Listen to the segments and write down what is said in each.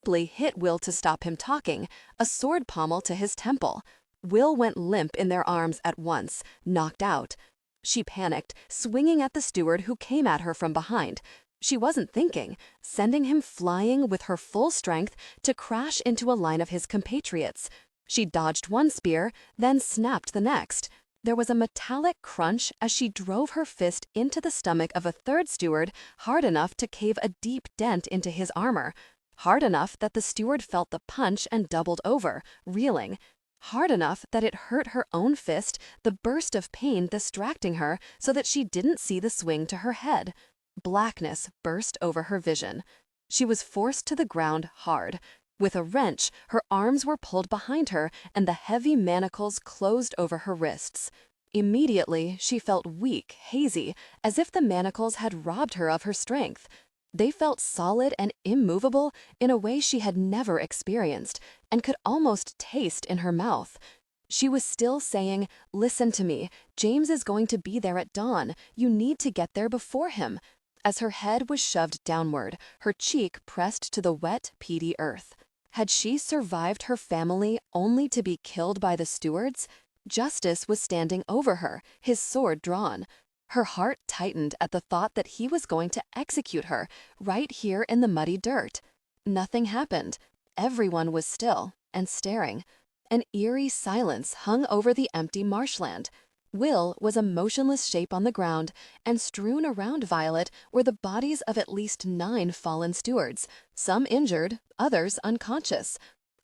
abruptly hit Will to stop him talking, a sword pommel to his temple. Will went limp in their arms at once, knocked out. She panicked, swinging at the steward who came at her from behind. She wasn't thinking, sending him flying with her full strength to crash into a line of his compatriots. She dodged one spear, then snapped the next. There was a metallic crunch as she drove her fist into the stomach of a third steward, hard enough to cave a deep dent into his armor. Hard enough that the steward felt the punch and doubled over, reeling. Hard enough that it hurt her own fist, the burst of pain distracting her so that she didn't see the swing to her head. Blackness burst over her vision. She was forced to the ground hard. With a wrench, her arms were pulled behind her and the heavy manacles closed over her wrists. Immediately, she felt weak, hazy, as if the manacles had robbed her of her strength. They felt solid and immovable in a way she had never experienced and could almost taste in her mouth. She was still saying, "Listen to me. James is going to be there at dawn. You need to get there before him." As her head was shoved downward, her cheek pressed to the wet, peaty earth. Had she survived her family only to be killed by the stewards? Justice was standing over her, his sword drawn. Her heart tightened at the thought that he was going to execute her, right here in the muddy dirt. Nothing happened. Everyone was still and staring. An eerie silence hung over the empty marshland. Will was a motionless shape on the ground, and strewn around Violet were the bodies of at least 9 fallen stewards, some injured, others unconscious.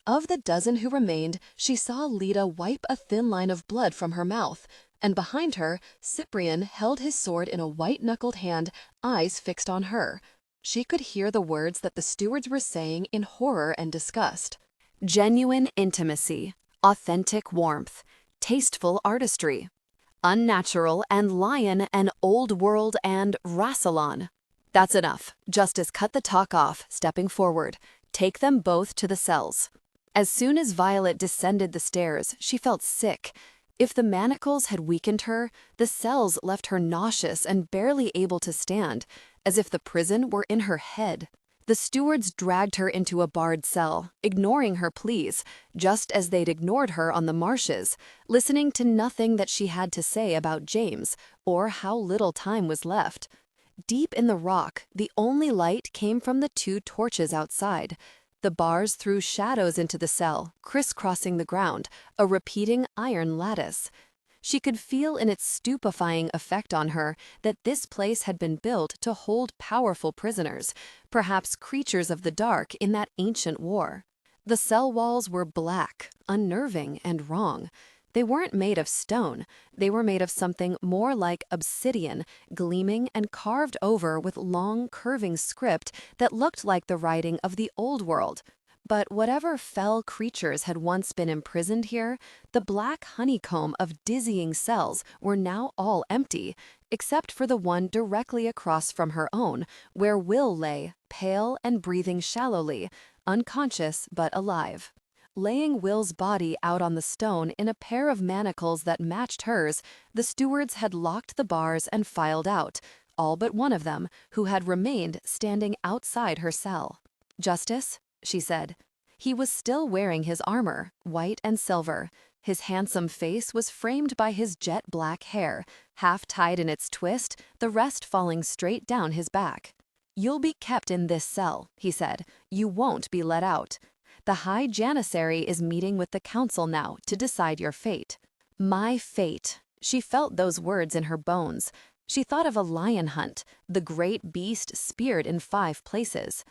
Of the dozen who remained, she saw Leda wipe a thin line of blood from her mouth, and behind her, Cyprian held his sword in a white-knuckled hand, eyes fixed on her. She could hear the words that the stewards were saying in horror and disgust. Genuine intimacy, authentic warmth, tasteful artistry. Unnatural and lion and old world and Rassilon. That's enough. Justice cut the talk off, stepping forward. Take them both to the cells. As soon as Violet descended the stairs, she felt sick. If the manacles had weakened her, the cells left her nauseous and barely able to stand, as if the prison were in her head. The stewards dragged her into a barred cell, ignoring her pleas, just as they'd ignored her on the marshes, listening to nothing that she had to say about James or how little time was left. Deep in the rock, the only light came from the 2 torches outside. The bars threw shadows into the cell, crisscrossing the ground, a repeating iron lattice. She could feel in its stupefying effect on her that this place had been built to hold powerful prisoners, perhaps creatures of the dark in that ancient war. The cell walls were black, unnerving, and wrong. They weren't made of stone. They were made of something more like obsidian, gleaming and carved over with long, curving script that looked like the writing of the old world. But whatever fell creatures had once been imprisoned here, the black honeycomb of dizzying cells were now all empty, except for the one directly across from her own, where Will lay, pale and breathing shallowly, unconscious but alive. Laying Will's body out on the stone in a pair of manacles that matched hers, the stewards had locked the bars and filed out, all but one of them, who had remained standing outside her cell. "Justice?" she said. He was still wearing his armor, white and silver. His handsome face was framed by his jet-black hair, half tied in its twist, the rest falling straight down his back. "You'll be kept in this cell," he said. "You won't be let out. The High Janissary is meeting with the council now to decide your fate." My fate. She felt those words in her bones. She thought of a lion hunt, the great beast speared in 5 places.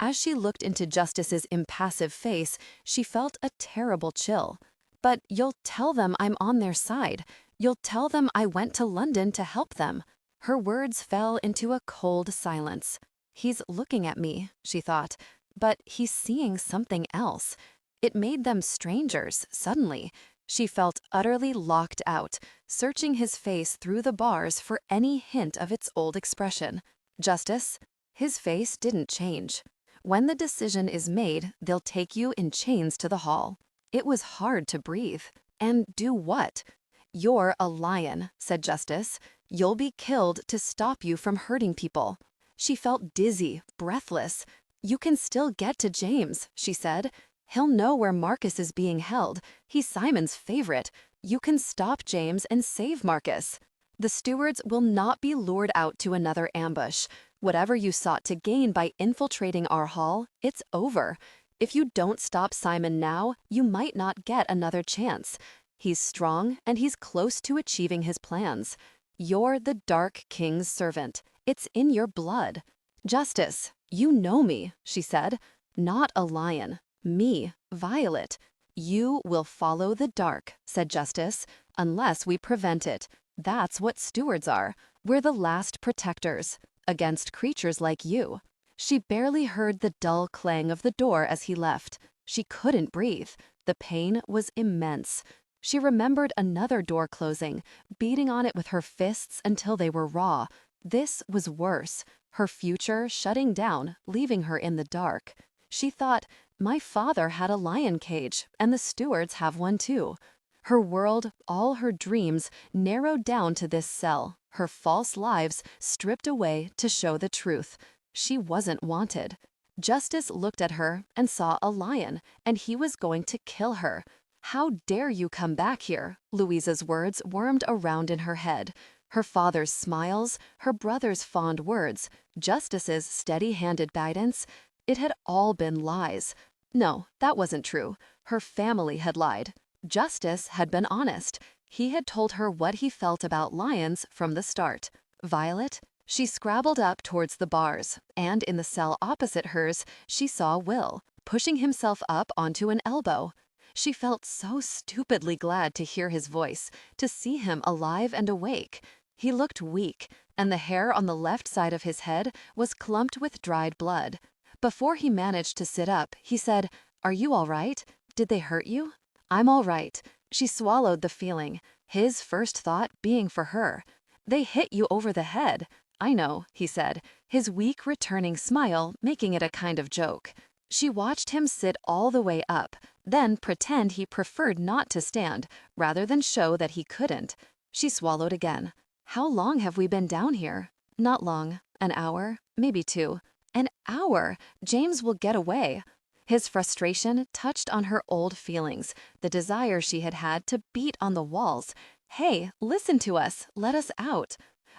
As she looked into Justice's impassive face, she felt a terrible chill. "But you'll tell them I'm on their side. You'll tell them I went to London to help them." Her words fell into a cold silence. "He's looking at me," she thought, "but he's seeing something else." It made them strangers, suddenly. She felt utterly locked out, searching his face through the bars for any hint of its old expression. "Justice?" His face didn't change. "When the decision is made, they'll take you in chains to the hall." It was hard to breathe. And do what? "You're a lion," said Justice. "You'll be killed to stop you from hurting people." She felt dizzy, breathless. You can still get to James, she said. He'll know where Marcus is being held. He's Simon's favorite. You can stop James and save Marcus. The stewards will not be lured out to another ambush. Whatever you sought to gain by infiltrating our hall, it's over. If you don't stop Simon now, you might not get another chance. He's strong and he's close to achieving his plans. You're the Dark King's servant. It's in your blood. Justice, you know me, she said. Not a lion. Me, Violet. You will follow the dark, said Justice, unless we prevent it. That's what stewards are. We're the last protectors against creatures like you. She barely heard the dull clang of the door as he left. She couldn't breathe. The pain was immense. She remembered another door closing, beating on it with her fists until they were raw. This was worse. Her future shutting down, leaving her in the dark. She thought, my father had a lion cage, and the stewards have one too. Her world, all her dreams, narrowed down to this cell, her false lives stripped away to show the truth. She wasn't wanted. Justice looked at her and saw a lion, and he was going to kill her. How dare you come back here? Louisa's words wormed around in her head. Her father's smiles, her brother's fond words, Justice's steady-handed guidance. It had all been lies. No, that wasn't true. Her family had lied. Justice had been honest. He had told her what he felt about lions from the start. Violet? She scrabbled up towards the bars, and in the cell opposite hers, she saw Will, pushing himself up onto an elbow. She felt so stupidly glad to hear his voice, to see him alive and awake. He looked weak, and the hair on the left side of his head was clumped with dried blood. Before he managed to sit up, he said, "Are you all right? Did they hurt you?" "I'm all right." She swallowed the feeling, his first thought being for her. "They hit you over the head." "I know," he said, his weak returning smile making it a kind of joke. She watched him sit all the way up, then pretend he preferred not to stand, rather than show that he couldn't. She swallowed again. "How long have we been down here?" "Not long. An hour, maybe 2. An hour! James will get away." His frustration touched on her old feelings, the desire she had had to beat on the walls. "Hey, listen to us, let us out."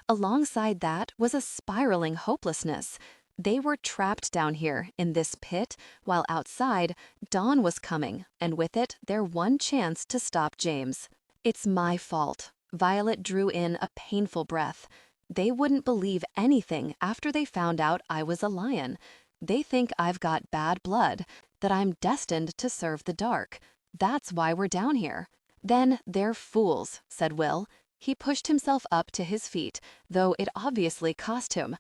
Alongside that was a spiraling hopelessness. They were trapped down here in this pit, while outside, dawn was coming, and with it, their one chance to stop James. "It's my fault." Violet drew in a painful breath. "They wouldn't believe anything after they found out I was a lion. They think I've got bad blood, that I'm destined to serve the dark. That's why we're down here." "Then they're fools," said Will. He pushed himself up to his feet, though it obviously cost him.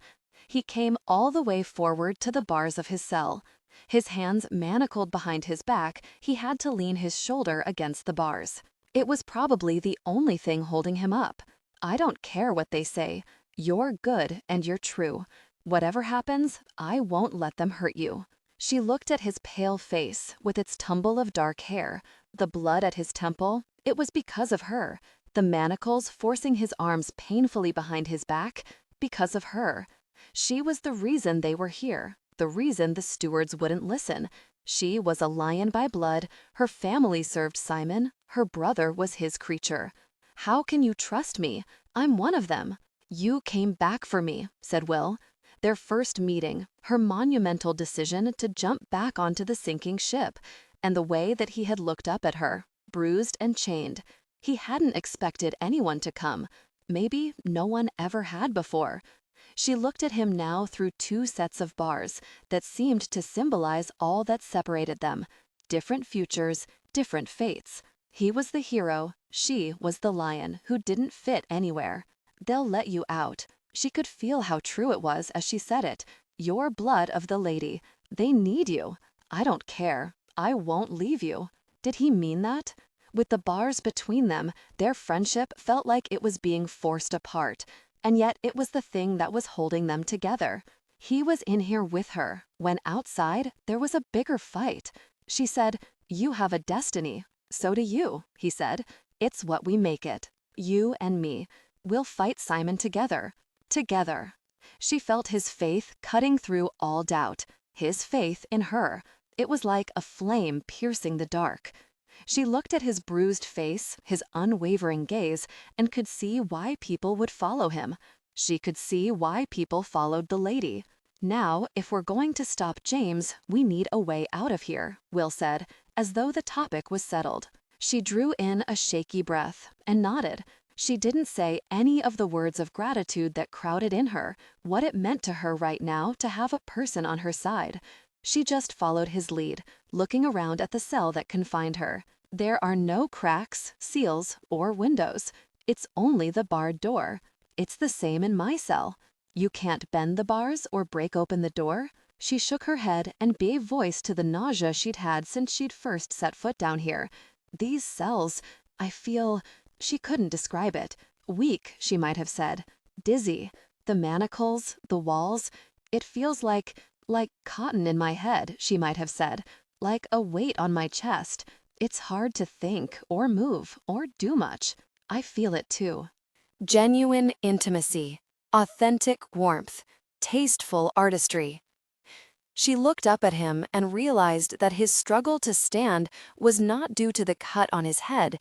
He came all the way forward to the bars of his cell. His hands manacled behind his back, he had to lean his shoulder against the bars. It was probably the only thing holding him up. "I don't care what they say. You're good and you're true. Whatever happens, I won't let them hurt you." She looked at his pale face with its tumble of dark hair, the blood at his temple. It was because of her. The manacles forcing his arms painfully behind his back, because of her. She was the reason they were here, the reason the stewards wouldn't listen. She was a lion by blood, her family served Simon, her brother was his creature. "How can you trust me? I'm one of them." "You came back for me," said Will. Their first meeting, her monumental decision to jump back onto the sinking ship, and the way that he had looked up at her, bruised and chained. He hadn't expected anyone to come. Maybe no one ever had before. She looked at him now through 2 sets of bars that seemed to symbolize all that separated them. Different futures, different fates. He was the hero, she was the lion who didn't fit anywhere. "They'll let you out." She could feel how true it was as she said it. "Your blood of the lady. They need you. I don't care. I won't leave you." Did he mean that? With the bars between them, their friendship felt like it was being forced apart. And yet it was the thing that was holding them together. He was in here with her, when outside there was a bigger fight. She said, "You have a destiny. So do you," he said. "It's what we make it. You and me. We'll fight Simon together. Together." She felt his faith cutting through all doubt. his faith in her. It was like a flame piercing the dark. She looked at his bruised face, his unwavering gaze, and could see why people would follow him. She could see why people followed the lady. Now, if we're going to stop James, we need a way out of here, Will said, as though the topic was settled. She drew in a shaky breath and nodded. She didn't say any of the words of gratitude that crowded in her, what it meant to her right now to have a person on her side. She just followed his lead, looking around at the cell that confined her. There are no cracks, seals, or windows. It's only the barred door. It's the same in my cell. You can't bend the bars or break open the door? She shook her head and gave voice to the nausea she'd had since she'd first set foot down here. These cells, I feel... She couldn't describe it. Weak, she might have said. Dizzy. The manacles, the walls. It feels like cotton in my head, she might have said. Like a weight on my chest. It's hard to think or move or do much. I feel it too. Genuine intimacy. Authentic warmth. Tasteful artistry. She looked up at him and realized that his struggle to stand was not due to the cut on his head.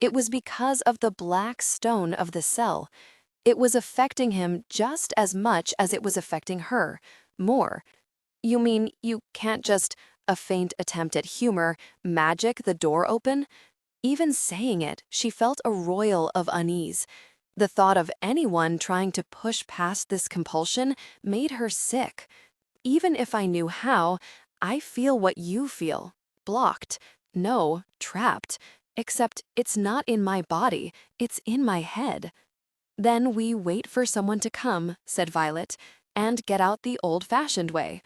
It was because of the black stone of the cell. It was affecting him just as much as it was affecting her, more. You mean you can't just, a faint attempt at humor, magic the door open? Even saying it, she felt a roil of unease. The thought of anyone trying to push past this compulsion made her sick. Even if I knew how, I feel what you feel. Blocked. No, trapped. Except it's not in my body, it's in my head. Then we wait for someone to come, said Violet, and get out the old-fashioned way.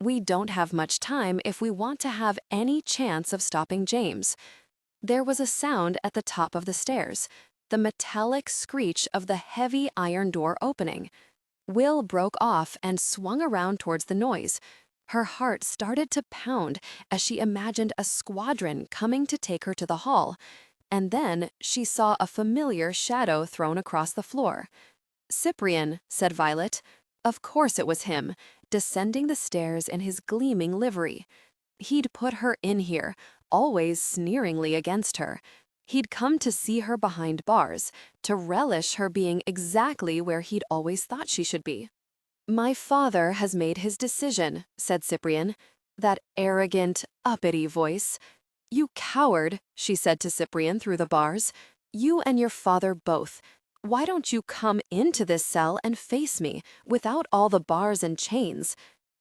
We don't have much time if we want to have any chance of stopping James. There was a sound at the top of the stairs, the metallic screech of the heavy iron door opening. Will broke off and swung around towards the noise. Her heart started to pound as she imagined a squadron coming to take her to the hall, and then she saw a familiar shadow thrown across the floor. Cyprian, said Violet. Of course it was him, descending the stairs in his gleaming livery. He'd put her in here, always sneeringly against her. He'd come to see her behind bars, to relish her being exactly where he'd always thought she should be. My father has made his decision, said Cyprian. That arrogant, uppity voice. You coward, she said to Cyprian through the bars. You and your father both. Why don't you come into this cell and face me, without all the bars and chains?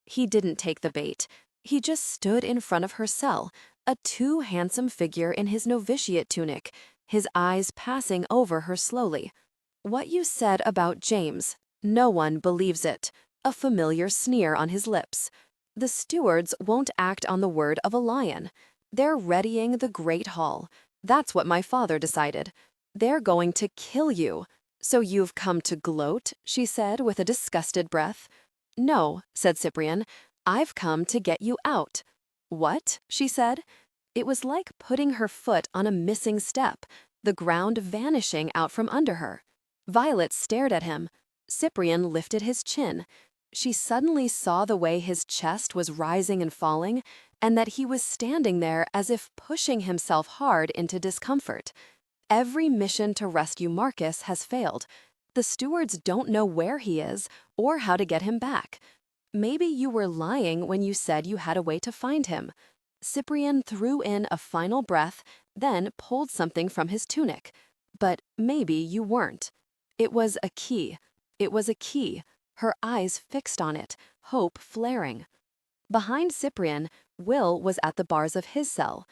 He didn't take the bait. He just stood in front of her cell, a too handsome figure in his novitiate tunic, his eyes passing over her slowly. What you said about James, no one believes it. A familiar sneer on his lips. The stewards won't act on the word of a lion. They're readying the great hall. That's what my father decided. They're going to kill you. So you've come to gloat, she said with a disgusted breath. No, said Cyprian. I've come to get you out. What? She said. It was like putting her foot on a missing step, the ground vanishing out from under her. Violet stared at him. Cyprian lifted his chin. She suddenly saw the way his chest was rising and falling, and that he was standing there as if pushing himself hard into discomfort. Every mission to rescue Marcus has failed. The stewards don't know where he is or how to get him back. Maybe you were lying when you said you had a way to find him. Cyprian threw in a final breath, then pulled something from his tunic. But maybe you weren't. It was a key. It was a key. Her eyes fixed on it, hope flaring. Behind Cyprian, Will was at the bars of his cell.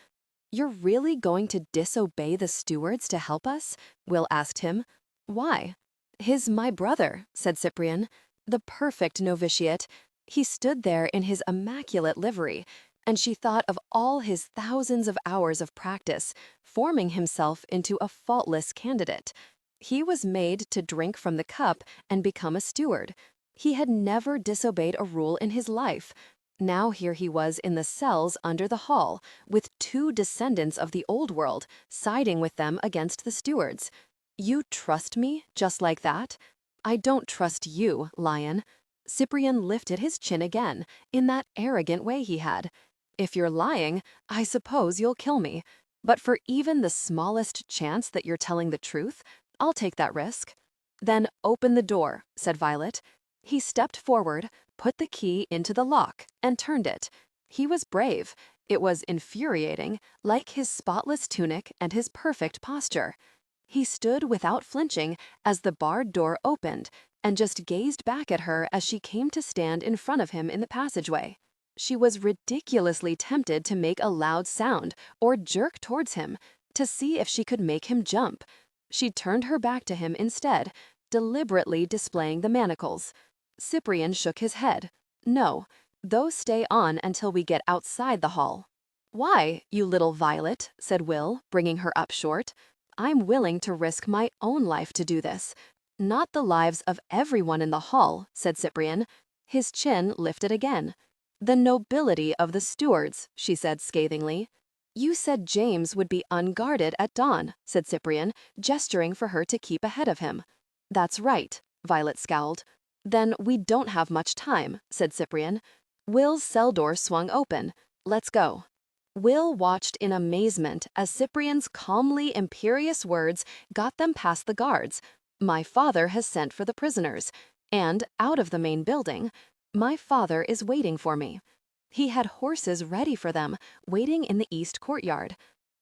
You're really going to disobey the stewards to help us? Will asked him. Why? He's my brother, said Cyprian. The perfect novitiate. He stood there in his immaculate livery, and she thought of all his thousands of hours of practice, forming himself into a faultless candidate. He was made to drink from the cup and become a steward. He had never disobeyed a rule in his life. Now here he was in the cells under the hall, with two descendants of the old world, siding with them against the stewards. You trust me just like that? I don't trust you, lion. Cyprian lifted his chin again, in that arrogant way he had. If you're lying, I suppose you'll kill me. But for even the smallest chance that you're telling the truth, I'll take that risk. Then open the door, said Violet. He stepped forward, put the key into the lock, and turned it. He was brave. It was infuriating, like his spotless tunic and his perfect posture. He stood without flinching as the barred door opened and just gazed back at her as she came to stand in front of him in the passageway. She was ridiculously tempted to make a loud sound or jerk towards him to see if she could make him jump. She turned her back to him instead, deliberately displaying the manacles. Cyprian shook his head. No, those stay on until we get outside the hall. Why, you little Violet, said Will, bringing her up short. I'm willing to risk my own life to do this. Not the lives of everyone in the hall, said Cyprian. His chin lifted again. The nobility of the Stewards, she said scathingly. You said James would be unguarded at dawn, said Cyprian, gesturing for her to keep ahead of him. That's right, Violet scowled. Then we don't have much time, said Cyprian. Will's cell door swung open. Let's go. Will watched in amazement as Cyprian's calmly imperious words got them past the guards. My father has sent for the prisoners. And, out of the main building, my father is waiting for me. He had horses ready for them, waiting in the east courtyard.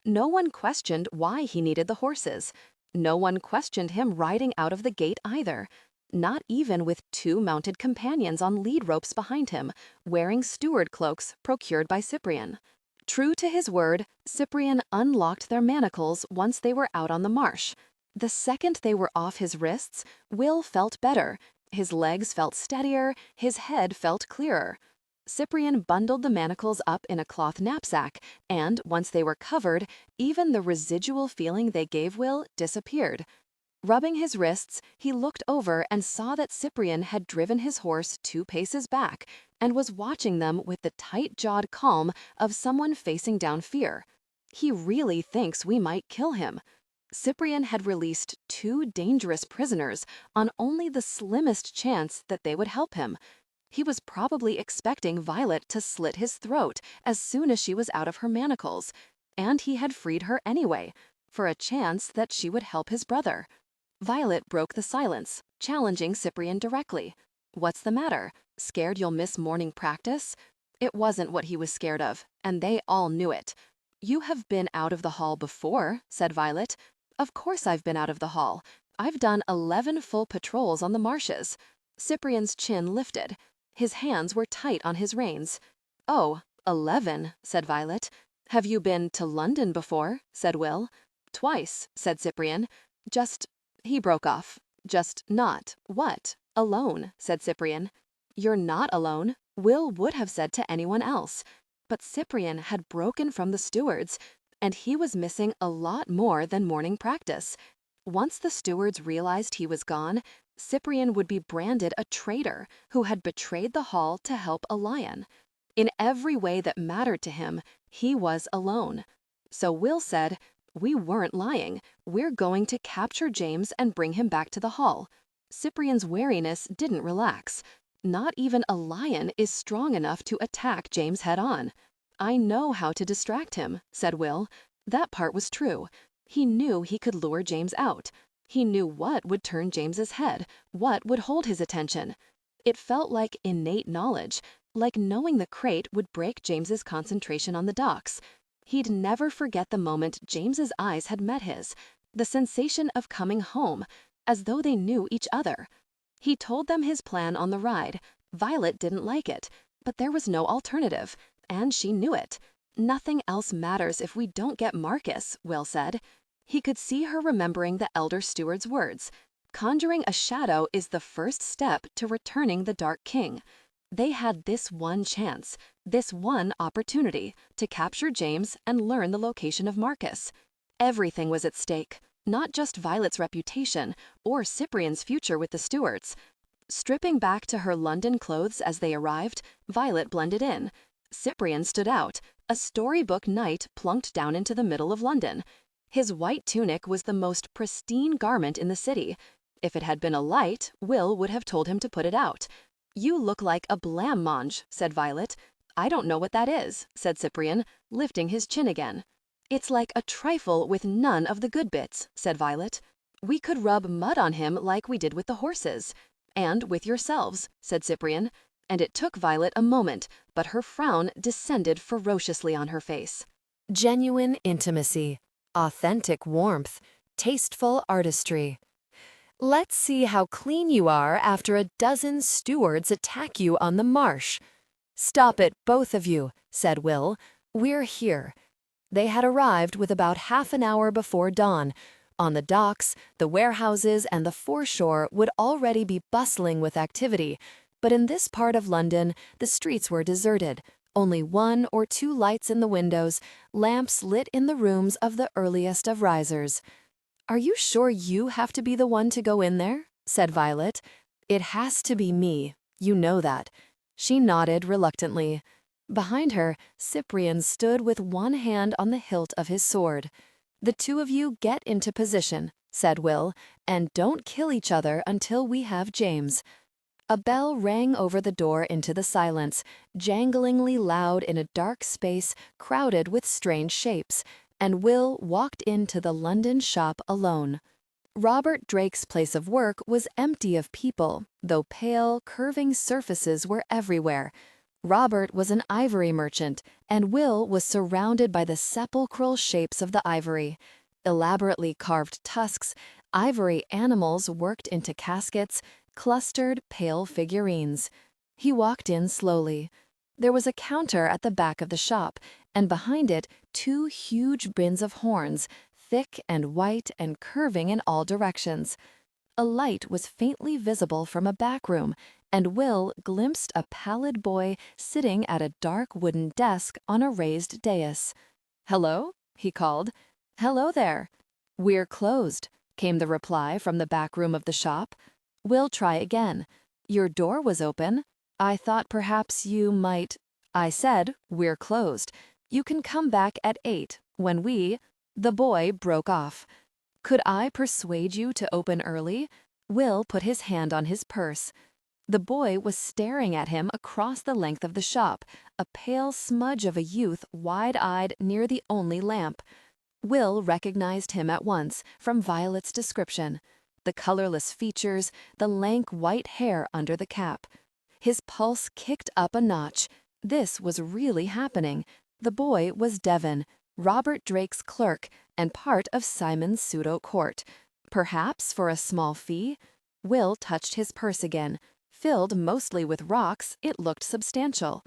No one questioned why he needed the horses. No one questioned him riding out of the gate either. Not even with 2 mounted companions on lead ropes behind him, wearing steward cloaks procured by Cyprian. True to his word, Cyprian unlocked their manacles once they were out on the marsh. The second they were off his wrists, Will felt better. His legs felt steadier, his head felt clearer. Cyprian bundled the manacles up in a cloth knapsack, and once they were covered, even the residual feeling they gave Will disappeared. Rubbing his wrists, he looked over and saw that Cyprian had driven his horse 2 paces back and was watching them with the tight-jawed calm of someone facing down fear. He really thinks we might kill him. Cyprian had released 2 dangerous prisoners on only the slimmest chance that they would help him. He was probably expecting Violet to slit his throat as soon as she was out of her manacles, and he had freed her anyway, for a chance that she would help his brother. Violet broke the silence, challenging Cyprian directly. What's the matter? Scared you'll miss morning practice? It wasn't what he was scared of, and they all knew it. You have been out of the hall before, said Violet. Of course I've been out of the hall. I've done 11 full patrols on the marshes. Cyprian's chin lifted. His hands were tight on his reins. Oh, 11, said Violet. Have you been to London before? Said Will. Twice, said Cyprian. He broke off. Just not, what? Alone, said Cyprian. You're not alone, Will would have said to anyone else. But Cyprian had broken from the Stewards, and he was missing a lot more than morning practice. Once the Stewards realized he was gone, Cyprian would be branded a traitor who had betrayed the hall to help a lion. In every way that mattered to him, he was alone. So Will said, we weren't lying. We're going to capture James and bring him back to the hall. Cyprian's wariness didn't relax. Not even a lion is strong enough to attack James head-on. I know how to distract him, said Will. That part was true. He knew he could lure James out. He knew what would turn James's head, what would hold his attention. It felt like innate knowledge, like knowing the crate would break James's concentration on the docks. He'd never forget the moment James's eyes had met his, the sensation of coming home, as though they knew each other. He told them his plan on the ride. Violet didn't like it, but there was no alternative, and she knew it. Nothing else matters if we don't get Marcus, Will said. He could see her remembering the elder steward's words. Conjuring a shadow is the first step to returning the Dark King. They had this one chance, this one opportunity to capture James and learn the location of Marcus. Everything was at stake, not just Violet's reputation or Cyprian's future with the Stewards. Stripping back to her London clothes as they arrived, Violet blended in. Cyprian stood out, a storybook knight plunked down into the middle of London. His white tunic was the most pristine garment in the city. If it had been a light, Will would have told him to put it out. "You look like a blancmange," said Violet. "I don't know what that is," said Cyprian, lifting his chin again. "It's like a trifle with none of the good bits," said Violet. "We could rub mud on him like we did with the horses." "And with yourselves," said Cyprian. And it took Violet a moment, but her frown descended ferociously on her face. Genuine intimacy, authentic warmth, tasteful artistry. Let's see how clean you are after a dozen stewards attack you on the marsh. Stop it, both of you, said Will. We're here. They had arrived with about half an hour before dawn. On the docks, the warehouses, and the foreshore would already be bustling with activity, but in this part of London, the streets were deserted. Only one or two lights in the windows, lamps lit in the rooms of the earliest of risers. "Are you sure you have to be the one to go in there?" said Violet. "It has to be me. You know that." She nodded reluctantly. Behind her, Cyprian stood with one hand on the hilt of his sword. "The two of you get into position," said Will, "and don't kill each other until we have James." A bell rang over the door into the silence, janglingly loud in a dark space crowded with strange shapes, and Will walked into the London shop alone. Robert Drake's place of work was empty of people, though pale, curving surfaces were everywhere. Robert was an ivory merchant, and Will was surrounded by the sepulchral shapes of the ivory. Elaborately carved tusks, ivory animals worked into caskets, clustered pale figurines. He walked in slowly. There was a counter at the back of the shop, and behind it two huge bins of horns, thick and white and curving in all directions. A light was faintly visible from a back room, and Will glimpsed a pallid boy sitting at a dark wooden desk on a raised dais. "Hello?" he called. "Hello there." "We're closed," came the reply from the back room of the shop. "We'll try again. Your door was open. I thought perhaps you might—" "I said, we're closed. You can come back at 8, when we—" The boy broke off. "Could I persuade you to open early?" Will put his hand on his purse. The boy was staring at him across the length of the shop, a pale smudge of a youth wide-eyed near the only lamp. Will recognized him at once from Violet's description. The colorless features, the lank white hair under the cap. His pulse kicked up a notch. This was really happening. The boy was Devon, Robert Drake's clerk, and part of Simon's pseudo-court. Perhaps for a small fee? Will touched his purse again. Filled mostly with rocks, it looked substantial.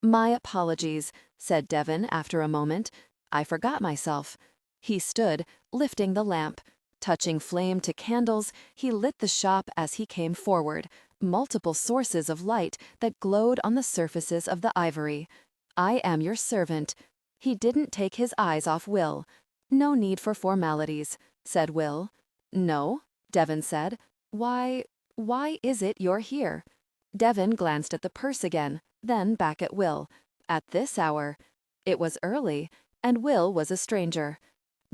"My apologies," said Devon after a moment. "I forgot myself." He stood, lifting the lamp. Touching flame to candles, he lit the shop as he came forward, multiple sources of light that glowed on the surfaces of the ivory. "I am your servant." He didn't take his eyes off Will. "No need for formalities," said Will. "No," Devon said. Why is it you're here?" Devon glanced at the purse again, then back at Will. "At this hour." It was early, and Will was a stranger.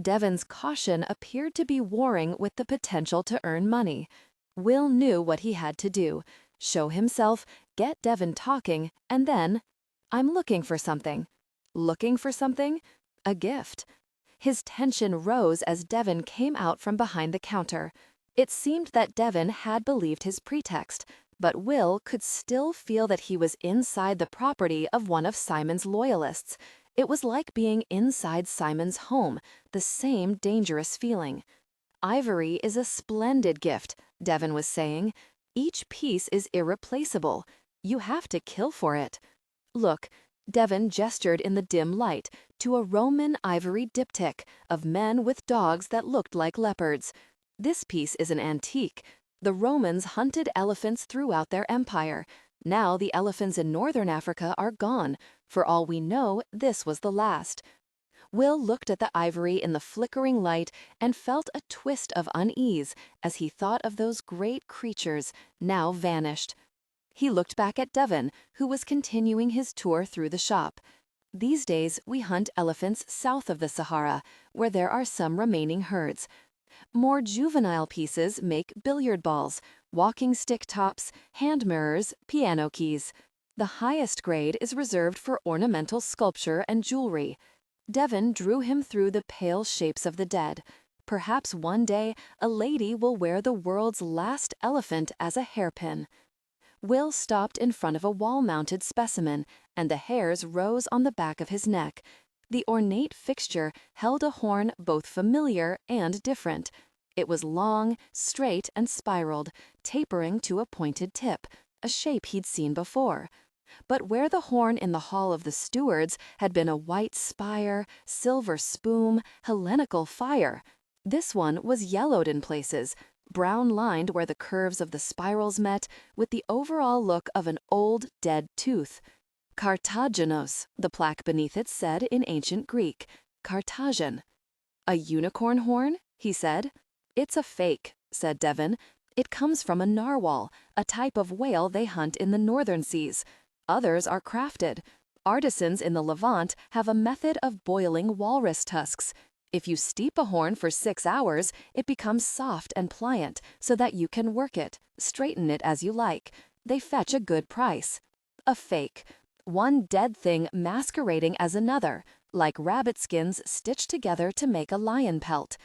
Devon's caution appeared to be warring with the potential to earn money. Will knew what he had to do: show himself, get Devon talking, and then— "I'm looking for something." Looking for something? A gift. His tension rose as Devon came out from behind the counter. It seemed that Devon had believed his pretext, but Will could still feel that he was inside the property of one of Simon's loyalists. It was like being inside Simon's home, the same dangerous feeling. "Ivory is a splendid gift," Devon was saying. "Each piece is irreplaceable. You have to kill for it. Look," Devon gestured in the dim light to a Roman ivory diptych of men with dogs that looked like leopards. "This piece is an antique. The Romans hunted elephants throughout their empire. Now the elephants in northern Africa are gone. For all we know, this was the last." Will looked at the ivory in the flickering light and felt a twist of unease as he thought of those great creatures, now vanished. He looked back at Devon, who was continuing his tour through the shop. "These days we hunt elephants south of the Sahara, where there are some remaining herds. More juvenile pieces make billiard balls, walking stick tops, hand mirrors, piano keys. The highest grade is reserved for ornamental sculpture and jewelry. Devon drew him through the pale shapes of the dead. Perhaps one day a lady will wear the world's last elephant as a hairpin. Will stopped in front of a wall-mounted specimen, and the hairs rose on the back of his neck. The ornate fixture held a horn both familiar and different. It was long, straight, and spiraled, tapering to a pointed tip, a shape he'd seen before. But where the horn in the hall of the stewards had been a white spire, silver spume, Hellenical fire, this one was yellowed in places, brown-lined where the curves of the spirals met, with the overall look of an old, dead tooth. Cartagenos, the plaque beneath it said in ancient Greek, Carthagin. A unicorn horn? He said. It's a fake, said Devon. It comes from a narwhal, a type of whale they hunt in the northern seas. Others are crafted. Artisans in the Levant have a method of boiling walrus tusks. If you steep a horn for 6 hours, it becomes soft and pliant so that you can work it, straighten it as you like. They fetch a good price. A fake. One dead thing masquerading as another, like rabbit skins stitched together to make a lion pelt.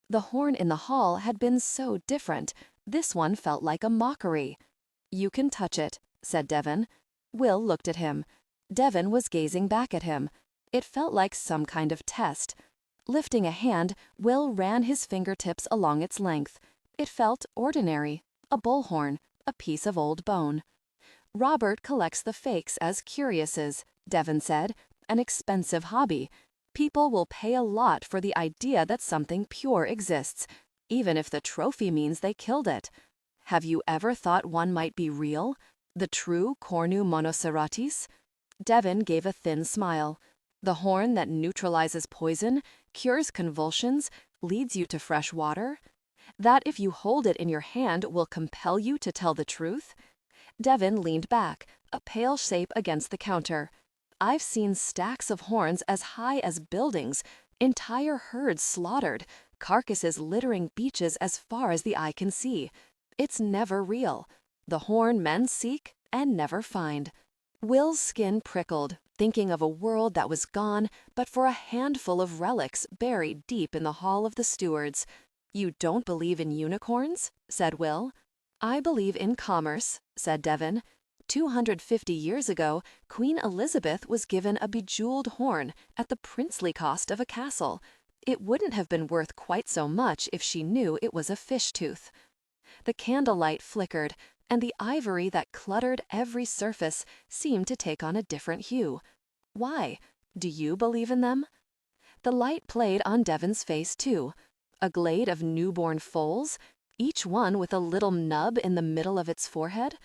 The horn in the hall had been so different. This one felt like a mockery. You can touch it, said Devon. Will looked at him. Devon was gazing back at him. It felt like some kind of test. Lifting a hand, Will ran his fingertips along its length. It felt ordinary, a bullhorn, a piece of old bone. Robert collects the fakes as curiouses, Devon said, an expensive hobby. People will pay a lot for the idea that something pure exists, even if the trophy means they killed it. Have you ever thought one might be real? The true cornu monoceratis? Devon gave a thin smile. The horn that neutralizes poison, cures convulsions, leads you to fresh water? That if you hold it in your hand will compel you to tell the truth? Devon leaned back, a pale shape against the counter. I've seen stacks of horns as high as buildings, entire herds slaughtered, carcasses littering beaches as far as the eye can see. It's never real. The horn men seek and never find. Will's skin prickled, thinking of a world that was gone, but for a handful of relics buried deep in the hall of the stewards. You don't believe in unicorns? Said Will. I believe in commerce, said Devon. 250 years ago, Queen Elizabeth was given a bejeweled horn at the princely cost of a castle. It wouldn't have been worth quite so much if she knew it was a fish tooth. The candlelight flickered, and the ivory that cluttered every surface seemed to take on a different hue. Why? Do you believe in them? The light played on Devon's face, too. A glade of newborn foals, each one with a little nub in the middle of its forehead.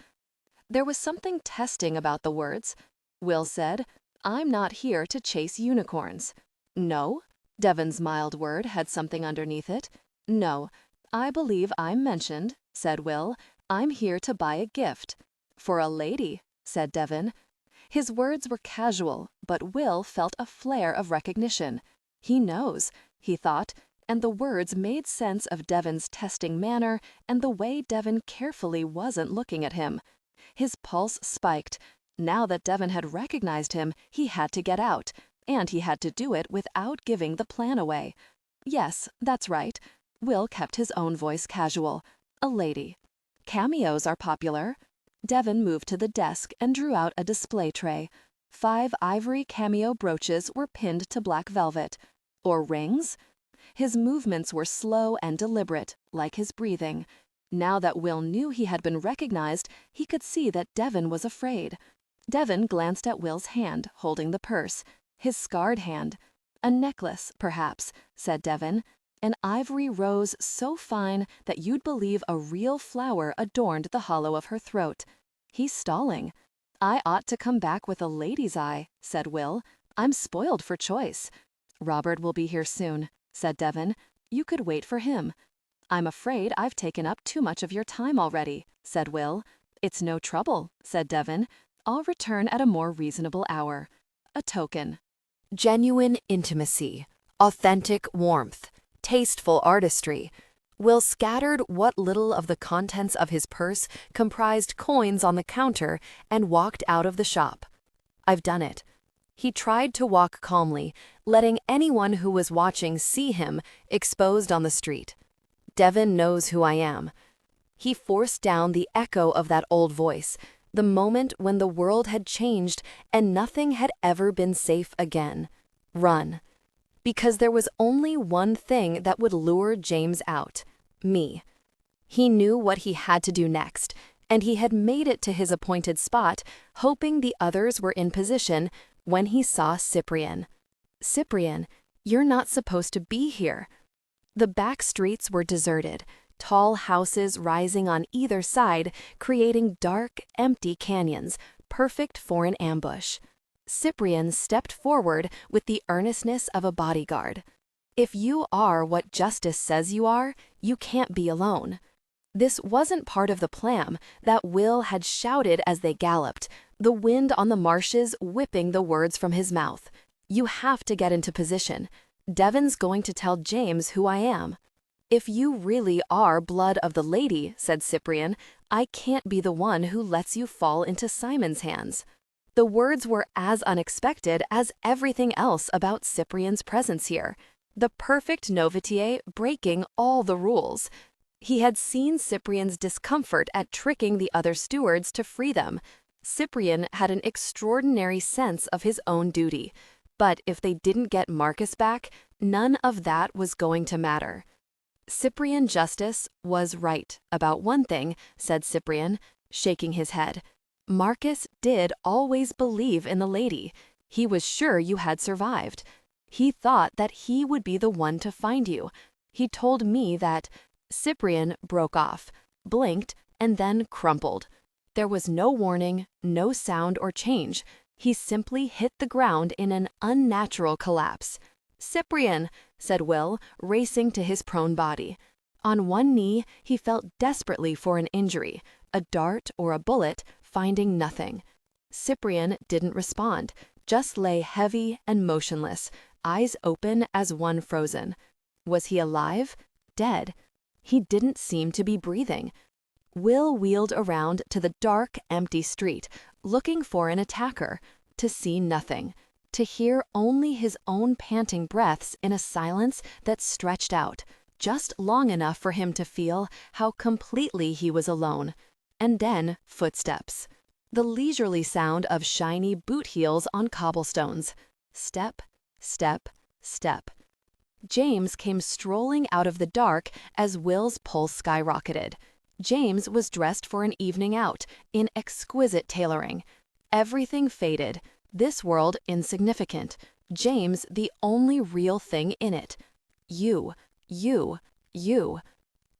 There was something testing about the words. Will said, I'm not here to chase unicorns. No? Devon's mild word had something underneath it. No, I believe I'm mentioned, said Will. I'm here to buy a gift. For a lady, said Devon. His words were casual, but Will felt a flare of recognition. He knows, he thought, and the words made sense of Devon's testing manner and the way Devon carefully wasn't looking at him. His pulse spiked. Now that Devon had recognized him, he had to get out, and he had to do it without giving the plan away. Yes, that's right. Will kept his own voice casual. A lady. Cameos are popular. Devon moved to the desk and drew out a display tray. 5 ivory cameo brooches were pinned to black velvet. Or rings? His movements were slow and deliberate, like his breathing. Now that Will knew he had been recognized, he could see that Devon was afraid. Devon glanced at Will's hand, holding the purse. His scarred hand. A necklace, perhaps, said Devon. An ivory rose so fine that you'd believe a real flower adorned the hollow of her throat. He's stalling. I ought to come back with a lady's eye, said Will. I'm spoiled for choice. Robert will be here soon, said Devon. You could wait for him. I'm afraid I've taken up too much of your time already, said Will. It's no trouble, said Devon. I'll return at a more reasonable hour. A token. Genuine intimacy, authentic warmth, tasteful artistry. Will scattered what little of the contents of his purse comprised coins on the counter and walked out of the shop. "I've done it." He tried to walk calmly, letting anyone who was watching see him exposed on the street. "Devin knows who I am." He forced down the echo of that old voice, the moment when the world had changed and nothing had ever been safe again. Run. Because there was only one thing that would lure James out: me. He knew what he had to do next, and he had made it to his appointed spot, hoping the others were in position, when he saw Cyprian. "Cyprian, you're not supposed to be here." The back streets were deserted, tall houses rising on either side, creating dark, empty canyons, perfect for an ambush. Cyprian stepped forward with the earnestness of a bodyguard. "If you are what justice says you are, you can't be alone." This wasn't part of the plan that Will had shouted as they galloped, the wind on the marshes whipping the words from his mouth. "You have to get into position. Devin's going to tell James who I am." "If you really are blood of the lady," said Cyprian, "I can't be the one who lets you fall into Simon's hands." The words were as unexpected as everything else about Cyprian's presence here. The perfect novitiate breaking all the rules. He had seen Cyprian's discomfort at tricking the other stewards to free them. Cyprian had an extraordinary sense of his own duty. But if they didn't get Marcus back, none of that was going to matter. "Cyprian Justice was right about one thing," said Cyprian, shaking his head. "Marcus did always believe in the lady. He was sure you had survived. He thought that he would be the one to find you. He told me that—" Cyprian broke off, blinked, and then crumpled. There was no warning, no sound or change. He simply hit the ground in an unnatural collapse. "Cyprian," said Will, racing to his prone body. On one knee, he felt desperately for an injury, a dart or a bullet, finding nothing. Cyprian didn't respond, just lay heavy and motionless, eyes open as one frozen. Was he alive? Dead? He didn't seem to be breathing. Will wheeled around to the dark, empty street, looking for an attacker, to see nothing, to hear only his own panting breaths in a silence that stretched out, just long enough for him to feel how completely he was alone. And then footsteps. The leisurely sound of shiny boot heels on cobblestones. Step, step, step. James came strolling out of the dark as Will's pulse skyrocketed. James was dressed for an evening out, in exquisite tailoring. Everything faded, this world insignificant, James the only real thing in it. You.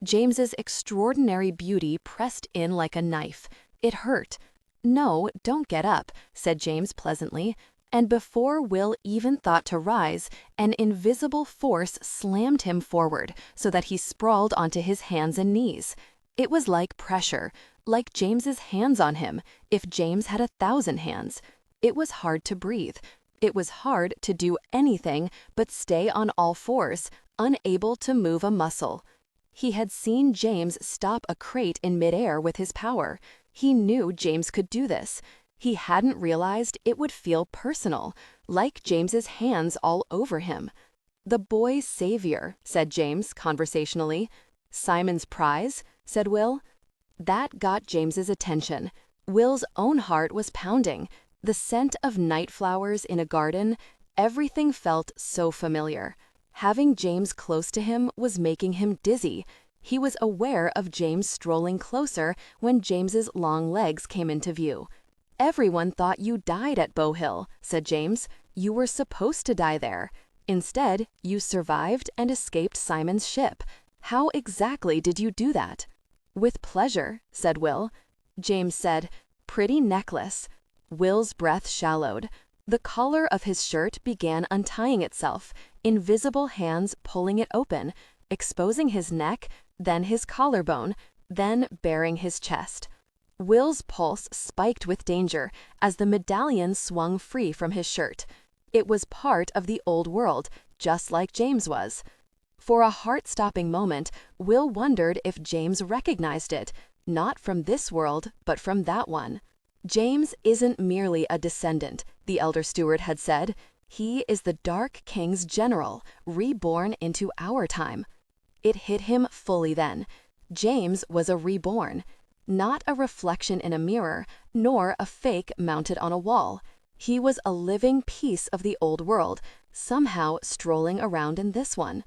James's extraordinary beauty pressed in like a knife. It hurt. "No, don't get up," said James pleasantly, and before Will even thought to rise, an invisible force slammed him forward so that he sprawled onto his hands and knees. It was like pressure, like James's hands on him, if James had 1,000 hands. It was hard to breathe. It was hard to do anything but stay on all fours, unable to move a muscle. He had seen James stop a crate in midair with his power. He knew James could do this. He hadn't realized it would feel personal, like James's hands all over him. "The boy's savior," said James conversationally. "Simon's prize," said Will. That got James's attention. Will's own heart was pounding. The scent of night flowers in a garden, everything felt so familiar. Having James close to him was making him dizzy. He was aware of James strolling closer when James's long legs came into view. "Everyone thought you died at Bow Hill," said James. "You were supposed to die there. Instead, you survived and escaped Simon's ship. How exactly did you do that?" "With pleasure," said Will. James said, "Pretty necklace." Will's breath shallowed. The collar of his shirt began untying itself, invisible hands pulling it open, exposing his neck, then his collarbone, then baring his chest. Will's pulse spiked with danger as the medallion swung free from his shirt. It was part of the old world, just like James was. For a heart-stopping moment, Will wondered if James recognized it, not from this world, but from that one. James isn't merely a descendant, the elder steward had said. He is the Dark King's general, reborn into our time. It hit him fully then. James was a reborn, not a reflection in a mirror, nor a fake mounted on a wall. He was a living piece of the old world, somehow strolling around in this one.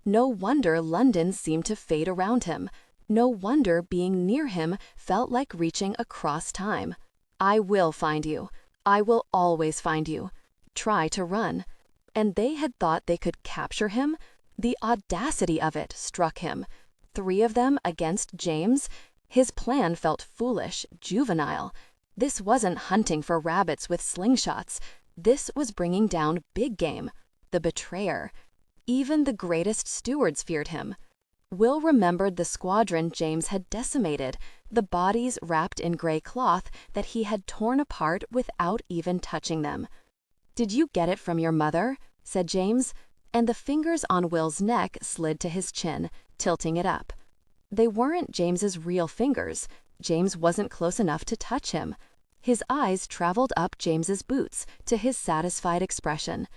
No wonder London seemed to fade around him. No wonder being near him felt like reaching across time. I will find you. I will always find you. Try to run. And they had thought they could capture him? The audacity of it struck him. 3 of them against James? His plan felt foolish, juvenile. This wasn't hunting for rabbits with slingshots. This was bringing down big game. The betrayer. Even the greatest stewards feared him. Will remembered the squadron James had decimated, the bodies wrapped in gray cloth that he had torn apart without even touching them. "Did you get it from your mother?" said James, and the fingers on Will's neck slid to his chin, tilting it up. They weren't James's real fingers. James wasn't close enough to touch him. His eyes traveled up James's boots to his satisfied expression.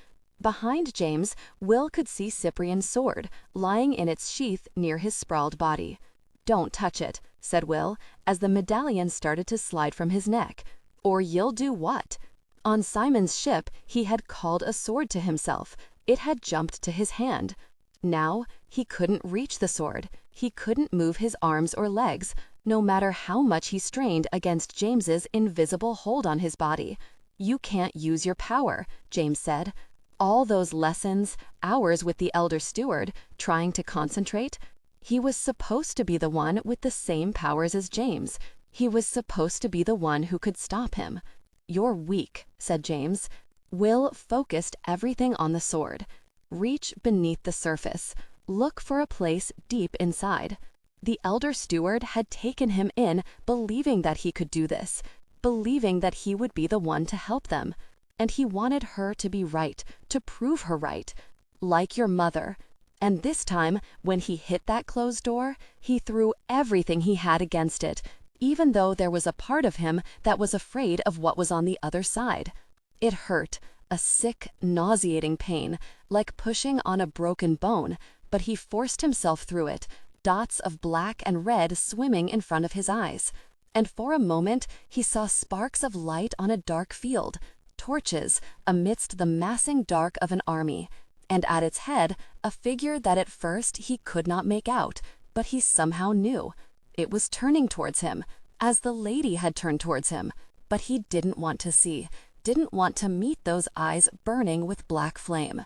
Behind James, Will could see Cyprian's sword, lying in its sheath near his sprawled body. "Don't touch it," said Will, as the medallion started to slide from his neck. "Or you'll do what?" On Simon's ship, he had called a sword to himself. It had jumped to his hand. Now, he couldn't reach the sword. He couldn't move his arms or legs, no matter how much he strained against James's invisible hold on his body. "You can't use your power," James said. All those lessons, hours with the elder steward, trying to concentrate. He was supposed to be the one with the same powers as James. He was supposed to be the one who could stop him. "You're weak," said James. Will focused everything on the sword. Reach beneath the surface. Look for a place deep inside. The elder steward had taken him in, believing that he could do this, believing that he would be the one to help them. And he wanted her to be right, to prove her right. Like your mother. And this time, when he hit that closed door, he threw everything he had against it, even though there was a part of him that was afraid of what was on the other side. It hurt, a sick, nauseating pain, like pushing on a broken bone, but he forced himself through it, dots of black and red swimming in front of his eyes. And for a moment, he saw sparks of light on a dark field. Torches amidst the massing dark of an army, and at its head a figure that at first he could not make out, but he somehow knew. It was turning towards him, as the lady had turned towards him, but he didn't want to see, didn't want to meet those eyes burning with black flame.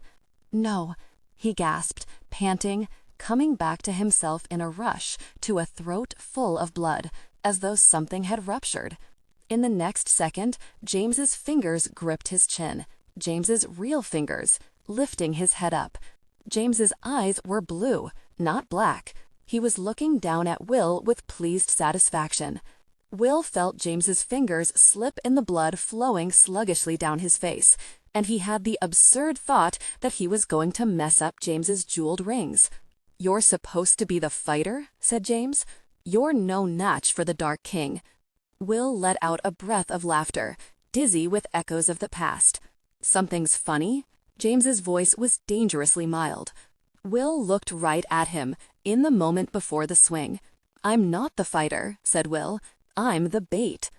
"No," he gasped, panting, coming back to himself in a rush, to a throat full of blood, as though something had ruptured. In the next second, James's fingers gripped his chin, James's real fingers, lifting his head up. James's eyes were blue, not black. He was looking down at Will with pleased satisfaction. Will felt James's fingers slip in the blood flowing sluggishly down his face, and he had the absurd thought that he was going to mess up James's jeweled rings. "You're supposed to be the fighter," said James. "You're no match for the Dark King." Will let out a breath of laughter, dizzy with echoes of the past. "Something's funny?" James's voice was dangerously mild. Will looked right at him, in the moment before the swing. "I'm not the fighter," said Will. "I'm the bait."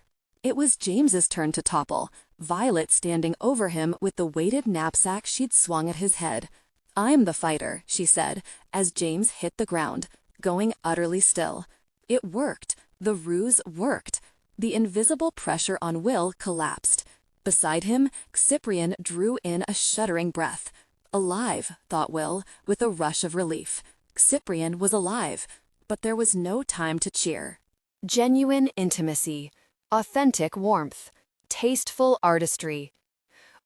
It was James's turn to topple, Violet standing over him with the weighted knapsack she'd swung at his head. "I'm the fighter," she said, as James hit the ground, going utterly still. It worked. The ruse worked. The invisible pressure on Will collapsed. Beside him, Cyprian drew in a shuddering breath. Alive, thought Will, with a rush of relief. Cyprian was alive, but there was no time to cheer. Genuine intimacy, authentic warmth, tasteful artistry.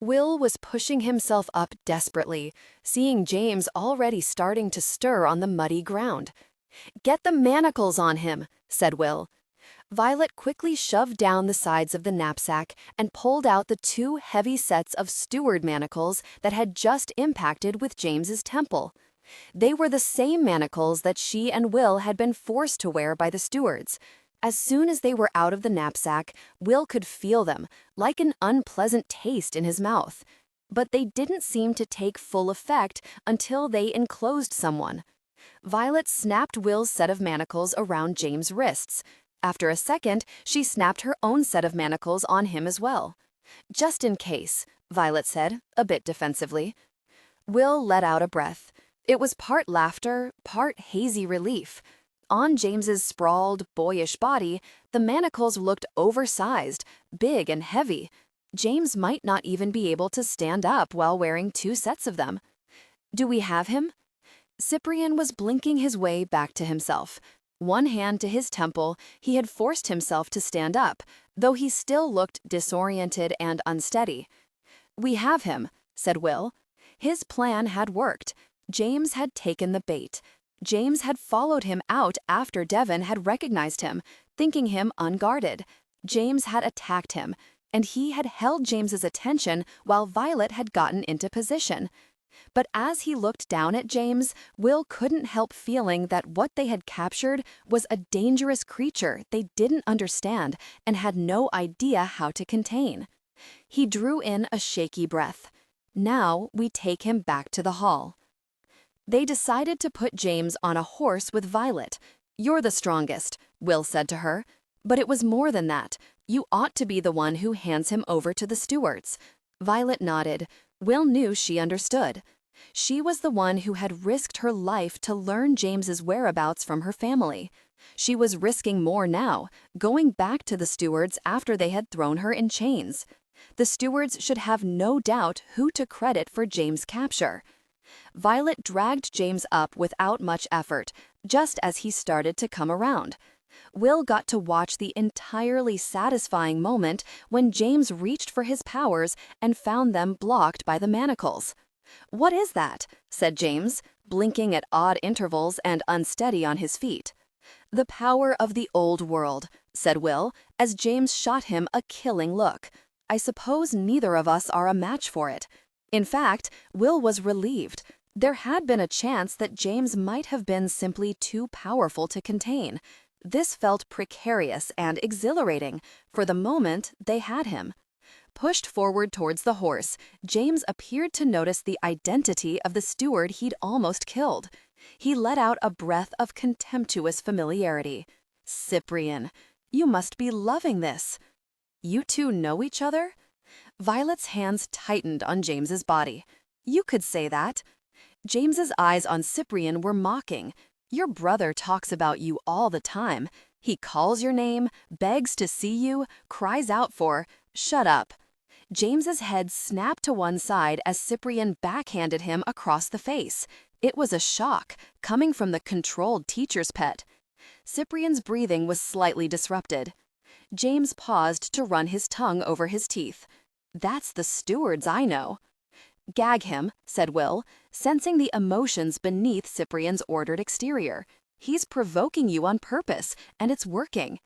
Will was pushing himself up desperately, seeing James already starting to stir on the muddy ground. "Get the manacles on him," said Will. Violet quickly shoved down the sides of the knapsack and pulled out the 2 heavy sets of steward manacles that had just impacted with James's temple. They were the same manacles that she and Will had been forced to wear by the stewards. As soon as they were out of the knapsack, Will could feel them, like an unpleasant taste in his mouth. But they didn't seem to take full effect until they enclosed someone. Violet snapped Will's set of manacles around James' wrists. After a second, she snapped her own set of manacles on him as well. "Just in case," Violet said, a bit defensively. Will let out a breath. It was part laughter, part hazy relief. On James's sprawled, boyish body, the manacles looked oversized, big and heavy. James might not even be able to stand up while wearing 2 sets of them. "Do we have him?" Cyprian was blinking his way back to himself. One hand to his temple, he had forced himself to stand up, though he still looked disoriented and unsteady. "We have him," said Will. His plan had worked. James had taken the bait. James had followed him out after Devon had recognized him, thinking him unguarded. James had attacked him, and he had held James's attention while Violet had gotten into position. But as he looked down at James, Will couldn't help feeling that what they had captured was a dangerous creature they didn't understand and had no idea how to contain. He drew in a shaky breath. "Now we take him back to the hall." They decided to put James on a horse with Violet. "You're the strongest," Will said to her. "But it was more than that. You ought to be the one who hands him over to the stewards." Violet nodded. Will knew she understood. She was the one who had risked her life to learn James's whereabouts from her family. She was risking more now, going back to the stewards after they had thrown her in chains. The stewards should have no doubt who to credit for James' capture. Violet dragged James up without much effort, just as he started to come around. Will got to watch the entirely satisfying moment when James reached for his powers and found them blocked by the manacles. "What is that?" said James, blinking at odd intervals and unsteady on his feet. "The power of the old world," said Will, as James shot him a killing look. "I suppose neither of us are a match for it." In fact, Will was relieved. There had been a chance that James might have been simply too powerful to contain. This felt precarious and exhilarating. For the moment, they had him. Pushed forward towards the horse, James appeared to notice the identity of the steward he'd almost killed. He let out a breath of contemptuous familiarity. "Cyprian, you must be loving this. You two know each other?" Violet's hands tightened on James's body. "You could say that." James's eyes on Cyprian were mocking. "Your brother talks about you all the time. He calls your name, begs to see you, cries out for—" "Shut up." James's head snapped to one side as Cyprian backhanded him across the face. It was a shock, coming from the controlled teacher's pet. Cyprian's breathing was slightly disrupted. James paused to run his tongue over his teeth. "That's the stewards I know." "Gag him," said Will, sensing the emotions beneath Cyprian's ordered exterior. "He's provoking you on purpose, and it's working."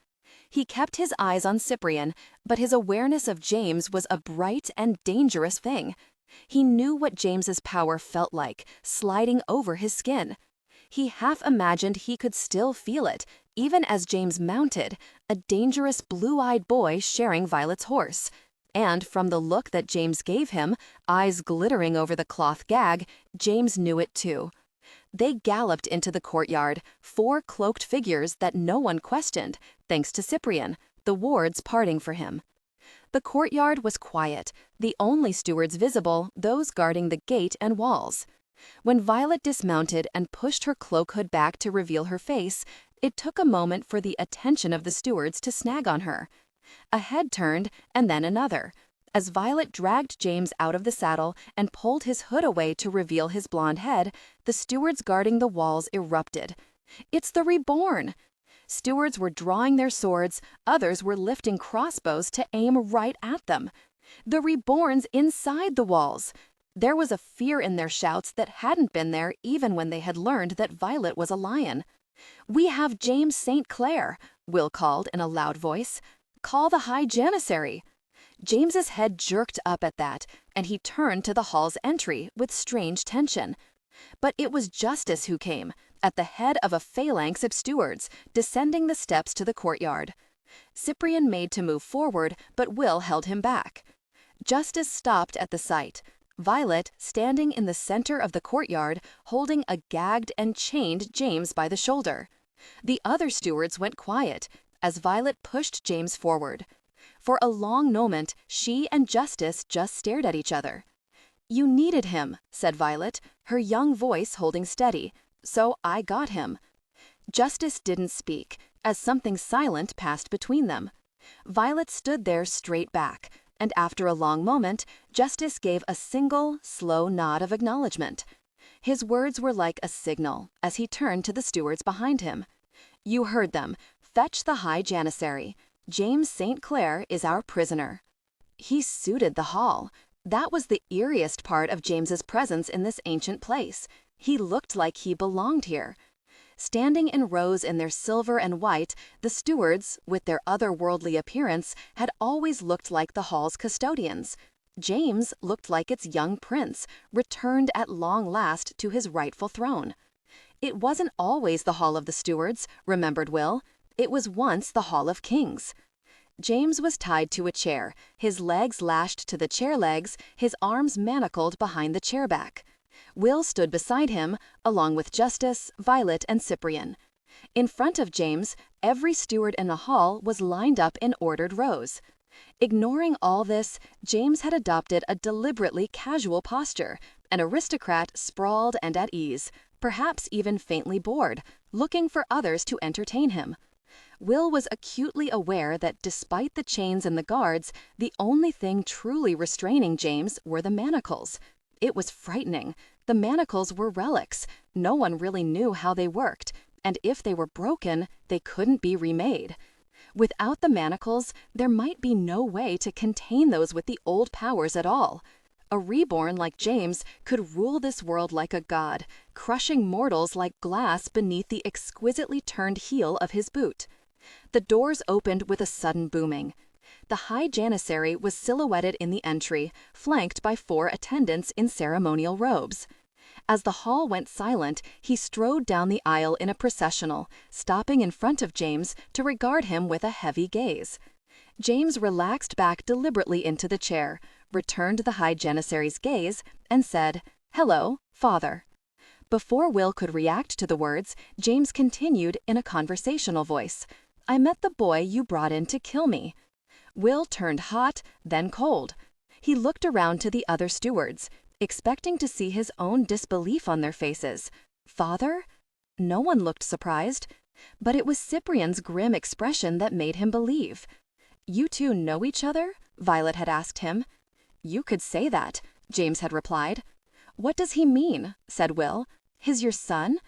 He kept his eyes on Cyprian, but his awareness of James was a bright and dangerous thing. He knew what James's power felt like, sliding over his skin. He half imagined he could still feel it, even as James mounted, a dangerous blue-eyed boy sharing Violet's horse. And from the look that James gave him, eyes glittering over the cloth gag, James knew it too. They galloped into the courtyard, 4 cloaked figures that no one questioned, thanks to Cyprian, the wards parting for him. The courtyard was quiet, the only stewards visible, those guarding the gate and walls. When Violet dismounted and pushed her cloak hood back to reveal her face, it took a moment for the attention of the stewards to snag on her. A head turned, and then another. As Violet dragged James out of the saddle and pulled his hood away to reveal his blonde head, the stewards guarding the walls erupted. "It's the reborn!" Stewards were drawing their swords, others were lifting crossbows to aim right at them. "The reborn's inside the walls!" There was a fear in their shouts that hadn't been there even when they had learned that Violet was a lion. "We have James St. Clair," Will called in a loud voice. "Call the High Janissary." James's head jerked up at that, and he turned to the hall's entry with strange tension. But it was Justice who came, at the head of a phalanx of stewards, descending the steps to the courtyard. Cyprian made to move forward, but Will held him back. Justice stopped at the sight. Violet, standing in the center of the courtyard, holding a gagged and chained James by the shoulder. The other stewards went quiet as Violet pushed James forward. For a long moment, she and Justice just stared at each other. "You needed him," said Violet, her young voice holding steady. "So I got him." Justice didn't speak, as something silent passed between them. Violet stood there straight back, and after a long moment, Justice gave a single, slow nod of acknowledgement. His words were like a signal as he turned to the stewards behind him. "You heard them. Fetch the High Janissary. James St. Clair is our prisoner." He suited the hall. That was the eeriest part of James's presence in this ancient place. He looked like he belonged here. Standing in rows in their silver and white, the stewards, with their otherworldly appearance, had always looked like the hall's custodians. James looked like its young prince, returned at long last to his rightful throne. It wasn't always the Hall of the Stewards, remembered Will. It was once the Hall of Kings. James was tied to a chair, his legs lashed to the chair legs, his arms manacled behind the chair back. Will stood beside him, along with Justice, Violet, and Cyprian. In front of James, every steward in the hall was lined up in ordered rows. Ignoring all this, James had adopted a deliberately casual posture, an aristocrat sprawled and at ease, perhaps even faintly bored, looking for others to entertain him. Will was acutely aware that despite the chains and the guards, the only thing truly restraining James were the manacles. It was frightening. The manacles were relics. No one really knew how they worked, and if they were broken, they couldn't be remade. Without the manacles, there might be no way to contain those with the old powers at all. A reborn like James could rule this world like a god, crushing mortals like glass beneath the exquisitely turned heel of his boot. The doors opened with a sudden booming. The High Janissary was silhouetted in the entry, flanked by 4 attendants in ceremonial robes. As the hall went silent, he strode down the aisle in a processional, stopping in front of James to regard him with a heavy gaze. James relaxed back deliberately into the chair, returned the High Janissary's gaze, and said, "Hello, Father." Before Will could react to the words, James continued in a conversational voice, "I met the boy you brought in to kill me." Will turned hot, then cold. He looked around to the other stewards, expecting to see his own disbelief on their faces. Father? No one looked surprised. But it was Cyprian's grim expression that made him believe. "You two know each other?" Violet had asked him. "You could say that," James had replied. "What does he mean?" said Will. "He's your son?"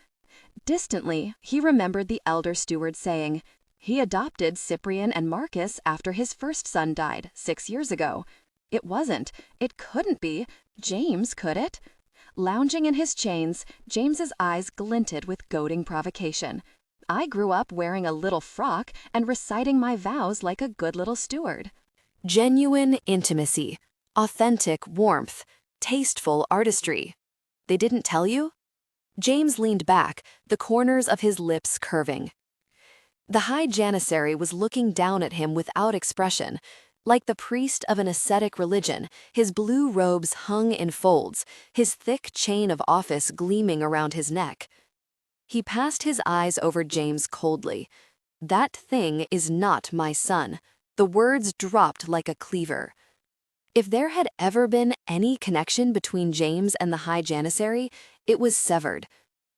Distantly, he remembered the elder steward saying, "He adopted Cyprian and Marcus after his first son died 6 years ago." It wasn't. It couldn't be. James, could it? Lounging in his chains, James's eyes glinted with goading provocation. "I grew up wearing a little frock and reciting my vows like a good little steward." Genuine intimacy, authentic warmth, tasteful artistry. They didn't tell you? James leaned back, the corners of his lips curving. The High Janissary was looking down at him without expression. Like the priest of an ascetic religion, his blue robes hung in folds, his thick chain of office gleaming around his neck. He passed his eyes over James coldly. "That thing is not my son." The words dropped like a cleaver. If there had ever been any connection between James and the High Janissary, it was severed.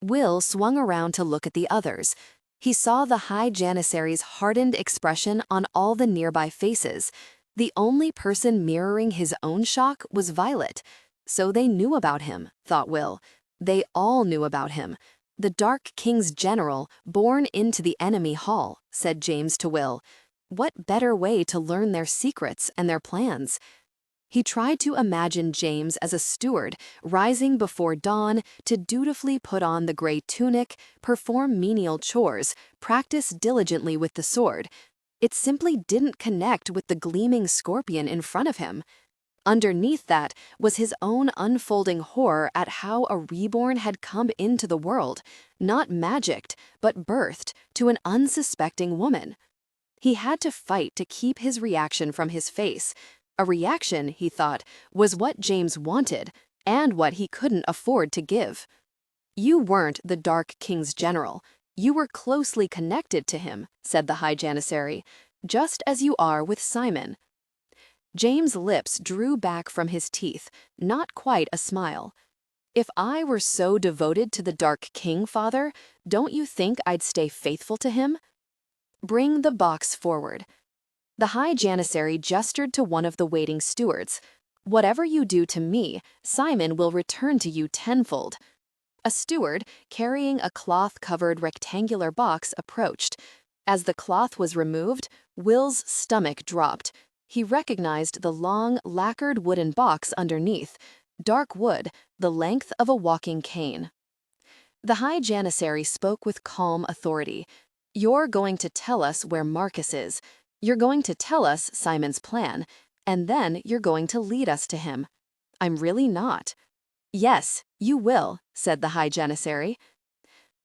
Will swung around to look at the others. He saw the High Janissary's hardened expression on all the nearby faces. The only person mirroring his own shock was Violet. So they knew about him, thought Will. They all knew about him. "The Dark King's general, born into the enemy hall," said James to Will. What better way to learn their secrets and their plans? He tried to imagine James as a steward, rising before dawn to dutifully put on the gray tunic, perform menial chores, practice diligently with the sword. It simply didn't connect with the gleaming scorpion in front of him. Underneath that was his own unfolding horror at how a reborn had come into the world, not magicked, but birthed to an unsuspecting woman. He had to fight to keep his reaction from his face. A reaction, he thought, was what James wanted, and what he couldn't afford to give. You weren't the Dark King's general. You were closely connected to him, said the High Janissary, just as you are with Simon. James' lips drew back from his teeth, not quite a smile. If I were so devoted to the Dark King, Father, don't you think I'd stay faithful to him? Bring the box forward. The High Janissary gestured to one of the waiting stewards. Whatever you do to me, Simon will return to you tenfold. A steward, carrying a cloth-covered rectangular box, approached. As the cloth was removed, Will's stomach dropped. He recognized the long, lacquered wooden box underneath, dark wood, the length of a walking cane. The High Janissary spoke with calm authority. You're going to tell us where Marcus is. You're going to tell us Simon's plan, and then you're going to lead us to him. I'm really not. Yes, you will, said the High Janissary.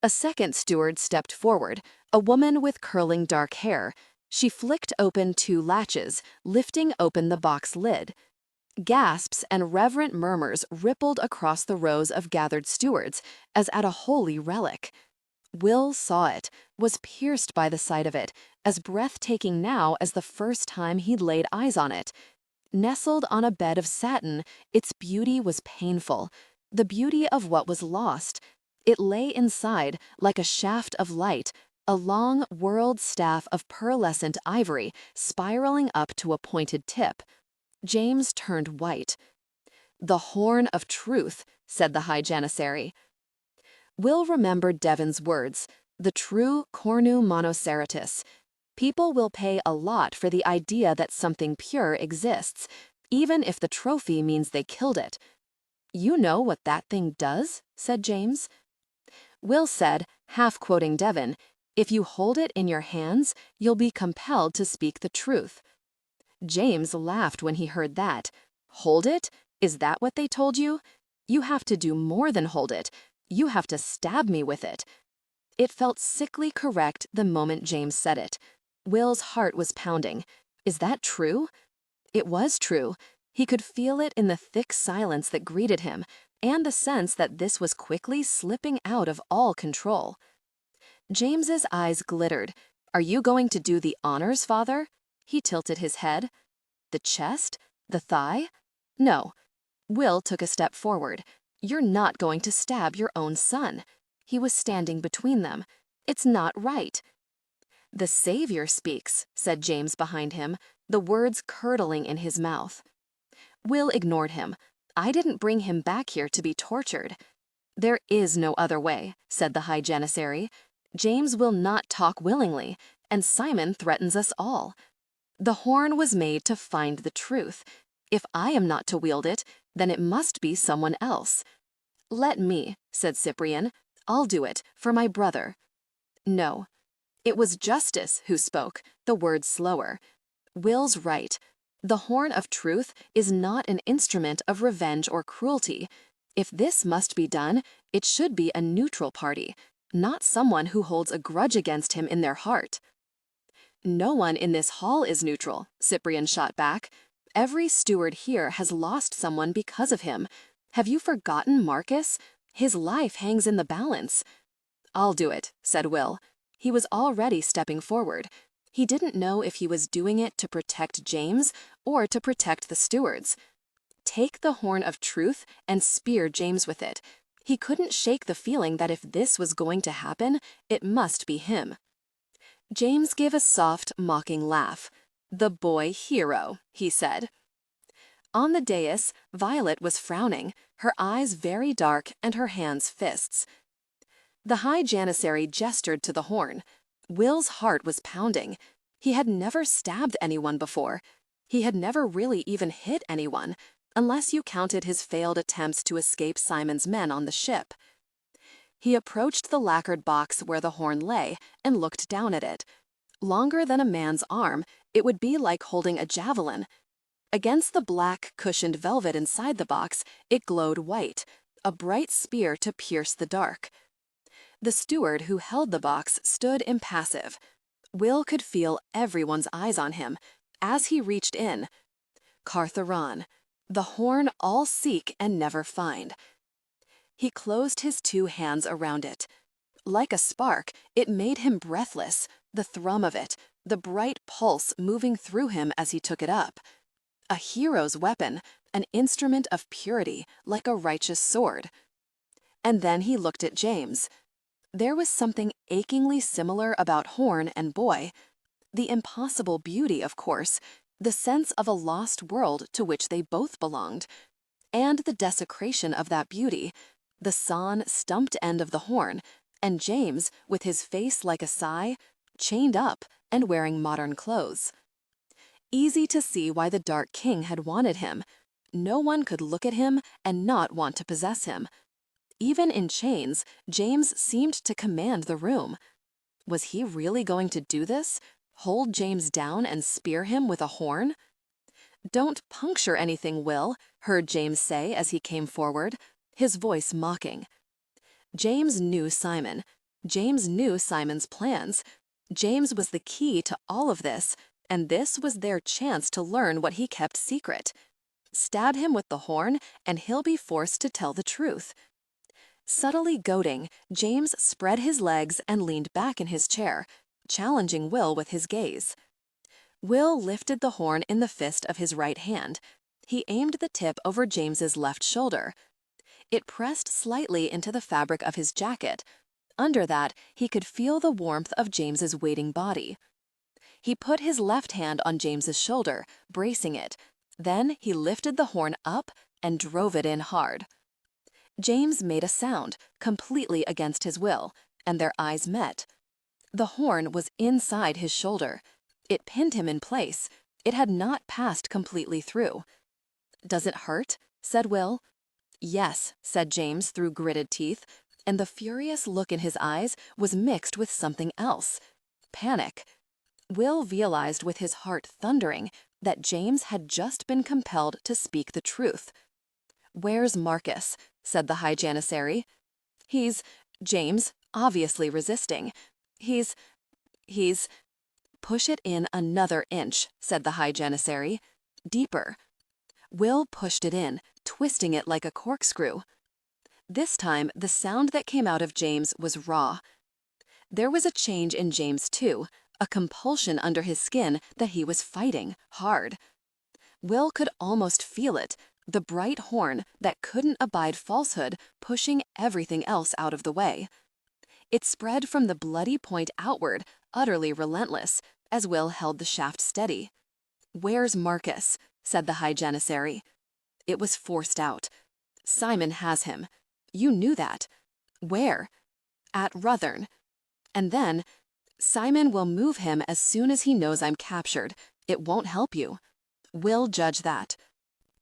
A second steward stepped forward, a woman with curling dark hair. She flicked open 2 latches, lifting open the box lid. Gasps and reverent murmurs rippled across the rows of gathered stewards, as at a holy relic. Will saw it, was pierced by the sight of it, as breathtaking now as the first time he'd laid eyes on it. Nestled on a bed of satin, its beauty was painful, the beauty of what was lost. It lay inside, like a shaft of light, a long, whorled staff of pearlescent ivory, spiraling up to a pointed tip. James turned white. The horn of truth, said the High Janissary. Will remembered Devon's words, the true cornu monoceratus. People will pay a lot for the idea that something pure exists, even if the trophy means they killed it. You know what that thing does? Said James. Will said, half quoting Devon, if you hold it in your hands, you'll be compelled to speak the truth. James laughed when he heard that. Hold it? Is that what they told you? You have to do more than hold it. You have to stab me with it. It felt sickly correct the moment James said it. Will's heart was pounding. Is that true? It was true. He could feel it in the thick silence that greeted him, and the sense that this was quickly slipping out of all control. James's eyes glittered. Are you going to do the honors, Father? He tilted his head. The chest? The thigh? No. Will took a step forward. You're not going to stab your own son. He was standing between them. It's not right. The Savior speaks, said James behind him, the words curdling in his mouth. Will ignored him. I didn't bring him back here to be tortured. There is no other way, said the High Janissary. James will not talk willingly, and Simon threatens us all. The horn was made to find the truth. If I am not to wield it, then it must be someone else. Let me, said Cyprian. I'll do it, for my brother. No. It was Justice who spoke, the words slower. Will's right. The horn of truth is not an instrument of revenge or cruelty. If this must be done, it should be a neutral party, not someone who holds a grudge against him in their heart. No one in this hall is neutral, Cyprian shot back. Every steward here has lost someone because of him. Have you forgotten Marcus? His life hangs in the balance. I'll do it, said Will. He was already stepping forward. He didn't know if he was doing it to protect James or to protect the stewards. Take the horn of truth and spear James with it. He couldn't shake the feeling that if this was going to happen, it must be him. James gave a soft, mocking laugh. The boy hero, he said. On the dais, Violet was frowning, her eyes very dark and her hands fists. The High Janissary gestured to the horn. Will's heart was pounding. He had never stabbed anyone before. He had never really even hit anyone, unless you counted his failed attempts to escape Simon's men on the ship. He approached the lacquered box where the horn lay and looked down at it. Longer than a man's arm, it would be like holding a javelin. Against the black, cushioned velvet inside the box, it glowed white, a bright spear to pierce the dark. The steward who held the box stood impassive. Will could feel everyone's eyes on him. As he reached in, Cartharon, the horn all seek and never find. He closed his two hands around it. Like a spark, it made him breathless, the thrum of it, the bright pulse moving through him as he took it up. A hero's weapon, an instrument of purity, like a righteous sword. And then he looked at James. There was something achingly similar about horn and boy. The impossible beauty, of course, the sense of a lost world to which they both belonged, and the desecration of that beauty, the sawn, stumped end of the horn, and James, with his face like a sigh, chained up and wearing modern clothes. Easy to see why the Dark King had wanted him. No one could look at him and not want to possess him. Even in chains, James seemed to command the room. Was he really going to do this? Hold James down and spear him with a horn? "Don't puncture anything, Will," heard James say as he came forward, his voice mocking. James knew Simon. James knew Simon's plans. James was the key to all of this, and this was their chance to learn what he kept secret. Stab him with the horn, and he'll be forced to tell the truth. Subtly goading, James spread his legs and leaned back in his chair, challenging Will with his gaze. Will lifted the horn in the fist of his right hand. He aimed the tip over James's left shoulder. It pressed slightly into the fabric of his jacket. Under that, he could feel the warmth of James's waiting body. He put his left hand on James's shoulder, bracing it. Then he lifted the horn up and drove it in hard. James made a sound, completely against his will, and their eyes met. The horn was inside his shoulder. It pinned him in place. It had not passed completely through. "Does it hurt?" said Will. "Yes," said James through gritted teeth, and the furious look in his eyes was mixed with something else. Panic. Will realized with his heart thundering that James had just been compelled to speak the truth. "Where's Marcus?" said the High Janissary. "He's—" James, obviously resisting. He's... "Push it in another inch," said the High Janissary. "Deeper." Will pushed it in, twisting it like a corkscrew. This time, the sound that came out of James was raw. There was a change in James, too, a compulsion under his skin that he was fighting hard. Will could almost feel it, the bright horn that couldn't abide falsehood pushing everything else out of the way. It spread from the bloody point outward, utterly relentless, as Will held the shaft steady. "Where's Marcus?" said the High Janissary. It was forced out. "Simon has him. You knew that." "Where?" "At Ruther'n." And then, "Simon will move him as soon as he knows I'm captured. It won't help you. We'll judge that."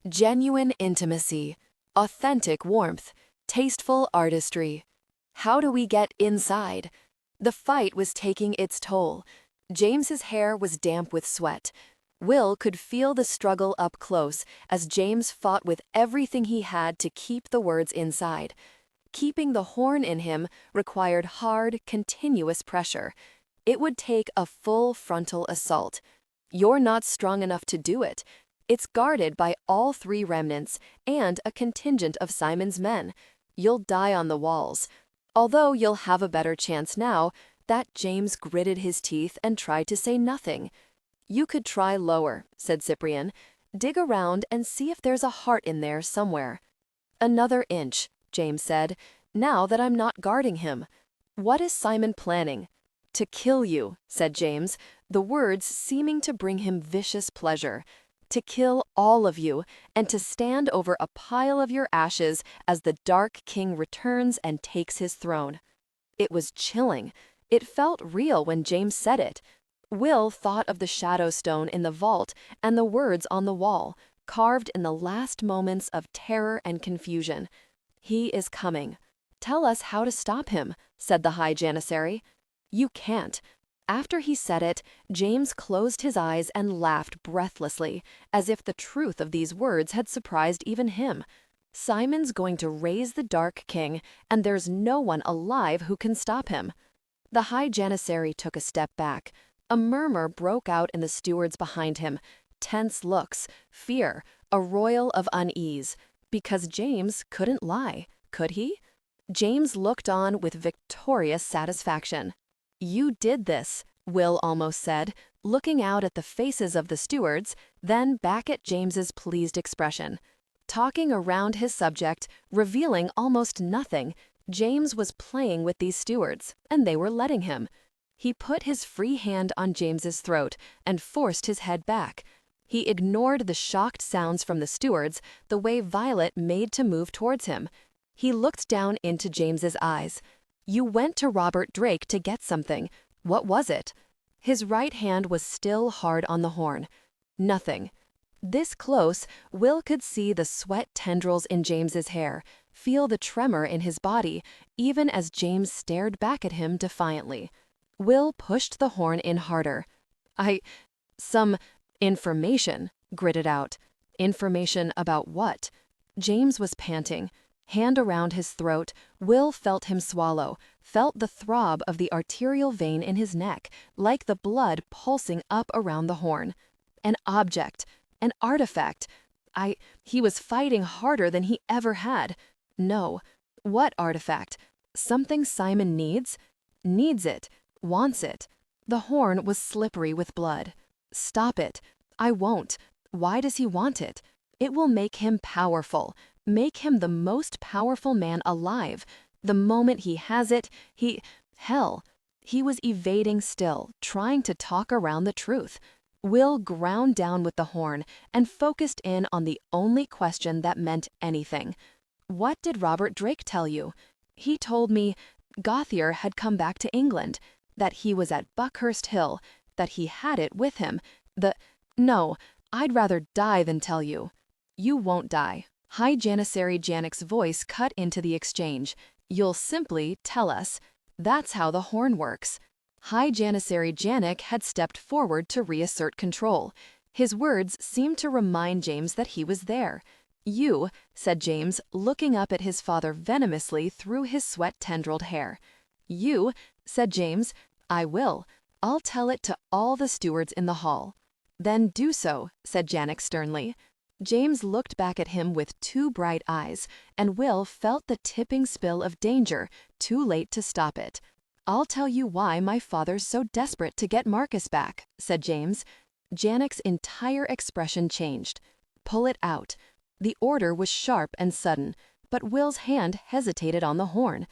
Genuine intimacy, authentic warmth, tasteful artistry. How do we get inside? The fight was taking its toll. James's hair was damp with sweat. Will could feel the struggle up close as James fought with everything he had to keep the words inside. Keeping the horn in him required hard, continuous pressure. It would take a full frontal assault. You're not strong enough to do it. It's guarded by all three remnants and a contingent of Simon's men. You'll die on the walls. Although you'll have a better chance now, that James gritted his teeth and tried to say nothing. "You could try lower," said Cyprian. "Dig around and see if there's a heart in there somewhere." "Another inch," James said, "now that I'm not guarding him." "What is Simon planning?" "To kill you," said James, the words seeming to bring him vicious pleasure. "To kill all of you, and to stand over a pile of your ashes as the Dark King returns and takes his throne." It was chilling. It felt real when James said it. Will thought of the shadow stone in the vault and the words on the wall, carved in the last moments of terror and confusion. "He is coming. Tell us how to stop him," said the High Janissary. "You can't. After he said it, James closed his eyes and laughed breathlessly, as if the truth of these words had surprised even him. Simon's going to raise the Dark King, and there's no one alive who can stop him. The High Janissary took a step back. A murmur broke out in the stewards behind him. Tense looks, fear, a roil of unease. Because James couldn't lie, could he? James looked on with victorious satisfaction. "You did this," Will almost said, looking out at the faces of the stewards, then back at James's pleased expression. Talking around his subject, revealing almost nothing, James was playing with these stewards, and they were letting him. He put his free hand on James's throat and forced his head back. He ignored the shocked sounds from the stewards, the way Violet made to move towards him. He looked down into James's eyes. "You went to Robert Drake to get something. What was it?" His right hand was still hard on the horn. Nothing. This close, Will could see the sweat tendrils in James's hair, feel the tremor in his body, even as James stared back at him defiantly. Will pushed the horn in harder. Some information," gritted out. Information about what? James was panting. Hand around his throat, Will felt him swallow, felt the throb of the arterial vein in his neck, like the blood pulsing up around the horn. An object, an artifact. He was fighting harder than he ever had. No. What artifact? Something Simon needs? Needs it. Wants it. The horn was slippery with blood. "Stop it. I won't. Why does he want it? It will make him powerful. Make him the most powerful man alive. The moment he has it, hell." He was evading still, trying to talk around the truth. Will ground down with the horn and focused in on the only question that meant anything. "What did Robert Drake tell you?" "He told me Gauthier had come back to England, that he was at Buckhurst Hill, that he had it with him. No, I'd rather die than tell you." "You won't die." High Janissary Janek's voice cut into the exchange. "You'll simply tell us. That's how the horn works." High Janissary Janek had stepped forward to reassert control. His words seemed to remind James that he was there. "You," said James, looking up at his father venomously through his sweat-tendrilled hair. "You," said James. "I will. I'll tell it to all the stewards in the hall." "Then do so," said Janek sternly. James looked back at him with two bright eyes, and Will felt the tipping spill of danger, too late to stop it. "I'll tell you why my father's so desperate to get Marcus back," said James. Janek's entire expression changed. "Pull it out." The order was sharp and sudden, but Will's hand hesitated on the horn.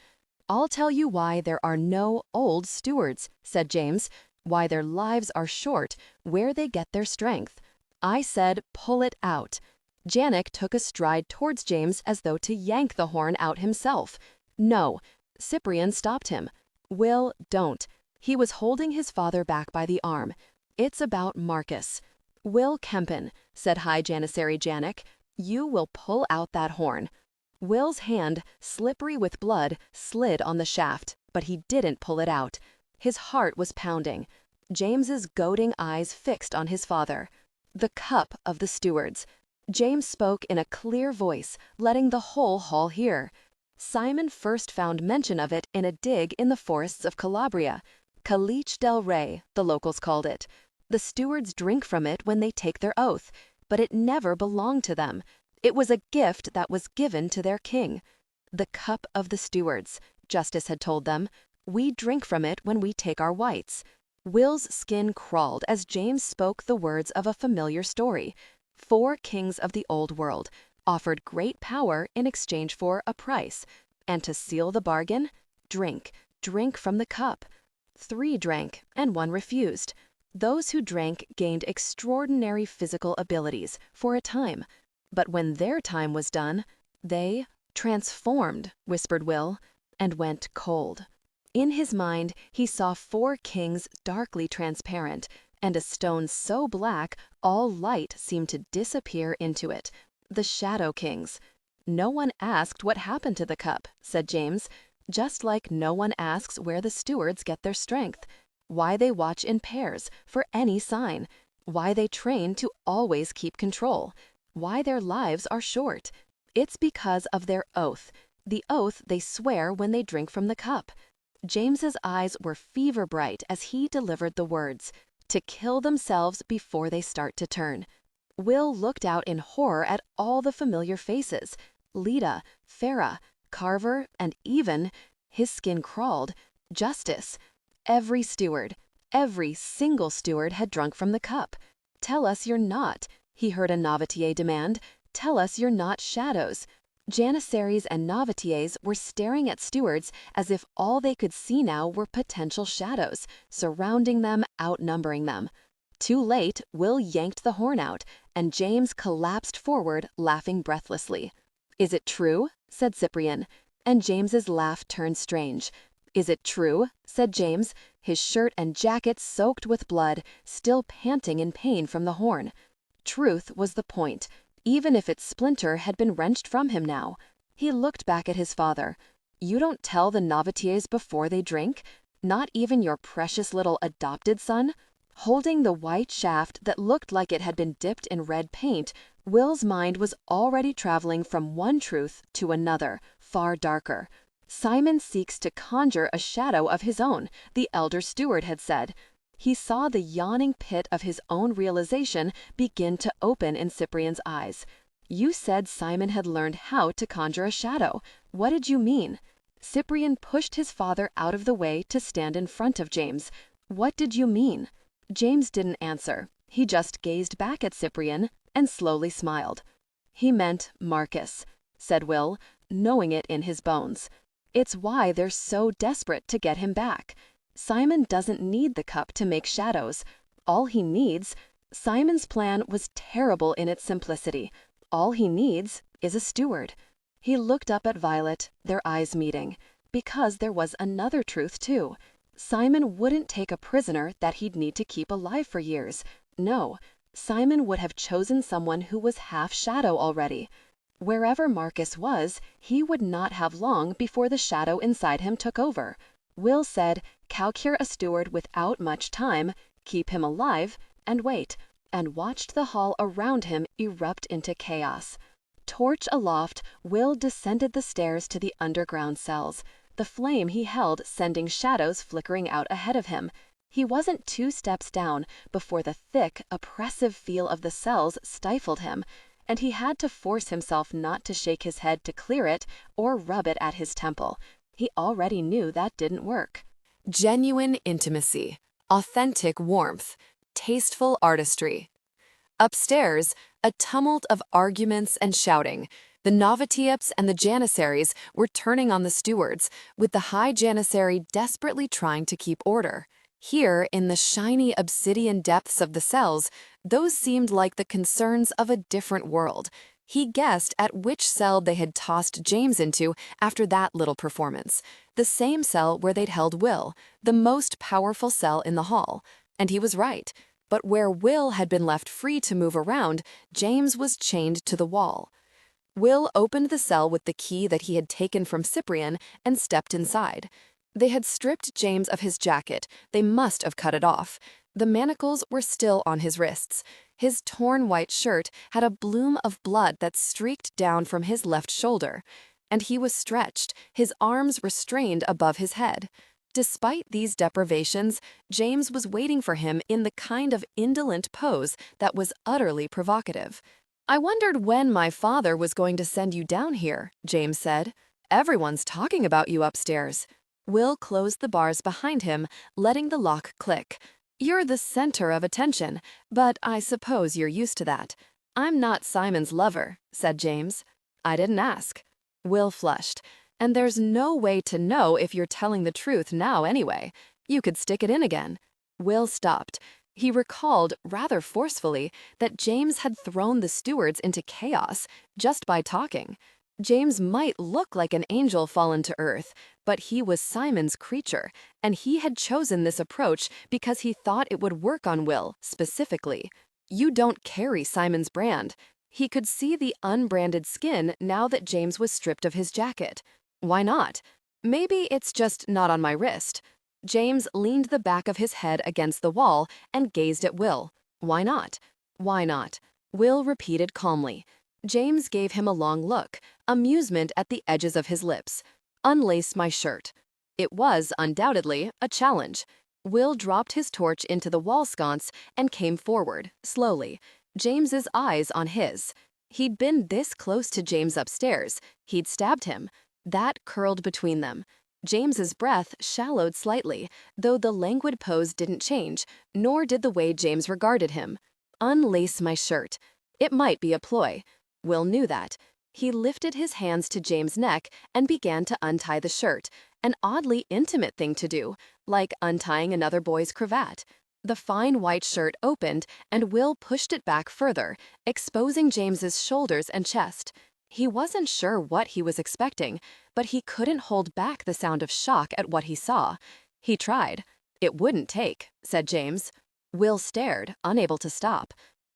"I'll tell you why there are no old stewards," said James. "Why their lives are short, where they get their strength. I said pull it out." Janek took a stride towards James as though to yank the horn out himself. "No." Cyprian stopped him. "Will, don't." He was holding his father back by the arm. "It's about Marcus." "Will Kempen," said High Janissary Janek, "you will pull out that horn." Will's hand, slippery with blood, slid on the shaft, but he didn't pull it out. His heart was pounding. James's goading eyes fixed on his father. "The cup of the stewards." James spoke in a clear voice, letting the whole hall hear. "Simon first found mention of it in a dig in the forests of Calabria. Caliche del Rey, the locals called it. The stewards drink from it when they take their oath, but it never belonged to them. It was a gift that was given to their king. The cup of the stewards," Justice had told them. "We drink from it when we take our whites." Will's skin crawled as James spoke the words of a familiar story. 4 kings of the old world offered great power in exchange for a price. And to seal the bargain, drink from the cup. 3 drank, and 1 refused. Those who drank gained extraordinary physical abilities for a time. But when their time was done, they transformed, whispered Will, and went cold. In his mind, he saw 4 kings darkly transparent, and a stone so black all light seemed to disappear into it. The Shadow Kings. "No one asked what happened to the cup," said James, "just like no one asks where the stewards get their strength. why they watch in pairs for any sign, why they train to always keep control, why their lives are short. It's because of their oath, the oath they swear when they drink from the cup. James's eyes were fever bright as he delivered the words, to kill themselves before they start to turn. Will looked out in horror at all the familiar faces, Lita, Farah, Carver, and even, his skin crawled, Justice. Every steward, every single steward had drunk from the cup. Tell us you're not, he heard a novitier demand. Tell us you're not shadows. Janissaries and novitiers were staring at stewards as if all they could see now were potential shadows, surrounding them, outnumbering them. Too late, Will yanked the horn out, and James collapsed forward, laughing breathlessly. "Is it true?" said Cyprian, and James's laugh turned strange. "Is it true?" said James, his shirt and jacket soaked with blood, still panting in pain from the horn. Truth was the point, even if its splinter had been wrenched from him now. He looked back at his father. "You don't tell the novitiers before they drink? Not even your precious little adopted son?" Holding the white shaft that looked like it had been dipped in red paint, Will's mind was already traveling from one truth to another, far darker. Simon seeks to conjure a shadow of his own, the elder steward had said. He saw the yawning pit of his own realization begin to open in Cyprian's eyes. "You said Simon had learned how to conjure a shadow. What did you mean?" Cyprian pushed his father out of the way to stand in front of James. "What did you mean?" James didn't answer. He just gazed back at Cyprian and slowly smiled. "He meant Marcus," said Will, knowing it in his bones. "It's why they're so desperate to get him back. Simon doesn't need the cup to make shadows. All he needs, Simon's plan was terrible in its simplicity. All he needs is a steward." He looked up at Violet, their eyes meeting, because there was another truth too. Simon wouldn't take a prisoner that he'd need to keep alive for years. No, Simon would have chosen someone who was half shadow already. Wherever Marcus was, he would not have long before the shadow inside him took over. Will said, "Cowcure a steward without much time, keep him alive, and wait," and watched the hall around him erupt into chaos. Torch aloft, Will descended the stairs to the underground cells, the flame he held sending shadows flickering out ahead of him. He wasn't 2 steps down before the thick, oppressive feel of the cells stifled him, and he had to force himself not to shake his head to clear it or rub it at his temple. He already knew that didn't work. Genuine intimacy, authentic warmth, tasteful artistry. Upstairs, a tumult of arguments and shouting. The novitiaps and the janissaries were turning on the stewards, with the high janissary desperately trying to keep order. Here, in the shiny obsidian depths of the cells, those seemed like the concerns of a different world. He guessed at which cell they had tossed James into after that little performance. The same cell where they'd held Will, the most powerful cell in the hall. And he was right. But where Will had been left free to move around, James was chained to the wall. Will opened the cell with the key that he had taken from Cyprian and stepped inside. They had stripped James of his jacket. They must have cut it off. The manacles were still on his wrists. His torn white shirt had a bloom of blood that streaked down from his left shoulder. And he was stretched, his arms restrained above his head. Despite these deprivations, James was waiting for him in the kind of indolent pose that was utterly provocative. "I wondered when my father was going to send you down here," James said. "Everyone's talking about you upstairs." Will closed the bars behind him, letting the lock click. "You're the center of attention, but I suppose you're used to that." "I'm not Simon's lover," said James. "I didn't ask." Will flushed. "And there's no way to know if you're telling the truth now anyway. You could stick it in again." Will stopped. He recalled, rather forcefully, that James had thrown the stewards into chaos just by talking. James might look like an angel fallen to earth, but he was Simon's creature, and he had chosen this approach because he thought it would work on Will, specifically. You don't carry Simon's brand. He could see the unbranded skin now that James was stripped of his jacket. Why not? Maybe it's just not on my wrist. James leaned the back of his head against the wall and gazed at Will. Why not? Why not? Will repeated calmly. James gave him a long look, amusement at the edges of his lips. Unlace my shirt. It was, undoubtedly, a challenge. Will dropped his torch into the wall sconce and came forward, slowly, James's eyes on his. He'd been this close to James upstairs. He'd stabbed him. That curled between them. James's breath shallowed slightly, though the languid pose didn't change, nor did the way James regarded him. Unlace my shirt. It might be a ploy. Will knew that. He lifted his hands to James' neck and began to untie the shirt, an oddly intimate thing to do, like untying another boy's cravat. The fine white shirt opened, and Will pushed it back further, exposing James's shoulders and chest. He wasn't sure what he was expecting, but he couldn't hold back the sound of shock at what he saw. He tried. It wouldn't take, said James. Will stared, unable to stop.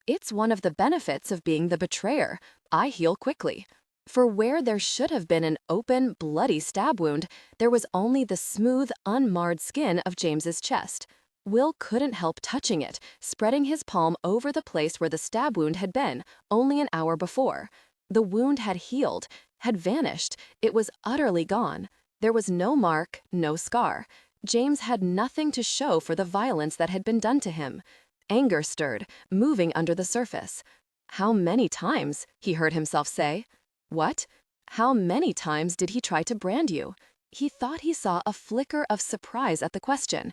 It's one of the benefits of being the betrayer. I heal quickly. For where there should have been an open, bloody stab wound, there was only the smooth, unmarred skin of James's chest. Will couldn't help touching it, spreading his palm over the place where the stab wound had been, only an hour before. The wound had healed, had vanished. It was utterly gone. There was no mark, no scar. James had nothing to show for the violence that had been done to him. Anger stirred, moving under the surface. How many times, he heard himself say. What? How many times did he try to brand you? He thought he saw a flicker of surprise at the question.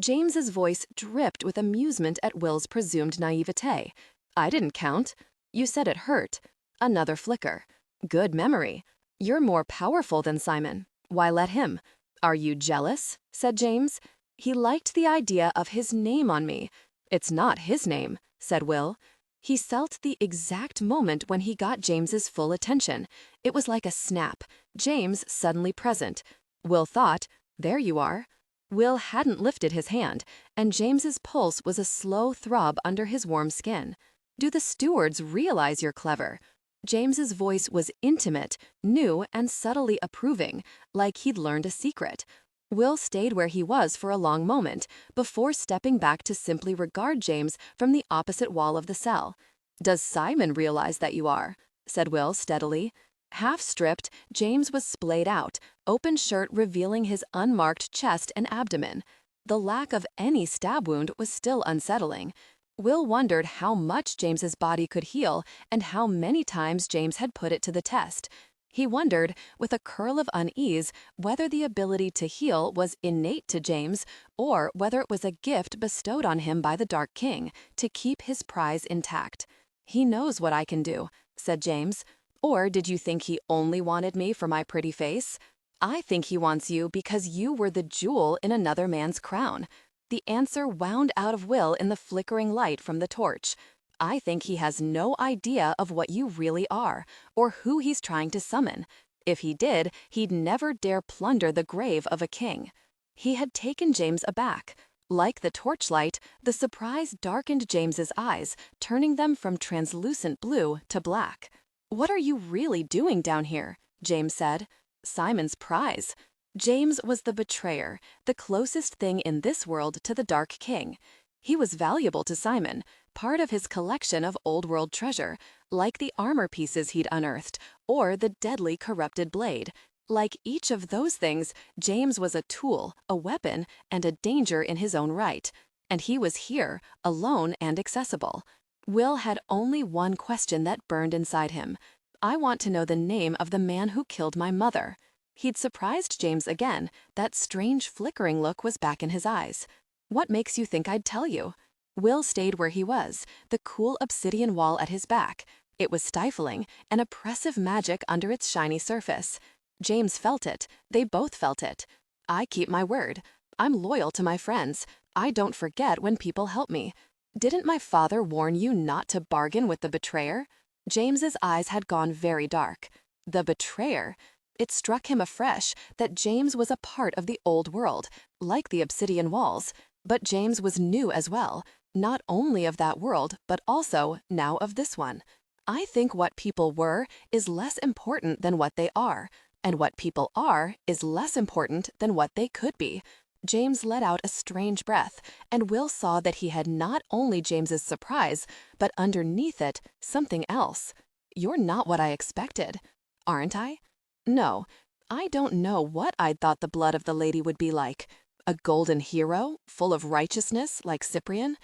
James's voice dripped with amusement at Will's presumed naivete. I didn't count. You said it hurt. Another flicker. Good memory. You're more powerful than Simon. Why let him? Are you jealous? Said James. He liked the idea of his name on me. It's not his name, said Will. He felt the exact moment when he got James's full attention. It was like a snap. James suddenly present. Will thought, there you are. Will hadn't lifted his hand, and James's pulse was a slow throb under his warm skin. Do the stewards realize you're clever? James's voice was intimate, new, and subtly approving, like he'd learned a secret. Will stayed where he was for a long moment, before stepping back to simply regard James from the opposite wall of the cell. Does Simon realize that you are? Said Will steadily. Half stripped, James was splayed out, open shirt revealing his unmarked chest and abdomen. The lack of any stab wound was still unsettling. Will wondered how much James's body could heal and how many times James had put it to the test. He wondered, with a curl of unease, whether the ability to heal was innate to James or whether it was a gift bestowed on him by the Dark King to keep his prize intact. He knows what I can do, said James. Or did you think he only wanted me for my pretty face? I think he wants you because you were the jewel in another man's crown. The answer wound out of Will in the flickering light from the torch. I think he has no idea of what you really are, or who he's trying to summon. If he did, he'd never dare plunder the grave of a king. He had taken James aback. Like the torchlight, the surprise darkened James's eyes, turning them from translucent blue to black. What are you really doing down here? James said. Simon's prize. James was the betrayer, the closest thing in this world to the Dark King. He was valuable to Simon, part of his collection of old-world treasure, like the armor pieces he'd unearthed, or the deadly corrupted blade. Like each of those things, James was a tool, a weapon, and a danger in his own right. And he was here, alone and accessible. Will had only one question that burned inside him. I want to know the name of the man who killed my mother. He'd surprised James again. That strange flickering look was back in his eyes. What makes you think I'd tell you? Will stayed where he was, the cool obsidian wall at his back. It was stifling, an oppressive magic under its shiny surface. James felt it. They both felt it. I keep my word. I'm loyal to my friends. I don't forget when people help me. Didn't my father warn you not to bargain with the betrayer? James's eyes had gone very dark. The betrayer. It struck him afresh that James was a part of the old world, like the obsidian walls. But James was new as well, not only of that world, but also now of this one. I think what people were is less important than what they are, and what people are is less important than what they could be. James let out a strange breath, and Will saw that he had not only James's surprise, but underneath it, something else. "You're not what I expected." "Aren't I?" "No. I don't know what I'd thought the blood of the lady would be like. A golden hero, full of righteousness, like Cyprian,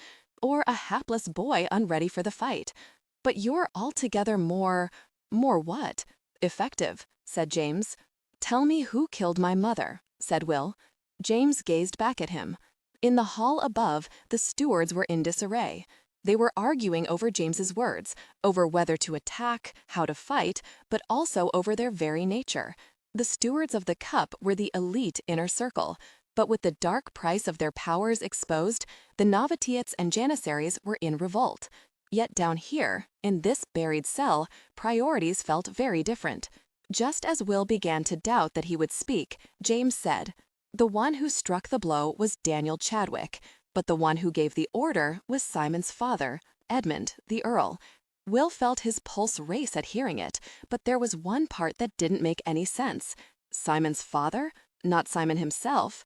or a hapless boy unready for the fight. But you're altogether more what?" "Effective," said James. "Tell me who killed my mother," said Will. James gazed back at him. In the hall above, the stewards were in disarray. They were arguing over James's words, over whether to attack, how to fight, but also over their very nature. The stewards of the cup were the elite inner circle, but with the dark price of their powers exposed, the novitiates and janissaries were in revolt. Yet down here, in this buried cell, priorities felt very different. Just as Will began to doubt that he would speak, James said, "The one who struck the blow was Daniel Chadwick, but the one who gave the order was Simon's father, Edmund, the Earl." Will felt his pulse race at hearing it, but there was one part that didn't make any sense. Simon's father? Not Simon himself?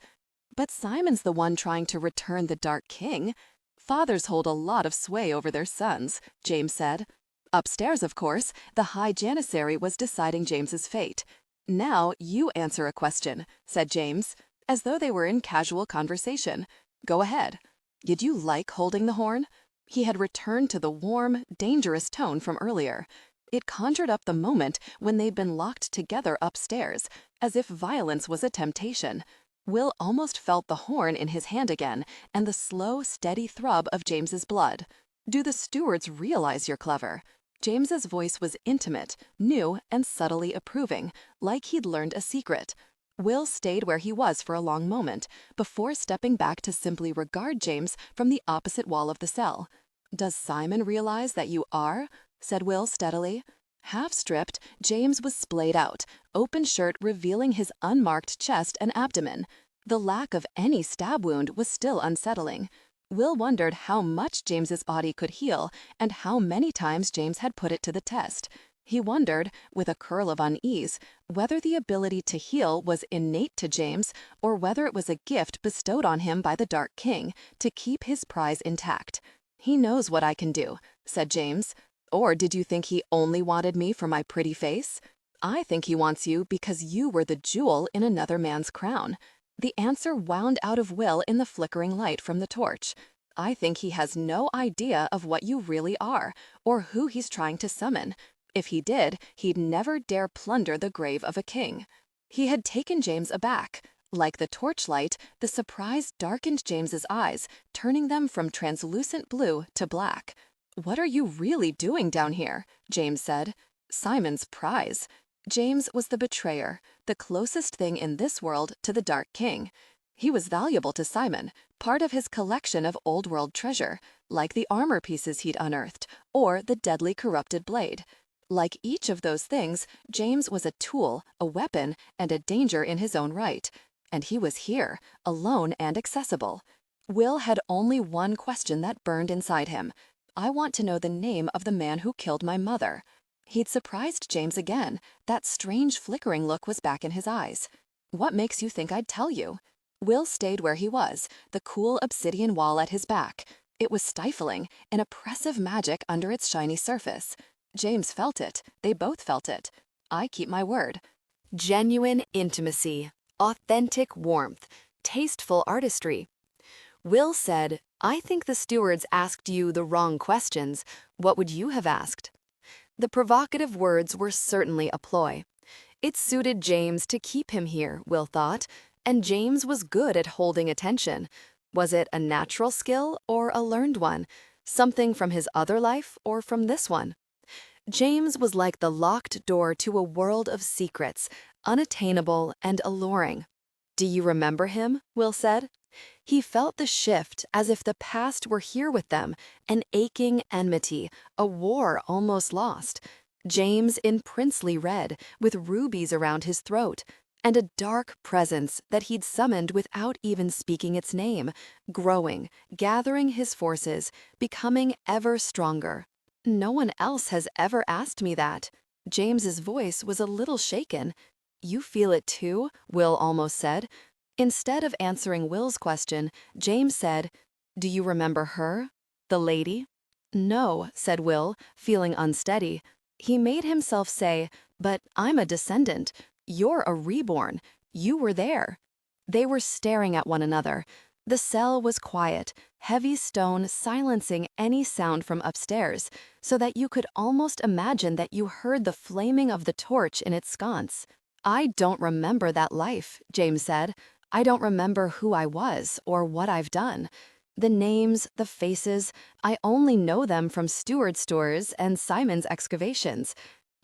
But Simon's the one trying to return the Dark King. Fathers hold a lot of sway over their sons, James said. Upstairs, of course, the High Janissary was deciding James's fate. "Now you answer a question," said James, as though they were in casual conversation. "Go ahead. Did you like holding the horn?" He had returned to the warm, dangerous tone from earlier. It conjured up the moment when they'd been locked together upstairs, as if violence was a temptation. Will almost felt the horn in his hand again, and the slow, steady throb of James's blood. "Do the stewards realize you're clever?" James's voice was intimate, new, and subtly approving, like he'd learned a secret. Will stayed where he was for a long moment, before stepping back to simply regard James from the opposite wall of the cell. "Does Simon realize that you are?" said Will steadily. Half stripped, James was splayed out, open shirt revealing his unmarked chest and abdomen. The lack of any stab wound was still unsettling. Will wondered how much James's body could heal and how many times James had put it to the test. He wondered, with a curl of unease, whether the ability to heal was innate to James or whether it was a gift bestowed on him by the Dark King to keep his prize intact. "He knows what I can do," said James. "Or did you think he only wanted me for my pretty face? I think he wants you because you were the jewel in another man's crown." The answer wound out of Will in the flickering light from the torch. "I think he has no idea of what you really are, or who he's trying to summon. If he did, he'd never dare plunder the grave of a king." He had taken James aback. Like the torchlight, the surprise darkened James's eyes, turning them from translucent blue to black. "What are you really doing down here?" James said. "Simon's prize." James was the betrayer, the closest thing in this world to the Dark King. He was valuable to Simon, part of his collection of old-world treasure, like the armor pieces he'd unearthed, or the deadly corrupted blade. Like each of those things, James was a tool, a weapon, and a danger in his own right. And he was here, alone and accessible. Will had only one question that burned inside him. "I want to know the name of the man who killed my mother." He'd surprised James again. That strange flickering look was back in his eyes. "What makes you think I'd tell you?" Will stayed where he was, the cool obsidian wall at his back. It was stifling, an oppressive magic under its shiny surface. James felt it. They both felt it. "I keep my word." Genuine intimacy, authentic warmth, tasteful artistry. Will said, "I think the stewards asked you the wrong questions. What would you have asked?" The provocative words were certainly a ploy. It suited James to keep him here, Will thought, and James was good at holding attention. Was it a natural skill or a learned one? Something from his other life or from this one? James was like the locked door to a world of secrets, unattainable and alluring. "Do you remember him?" Will said. He felt the shift as if the past were here with them, an aching enmity, a war almost lost. James in princely red, with rubies around his throat, and a dark presence that he'd summoned without even speaking its name, growing, gathering his forces, becoming ever stronger. "No one else has ever asked me that." James's voice was a little shaken. "You feel it too?" Will almost said. Instead of answering Will's question, James said, "Do you remember her? The lady?" "No," said Will, feeling unsteady. He made himself say, "But I'm a descendant. You're a reborn. You were there." They were staring at one another. The cell was quiet, heavy stone silencing any sound from upstairs, so that you could almost imagine that you heard the flaming of the torch in its sconce. "I don't remember that life," James said. "I don't remember who I was or what I've done. The names, the faces, I only know them from Stewards tours and Simon's excavations.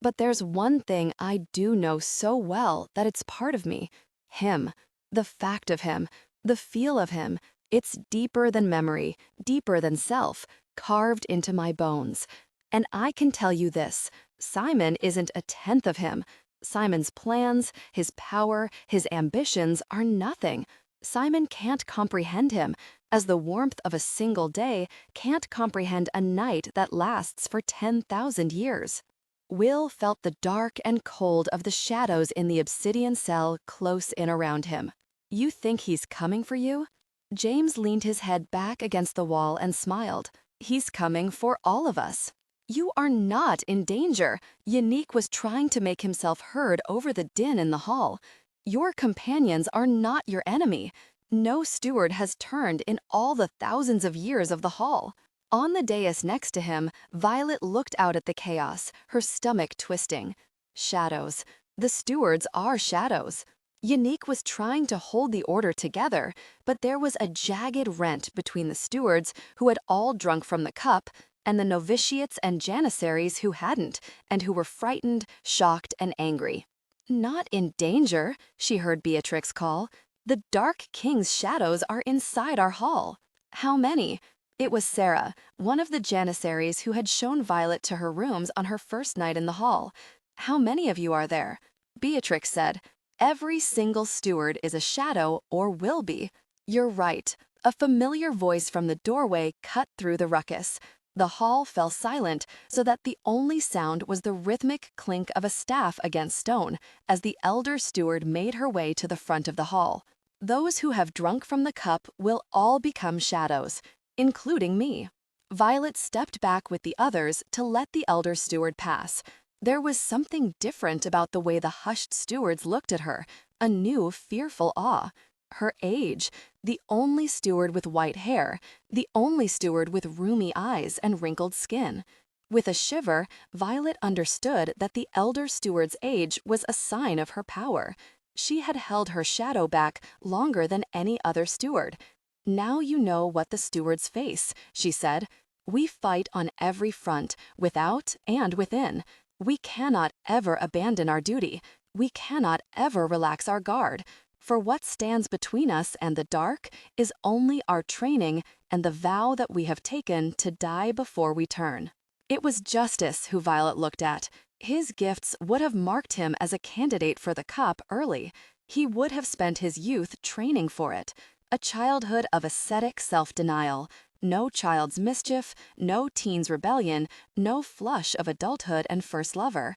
But there's one thing I do know so well that it's part of me. Him. The fact of him. The feel of him. It's deeper than memory, deeper than self, carved into my bones. And I can tell you this, Simon isn't a tenth of him. Simon's plans, his power, his ambitions are nothing. Simon can't comprehend him, as the warmth of a single day can't comprehend a night that lasts for 10,000 years. Will felt the dark and cold of the shadows in the obsidian cell close in around him. "You think he's coming for you?" James leaned his head back against the wall and smiled. "He's coming for all of us." "You are not in danger." Yannick was trying to make himself heard over the din in the hall. "Your companions are not your enemy. No steward has turned in all the thousands of years of the hall." On the dais next to him, Violet looked out at the chaos, her stomach twisting. Shadows. The stewards are shadows. Yannick was trying to hold the order together, but there was a jagged rent between the stewards, who had all drunk from the cup, and the novitiates and janissaries who hadn't, and who were frightened, shocked, and angry. "Not in danger," she heard Beatrix call. "The Dark King's shadows are inside our hall." "How many?" It was Sarah, one of the janissaries who had shown Violet to her rooms on her first night in the hall. "How many of you are there?" Beatrix said, "Every single steward is a shadow or will be." "You're right." A familiar voice from the doorway cut through the ruckus. The hall fell silent, so that the only sound was the rhythmic clink of a staff against stone as the elder steward made her way to the front of the hall. "Those who have drunk from the cup will all become shadows, including me." Violet stepped back with the others to let the elder steward pass. There was something different about the way the hushed stewards looked at her, a new, fearful awe. Her age, the only steward with white hair, the only steward with rheumy eyes and wrinkled skin. With a shiver, Violet understood that the elder steward's age was a sign of her power. She had held her shadow back longer than any other steward. "Now you know what the stewards face," she said. "We fight on every front, without and within. We cannot ever abandon our duty. We cannot ever relax our guard. For what stands between us and the dark is only our training and the vow that we have taken to die before we turn." It was Justice who Violet looked at. His gifts would have marked him as a candidate for the cup early. He would have spent his youth training for it. A childhood of ascetic self-denial. No child's mischief, no teen's rebellion, no flush of adulthood and first lover.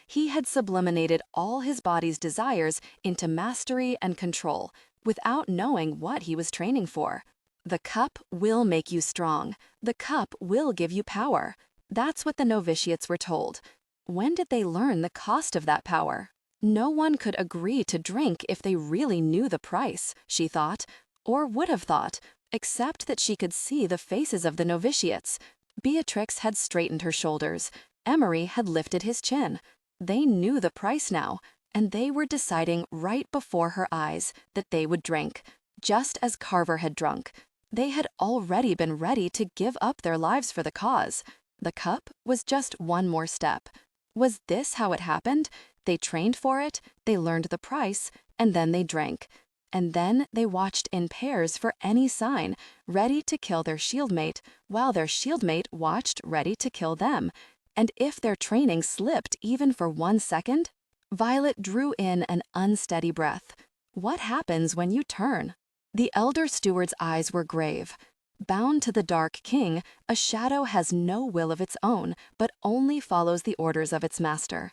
He had sublimated all his body's desires into mastery and control, without knowing what he was training for. The cup will make you strong. The cup will give you power. That's what the novitiates were told. When did they learn the cost of that power? No one could agree to drink if they really knew the price, she thought, or would have thought, except that she could see the faces of the novitiates. Beatrix had straightened her shoulders. Emery had lifted his chin. They knew the price now, and they were deciding right before her eyes that they would drink, just as Carver had drunk. They had already been ready to give up their lives for the cause. The cup was just one more step. Was this how it happened? They trained for it, they learned the price, and then they drank. And then they watched in pairs for any sign, ready to kill their shieldmate, while their shieldmate watched ready to kill them. And if their training slipped even for 1 second, Violet drew in an unsteady breath. What happens when you turn? The elder steward's eyes were grave. Bound to the Dark King, a shadow has no will of its own, but only follows the orders of its master.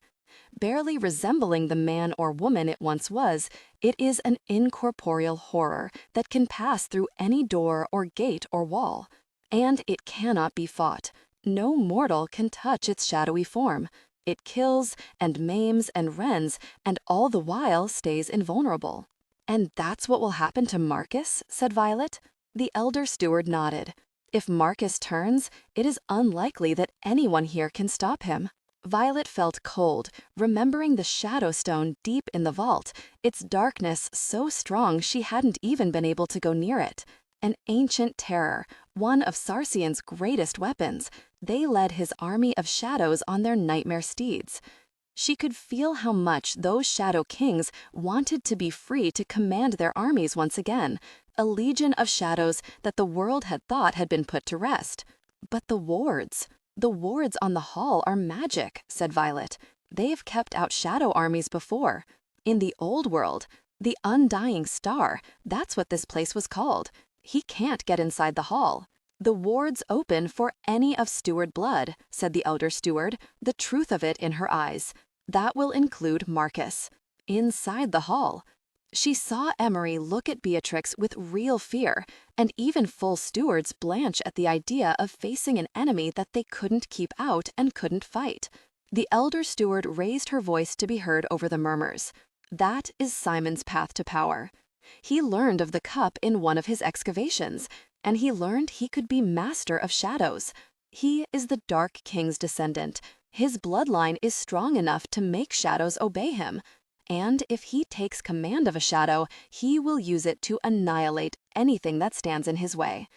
Barely resembling the man or woman it once was, it is an incorporeal horror that can pass through any door or gate or wall. And it cannot be fought. No mortal can touch its shadowy form. It kills and maims and rends, and all the while stays invulnerable. "And that's what will happen to Marcus?" said Violet. The elder steward nodded. "If Marcus turns, it is unlikely that anyone here can stop him." Violet felt cold, remembering the shadow stone deep in the vault, its darkness so strong she hadn't even been able to go near it. An ancient terror, one of Sarsian's greatest weapons. They led his army of shadows on their nightmare steeds. She could feel how much those shadow kings wanted to be free to command their armies once again, a legion of shadows that the world had thought had been put to rest. But the wards on the hall are magic, said Violet. They've kept out shadow armies before. In the old world, the Undying Star, that's what this place was called. He can't get inside the hall. "The wards open for any of steward blood," said the elder steward, the truth of it in her eyes. "That will include Marcus. Inside the hall." She saw Emery look at Beatrix with real fear, and even full stewards blanch at the idea of facing an enemy that they couldn't keep out and couldn't fight. The elder steward raised her voice to be heard over the murmurs. "That is Simon's path to power. He learned of the cup in one of his excavations, and he learned he could be master of shadows. He is the Dark King's descendant. His bloodline is strong enough to make shadows obey him. And if he takes command of a shadow, he will use it to annihilate anything that stands in his way.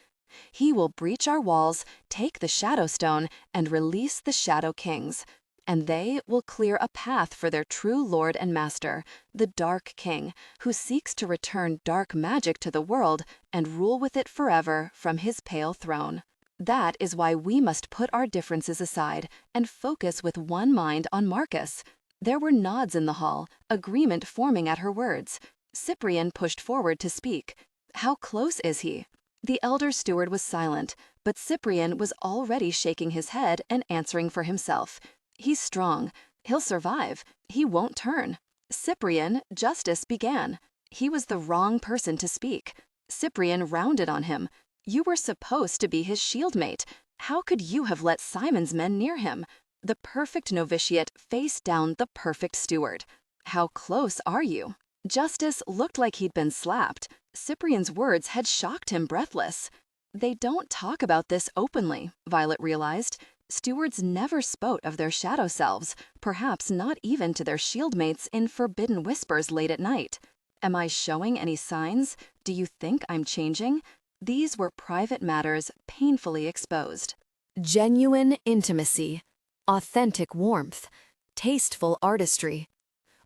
He will breach our walls, take the Shadow Stone, and release the Shadow Kings. And they will clear a path for their true lord and master, the Dark King, who seeks to return dark magic to the world and rule with it forever from his pale throne. That is why we must put our differences aside and focus with one mind on Marcus." There were nods in the hall, agreement forming at her words. Cyprian pushed forward to speak. "How close is he?" The elder steward was silent, but Cyprian was already shaking his head and answering for himself. "He's strong. He'll survive. He won't turn." "Cyprian," Justice began. He was the wrong person to speak. Cyprian rounded on him. "You were supposed to be his shieldmate. How could you have let Simon's men near him? The perfect novitiate faced down the perfect steward. How close are you?" Justice looked like he'd been slapped. Cyprian's words had shocked him breathless. They don't talk about this openly, Violet realized. Stewards never spoke of their shadow selves, perhaps not even to their shieldmates in forbidden whispers late at night. Am I showing any signs? Do you think I'm changing? These were private matters painfully exposed. Genuine intimacy, authentic warmth, tasteful artistry.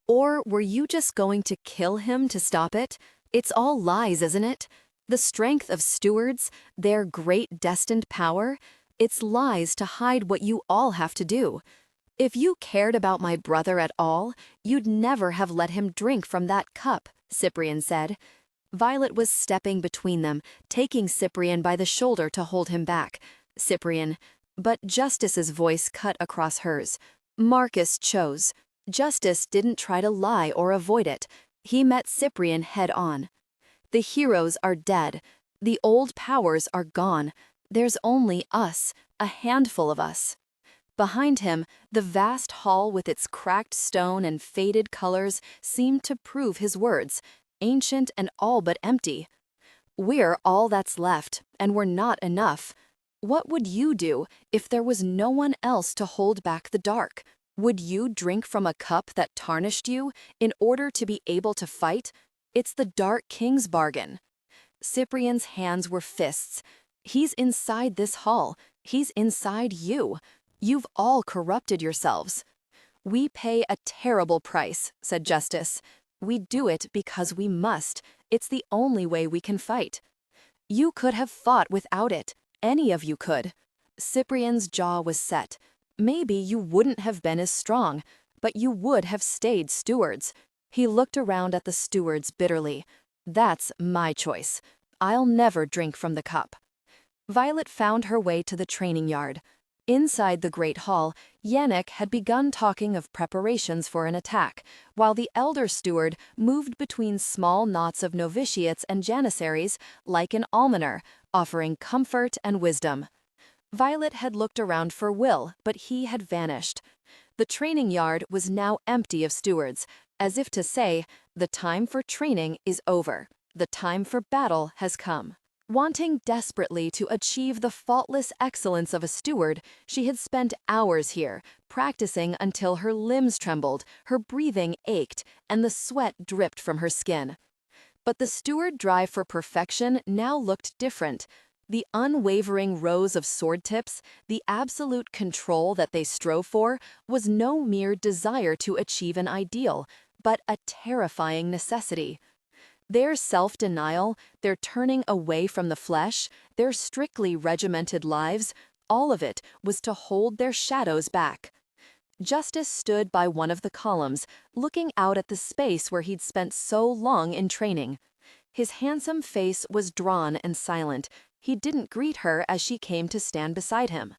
Or were you just going to kill him to stop it? It's all lies, isn't it? The strength of stewards, their great destined power, it's lies to hide what you all have to do. If you cared about my brother at all, you'd never have let him drink from that cup, Cyprian said. Violet was stepping between them, taking Cyprian by the shoulder to hold him back. Cyprian, but Justice's voice cut across hers. Marcus chose. Justice didn't try to lie or avoid it. He met Cyprian head on. The heroes are dead. The old powers are gone. There's only us, a handful of us. Behind him, the vast hall with its cracked stone and faded colors seemed to prove his words, ancient and all but empty. We're all that's left, and we're not enough. What would you do if there was no one else to hold back the dark? Would you drink from a cup that tarnished you in order to be able to fight? It's the Dark King's bargain. Cyprian's hands were fists. He's inside this hall. He's inside you. You've all corrupted yourselves. We pay a terrible price, said Justice. We do it because we must. It's the only way we can fight. You could have fought without it. Any of you could. Cyprian's jaw was set. Maybe you wouldn't have been as strong, but you would have stayed stewards. He looked around at the stewards bitterly. That's my choice. I'll never drink from the cup. Violet found her way to the training yard. Inside the Great Hall, Yannick had begun talking of preparations for an attack, while the elder steward moved between small knots of novitiates and janissaries like an almoner, offering comfort and wisdom. Violet had looked around for Will, but he had vanished. The training yard was now empty of stewards, as if to say, the time for training is over. The time for battle has come. Wanting desperately to achieve the faultless excellence of a steward, she had spent hours here, practicing until her limbs trembled, her breathing ached, and the sweat dripped from her skin. But the steward drive for perfection now looked different. The unwavering rows of sword tips, the absolute control that they strove for, was no mere desire to achieve an ideal, but a terrifying necessity. Their self-denial, their turning away from the flesh, their strictly regimented lives, all of it was to hold their shadows back. Justice stood by one of the columns, looking out at the space where he'd spent so long in training. His handsome face was drawn and silent. He didn't greet her as she came to stand beside him.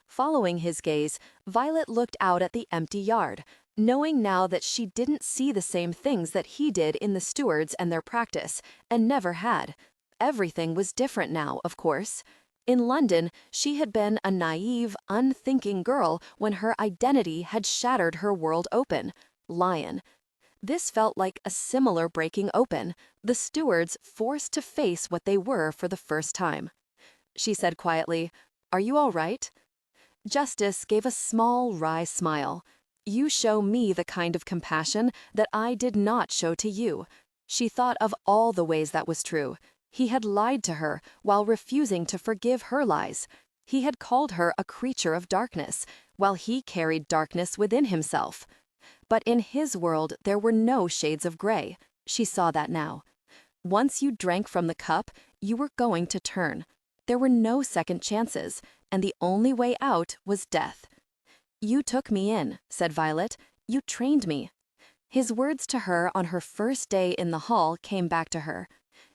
Following his gaze, Violet looked out at the empty yard, knowing now that she didn't see the same things that he did in the stewards and their practice, and never had. Everything was different now, of course. In London, she had been a naive, unthinking girl when her identity had shattered her world open. Lion. This felt like a similar breaking open, the stewards forced to face what they were for the first time. She said quietly, "Are you all right?" Justice gave a small, wry smile. "You show me the kind of compassion that I did not show to you." She thought of all the ways that was true. He had lied to her while refusing to forgive her lies. He had called her a creature of darkness, while he carried darkness within himself. But in his world there were no shades of gray. She saw that now. Once you drank from the cup, you were going to turn. There were no second chances, and the only way out was death. "You took me in," said Violet. "You trained me." His words to her on her first day in the hall came back to her.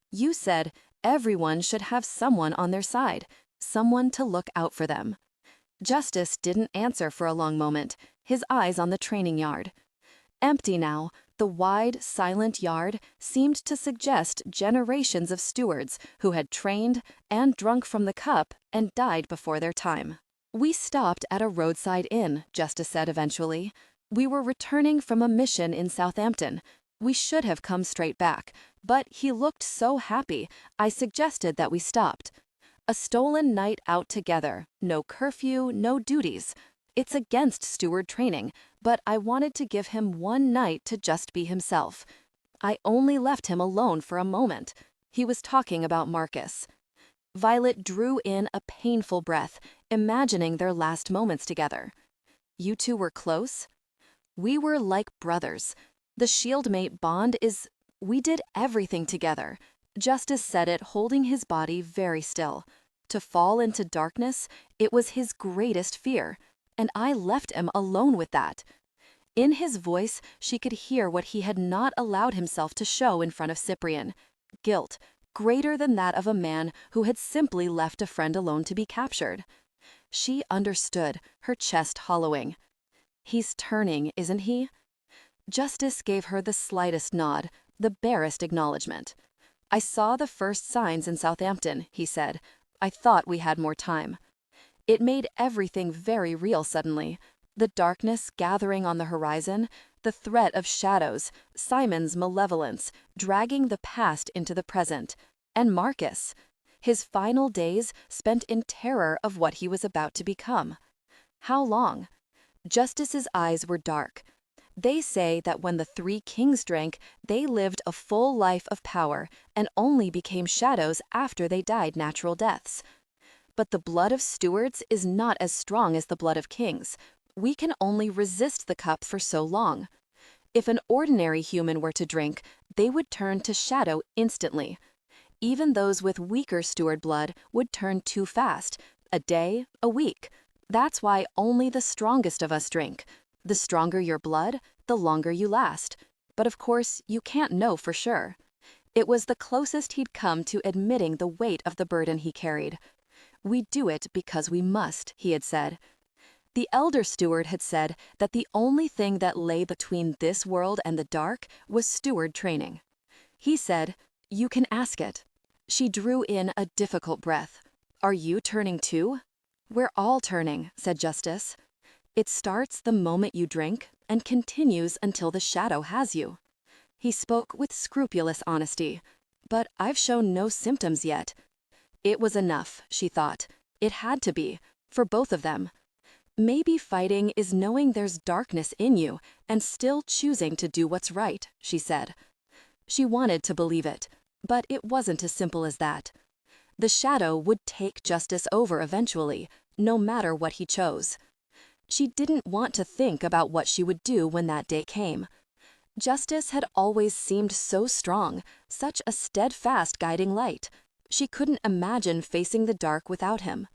"You said everyone should have someone on their side, someone to look out for them." Justice didn't answer for a long moment, his eyes on the training yard. Empty now, the wide, silent yard seemed to suggest generations of stewards who had trained and drunk from the cup and died before their time. "We stopped at a roadside inn," Justice said eventually. "We were returning from a mission in Southampton. We should have come straight back, but he looked so happy, I suggested that we stopped. A stolen night out together, no curfew, no duties. It's against steward training, but I wanted to give him one night to just be himself. I only left him alone for a moment." He was talking about Marcus. Violet drew in a painful breath, imagining their last moments together. "You two were close?" "We were like brothers. The shieldmate bond is... we did everything together." Justice said it, holding his body very still. To fall into darkness, it was his greatest fear, and I left him alone with that. In his voice, she could hear what he had not allowed himself to show in front of Cyprian. Guilt, greater than that of a man who had simply left a friend alone to be captured. She understood, her chest hollowing. "He's turning, isn't he?" Justice gave her the slightest nod, the barest acknowledgement. "I saw the first signs in Southampton," he said. "I thought we had more time." It made everything very real suddenly. The darkness gathering on the horizon, the threat of shadows, Simon's malevolence, dragging the past into the present, and Marcus. His final days spent in terror of what he was about to become. How long? Justice's eyes were dark. They say that when the three kings drank, they lived a full life of power and only became shadows after they died natural deaths. But the blood of stewards is not as strong as the blood of kings. We can only resist the cup for so long. If an ordinary human were to drink, they would turn to shadow instantly. Even those with weaker steward blood would turn too fast, a day, a week. That's why only the strongest of us drink. The stronger your blood, the longer you last. But of course, you can't know for sure. It was the closest he'd come to admitting the weight of the burden he carried. We do it because we must, he had said. The elder steward had said that the only thing that lay between this world and the dark was steward training. He said, "You can ask it." She drew in a difficult breath. "Are you turning too?" "We're all turning," said Justice. "It starts the moment you drink and continues until the shadow has you." He spoke with scrupulous honesty. "But I've shown no symptoms yet." It was enough, she thought. It had to be, for both of them. Maybe fighting is knowing there's darkness in you and still choosing to do what's right, she said. She wanted to believe it, but it wasn't as simple as that. The shadow would take Justice over eventually, no matter what he chose. She didn't want to think about what she would do when that day came. Justice had always seemed so strong, such a steadfast guiding light. She couldn't imagine facing the dark without him.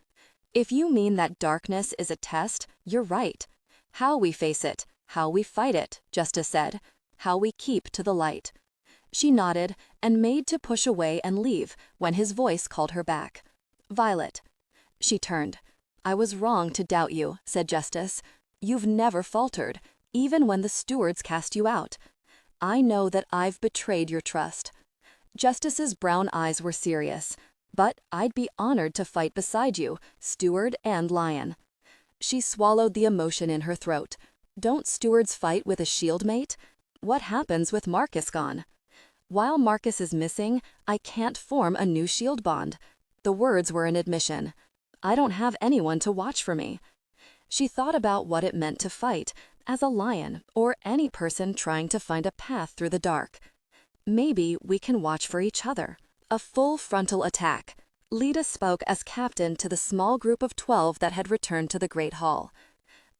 If you mean that darkness is a test, you're right. How we face it, how we fight it, Justice said, how we keep to the light. She nodded and made to push away and leave when his voice called her back. "Violet." She turned. "I was wrong to doubt you," said Justice. "You've never faltered, even when the stewards cast you out. I know that I've betrayed your trust." Justice's brown eyes were serious. "But I'd be honored to fight beside you, steward and lion." She swallowed the emotion in her throat. Don't stewards fight with a shield mate? What happens with Marcus gone? "While Marcus is missing, I can't form a new shield bond." The words were an admission. "I don't have anyone to watch for me." She thought about what it meant to fight, as a lion or any person trying to find a path through the dark. "Maybe we can watch for each other." A full frontal attack. Leda spoke as captain to the small group of 12 that had returned to the Great Hall.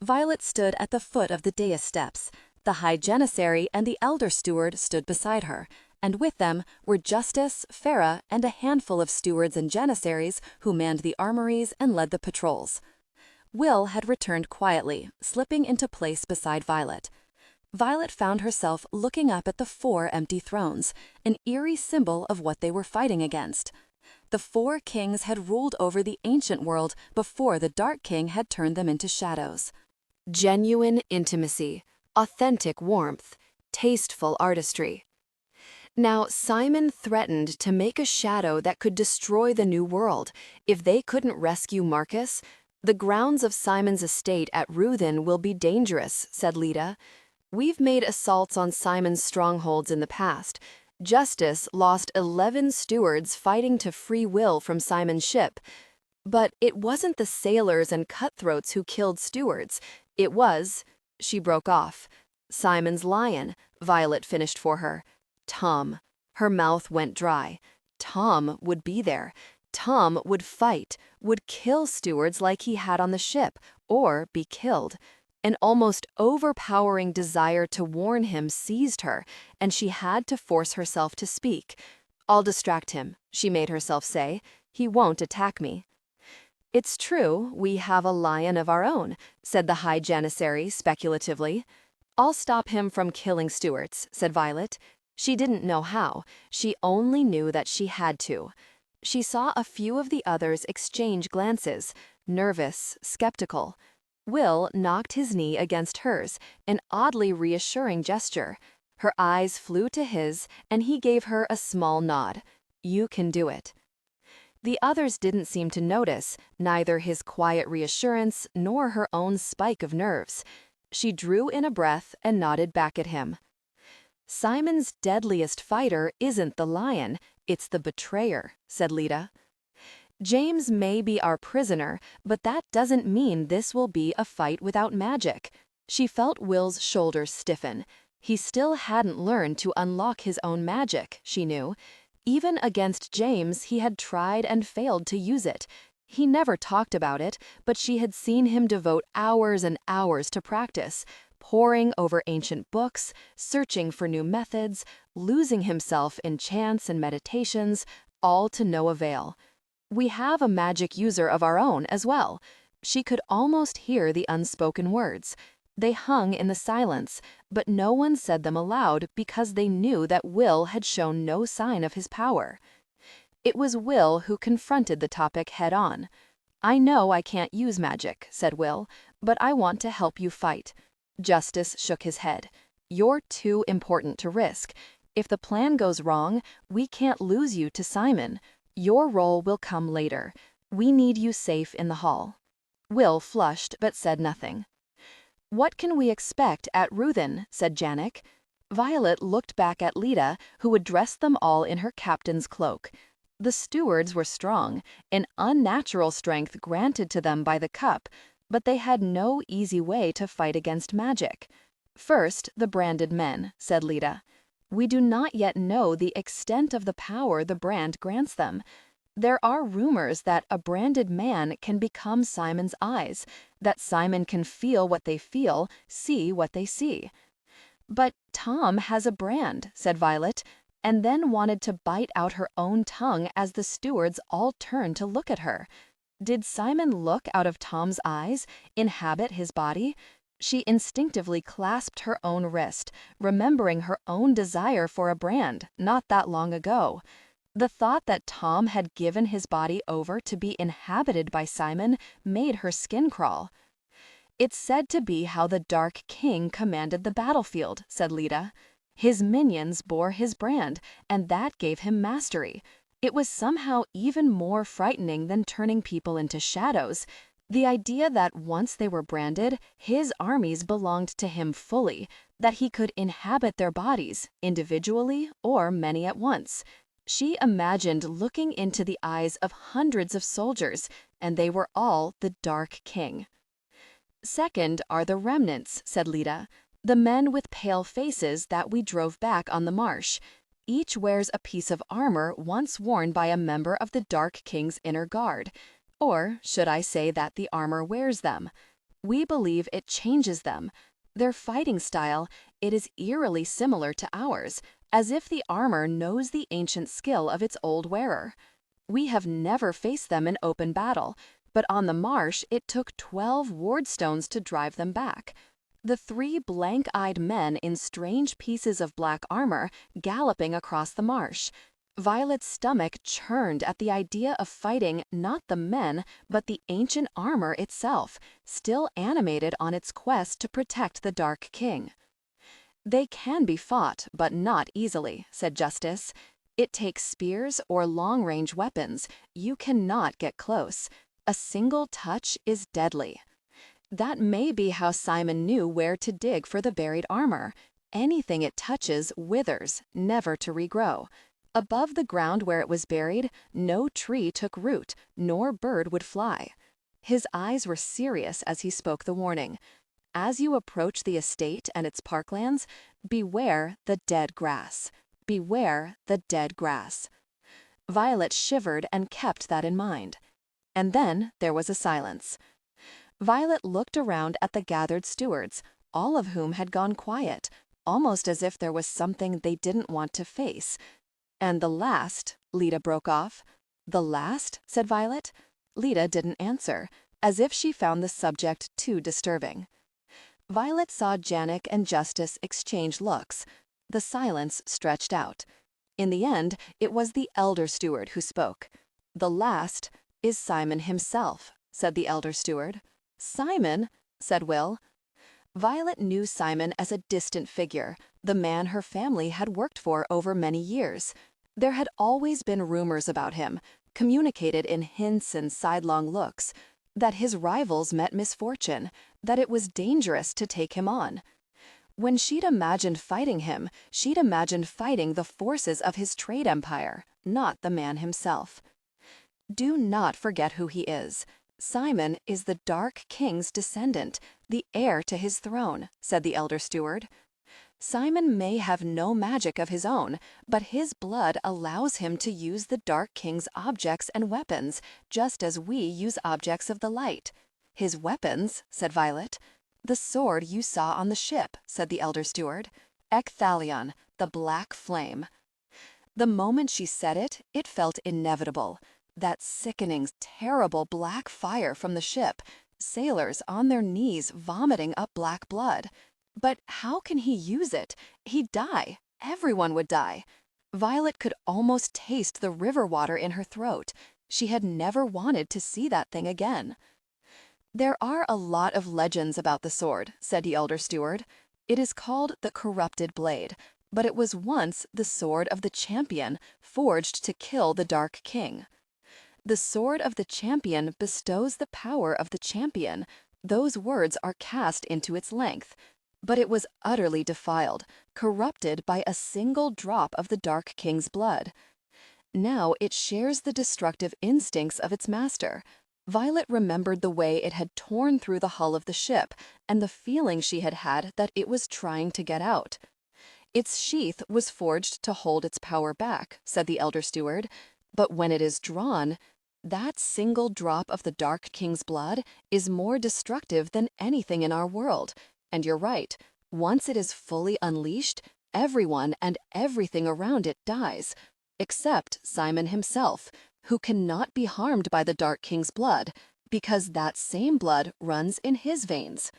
Violet stood at the foot of the dais steps. The High Janissary and the Elder Steward stood beside her, and with them were Justice, Farah, and a handful of stewards and janissaries who manned the armories and led the patrols. Will had returned quietly, slipping into place beside Violet. Violet found herself looking up at the 4 empty thrones, an eerie symbol of what they were fighting against. The 4 kings had ruled over the ancient world before the Dark King had turned them into shadows. Genuine intimacy, authentic warmth, tasteful artistry. Now, Simon threatened to make a shadow that could destroy the new world if they couldn't rescue Marcus. "The grounds of Simon's estate at Ruthin will be dangerous," said Leda. "We've made assaults on Simon's strongholds in the past. Justice lost 11 stewards fighting to free Will from Simon's ship. But it wasn't the sailors and cutthroats who killed stewards. It was—" She broke off. "Simon's lion," Violet finished for her. Tom. Her mouth went dry. Tom would be there. Tom would fight, would kill stewards like he had on the ship, or be killed. An almost overpowering desire to warn him seized her, and she had to force herself to speak. "I'll distract him," she made herself say. "He won't attack me." "It's true, we have a lion of our own," said the High Janissary speculatively. "I'll stop him from killing stewards," said Violet. She didn't know how, she only knew that she had to. She saw a few of the others exchange glances, nervous, skeptical. Will knocked his knee against hers, an oddly reassuring gesture. Her eyes flew to his, and he gave her a small nod. "You can do it." The others didn't seem to notice, neither his quiet reassurance nor her own spike of nerves. She drew in a breath and nodded back at him. "Simon's deadliest fighter isn't the lion, it's the betrayer," said Leda. "James may be our prisoner, but that doesn't mean this will be a fight without magic." She felt Will's shoulders stiffen. He still hadn't learned to unlock his own magic, she knew. Even against James, he had tried and failed to use it. He never talked about it, but she had seen him devote hours and hours to practice, poring over ancient books, searching for new methods, losing himself in chants and meditations, all to no avail. "We have a magic user of our own as well." She could almost hear the unspoken words. They hung in the silence, but no one said them aloud because they knew that Will had shown no sign of his power. It was Will who confronted the topic head-on. I know I can't use magic, said Will, but I want to help you fight. Justice shook his head. You're too important to risk. If the plan goes wrong, we can't lose you to Simon. Your role will come later. We need you safe in the hall. Will flushed but said nothing. What can we expect at Ruthin? Said Janek. Violet looked back at Lita, who had dressed them all in her captain's cloak. The stewards were strong, an unnatural strength granted to them by the cup, but they had no easy way to fight against magic. First, the branded men, said Lita. We do not yet know the extent of the power the brand grants them. There are rumors that a branded man can become Simon's eyes, that Simon can feel what they feel, see what they see. But Tom has a brand, said Violet, and then wanted to bite out her own tongue as the stewards all turned to look at her. Did Simon look out of Tom's eyes, inhabit his body? She instinctively clasped her own wrist, remembering her own desire for a brand not that long ago. The thought that Tom had given his body over to be inhabited by Simon made her skin crawl. It's said to be how the Dark King commanded the battlefield, said Lita. His minions bore his brand, and that gave him mastery. It was somehow even more frightening than turning people into shadows. The idea that once they were branded, his armies belonged to him fully, that he could inhabit their bodies, individually or many at once. She imagined looking into the eyes of hundreds of soldiers, and they were all the Dark King. Second are the remnants, said Lita, the men with pale faces that we drove back on the marsh. Each wears a piece of armor once worn by a member of the Dark King's inner guard. Or should I say that the armor wears them? We believe it changes them. Their fighting style, it is eerily similar to ours, as if the armor knows the ancient skill of its old wearer. We have never faced them in open battle, but on the marsh it took 12 ward stones to drive them back. The 3 blank-eyed men in strange pieces of black armor galloping across the marsh. Violet's stomach churned at the idea of fighting not the men, but the ancient armor itself, still animated on its quest to protect the Dark King. They can be fought, but not easily, said Justice. It takes spears or long-range weapons. You cannot get close. A single touch is deadly. That may be how Simon knew where to dig for the buried armor. Anything it touches withers, never to regrow. Above the ground where it was buried, no tree took root, nor bird would fly. His eyes were serious as he spoke the warning. As you approach the estate and its parklands, beware the dead grass. Beware the dead grass. Violet shivered and kept that in mind. And then there was a silence. Violet looked around at the gathered stewards, all of whom had gone quiet, almost as if there was something they didn't want to face. And the last, Lita broke off. The last, said Violet. Lita didn't answer, as if she found the subject too disturbing. Violet saw Janek and Justice exchange looks. The silence stretched out. In the end, it was the elder steward who spoke. The last is Simon himself, said the elder steward. Simon, said Will. Violet knew Simon as a distant figure, the man her family had worked for over many years. There had always been rumors about him, communicated in hints and sidelong looks, that his rivals met misfortune, that it was dangerous to take him on. When she'd imagined fighting him, she'd imagined fighting the forces of his trade empire, not the man himself. Do not forget who he is. Simon is the Dark King's descendant, the heir to his throne, said the elder steward. Simon may have no magic of his own, but his blood allows him to use the Dark King's objects and weapons, just as we use objects of the light. His weapons, said Violet. The sword you saw on the ship, said the elder steward. Ecthalion, the black flame. The moment she said it, it felt inevitable. That sickening, terrible black fire from the ship, sailors on their knees vomiting up black blood. But how can he use it? He'd die. Everyone would die. Violet could almost taste the river water in her throat. She had never wanted to see that thing again. "There are a lot of legends about the sword," said the elder steward. "It is called the corrupted blade, but it was once the sword of the champion, forged to kill the Dark King. The sword of the champion bestows the power of the champion. Those words are cast into its length. But it was utterly defiled, corrupted by a single drop of the Dark King's blood. Now it shares the destructive instincts of its master." Violet remembered the way it had torn through the hull of the ship and the feeling she had had that it was trying to get out. "Its sheath was forged to hold its power back," said the elder steward, "but when it is drawn, that single drop of the Dark King's blood is more destructive than anything in our world. And you're right, once it is fully unleashed, everyone and everything around it dies, except Simon himself, who cannot be harmed by the Dark King's blood, because that same blood runs in his veins.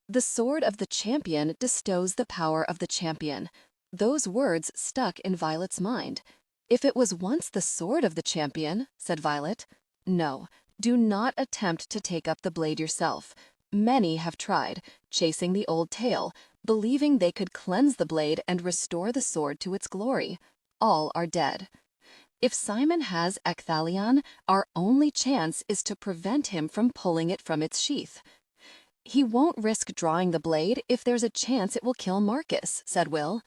The sword of the champion bestows the power of the champion." Those words stuck in Violet's mind. "If it was once the sword of the champion," said Violet. "No, do not attempt to take up the blade yourself. Many have tried, chasing the old tale, believing they could cleanse the blade and restore the sword to its glory. All are dead. If Simon has Ecthalion, our only chance is to prevent him from pulling it from its sheath." "He won't risk drawing the blade if there's a chance it will kill Marcus," said Will.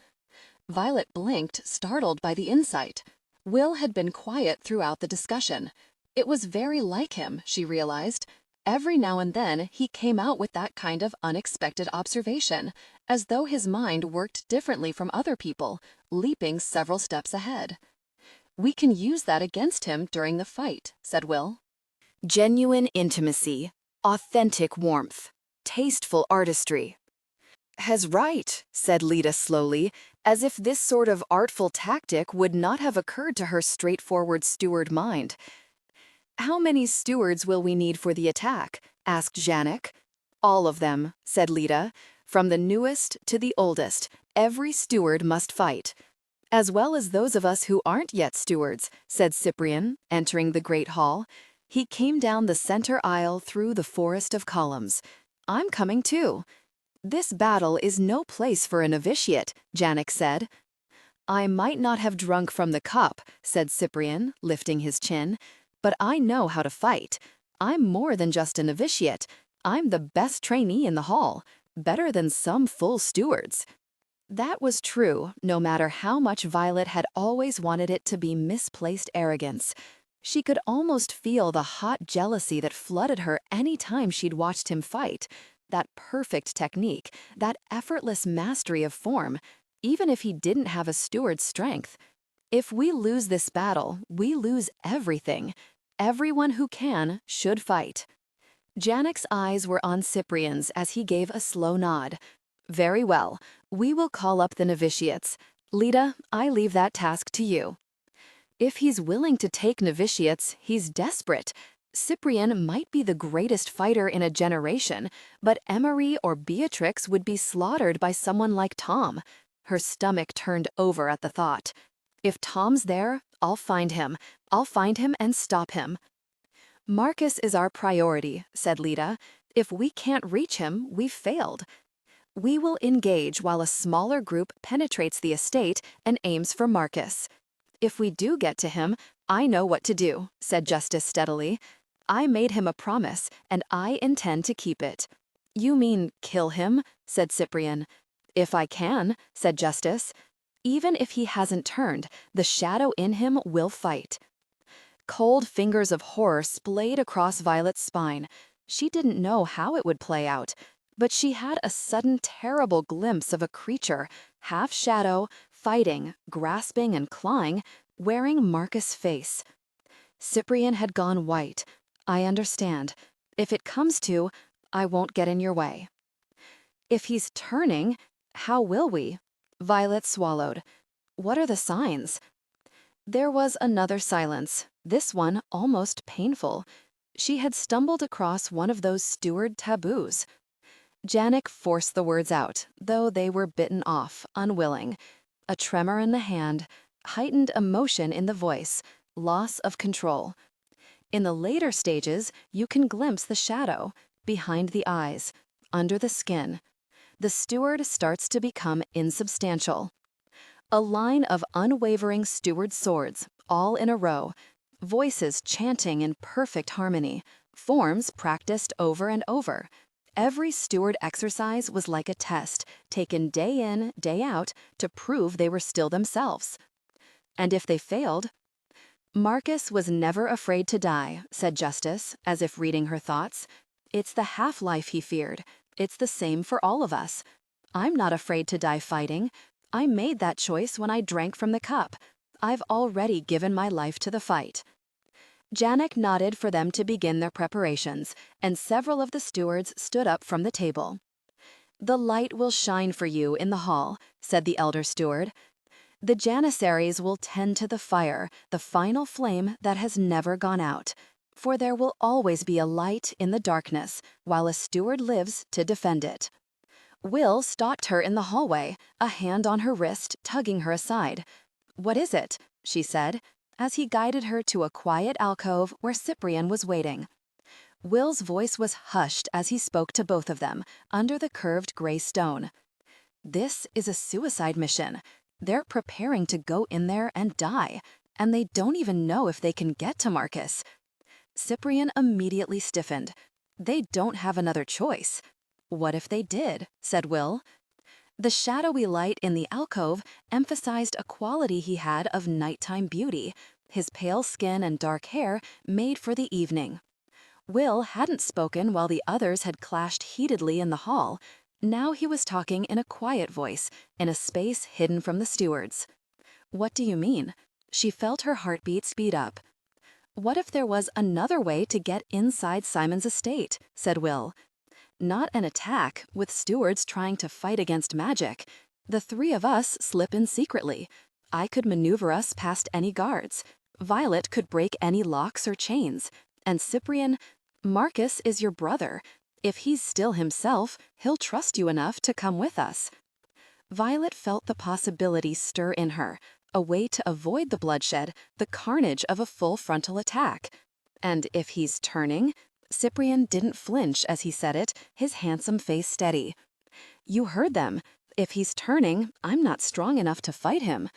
Violet blinked, startled by the insight. Will had been quiet throughout the discussion. It was very like him, she realized. Every now and then he came out with that kind of unexpected observation, as though his mind worked differently from other people, leaping several steps ahead. "We can use that against him during the fight," said Will. Genuine intimacy, authentic warmth, tasteful artistry. "Has right," said Lita slowly, as if this sort of artful tactic would not have occurred to her straightforward steward mind. "How many stewards will we need for the attack?" asked Janek. "All of them," said Lita. "From the newest to the oldest, every steward must fight." "As well as those of us who aren't yet stewards," said Cyprian, entering the great hall. He came down the center aisle through the forest of columns. "I'm coming too." "This battle is no place for a novitiate," Janek said. "I might not have drunk from the cup," said Cyprian, lifting his chin, "but I know how to fight. I'm more than just a novitiate. I'm the best trainee in the hall, better than some full stewards." That was true, no matter how much Violet had always wanted it to be misplaced arrogance. She could almost feel the hot jealousy that flooded her any time she'd watched him fight. That perfect technique, that effortless mastery of form, even if he didn't have a steward's strength. If we lose this battle, we lose everything. Everyone who can should fight. Janek's eyes were on Cyprian's as he gave a slow nod. "Very well. We will call up the novitiates. Lita, I leave that task to you." If he's willing to take novitiates, he's desperate. Cyprian might be the greatest fighter in a generation, but Emery or Beatrix would be slaughtered by someone like Tom. Her stomach turned over at the thought. If Tom's there, I'll find him. I'll find him and stop him. "Marcus is our priority," said Lita. "If we can't reach him, we've failed." "We will engage while a smaller group penetrates the estate and aims for Marcus." "If we do get to him, I know what to do," said Justice steadily. "I made him a promise, and I intend to keep it." "You mean kill him?" said Cyprian. "If I can," said Justice. "Even if he hasn't turned, the shadow in him will fight." Cold fingers of horror splayed across Violet's spine. She didn't know how it would play out, but she had a sudden terrible glimpse of a creature, half shadow, fighting, grasping and clawing, wearing Marcus' face. Cyprian had gone white. "I understand. If it comes to, I won't get in your way." "If he's turning, how will we?" Violet swallowed. "What are the signs?" There was another silence, this one almost painful. She had stumbled across one of those steward taboos. Janek forced the words out, though they were bitten off, unwilling. A tremor in the hand, heightened emotion in the voice, loss of control. In the later stages, you can glimpse the shadow, behind the eyes, under the skin. The steward starts to become insubstantial. A line of unwavering steward swords, all in a row, voices chanting in perfect harmony, forms practiced over and over. Every steward exercise was like a test, taken day in, day out, to prove they were still themselves. And if they failed, Marcus was never afraid to die, said Justice, as if reading her thoughts. It's the half-life he feared. It's the same for all of us. I'm not afraid to die fighting. I made that choice when I drank from the cup. I've already given my life to the fight. Janek nodded for them to begin their preparations, and several of the stewards stood up from the table. The light will shine for you in the hall, said the elder steward. The janissaries will tend to the fire, the final flame that has never gone out. For there will always be a light in the darkness, while a steward lives to defend it. Will stalked her in the hallway, a hand on her wrist, tugging her aside. "What is it?" she said, as he guided her to a quiet alcove where Cyprian was waiting. Will's voice was hushed as he spoke to both of them, under the curved gray stone. "This is a suicide mission. They're preparing to go in there and die, and they don't even know if they can get to Marcus." Cyprian immediately stiffened. "They don't have another choice." "What if they did?" said Will. The shadowy light in the alcove emphasized a quality he had of nighttime beauty, his pale skin and dark hair made for the evening. Will hadn't spoken while the others had clashed heatedly in the hall. Now he was talking in a quiet voice, in a space hidden from the stewards. "What do you mean?" She felt her heartbeat speed up. "What if there was another way to get inside Simon's estate?" said Will. "Not an attack, with stewards trying to fight against magic. The three of us slip in secretly. I could maneuver us past any guards. Violet could break any locks or chains. And Cyprian, Marcus is your brother. If he's still himself, he'll trust you enough to come with us." Violet felt the possibility stir in her, a way to avoid the bloodshed, the carnage of a full frontal attack. "And if he's turning?" Cyprian didn't flinch as he said it, his handsome face steady. "You heard them. If he's turning, I'm not strong enough to fight him."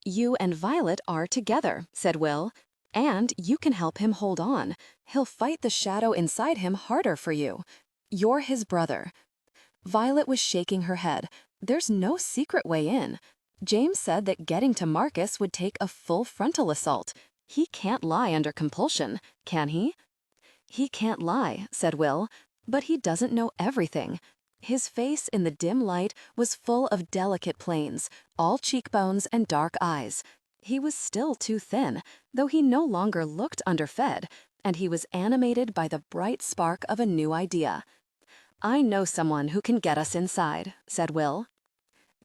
"You and Violet are together," said Will. "And you can help him hold on. He'll fight the shadow inside him harder for you. You're his brother." Violet was shaking her head. "There's no secret way in. James said that getting to Marcus would take a full frontal assault. He can't lie under compulsion, can he?" "He can't lie," said Will, "but he doesn't know everything." His face in the dim light was full of delicate planes, all cheekbones and dark eyes. He was still too thin, though he no longer looked underfed, and he was animated by the bright spark of a new idea. "I know someone who can get us inside," said Will.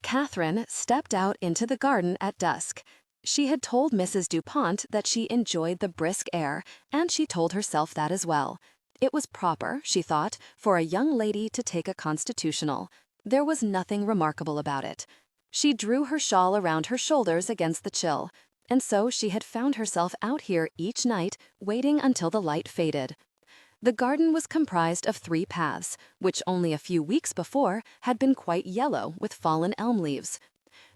Catherine stepped out into the garden at dusk. She had told Mrs. DuPont that she enjoyed the brisk air, and she told herself that as well. It was proper, she thought, for a young lady to take a constitutional. There was nothing remarkable about it. She drew her shawl around her shoulders against the chill, and so she had found herself out here each night, waiting until the light faded. The garden was comprised of 3 paths, which only a few weeks before had been quite yellow with fallen elm leaves.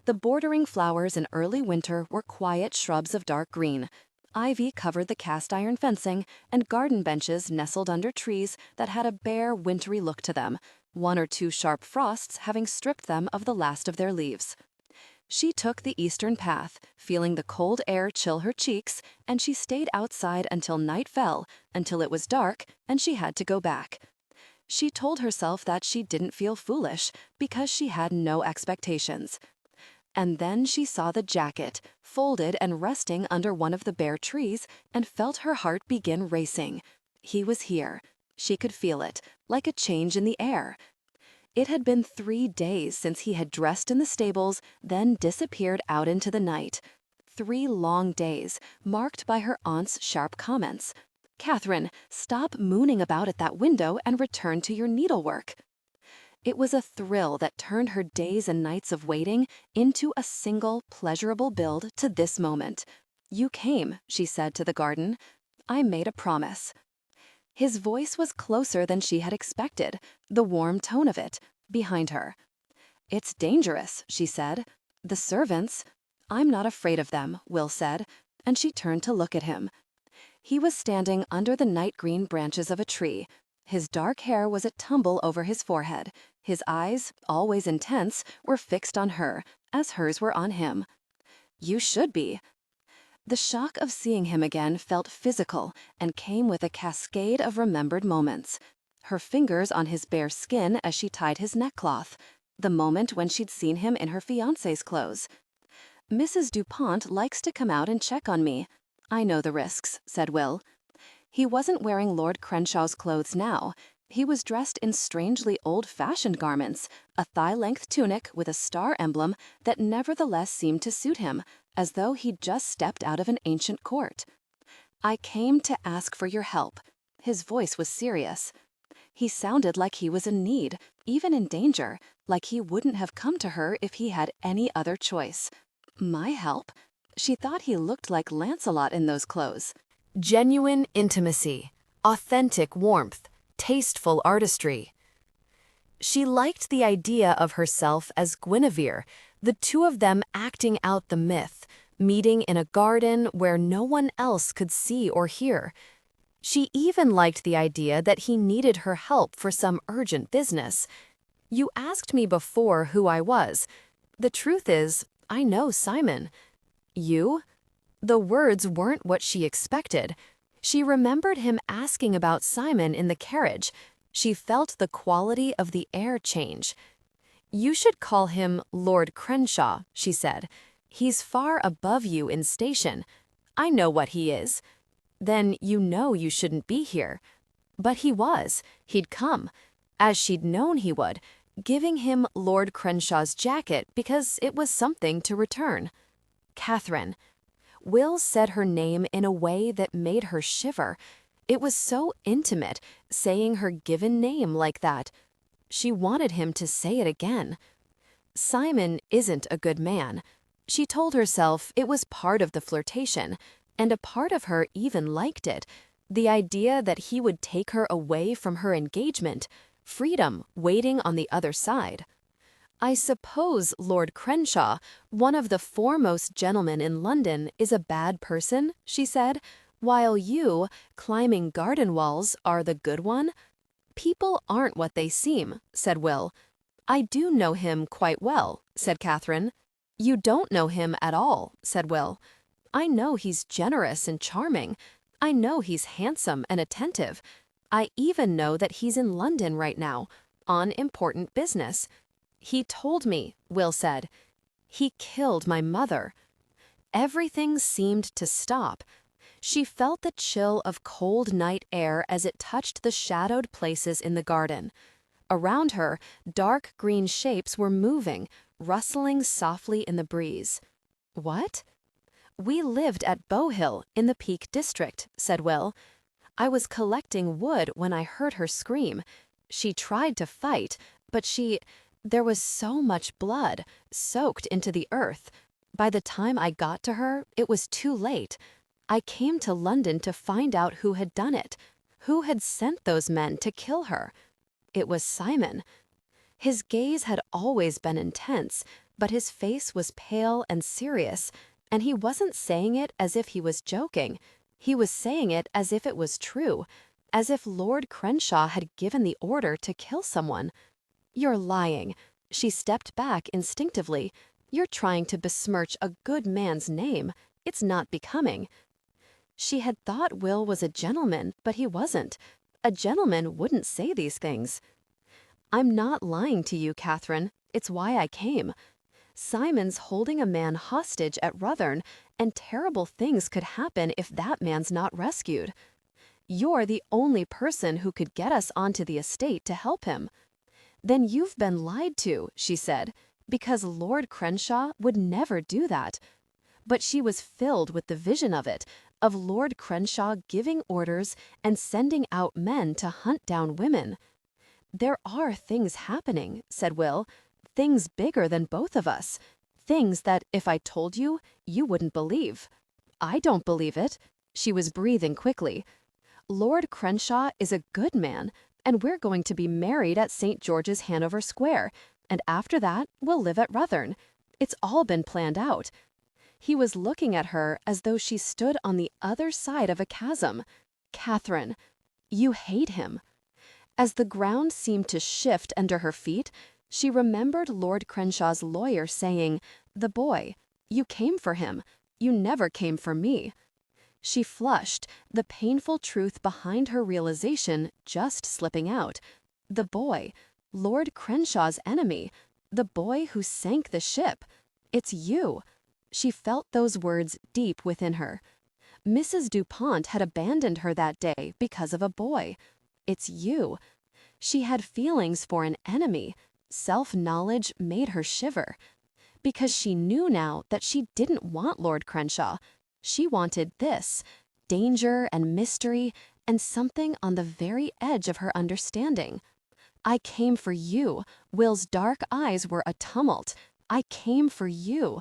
The bordering flowers in early winter were quiet shrubs of dark green. Ivy covered the cast-iron fencing, and garden benches nestled under trees that had a bare, wintry look to them, 1 or 2 sharp frosts having stripped them of the last of their leaves. She took the eastern path, feeling the cold air chill her cheeks, and she stayed outside until night fell, until it was dark, and she had to go back. She told herself that she didn't feel foolish, because she had no expectations. And then she saw the jacket, folded and resting under one of the bare trees, and felt her heart begin racing. He was here. She could feel it, like a change in the air. It had been 3 days since he had dressed in the stables, then disappeared out into the night. 3 long days, marked by her aunt's sharp comments. "Catherine, stop mooning about at that window and return to your needlework." It was a thrill that turned her days and nights of waiting into a single, pleasurable build to this moment. "You came," she said to the garden. I made a promise." His voice was closer than she had expected, the warm tone of it, behind her. "It's dangerous," she said. "The servants—" "I'm not afraid of them," Will said, and she turned to look at him. He was standing under the night green branches of a tree. His dark hair was a tumble over his forehead. His eyes, always intense, were fixed on her, as hers were on him. "You should be." The shock of seeing him again felt physical and came with a cascade of remembered moments. Her fingers on his bare skin as she tied his neckcloth. The moment when she'd seen him in her fiancé's clothes. "Mrs. DuPont likes to come out and check on me. I know the risks," said Will. He wasn't wearing Lord Crenshaw's clothes now. He was dressed in strangely old-fashioned garments, a thigh-length tunic with a star emblem that nevertheless seemed to suit him, as though he'd just stepped out of an ancient court. "I came to ask for your help." His voice was serious. He sounded like he was in need, even in danger, like he wouldn't have come to her if he had any other choice. My help? She thought he looked like Lancelot in those clothes. Genuine intimacy, authentic warmth, tasteful artistry. She liked the idea of herself as Guinevere, the two of them acting out the myth, meeting in a garden where no one else could see or hear. She even liked the idea that he needed her help for some urgent business. "You asked me before who I was. The truth is, I know Simon." "You?" The words weren't what she expected. She remembered him asking about Simon in the carriage. She felt the quality of the air change. "You should call him Lord Crenshaw," she said. "He's far above you in station. I know what he is." "Then you know you shouldn't be here." But he was. He'd come, as she'd known he would, giving him Lord Crenshaw's jacket because it was something to return. Catherine. Will said her name in a way that made her shiver. It was so intimate, saying her given name like that. She wanted him to say it again. Simon isn't a good man. She told herself it was part of the flirtation, and a part of her even liked it. The idea that he would take her away from her engagement, freedom waiting on the other side. "I suppose Lord Crenshaw, one of the foremost gentlemen in London, is a bad person," she said, "while you, climbing garden walls, are the good one?" "People aren't what they seem," said Will. "I do know him quite well," said Catherine. "You don't know him at all," said Will. "I know he's generous and charming. I know he's handsome and attentive. I even know that he's in London right now, on important business." "He told me," Will said. "He killed my mother." Everything seemed to stop. She felt the chill of cold night air as it touched the shadowed places in the garden. Around her, dark green shapes were moving, rustling softly in the breeze. "What?" "We lived at Bowhill, in the Peak District," said Will. "I was collecting wood when I heard her scream. She tried to fight, but there was so much blood, soaked into the earth. By the time I got to her, it was too late. I came to London to find out who had done it, who had sent those men to kill her. It was Simon." His gaze had always been intense, but his face was pale and serious, and he wasn't saying it as if he was joking. He was saying it as if it was true, as if Lord Crenshaw had given the order to kill someone. "You're lying." She stepped back instinctively. "You're trying to besmirch a good man's name. It's not becoming." She had thought Will was a gentleman, but he wasn't. A gentleman wouldn't say these things. "I'm not lying to you, Catherine. It's why I came. Simon's holding a man hostage at Ruthern, and terrible things could happen if that man's not rescued. You're the only person who could get us onto the estate to help him." "Then you've been lied to," she said, "because Lord Crenshaw would never do that." But she was filled with the vision of it, of Lord Crenshaw giving orders and sending out men to hunt down women. "There are things happening," said Will, "things bigger than both of us, things that if I told you, you wouldn't believe." "I don't believe it." She was breathing quickly. "Lord Crenshaw is a good man, and we're going to be married at St. George's, Hanover Square, and after that, we'll live at Ruthern. It's all been planned out." He was looking at her as though she stood on the other side of a chasm. "Catherine, you hate him." As the ground seemed to shift under her feet, she remembered Lord Crenshaw's lawyer saying, "The boy, you came for him. You never came for me." She flushed, the painful truth behind her realization just slipping out. The boy, Lord Crenshaw's enemy, the boy who sank the ship. It's you. She felt those words deep within her. Mrs. DuPont had abandoned her that day because of a boy. It's you. She had feelings for an enemy. Self-knowledge made her shiver. Because she knew now that she didn't want Lord Crenshaw. She wanted this, danger and mystery, and something on the very edge of her understanding. "I came for you." Will's dark eyes were a tumult. "I came for you.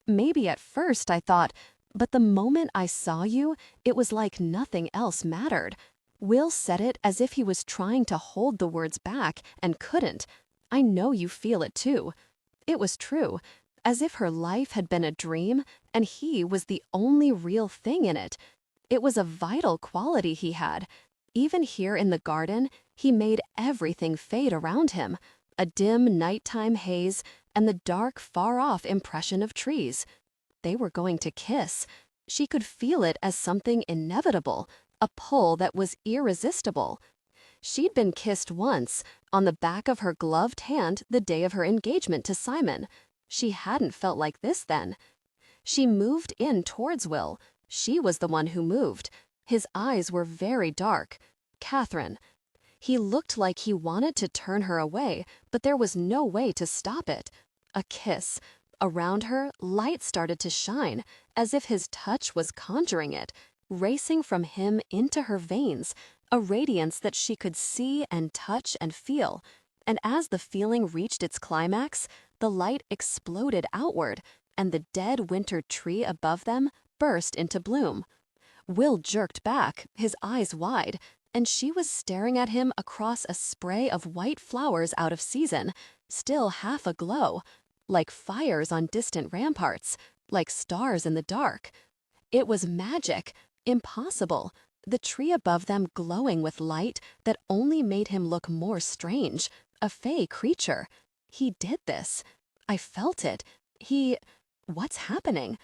Maybe at first I thought, but the moment I saw you, it was like nothing else mattered." Will said it as if he was trying to hold the words back and couldn't. "I know you feel it too." It was true, as if her life had been a dream and he was the only real thing in it. It was a vital quality he had. Even here in the garden, he made everything fade around him. A dim nighttime haze and the dark, far-off impression of trees. They were going to kiss. She could feel it as something inevitable, a pull that was irresistible. She'd been kissed once, on the back of her gloved hand the day of her engagement to Simon. She hadn't felt like this then. She moved in towards Will. She was the one who moved. His eyes were very dark. "Catherine." He looked like he wanted to turn her away, but there was no way to stop it. A kiss. Around her, light started to shine, as if his touch was conjuring it, racing from him into her veins, a radiance that she could see and touch and feel. And as the feeling reached its climax, the light exploded outward, and the dead winter tree above them burst into bloom. Will jerked back, his eyes wide, and she was staring at him across a spray of white flowers out of season, still half aglow, like fires on distant ramparts, like stars in the dark. It was magic, impossible, the tree above them glowing with light that only made him look more strange, a fey creature. He did this. I felt it. What's happening?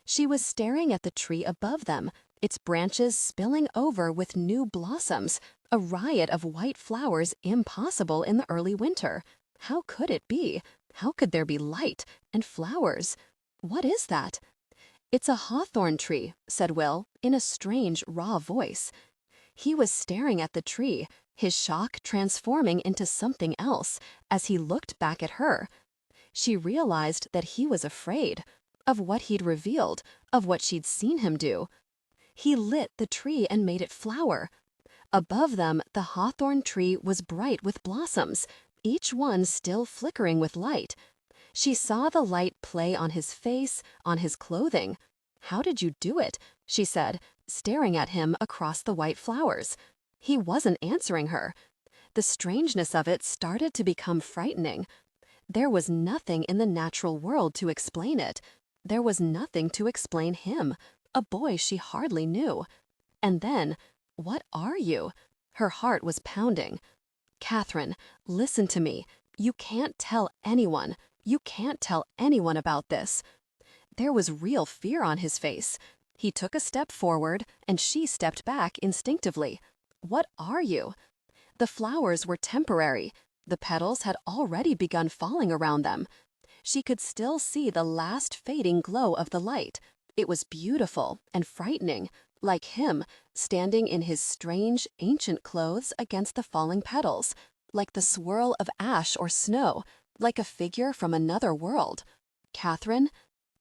She was staring at the tree above them, its branches spilling over with new blossoms, a riot of white flowers impossible in the early winter. How could it be? How could there be light and flowers? What is that? "It's a hawthorn tree," said Will, in a strange, raw voice. He was staring at the tree, his shock transforming into something else as he looked back at her. She realized that he was afraid of what he'd revealed, of what she'd seen him do. He lit the tree and made it flower. Above them, the hawthorn tree was bright with blossoms, each one still flickering with light. She saw the light play on his face, on his clothing. "How did you do it?" she said, staring at him across the white flowers. He wasn't answering her. The strangeness of it started to become frightening. There was nothing in the natural world to explain it. There was nothing to explain him, a boy she hardly knew. And then, "What are you?" Her heart was pounding. "Catherine, listen to me. You can't tell anyone. You can't tell anyone about this." There was real fear on his face. He took a step forward, and she stepped back instinctively. "What are you?" The flowers were temporary. The petals had already begun falling around them. She could still see the last fading glow of the light. It was beautiful and frightening, like him, standing in his strange, ancient clothes against the falling petals, like the swirl of ash or snow, like a figure from another world. "Catherine?"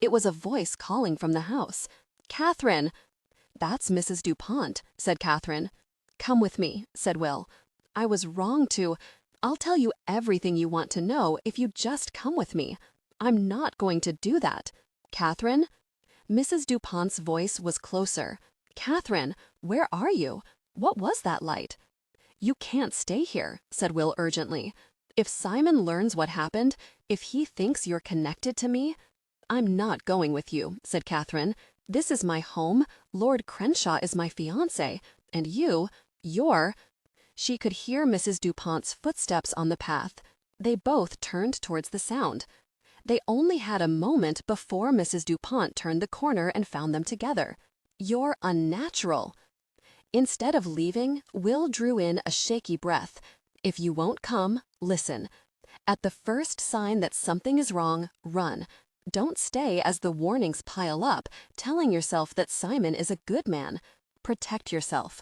It was a voice calling from the house. "Catherine!" "That's Mrs. DuPont," said Catherine. "Come with me," said Will. "I was wrong to... I'll tell you everything you want to know if you just come with me. I'm not going to do that. Catherine?" Mrs. DuPont's voice was closer. Catherine, where are you? What was that light? You can't stay here, said Will urgently. If Simon learns what happened, if he thinks you're connected to me, I'm not going with you, said Catherine. This is my home. Lord Crenshaw is my fiancé. And you're... She could hear Mrs. DuPont's footsteps on the path. They both turned towards the sound. They only had a moment before Mrs. DuPont turned the corner and found them together. You're unnatural. Instead of leaving, Will drew in a shaky breath. If you won't come, listen. At the first sign that something is wrong, run. Don't stay as the warnings pile up, telling yourself that Simon is a good man. Protect yourself.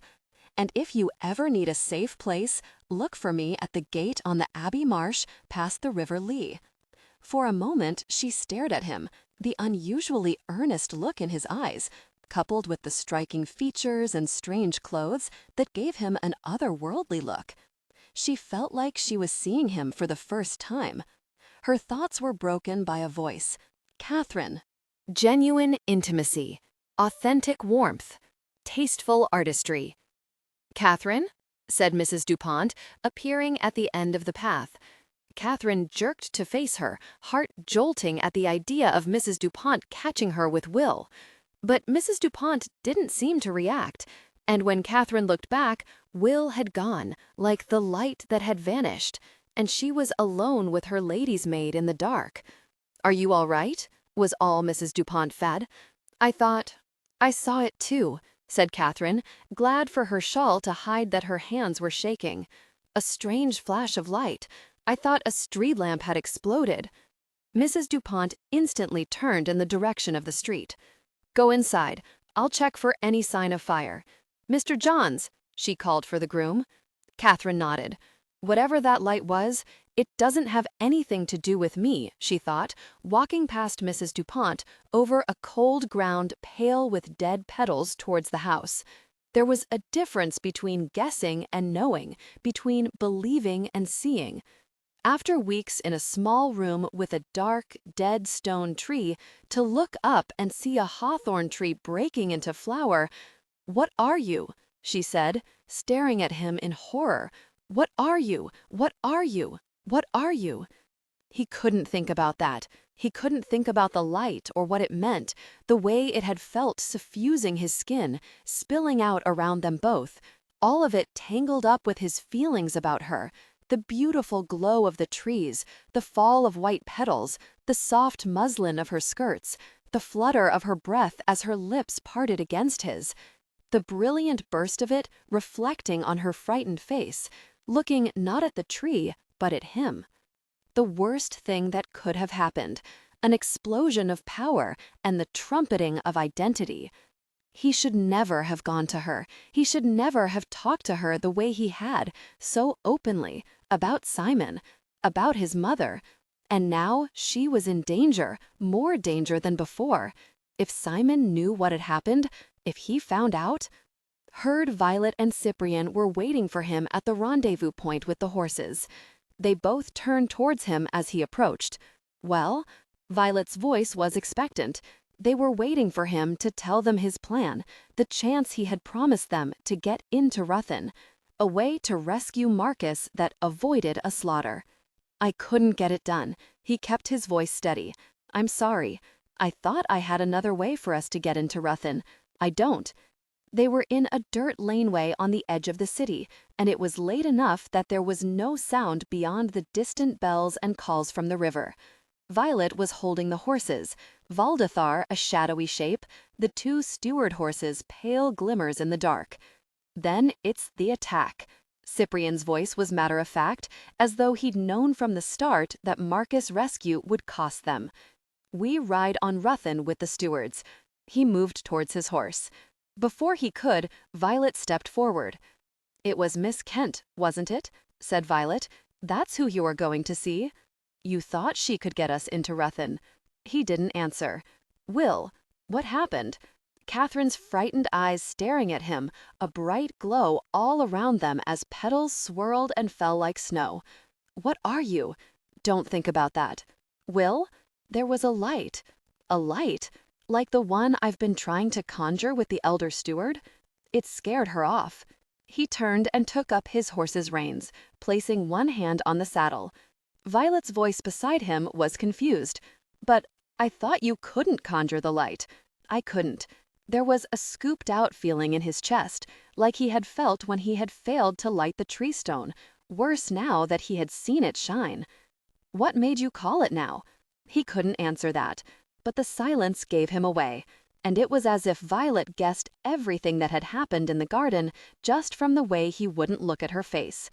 And if you ever need a safe place, look for me at the gate on the Abbey Marsh past the River Lee. For a moment, she stared at him, the unusually earnest look in his eyes, coupled with the striking features and strange clothes that gave him an otherworldly look. She felt like she was seeing him for the first time. Her thoughts were broken by a voice. Catherine. Genuine intimacy, authentic warmth, tasteful artistry. Catherine, said Mrs. DuPont, appearing at the end of the path. Catherine jerked to face her, heart jolting at the idea of Mrs. DuPont catching her with Will. But Mrs. DuPont didn't seem to react, and when Catherine looked back, Will had gone, like the light that had vanished, and she was alone with her lady's maid in the dark. "Are you all right?" was all Mrs. DuPont said. "I saw it too," said Catherine, glad for her shawl to hide that her hands were shaking. "A strange flash of light. I thought a street lamp had exploded." Mrs. DuPont instantly turned in the direction of the street. "Go inside. I'll check for any sign of fire. Mr. Johns," she called for the groom. Catherine nodded. Whatever that light was, it doesn't have anything to do with me, she thought, walking past Mrs. DuPont over a cold ground pale with dead petals towards the house. There was a difference between guessing and knowing, between believing and seeing. After weeks in a small room with a dark, dead stone tree, to look up and see a hawthorn tree breaking into flower. "What are you?" she said, staring at him in horror. "What are you? What are you? What are you?" He couldn't think about that. He couldn't think about the light or what it meant, the way it had felt suffusing his skin, spilling out around them both, all of it tangled up with his feelings about her. The beautiful glow of the trees, the fall of white petals, the soft muslin of her skirts, the flutter of her breath as her lips parted against his. The brilliant burst of it reflecting on her frightened face, looking not at the tree, but at him. The worst thing that could have happened, an explosion of power and the trumpeting of identity. He should never have gone to her. He should never have talked to her the way he had, so openly, about Simon, about his mother. And now she was in danger, more danger than before. If Simon knew what had happened, if he found out. Herd Violet and Cyprian were waiting for him at the rendezvous point with the horses. They both turned towards him as he approached. Well, Violet's voice was expectant. They were waiting for him to tell them his plan, the chance he had promised them to get into Ruthin, a way to rescue Marcus that avoided a slaughter. "I couldn't get it done." He kept his voice steady. "I'm sorry. I thought I had another way for us to get into Ruthin. I don't." They were in a dirt laneway on the edge of the city, and it was late enough that there was no sound beyond the distant bells and calls from the river. Violet was holding the horses, Valdathar a shadowy shape, the two steward horses pale glimmers in the dark. "Then it's the attack." Cyprian's voice was matter-of-fact, as though he'd known from the start that Marcus' rescue would cost them. "We ride on Ruthin with the stewards." He moved towards his horse. Before he could, Violet stepped forward. "It was Miss Kent, wasn't it?" said Violet. "That's who you are going to see." "You thought she could get us into Ruthin." He didn't answer. "Will, what happened?" Catherine's frightened eyes staring at him, a bright glow all around them as petals swirled and fell like snow. "What are you?" "Don't think about that." "Will?" There was a light. A light? Like the one I've been trying to conjure with the elder steward? It scared her off. He turned and took up his horse's reins, placing one hand on the saddle. Violet's voice beside him was confused. But I thought you couldn't conjure the light. I couldn't. There was a scooped-out feeling in his chest, like he had felt when he had failed to light the tree stone, worse now that he had seen it shine. What made you call it now? He couldn't answer that, but the silence gave him away, and it was as if Violet guessed everything that had happened in the garden just from the way he wouldn't look at her face.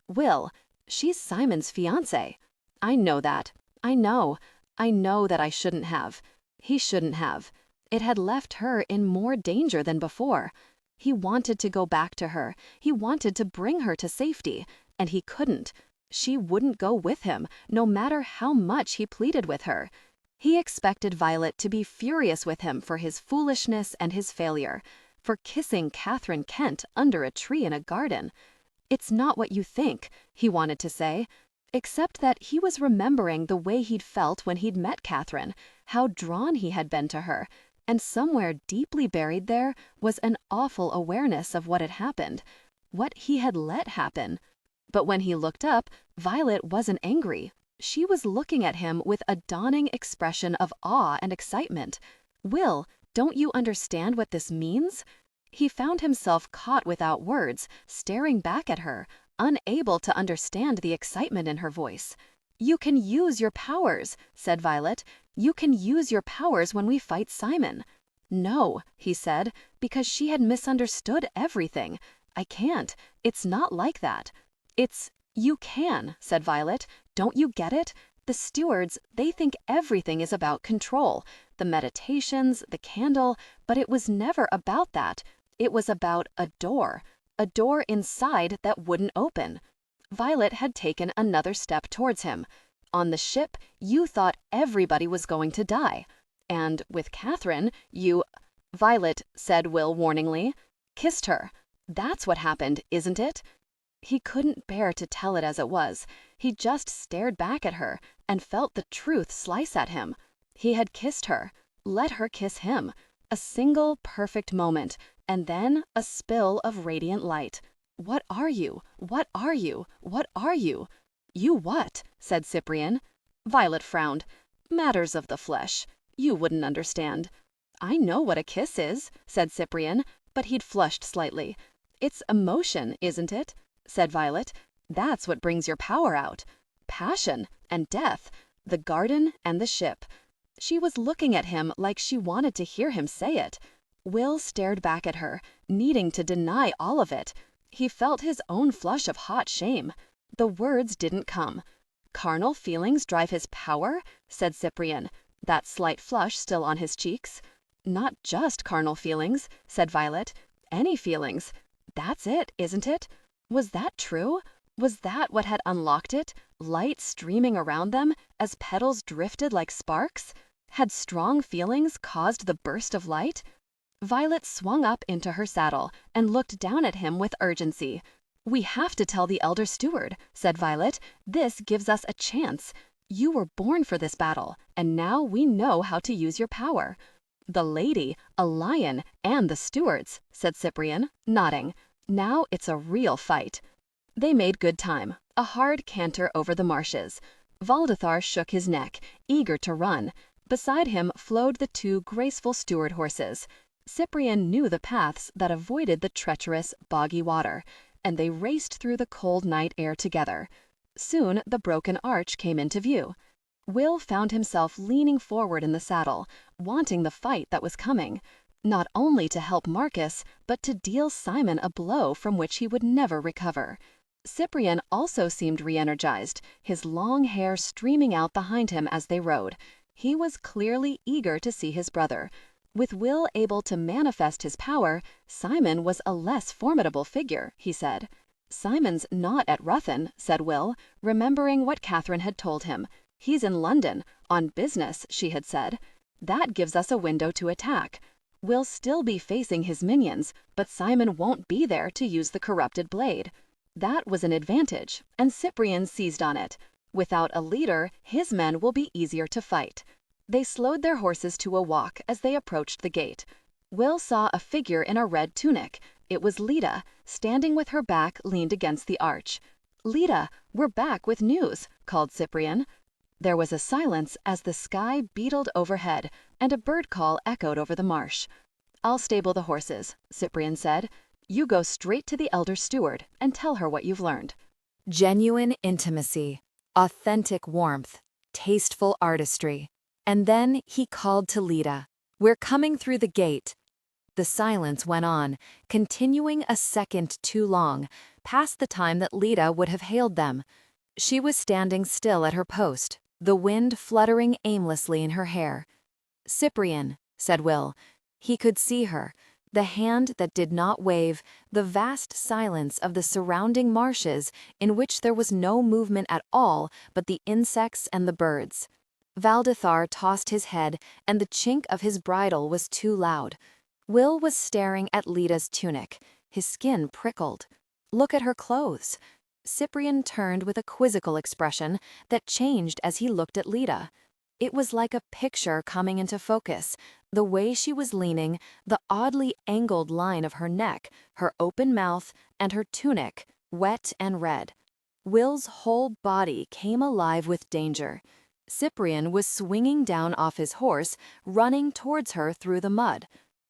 Will, she's Simon's fiancé. I know that. I know that I shouldn't have. He shouldn't have. It had left her in more danger than before. He wanted to go back to her. He wanted to bring her to safety, and he couldn't. She wouldn't go with him, no matter how much he pleaded with her. He expected Violet to be furious with him for his foolishness and his failure, for kissing Catherine Kent under a tree in a garden. It's not what you think, he wanted to say, except that he was remembering the way he'd felt when he'd met Catherine, how drawn he had been to her, and somewhere deeply buried there was an awful awareness of what had happened, what he had let happen. But when he looked up, Violet wasn't angry. She was looking at him with a dawning expression of awe and excitement. Will, don't you understand what this means? He found himself caught without words, staring back at her, unable to understand the excitement in her voice. You can use your powers, said Violet. You can use your powers when we fight Simon. No, he said, because she had misunderstood everything. I can't. It's not like that. You can, said Violet. Don't you get it? The stewards, they think everything is about control. The meditations, the candle, but it was never about that. It was about a door inside that wouldn't open. Violet had taken another step towards him. On the ship, you thought everybody was going to die. And with Catherine, Violet, said Will warningly, kissed her. That's what happened, isn't it? He couldn't bear to tell it as it was. He just stared back at her and felt the truth slice at him. He had kissed her, let her kiss him. A single perfect moment, and then a spill of radiant light. What are you? What are you? What are you? You what? Said Cyprian. Violet frowned. Matters of the flesh. You wouldn't understand. I know what a kiss is, said Cyprian, but he'd flushed slightly. It's emotion, isn't it? Said Violet. That's what brings your power out. Passion and death, the garden and the ship. She was looking at him like she wanted to hear him say it. Will stared back at her, needing to deny all of it. He felt his own flush of hot shame. The words didn't come. Carnal feelings drive his power, said Cyprian, that slight flush still on his cheeks. Not just carnal feelings, said Violet. Any feelings. That's it, isn't it? Was that true? Was that what had unlocked it, light streaming around them as petals drifted like sparks? Had strong feelings caused the burst of light? Violet swung up into her saddle and looked down at him with urgency. We have to tell the elder steward, said Violet. This gives us a chance. You were born for this battle, and now we know how to use your power. The lady, a lion, and the stewards, said Cyprian, nodding. Now it's a real fight. They made good time, a hard canter over the marshes. Valdethar shook his neck, eager to run. Beside him flowed the two graceful steward horses. Cyprian knew the paths that avoided the treacherous, boggy water, and they raced through the cold night air together. Soon the broken arch came into view. Will found himself leaning forward in the saddle, wanting the fight that was coming, not only to help Marcus, but to deal Simon a blow from which he would never recover. Cyprian also seemed re-energized, his long hair streaming out behind him as they rode. He was clearly eager to see his brother. With Will able to manifest his power, Simon was a less formidable figure, he said. Simon's not at Ruthin, said Will, remembering what Catherine had told him. He's in London, on business, she had said. That gives us a window to attack. We'll still be facing his minions, but Simon won't be there to use the corrupted blade. That was an advantage, and Cyprian seized on it. Without a leader, his men will be easier to fight. They slowed their horses to a walk as they approached the gate. Will saw a figure in a red tunic. It was Lita, standing with her back leaned against the arch. "Lita, we're back with news," called Cyprian. There was a silence as the sky beetled overhead and a bird call echoed over the marsh. "I'll stable the horses," Cyprian said. "You go straight to the elder steward and tell her what you've learned." Genuine intimacy, authentic warmth, tasteful artistry. And then he called to Lita. "We're coming through the gate." The silence went on, continuing a second too long, past the time that Lita would have hailed them. She was standing still at her post, the wind fluttering aimlessly in her hair. "Cyprian," said Will. He could see her, the hand that did not wave, the vast silence of the surrounding marshes in which there was no movement at all but the insects and the birds. Valdethar tossed his head, and the chink of his bridle was too loud. Will was staring at Lita's tunic. His skin prickled. "Look at her clothes." Cyprian turned with a quizzical expression that changed as he looked at Lita. It was like a picture coming into focus. The way she was leaning, the oddly angled line of her neck, her open mouth, and her tunic, wet and red. Will's whole body came alive with danger. Cyprian was swinging down off his horse, running towards her through the mud.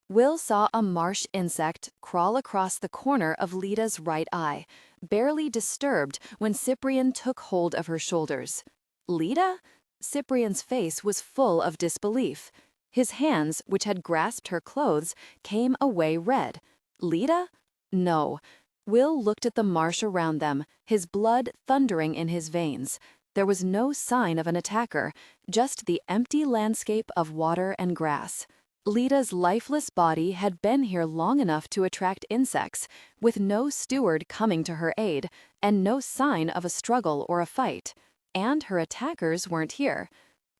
Will saw a marsh insect crawl across the corner of Lita's right eye, barely disturbed when Cyprian took hold of her shoulders. "Lita?" Cyprian's face was full of disbelief. His hands, which had grasped her clothes, came away red. "Lita? No." Will looked at the marsh around them, his blood thundering in his veins. There was no sign of an attacker, just the empty landscape of water and grass. Lita's lifeless body had been here long enough to attract insects, with no steward coming to her aid, and no sign of a struggle or a fight. And her attackers weren't here.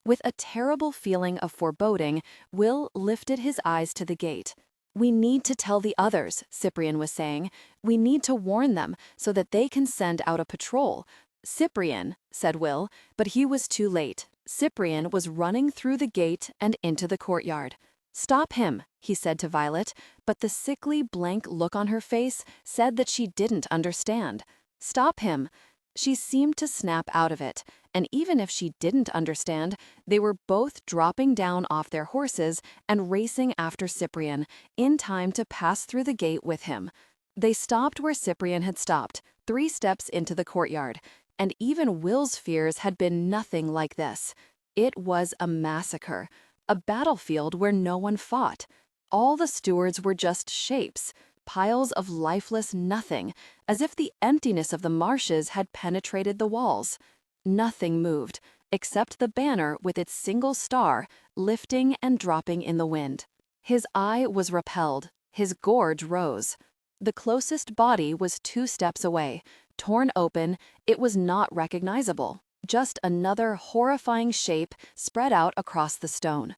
With a terrible feeling of foreboding, Will lifted his eyes to the gate. "We need to tell the others," Cyprian was saying. "We need to warn them so that they can send out a patrol." "Cyprian," said Will, but he was too late. Cyprian was running through the gate and into the courtyard. "Stop him," he said to Violet, but the sickly blank look on her face said that she didn't understand. "Stop him." She seemed to snap out of it, and even if she didn't understand, they were both dropping down off their horses and racing after Cyprian, in time to pass through the gate with him. They stopped where Cyprian had stopped, 3 steps into the courtyard, and even Will's fears had been nothing like this. It was a massacre, a battlefield where no one fought. All the stewards were just shapes, piles of lifeless nothing, as if the emptiness of the marshes had penetrated the walls. Nothing moved, except the banner with its single star lifting and dropping in the wind. His eye was repelled, his gorge rose. The closest body was 2 steps away. Torn open, it was not recognizable, just another horrifying shape spread out across the stone.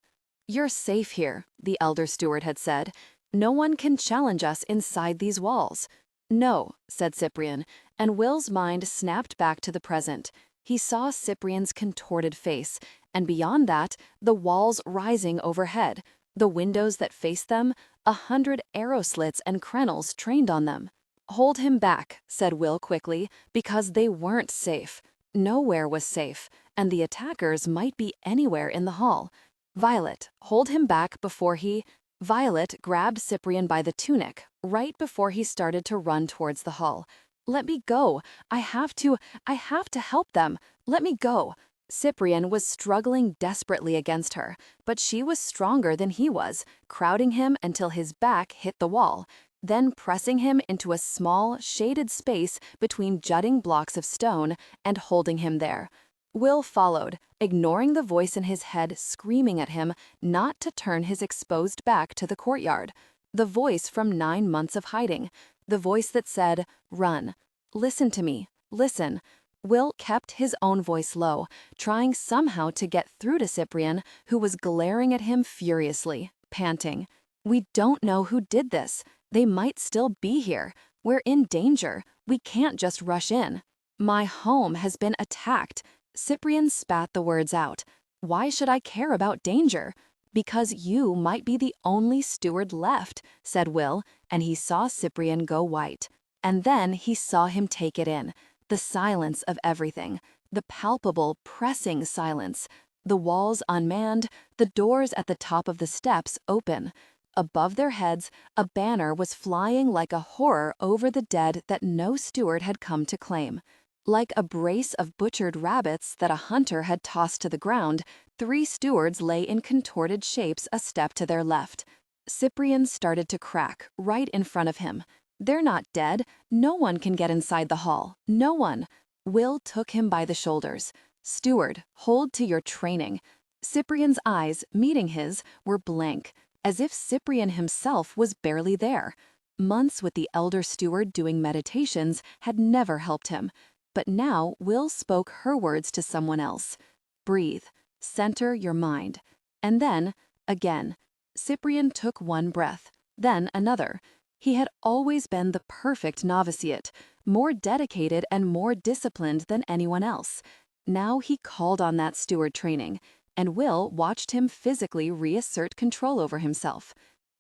"You're safe here," the elder steward had said. "No one can challenge us inside these walls." "No," said Cyprian, and Will's mind snapped back to the present. He saw Cyprian's contorted face, and beyond that, the walls rising overhead, the windows that faced them, 100 arrow slits and crenels trained on them. "Hold him back," said Will quickly, because they weren't safe. Nowhere was safe, and the attackers might be anywhere in the hall. "Violet, hold him back before he—" Violet grabbed Cyprian by the tunic, right before he started to run towards the hall. "Let me go. I have to help them. Let me go." Cyprian was struggling desperately against her, but she was stronger than he was, crowding him until his back hit the wall, then pressing him into a small, shaded space between jutting blocks of stone and holding him there. Will followed, ignoring the voice in his head screaming at him not to turn his exposed back to the courtyard. The voice from 9 months of hiding, the voice that said, "Run. Listen to me. Listen." Will kept his own voice low, trying somehow to get through to Cyprian, who was glaring at him furiously, panting. "We don't know who did this. They might still be here. We're in danger. We can't just rush in. My home has been attacked." Cyprian spat the words out. Why should I care about danger? Because you might be the only steward left, said Will, and he saw Cyprian go white. And then he saw him take it in, the silence of everything, the palpable, pressing silence, the walls unmanned, the doors at the top of the steps open. Above their heads, a banner was flying like a horror over the dead that no steward had come to claim. Like a brace of butchered rabbits that a hunter had tossed to the ground, 3 stewards lay in contorted shapes a step to their left. Cyprian started to crack, right in front of him. They're not dead. No one can get inside the hall. No one. Will took him by the shoulders. Steward, hold to your training. Cyprian's eyes, meeting his, were blank, as if Cyprian himself was barely there. Months with the elder steward doing meditations had never helped him. But now Will spoke her words to someone else. Breathe. Center your mind. And then, again, Cyprian took one breath, then another. He had always been the perfect novitiate, more dedicated and more disciplined than anyone else. Now he called on that steward training, and Will watched him physically reassert control over himself.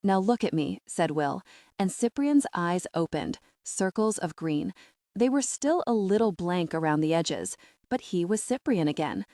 Now look at me, said Will, and Cyprian's eyes opened, circles of green. They were still a little blank around the edges, but he was Cyprian again.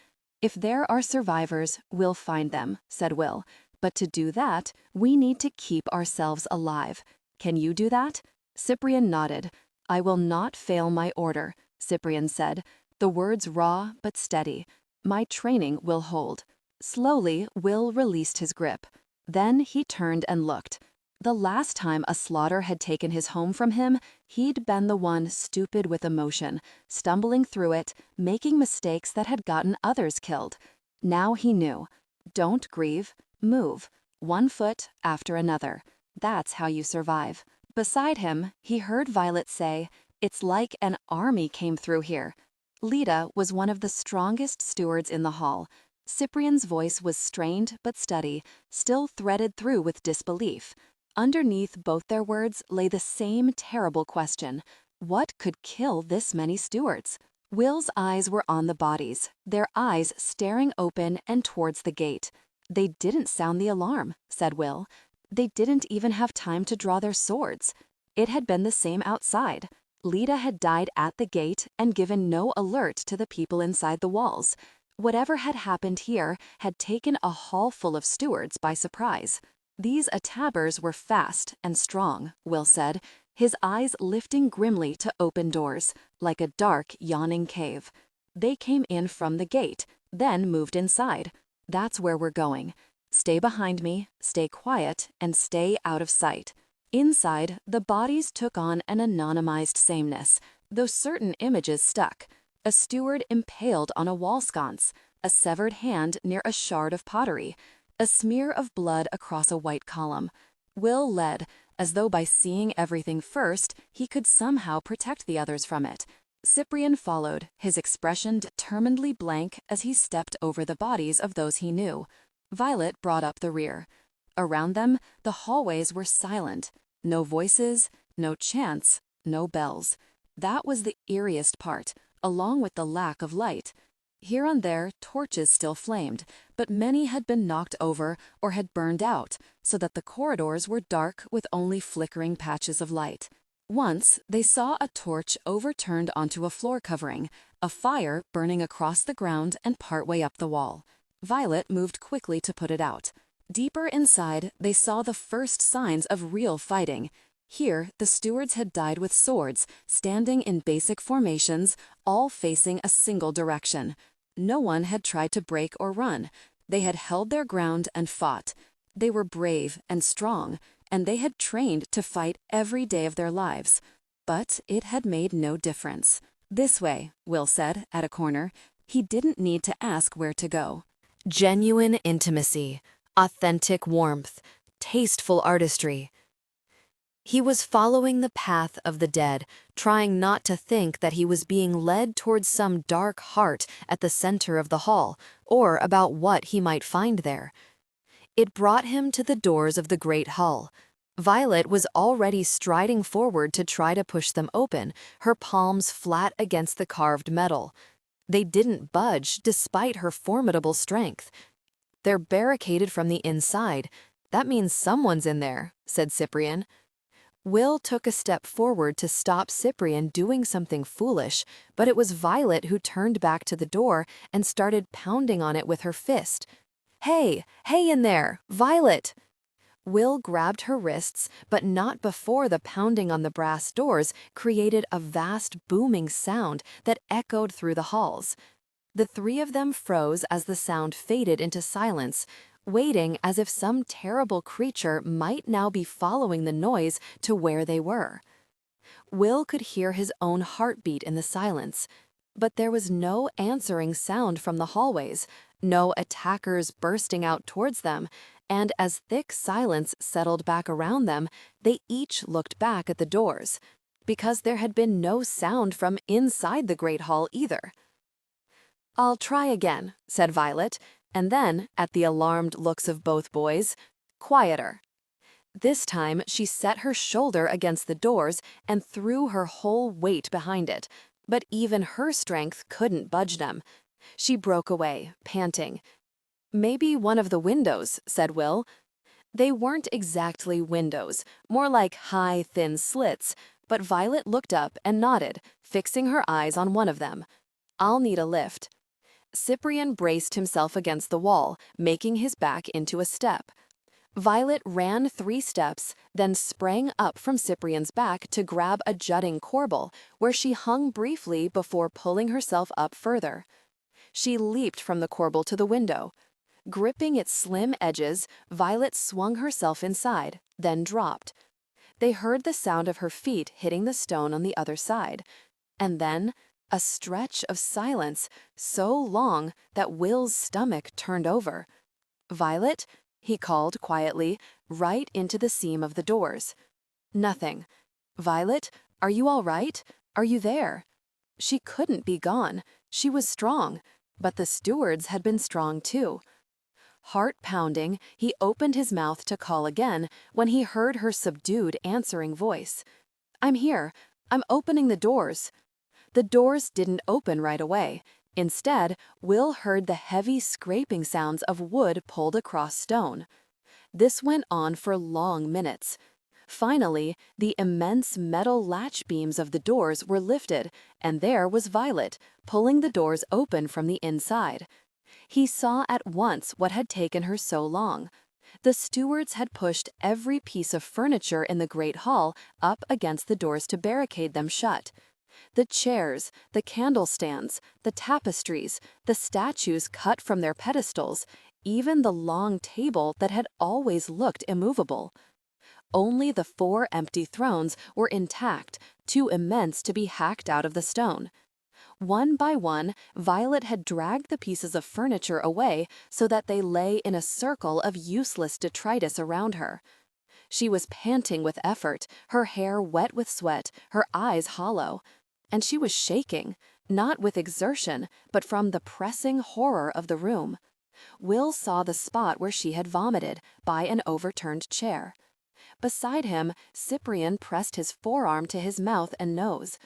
If there are survivors, we'll find them, said Will. But to do that, we need to keep ourselves alive. Can you do that? Cyprian nodded. I will not fail my order, Cyprian said, the words raw but steady. My training will hold. Slowly, Will released his grip. Then he turned and looked. The last time a slaughter had taken his home from him, he'd been the one stupid with emotion, stumbling through it, making mistakes that had gotten others killed. Now he knew. Don't grieve, move. One foot after another. That's how you survive. Beside him, he heard Violet say, "It's like an army came through here." Lita was one of the strongest stewards in the hall. Cyprian's voice was strained but steady, still threaded through with disbelief. Underneath both their words lay the same terrible question. What could kill this many stewards? Will's eyes were on the bodies, their eyes staring open and towards the gate. They didn't sound the alarm, said Will. They didn't even have time to draw their swords. It had been the same outside. Lita had died at the gate and given no alert to the people inside the walls. Whatever had happened here had taken a hall full of stewards by surprise. These attabbers were fast and strong, Will said, his eyes lifting grimly to open doors, like a dark, yawning cave. They came in from the gate, then moved inside. That's where we're going. Stay behind me, stay quiet, and stay out of sight. Inside, the bodies took on an anonymized sameness, though certain images stuck. A steward impaled on a wall sconce, a severed hand near a shard of pottery, a smear of blood across a white column. Will led, as though by seeing everything first, he could somehow protect the others from it. Cyprian followed, his expression determinedly blank as he stepped over the bodies of those he knew. Violet brought up the rear. Around them, the hallways were silent. No voices, no chants, no bells. That was the eeriest part, along with the lack of light. Here and there, torches still flamed, but many had been knocked over or had burned out, so that the corridors were dark with only flickering patches of light. Once, they saw a torch overturned onto a floor covering, a fire burning across the ground and partway up the wall. Violet moved quickly to put it out. Deeper inside, they saw the first signs of real fighting. Here, the stewards had died with swords, standing in basic formations, all facing a single direction. No one had tried to break or run. They had held their ground and fought. They were brave and strong, and they had trained to fight every day of their lives. But it had made no difference. This way, Will said, at a corner. He didn't need to ask where to go. Genuine intimacy, authentic warmth, tasteful artistry. He was following the path of the dead, trying not to think that he was being led towards some dark heart at the center of the hall, or about what he might find there. It brought him to the doors of the great hall. Violet was already striding forward to try to push them open, her palms flat against the carved metal. They didn't budge despite her formidable strength. "They're barricaded from the inside. That means someone's in there," said Cyprian. Will took a step forward to stop Cyprian doing something foolish, but it was Violet who turned back to the door and started pounding on it with her fist. "Hey, hey in there, Violet!" Will grabbed her wrists, but not before the pounding on the brass doors created a vast booming sound that echoed through the halls. The three of them froze as the sound faded into silence, waiting as if some terrible creature might now be following the noise to where they were. Will could hear his own heartbeat in the silence, but there was no answering sound from the hallways, no attackers bursting out towards them, and as thick silence settled back around them, they each looked back at the doors, because there had been no sound from inside the Great Hall either. "I'll try again," said Violet, and then, at the alarmed looks of both boys, "Quieter." This time, she set her shoulder against the doors and threw her whole weight behind it, but even her strength couldn't budge them. She broke away, panting. "Maybe one of the windows," said Will. They weren't exactly windows, more like high, thin slits, but Violet looked up and nodded, fixing her eyes on one of them. "I'll need a lift." Cyprian braced himself against the wall, making his back into a step. Violet ran 3 steps, then sprang up from Cyprian's back to grab a jutting corbel, where she hung briefly before pulling herself up further. She leaped from the corbel to the window. Gripping its slim edges, Violet swung herself inside, then dropped. They heard the sound of her feet hitting the stone on the other side. And then, a stretch of silence, so long that Will's stomach turned over. "Violet?" he called quietly, right into the seam of the doors. Nothing. "Violet, are you all right? Are you there?" She couldn't be gone. She was strong, but the stewards had been strong too. Heart pounding, he opened his mouth to call again when he heard her subdued answering voice. "I'm here. I'm opening the doors." The doors didn't open right away. Instead, Will heard the heavy scraping sounds of wood pulled across stone. This went on for long minutes. Finally, the immense metal latch beams of the doors were lifted, and there was Violet, pulling the doors open from the inside. He saw at once what had taken her so long. The stewards had pushed every piece of furniture in the Great Hall up against the doors to barricade them shut. The chairs, the candlestands, the tapestries, the statues cut from their pedestals, even the long table that had always looked immovable. Only the 4 empty thrones were intact, too immense to be hacked out of the stone. One by one, Violet had dragged the pieces of furniture away so that they lay in a circle of useless detritus around her. She was panting with effort, her hair wet with sweat, her eyes hollow. And she was shaking, not with exertion, but from the pressing horror of the room. Will saw the spot where she had vomited, by an overturned chair. Beside him, Cyprian pressed his forearm to his mouth and nose.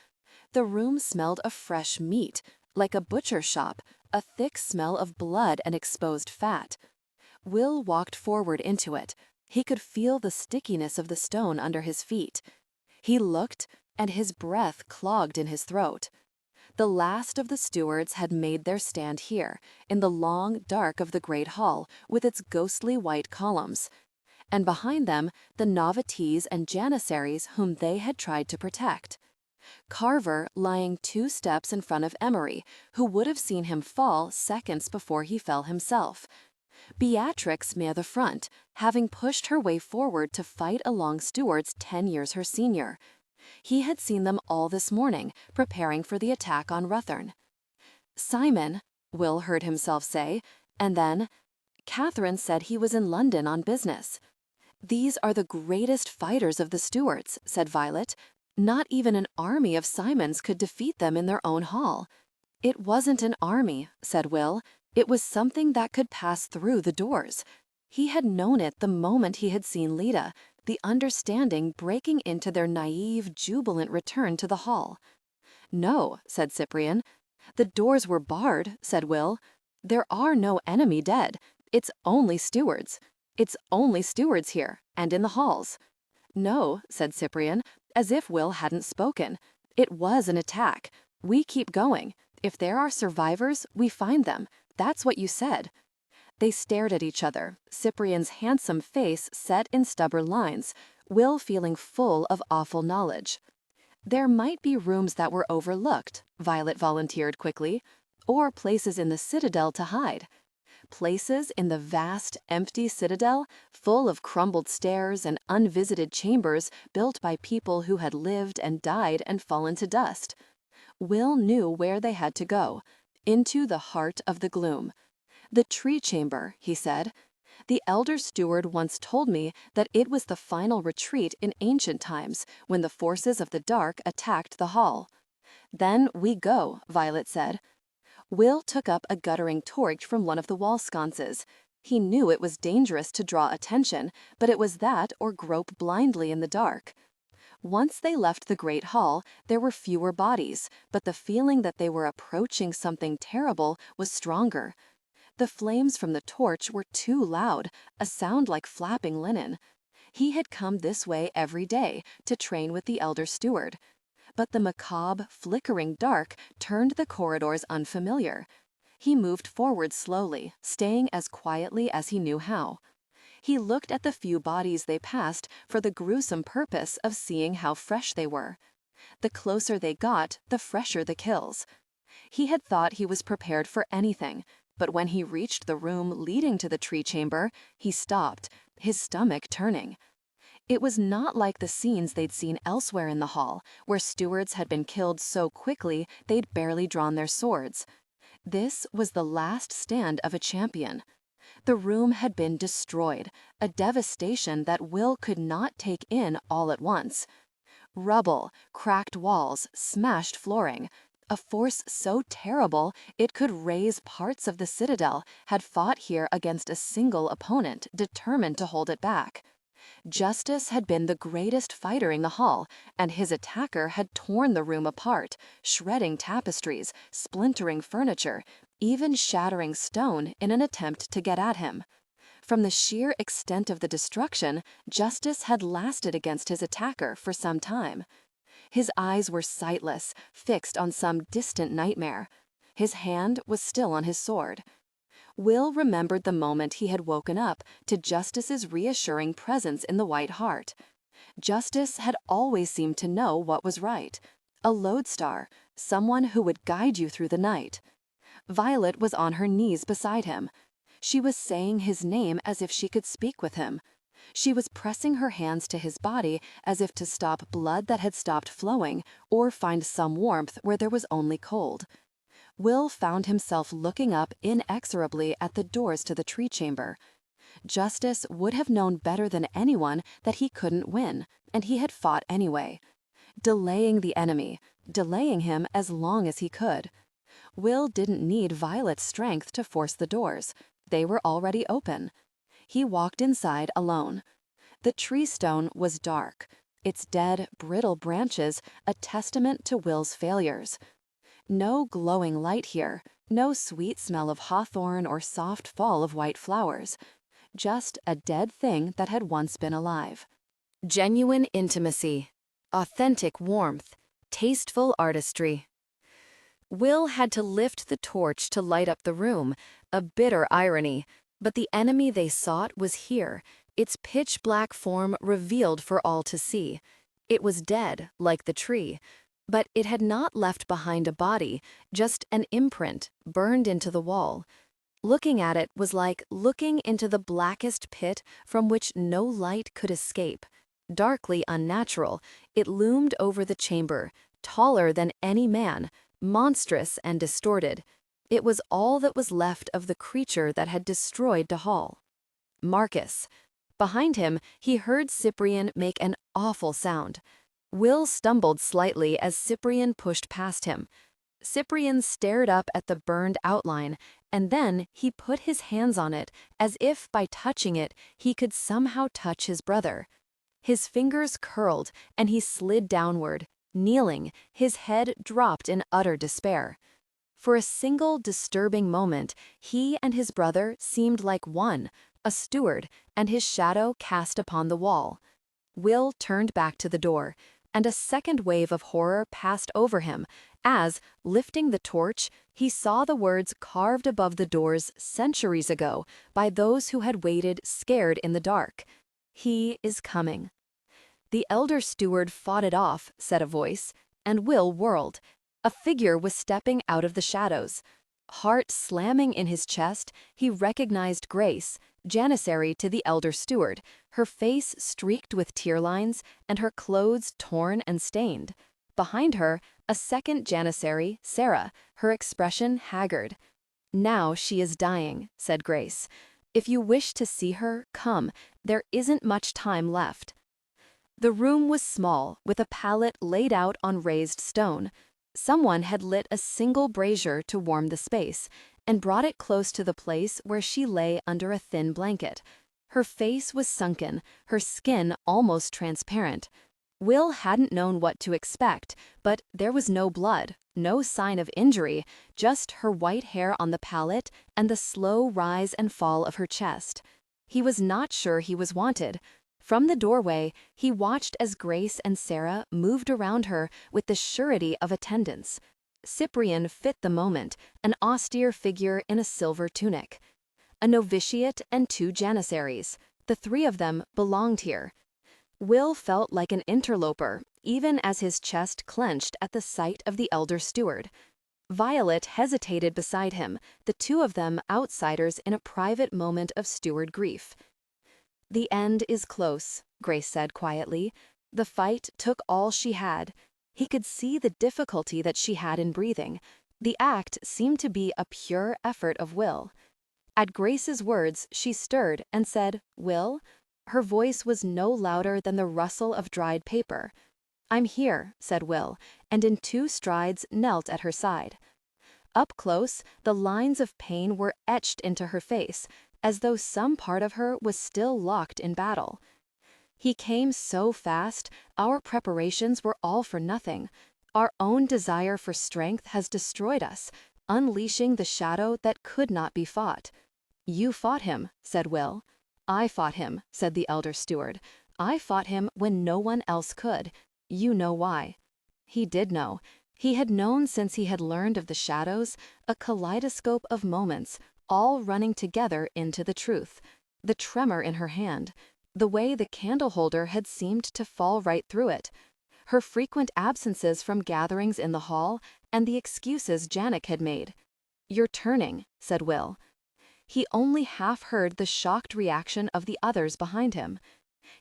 The room smelled of fresh meat, like a butcher shop, a thick smell of blood and exposed fat. Will walked forward into it. He could feel the stickiness of the stone under his feet. He looked, and his breath clogged in his throat. The last of the stewards had made their stand here, in the long dark of the Great Hall, with its ghostly white columns. And behind them, the novities and janissaries whom they had tried to protect. Carver lying 2 steps in front of Emery, who would have seen him fall seconds before he fell himself. Beatrix near the front, having pushed her way forward to fight along stewards 10 years her senior. He had seen them all this morning, preparing for the attack on Ruthern. "Simon," Will heard himself say, and then, "Catherine said he was in London on business." "These are the greatest fighters of the stewards," said Violet. "Not even an army of Simons could defeat them in their own hall." "It wasn't an army," said Will. "It was something that could pass through the doors." He had known it the moment he had seen Leda, the understanding breaking into their naive, jubilant return to the hall. "No," said Cyprian. "The doors were barred," said Will. "There are no enemy dead. It's only stewards. It's only stewards here, and in the halls." "No," said Cyprian, as if Will hadn't spoken. "It was an attack. We keep going. If there are survivors, we find them. That's what you said." They stared at each other, Cyprian's handsome face set in stubborn lines, Will feeling full of awful knowledge. "There might be rooms that were overlooked," Violet volunteered quickly, "or places in the citadel to hide." Places in the vast, empty citadel, full of crumbled stairs and unvisited chambers built by people who had lived and died and fallen to dust. Will knew where they had to go, into the heart of the gloom. "The tree chamber," he said. "The elder steward once told me that it was the final retreat in ancient times when the forces of the dark attacked the hall." "Then we go," Violet said. Will took up a guttering torch from one of the wall sconces. He knew it was dangerous to draw attention, but it was that or grope blindly in the dark. Once they left the great hall, there were fewer bodies, but the feeling that they were approaching something terrible was stronger. The flames from the torch were too loud, a sound like flapping linen. He had come this way every day to train with the elder steward. But the macabre, flickering dark turned the corridors unfamiliar. He moved forward slowly, staying as quietly as he knew how. He looked at the few bodies they passed for the gruesome purpose of seeing how fresh they were. The closer they got, the fresher the kills. He had thought he was prepared for anything, but when he reached the room leading to the tree chamber, he stopped, his stomach turning. It was not like the scenes they'd seen elsewhere in the hall, where stewards had been killed so quickly they'd barely drawn their swords. This was the last stand of a champion. The room had been destroyed, a devastation that Will could not take in all at once. Rubble, cracked walls, smashed flooring. A force so terrible it could raise parts of the citadel had fought here against a single opponent determined to hold it back. Justice had been the greatest fighter in the hall, and his attacker had torn the room apart, shredding tapestries, splintering furniture, even shattering stone in an attempt to get at him. From the sheer extent of the destruction, Justice had lasted against his attacker for some time. His eyes were sightless, fixed on some distant nightmare. His hand was still on his sword. Will remembered the moment he had woken up to Justice's reassuring presence in the White Hart. Justice had always seemed to know what was right. A lodestar, someone who would guide you through the night. Violet was on her knees beside him. She was saying his name as if she could speak with him. She was pressing her hands to his body as if to stop blood that had stopped flowing or find some warmth where there was only cold. Will found himself looking up inexorably at the doors to the tree chamber. Justice would have known better than anyone that he couldn't win, and he had fought anyway. Delaying the enemy, delaying him as long as he could. Will didn't need Violet's strength to force the doors. They were already open. He walked inside alone. The tree stone was dark, its dead, brittle branches a testament to Will's failures. No glowing light here, no sweet smell of hawthorn or soft fall of white flowers. Just a dead thing that had once been alive. Genuine intimacy, authentic warmth, tasteful artistry. Will had to lift the torch to light up the room, a bitter irony, but the enemy they sought was here, its pitch-black form revealed for all to see. It was dead, like the tree, but it had not left behind a body, just an imprint, burned into the wall. Looking at it was like looking into the blackest pit from which no light could escape. Darkly unnatural, it loomed over the chamber, taller than any man, monstrous and distorted. It was all that was left of the creature that had destroyed the hall. Marcus. Behind him, he heard Cyprian make an awful sound. Will stumbled slightly as Cyprian pushed past him. Cyprian stared up at the burned outline, and then he put his hands on it as if by touching it he could somehow touch his brother. His fingers curled and he slid downward, kneeling, his head dropped in utter despair. For a single disturbing moment, he and his brother seemed like one, a steward, and his shadow cast upon the wall. Will turned back to the door, and a second wave of horror passed over him as, lifting the torch, he saw the words carved above the doors centuries ago by those who had waited scared in the dark. "He is coming." The elder steward fought it off, said a voice, and Will whirled. A figure was stepping out of the shadows. Heart slamming in his chest, he recognized Grace, janissary to the elder steward, her face streaked with tear lines and her clothes torn and stained. Behind her, a second janissary, Sarah, her expression haggard. "Now she is dying," said Grace. "If you wish to see her, come. There isn't much time left." The room was small, with a pallet laid out on raised stone. Someone had lit a single brazier to warm the space, and brought it close to the place where she lay under a thin blanket. Her face was sunken, her skin almost transparent. Will hadn't known what to expect, but there was no blood, no sign of injury, just her white hair on the pallet and the slow rise and fall of her chest. He was not sure he was wanted. From the doorway, he watched as Grace and Sarah moved around her with the surety of attendance. Cyprian fit the moment, an austere figure in a silver tunic. A novitiate and 2 janissaries. The 3 of them belonged here. Will felt like an interloper, even as his chest clenched at the sight of the elder steward. Violet hesitated beside him, the 2 of them outsiders in a private moment of steward grief. "The end is close," Grace said quietly. The fight took all she had. He could see the difficulty that she had in breathing. The act seemed to be a pure effort of will. At Grace's words, she stirred and said, "Will?" Her voice was no louder than the rustle of dried paper. "I'm here," said Will, and in 2 strides knelt at her side. Up close, the lines of pain were etched into her face, as though some part of her was still locked in battle. "He came so fast, our preparations were all for nothing. Our own desire for strength has destroyed us, unleashing the shadow that could not be fought." "You fought him," said Will. "I fought him," said the elder steward. "I fought him when no one else could. You know why." He did know. He had known since he had learned of the shadows, a kaleidoscope of moments, all running together into the truth. The tremor in her hand, the way the candle holder had seemed to fall right through it, her frequent absences from gatherings in the hall, and the excuses Janek had made. "You're turning," said Will. He only half heard the shocked reaction of the others behind him.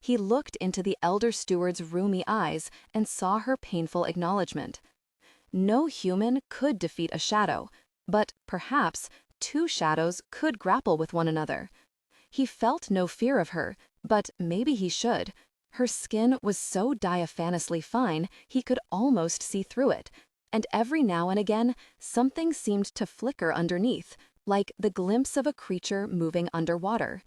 He looked into the elder steward's rheumy eyes and saw her painful acknowledgement. No human could defeat a shadow, but perhaps 2 shadows could grapple with one another. He felt no fear of her, but maybe he should. Her skin was so diaphanously fine he could almost see through it, and every now and again something seemed to flicker underneath, like the glimpse of a creature moving underwater.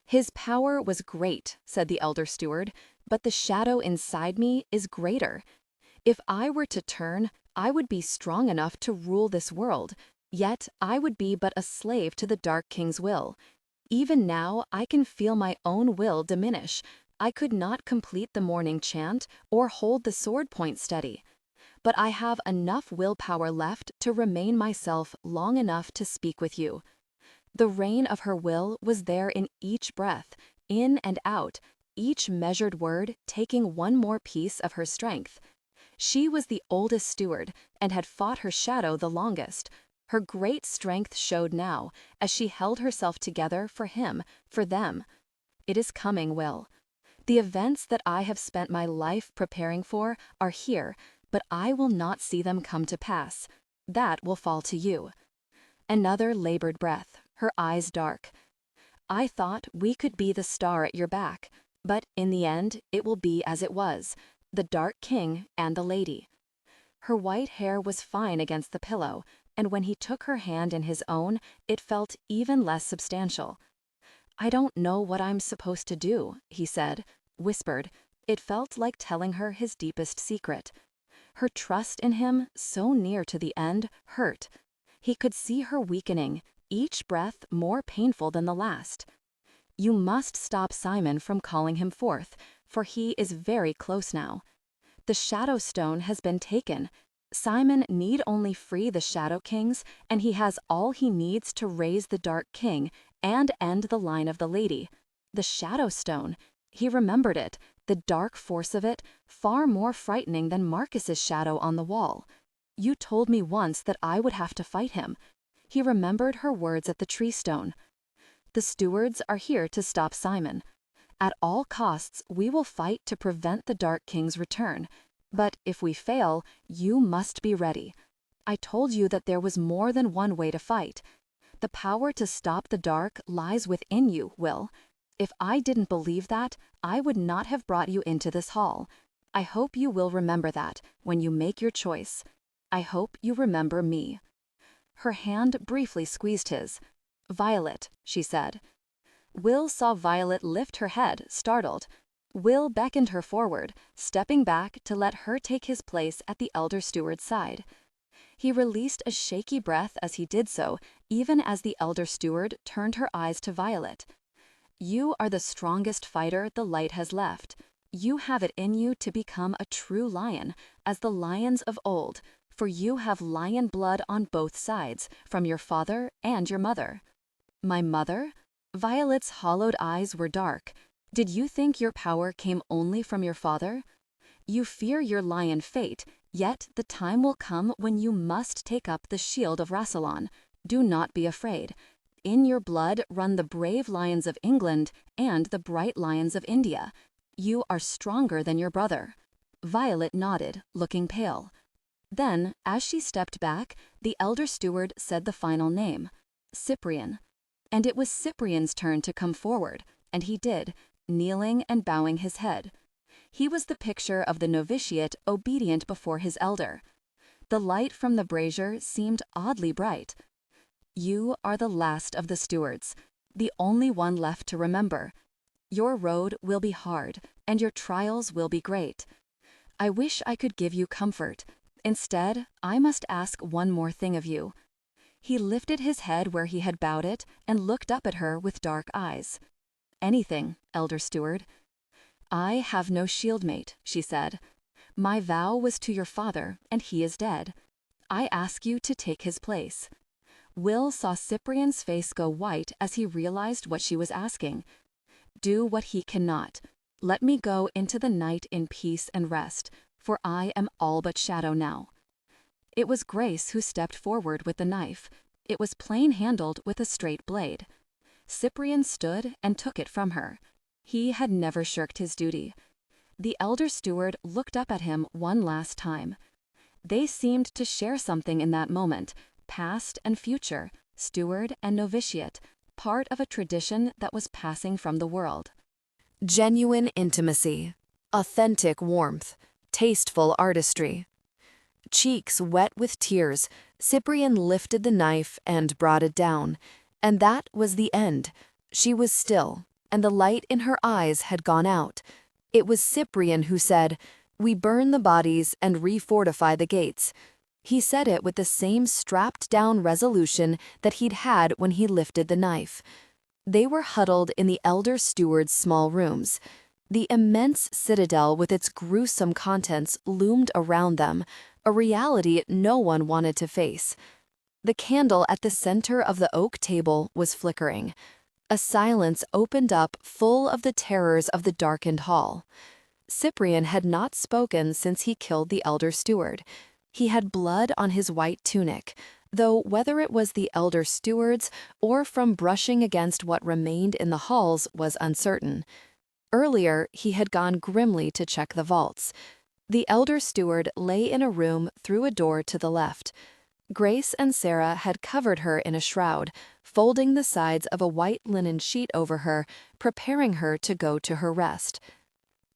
"His power was great," said the elder steward, "but the shadow inside me is greater. If I were to turn, I would be strong enough to rule this world, yet I would be but a slave to the Dark King's will. Even now I can feel my own will diminish. I could not complete the morning chant or hold the sword point steady. But I have enough willpower left to remain myself long enough to speak with you." The reign of her will was there in each breath, in and out, each measured word taking one more piece of her strength. She was the oldest steward, and had fought her shadow the longest. Her great strength showed now, as she held herself together for him, for them. "It is coming, Will. The events that I have spent my life preparing for are here, but I will not see them come to pass. That will fall to you." Another labored breath, her eyes dark. "I thought we could be the star at your back, but in the end it will be as it was, the Dark King and the lady." Her white hair was fine against the pillow, and when he took her hand in his own, it felt even less substantial. "I don't know what I'm supposed to do," he said, whispered. It felt like telling her his deepest secret. Her trust in him, so near to the end, hurt. He could see her weakening, each breath more painful than the last. You must stop Simon from calling him forth, for he is very close now. The Shadow Stone has been taken. Simon need only free the Shadow Kings, and he has all he needs to raise the Dark King and end the line of the Lady. The Shadow Stone. He remembered it, the dark force of it, far more frightening than Marcus's shadow on the wall. You told me once that I would have to fight him. He remembered her words at the tree stone. The stewards are here to stop Simon. At all costs, we will fight to prevent the Dark King's return. But if we fail, you must be ready. I told you that there was more than one way to fight. The power to stop the dark lies within you, Will. If I didn't believe that, I would not have brought you into this hall. I hope you will remember that when you make your choice. I hope you remember me. Her hand briefly squeezed his. Violet, she said. Will saw Violet lift her head, startled. Will beckoned her forward, stepping back to let her take his place at the elder steward's side. He released a shaky breath as he did so, even as the elder steward turned her eyes to Violet. You are the strongest fighter the light has left. You have it in you to become a true lion, as the lions of old, for you have lion blood on both sides, from your father and your mother. My mother? Violet's hollowed eyes were dark. Did you think your power came only from your father? You fear your lion fate, yet the time will come when you must take up the shield of Rassilon. Do not be afraid. In your blood run the brave lions of England and the bright lions of India. You are stronger than your brother. Violet nodded, looking pale. Then, as she stepped back, the elder steward said the final name, Cyprian. And it was Cyprian's turn to come forward, and he did, kneeling and bowing his head. He was the picture of the novitiate obedient before his elder. The light from the brazier seemed oddly bright. You are the last of the stewards, the only one left to remember. Your road will be hard, and your trials will be great. I wish I could give you comfort. Instead, I must ask one more thing of you. He lifted his head where he had bowed it and looked up at her with dark eyes. Anything, elder steward. I have no shieldmate, she said. My vow was to your father, and he is dead. I ask you to take his place. Will saw Cyprian's face go white as he realized what she was asking. Do what he cannot. Let me go into the night in peace and rest, for I am all but shadow now. It was Grace who stepped forward with the knife. It was plain-handled with a straight blade. Cyprian stood and took it from her. He had never shirked his duty. The elder steward looked up at him one last time. They seemed to share something in that moment, past and future, steward and novitiate, part of a tradition that was passing from the world. Genuine intimacy, authentic warmth, tasteful artistry. Cheeks wet with tears, Cyprian lifted the knife and brought it down, and that was the end. She was still, and the light in her eyes had gone out. It was Cyprian who said, "We burn the bodies and refortify the gates." He said it with the same strapped-down resolution that he'd had when he lifted the knife. They were huddled in the elder steward's small rooms. The immense citadel with its gruesome contents loomed around them, a reality no one wanted to face. The candle at the center of the oak table was flickering. A silence opened up full of the terrors of the darkened hall. Cyprian had not spoken since he killed the elder steward. He had blood on his white tunic, though whether it was the elder steward's or from brushing against what remained in the halls was uncertain. Earlier, he had gone grimly to check the vaults. The elder steward lay in a room through a door to the left. Grace and Sarah had covered her in a shroud, folding the sides of a white linen sheet over her, preparing her to go to her rest.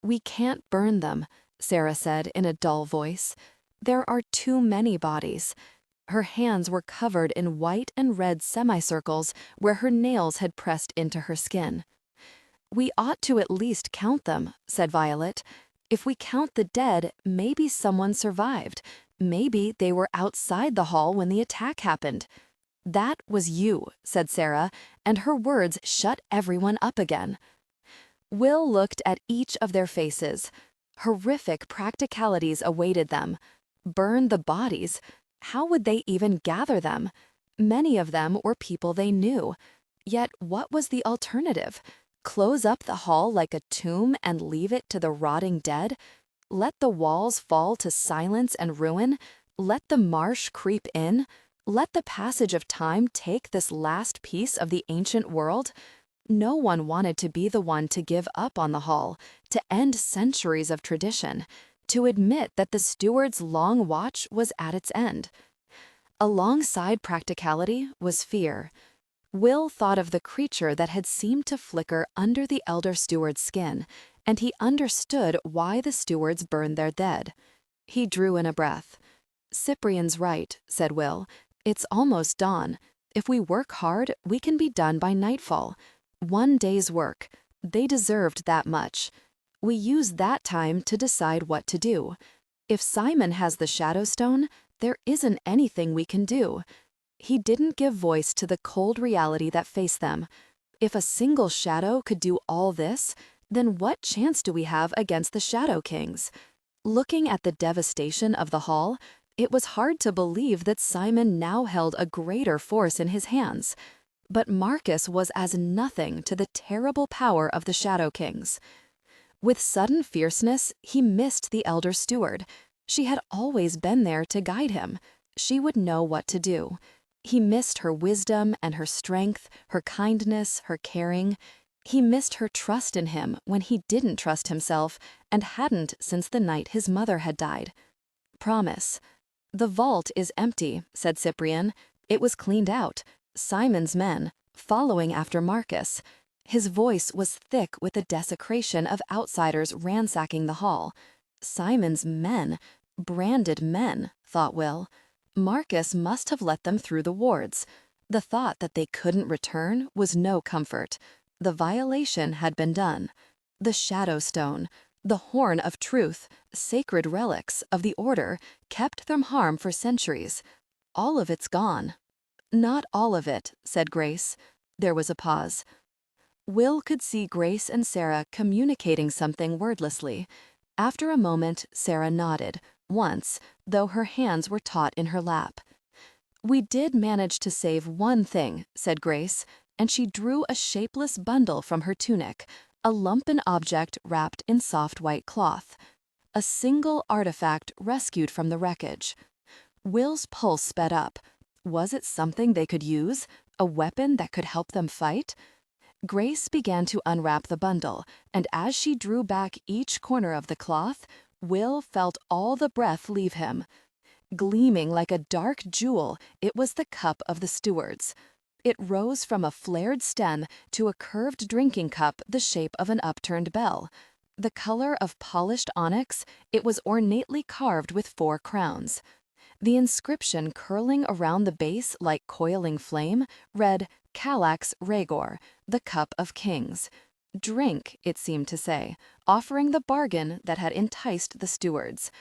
"We can't burn them," Sarah said in a dull voice. "There are too many bodies." Her hands were covered in white and red semicircles where her nails had pressed into her skin. "We ought to at least count them," said Violet. "If we count the dead, maybe someone survived. Maybe they were outside the hall when the attack happened. "That was you," said Sarah, and her words shut everyone up again. Will looked at each of their faces. Horrific practicalities awaited them. Burn the bodies? How would they even gather them? Many of them were people they knew. Yet what was the alternative? Close up the hall like a tomb and leave it to the rotting dead? Let the walls fall to silence and ruin? Let the marsh creep in? Let the passage of time take this last piece of the ancient world? No one wanted to be the one to give up on the hall, to end centuries of tradition, to admit that the steward's long watch was at its end. Alongside practicality was fear. Will thought of the creature that had seemed to flicker under the elder steward's skin, and he understood why the stewards burned their dead. He drew in a breath. "Cyprian's right," said Will. "It's almost dawn. If we work hard, we can be done by nightfall. 1 day's work. They deserved that much. We use that time to decide what to do. If Simon has the Shadow Stone, there isn't anything we can do." He didn't give voice to the cold reality that faced them. If a single shadow could do all this, then what chance do we have against the Shadow Kings? Looking at the devastation of the hall, it was hard to believe that Simon now held a greater force in his hands. But Marcus was as nothing to the terrible power of the Shadow Kings. With sudden fierceness, he missed the elder steward. She had always been there to guide him. She would know what to do. He missed her wisdom and her strength, her kindness, her caring. He missed her trust in him when he didn't trust himself and hadn't since the night his mother had died. "Promise." "The vault is empty," said Cyprian. "It was cleaned out. Simon's men, following after Marcus." His voice was thick with the desecration of outsiders ransacking the hall. Simon's men, branded men, thought Will. Marcus must have let them through the wards. The thought that they couldn't return was no comfort. The violation had been done. The Shadow Stone, the horn of truth, sacred relics of the order, kept from harm for centuries. All of it's gone. "Not all of it," said Grace. There was a pause. Will could see Grace and Sarah communicating something wordlessly. After a moment, Sarah nodded, once, though her hands were taut in her lap. "We did manage to save one thing," said Grace, and she drew a shapeless bundle from her tunic, a lumpen object wrapped in soft white cloth. A single artifact rescued from the wreckage. Will's pulse sped up. Was it something they could use? A weapon that could help them fight? Grace began to unwrap the bundle, and as she drew back each corner of the cloth, Will felt all the breath leave him. Gleaming like a dark jewel, it was the cup of the stewards. It rose from a flared stem to a curved drinking cup the shape of an upturned bell. The color of polished onyx, it was ornately carved with 4 crowns. The inscription curling around the base like coiling flame read, "Callax Regor, the Cup of Kings." "Drink," it seemed to say, offering the bargain that had enticed the stewards.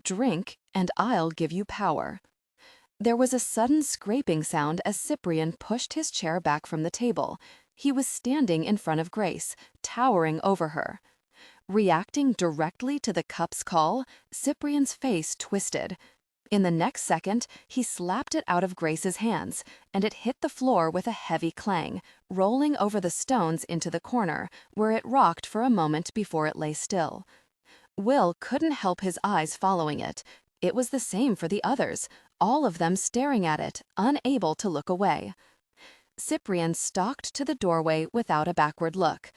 "Drink, and I'll give you power." There was a sudden scraping sound as Cyprian pushed his chair back from the table. He was standing in front of Grace, towering over her. Reacting directly to the cup's call, Cyprian's face twisted. In the next second, he slapped it out of Grace's hands, and it hit the floor with a heavy clang, rolling over the stones into the corner, where it rocked for a moment before it lay still. Will couldn't help his eyes following it. It was the same for the others, all of them staring at it, unable to look away. Cyprian stalked to the doorway without a backward look.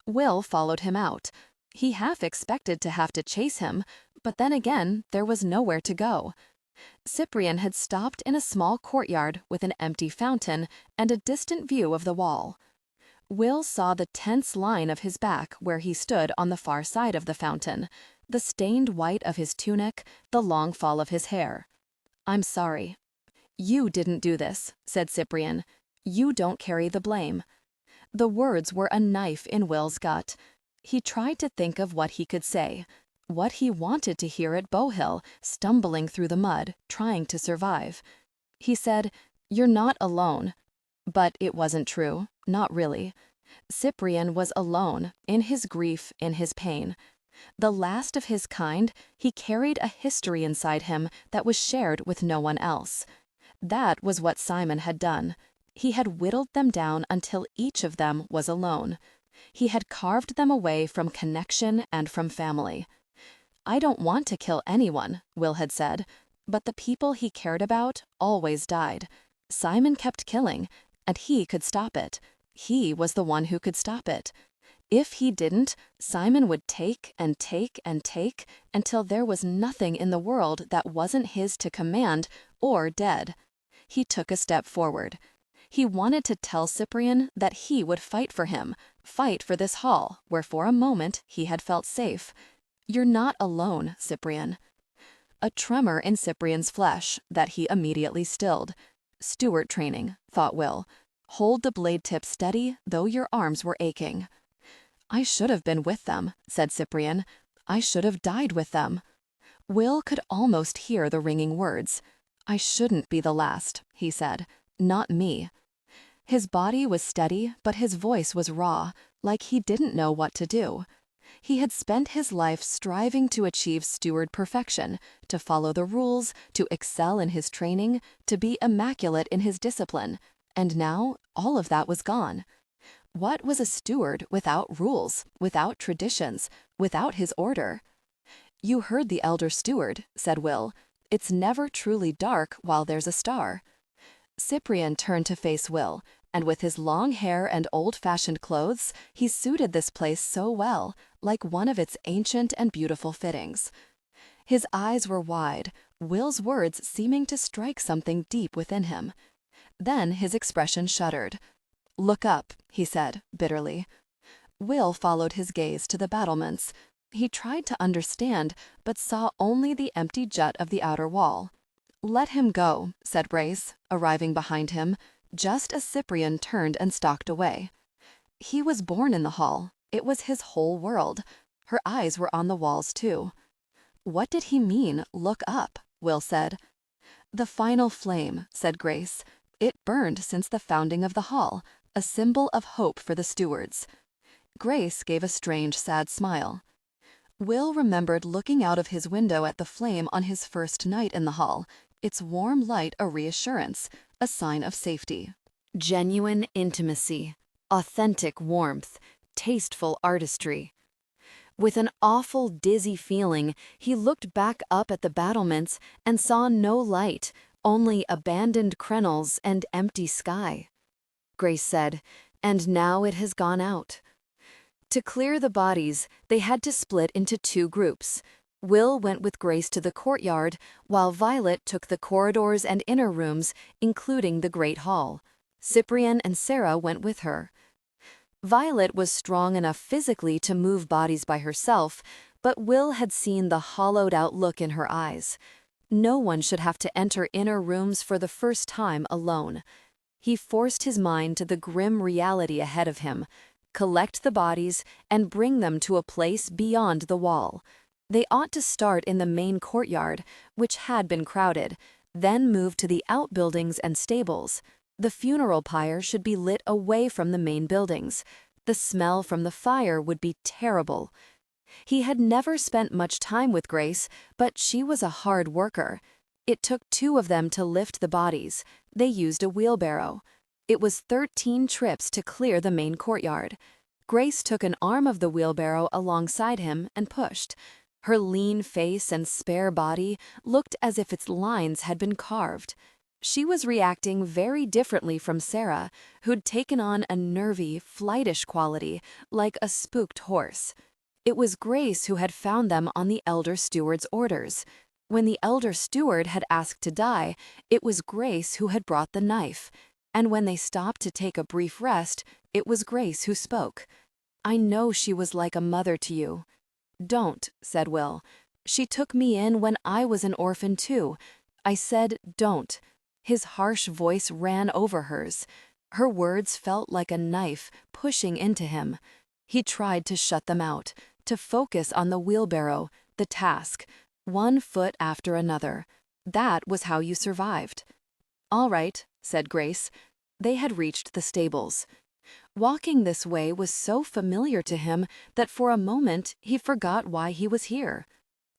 Will followed him out. He half expected to have to chase him, but then again, there was nowhere to go. Cyprian had stopped in a small courtyard with an empty fountain and a distant view of the wall. Will saw the tense line of his back where he stood on the far side of the fountain, the stained white of his tunic, the long fall of his hair. "I'm sorry." "You didn't do this," said Cyprian. "You don't carry the blame." The words were a knife in Will's gut. He tried to think of what he could say. What he wanted to hear at Bowhill, stumbling through the mud, trying to survive. He said, "You're not alone." But it wasn't true, not really. Cyprian was alone, in his grief, in his pain. The last of his kind, he carried a history inside him that was shared with no one else. That was what Simon had done. He had whittled them down until each of them was alone. He had carved them away from connection and from family. "I don't want to kill anyone," Will had said, but the people he cared about always died. Simon kept killing, and he could stop it. He was the one who could stop it. If he didn't, Simon would take and take and take until there was nothing in the world that wasn't his to command or dead. He took a step forward. He wanted to tell Cyprian that he would fight for him, fight for this hall where for a moment he had felt safe. "You're not alone, Cyprian." A tremor in Cyprian's flesh that he immediately stilled. Steward training, thought Will. Hold the blade tip steady, though your arms were aching. "I should have been with them," said Cyprian. "I should have died with them." Will could almost hear the ringing words. "I shouldn't be the last," he said. "Not me." His body was steady, but his voice was raw, like he didn't know what to do. He had spent his life striving to achieve steward perfection, to follow the rules, to excel in his training, to be immaculate in his discipline, and now all of that was gone. What was a steward without rules, without traditions, without his order? "You heard the elder steward," said Will. "It's never truly dark while there's a star." Cyprian turned to face Will, and with his long hair and old-fashioned clothes, he suited this place so well, like one of its ancient and beautiful fittings. His eyes were wide, Will's words seeming to strike something deep within him. Then his expression shuddered. "Look up," he said, bitterly. Will followed his gaze to the battlements. He tried to understand, but saw only the empty jut of the outer wall. "Let him go," said Grace, arriving behind him, just as Cyprian turned and stalked away. He was born in the hall. It was his whole world. Her eyes were on the walls, too. "What did he mean, look up?" Will said. "The final flame," said Grace. "It burned since the founding of the hall, a symbol of hope for the stewards." Grace gave a strange, sad smile. Will remembered looking out of his window at the flame on his first night in the hall, its warm light a reassurance, a sign of safety. Genuine intimacy, authentic warmth, tasteful artistry. With an awful, dizzy feeling, he looked back up at the battlements and saw no light, only abandoned crenels and empty sky. Grace said, "And now it has gone out." To clear the bodies, they had to split into two groups. Will went with Grace to the courtyard, while Violet took the corridors and inner rooms, including the Great Hall. Cyprian and Sarah went with her. Violet was strong enough physically to move bodies by herself, but Will had seen the hollowed-out look in her eyes. No one should have to enter inner rooms for the first time alone. He forced his mind to the grim reality ahead of him. Collect the bodies and bring them to a place beyond the wall. They ought to start in the main courtyard, which had been crowded, then move to the outbuildings and stables. The funeral pyre should be lit away from the main buildings. The smell from the fire would be terrible. He had never spent much time with Grace, but she was a hard worker. It took two of them to lift the bodies. They used a wheelbarrow. It was 13 trips to clear the main courtyard. Grace took an arm of the wheelbarrow alongside him and pushed. Her lean face and spare body looked as if its lines had been carved. She was reacting very differently from Sarah, who'd taken on a nervy, flightish quality, like a spooked horse. It was Grace who had found them on the elder steward's orders. When the elder steward had asked to die, it was Grace who had brought the knife. And when they stopped to take a brief rest, it was Grace who spoke. "I know she was like a mother to you." "Don't," said Will. "She took me in when I was an orphan too. I said, don't." His harsh voice ran over hers. Her words felt like a knife pushing into him. He tried to shut them out, to focus on the wheelbarrow, the task, one foot after another. That was how you survived. "All right," said Grace. They had reached the stables. Walking this way was so familiar to him that for a moment he forgot why he was here.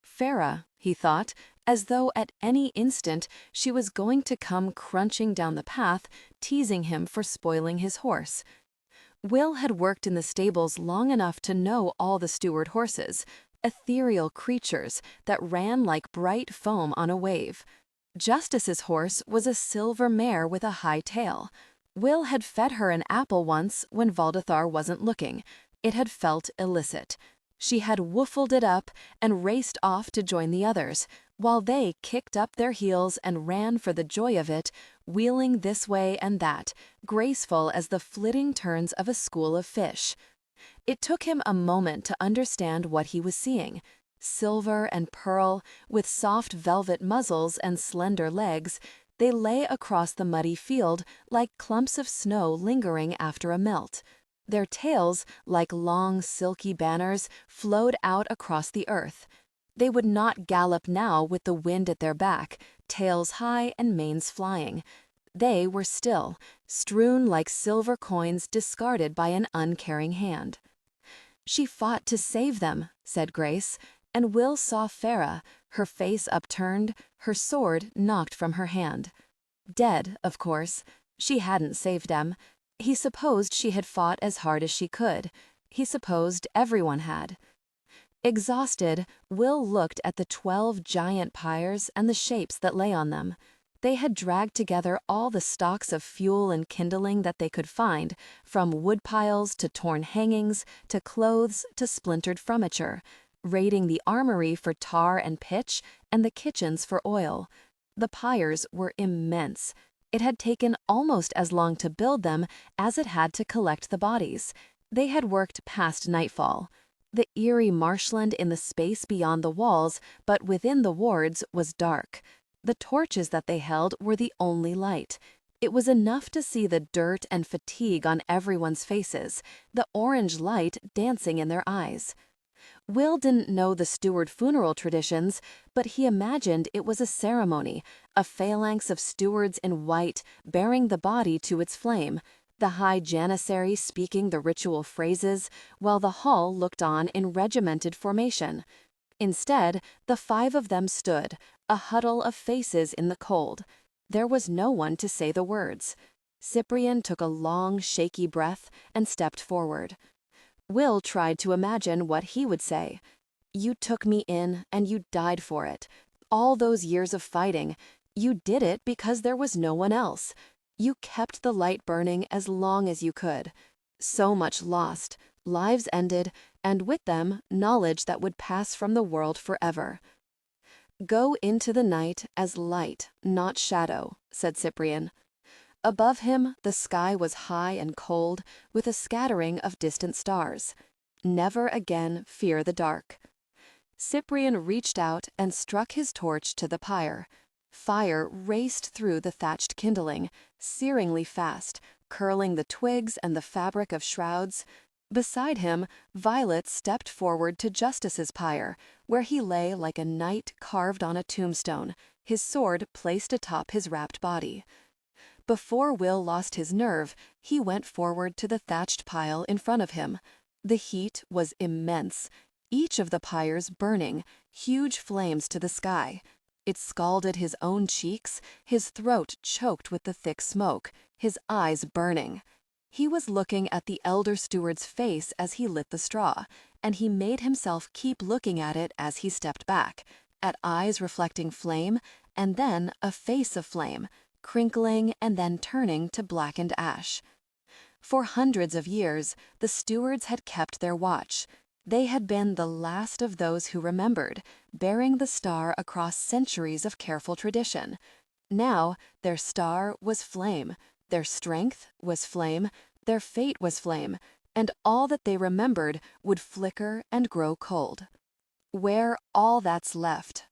Farah, he thought, as though at any instant she was going to come crunching down the path, teasing him for spoiling his horse. Will had worked in the stables long enough to know all the steward horses, ethereal creatures that ran like bright foam on a wave. Justice's horse was a silver mare with a high tail. Will had fed her an apple once when Valdathar wasn't looking. It had felt illicit. She had woofled it up and raced off to join the others, while they kicked up their heels and ran for the joy of it, wheeling this way and that, graceful as the flitting turns of a school of fish. It took him a moment to understand what he was seeing. Silver and pearl, with soft velvet muzzles and slender legs, they lay across the muddy field like clumps of snow lingering after a melt. Their tails, like long silky banners, flowed out across the earth. They would not gallop now with the wind at their back, tails high and manes flying. They were still, strewn like silver coins discarded by an uncaring hand. "She fought to save them," said Grace, and Will saw Farah, her face upturned, her sword knocked from her hand. Dead, of course. She hadn't saved them. He supposed she had fought as hard as she could. He supposed everyone had. Exhausted, Will looked at the 12 giant pyres and the shapes that lay on them. They had dragged together all the stocks of fuel and kindling that they could find, from wood piles to torn hangings, to clothes to splintered furniture, raiding the armory for tar and pitch and the kitchens for oil. The pyres were immense. It had taken almost as long to build them as it had to collect the bodies. They had worked past nightfall. The eerie marshland in the space beyond the walls, but within the wards, was dark. The torches that they held were the only light. It was enough to see the dirt and fatigue on everyone's faces, the orange light dancing in their eyes. Will didn't know the steward funeral traditions, but he imagined it was a ceremony, a phalanx of stewards in white bearing the body to its flame, the high janissary speaking the ritual phrases, while the hall looked on in regimented formation. Instead, the 5 of them stood, a huddle of faces in the cold. There was no one to say the words. Cyprian took a long, shaky breath and stepped forward. Will tried to imagine what he would say. "You took me in, and you died for it. All those years of fighting, you did it because there was no one else. You kept the light burning as long as you could. So much lost, lives ended, and with them, knowledge that would pass from the world forever." "Go into the night as light, not shadow," said Cyprian. Above him, the sky was high and cold, with a scattering of distant stars. Never again fear the dark. Cyprian reached out and struck his torch to the pyre. Fire raced through the thatched kindling, searingly fast, curling the twigs and the fabric of shrouds. Beside him, Violet stepped forward to Justice's pyre, where he lay like a knight carved on a tombstone, his sword placed atop his wrapped body. Before Will lost his nerve, he went forward to the thatched pile in front of him. The heat was immense, each of the pyres burning, huge flames to the sky. It scalded his own cheeks, his throat choked with the thick smoke, his eyes burning. He was looking at the elder steward's face as he lit the straw, and he made himself keep looking at it as he stepped back, at eyes reflecting flame, and then a face of flame, crinkling and then turning to blackened ash. For hundreds of years, the stewards had kept their watch. They had been the last of those who remembered, bearing the star across centuries of careful tradition. Now, their star was flame, their strength was flame, their fate was flame, and all that they remembered would flicker and grow cold. Where all that's left.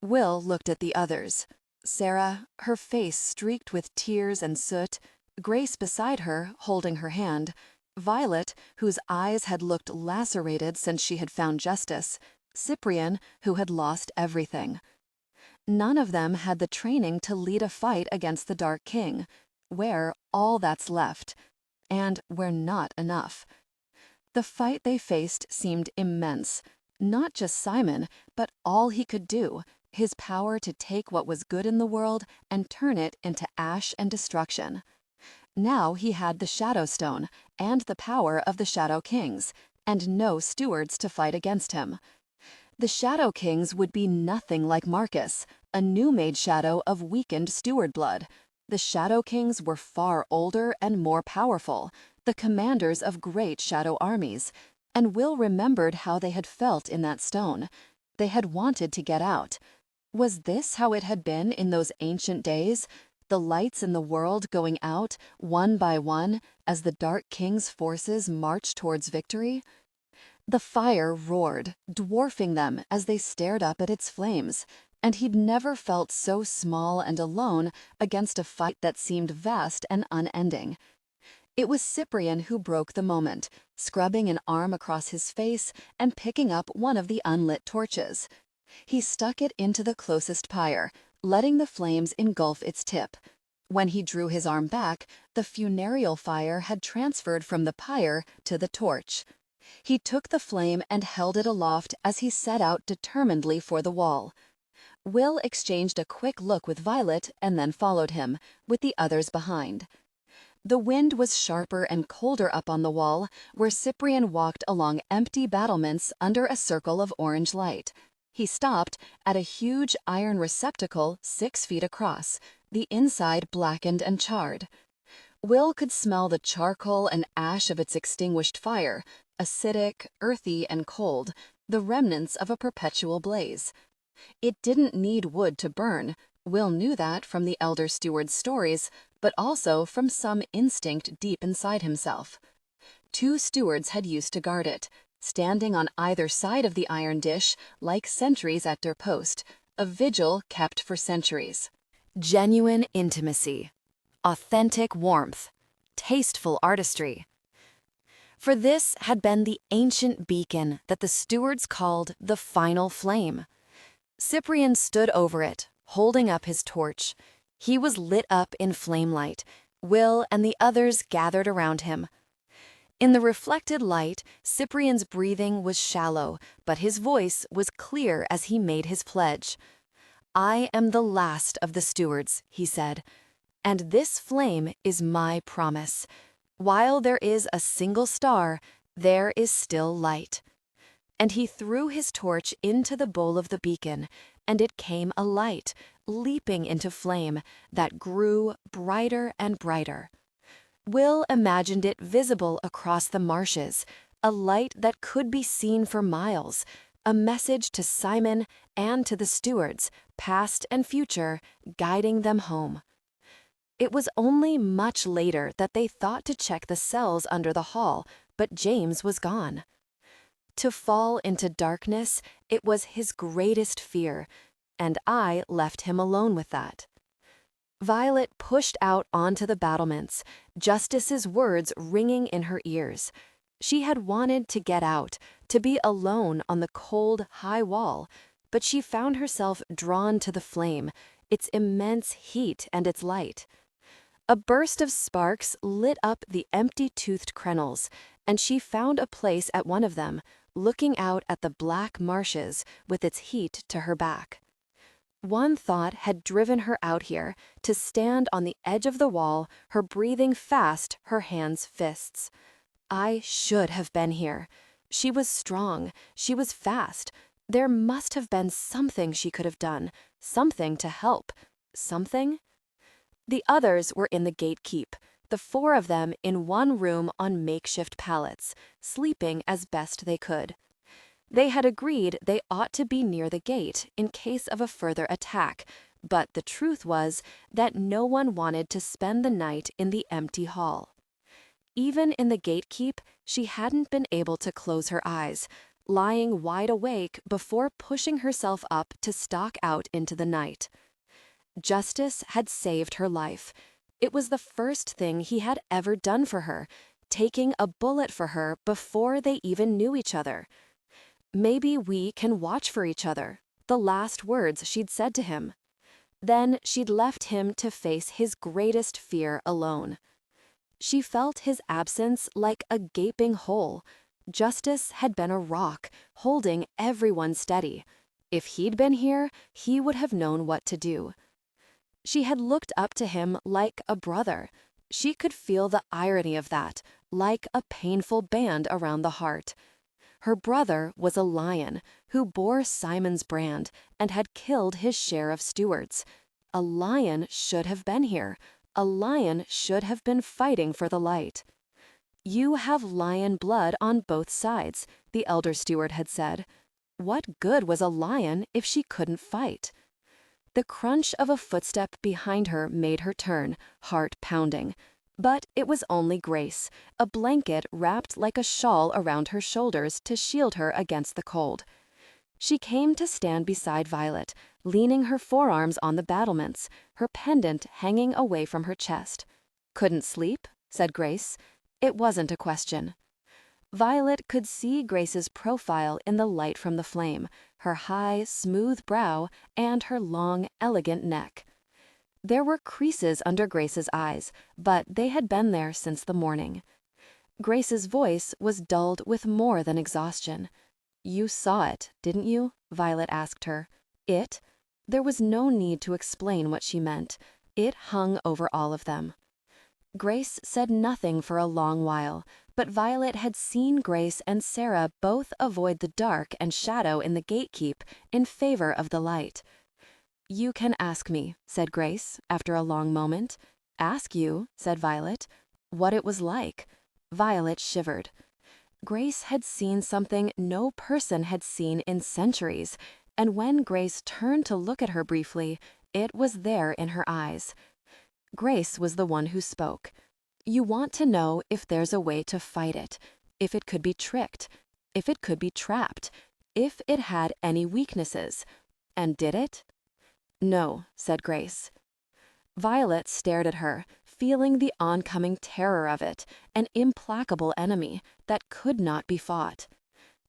Will looked at the others. Sarah, her face streaked with tears and soot, Grace beside her, holding her hand, Violet, whose eyes had looked lacerated since she had found Justice, Cyprian, who had lost everything. None of them had the training to lead a fight against the Dark King, where all that's left, and where not enough. The fight they faced seemed immense. Not just Simon, but all he could do, his power to take what was good in the world and turn it into ash and destruction. Now he had the Shadow Stone and the power of the Shadow Kings, and no stewards to fight against him. The Shadow Kings would be nothing like Marcus, a new-made shadow of weakened steward blood. The Shadow Kings were far older and more powerful, the commanders of great shadow armies, and Will remembered how they had felt in that stone. They had wanted to get out. Was this how it had been in those ancient days? The lights in the world going out, one by one, as the Dark King's forces marched towards victory? The fire roared, dwarfing them as they stared up at its flames, and he'd never felt so small and alone against a fight that seemed vast and unending. It was Cyprian who broke the moment, scrubbing an arm across his face and picking up one of the unlit torches. He stuck it into the closest pyre, letting the flames engulf its tip. When he drew his arm back, the funereal fire had transferred from the pyre to the torch. He took the flame and held it aloft as he set out determinedly for the wall. Will exchanged a quick look with Violet and then followed him, with the others behind. The wind was sharper and colder up on the wall, where Cyprian walked along empty battlements under a circle of orange light. He stopped at a huge iron receptacle 6 feet across, the inside blackened and charred. Will could smell the charcoal and ash of its extinguished fire, acidic, earthy, and cold, the remnants of a perpetual blaze. It didn't need wood to burn. Will knew that from the elder steward's stories, but also from some instinct deep inside himself. 2 stewards had used to guard it, standing on either side of the iron dish like sentries at their post, a vigil kept for centuries. Genuine intimacy, authentic warmth, tasteful artistry. For this had been the ancient beacon that the stewards called the final flame. Cyprian stood over it, holding up his torch. He was lit up in flamelight. Will and the others gathered around him. In the reflected light, Cyprian's breathing was shallow, but his voice was clear as he made his pledge. "I am the last of the stewards," he said, "and this flame is my promise. While there is a single star, there is still light." And he threw his torch into the bowl of the beacon, and it came alight, leaping into flame that grew brighter and brighter. Will imagined it visible across the marshes, a light that could be seen for miles, a message to Simon and to the stewards, past and future, guiding them home. It was only much later that they thought to check the cells under the hall, but James was gone. To fall into darkness, it was his greatest fear, and I left him alone with that. Violet pushed out onto the battlements, Justice's words ringing in her ears. She had wanted to get out, to be alone on the cold, high wall, but she found herself drawn to the flame, its immense heat and its light. A burst of sparks lit up the empty-toothed crenels, and she found a place at one of them, looking out at the black marshes with its heat to her back. One thought had driven her out here, to stand on the edge of the wall, her breathing fast, her hands fists. I should have been here. She was strong, she was fast. There must have been something she could have done, something to help. Something? The others were in the gatekeep, the 4 of them in one room on makeshift pallets, sleeping as best they could. They had agreed they ought to be near the gate in case of a further attack, but the truth was that no one wanted to spend the night in the empty hall. Even in the gatekeep, she hadn't been able to close her eyes, lying wide awake before pushing herself up to stalk out into the night. Justice had saved her life. It was the first thing he had ever done for her, taking a bullet for her before they even knew each other. Maybe we can watch for each other. The last words she'd said to him. Then she'd left him to face his greatest fear alone. She felt his absence like a gaping hole. Justice had been a rock, holding everyone steady. If he'd been here, he would have known what to do. She had looked up to him like a brother. She could feel the irony of that, like a painful band around the heart. Her brother was a lion who bore Simon's brand and had killed his share of stewards. A lion should have been here. A lion should have been fighting for the light. "You have lion blood on both sides," the elder steward had said. What good was a lion if she couldn't fight? The crunch of a footstep behind her made her turn, heart pounding. But it was only Grace, a blanket wrapped like a shawl around her shoulders to shield her against the cold. She came to stand beside Violet, leaning her forearms on the battlements, her pendant hanging away from her chest. "Couldn't sleep?" said Grace. It wasn't a question. Violet could see Grace's profile in the light from the flame, her high, smooth brow, and her long, elegant neck. There were creases under Grace's eyes, but they had been there since the morning. Grace's voice was dulled with more than exhaustion. "You saw it, didn't you?" Violet asked her. It? There was no need to explain what she meant. It hung over all of them. Grace said nothing for a long while, but Violet had seen Grace and Sarah both avoid the dark and shadow in the gatekeep in favor of the light. "You can ask me," said Grace, after a long moment. "Ask you," said Violet, "what it was like." Violet shivered. Grace had seen something no person had seen in centuries, and when Grace turned to look at her briefly, it was there in her eyes. Grace was the one who spoke. "You want to know if there's a way to fight it, if it could be tricked, if it could be trapped, if it had any weaknesses. And did it?" "No," said Grace. Violet stared at her, feeling the oncoming terror of it, an implacable enemy that could not be fought.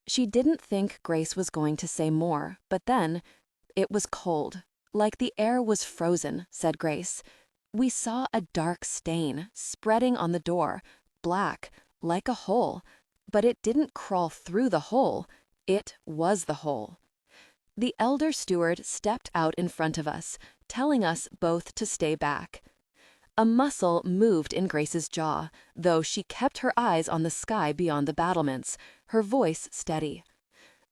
She didn't think Grace was going to say more, but then, "It was cold, like the air was frozen," said Grace. "We saw a dark stain spreading on the door, black, like a hole, but it didn't crawl through the hole, it was the hole." The elder steward stepped out in front of us, telling us both to stay back. A muscle moved in Grace's jaw, though she kept her eyes on the sky beyond the battlements, her voice steady.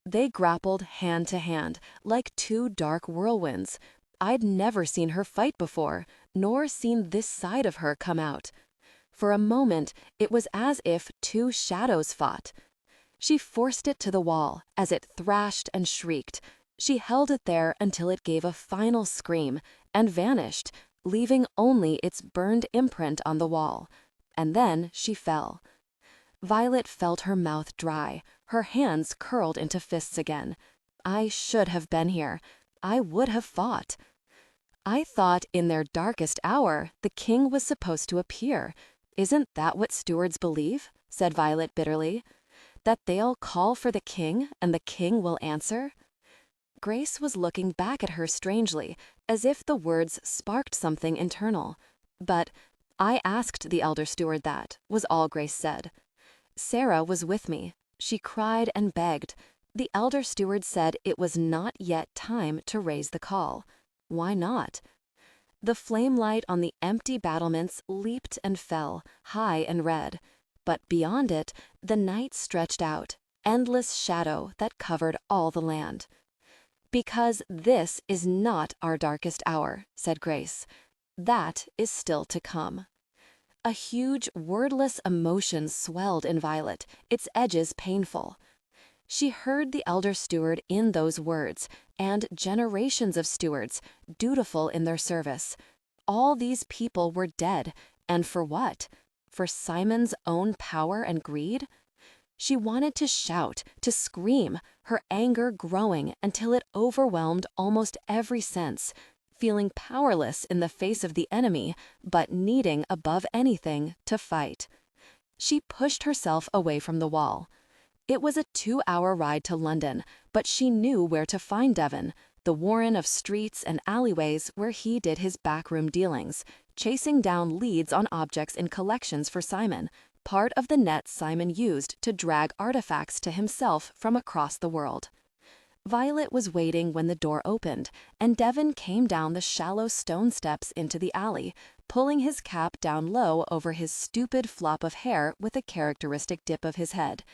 They grappled hand to hand, like two dark whirlwinds. I'd never seen her fight before, nor seen this side of her come out. For a moment, it was as if two shadows fought. She forced it to the wall as it thrashed and shrieked. She held it there until it gave a final scream and vanished, leaving only its burned imprint on the wall. And then she fell. Violet felt her mouth dry, her hands curled into fists again. I should have been here. I would have fought. "I thought in their darkest hour the king was supposed to appear. Isn't that what stewards believe?" said Violet bitterly. "That they'll call for the king and the king will answer?" Grace was looking back at her strangely, as if the words sparked something internal. But "I asked the elder steward that," was all Grace said. "Sarah was with me. She cried and begged. The elder steward said it was not yet time to raise the call. Why not?" The flame light on the empty battlements leaped and fell, high and red. But beyond it, the night stretched out, endless shadow that covered all the land. "Because this is not our darkest hour," said Grace. "That is still to come." A huge, wordless emotion swelled in Violet, its edges painful. She heard the elder steward in those words, and generations of stewards, dutiful in their service. All these people were dead, and for what? For Simon's own power and greed? She wanted to shout, to scream, her anger growing until it overwhelmed almost every sense, feeling powerless in the face of the enemy, but needing above anything to fight. She pushed herself away from the wall. It was a 2-hour ride to London, but she knew where to find Devon, the warren of streets and alleyways where he did his backroom dealings, chasing down leads on objects in collections for Simon, part of the net Simon used to drag artifacts to himself from across the world. Violet was waiting when the door opened, and Devon came down the shallow stone steps into the alley, pulling his cap down low over his stupid flop of hair with a characteristic dip of his head.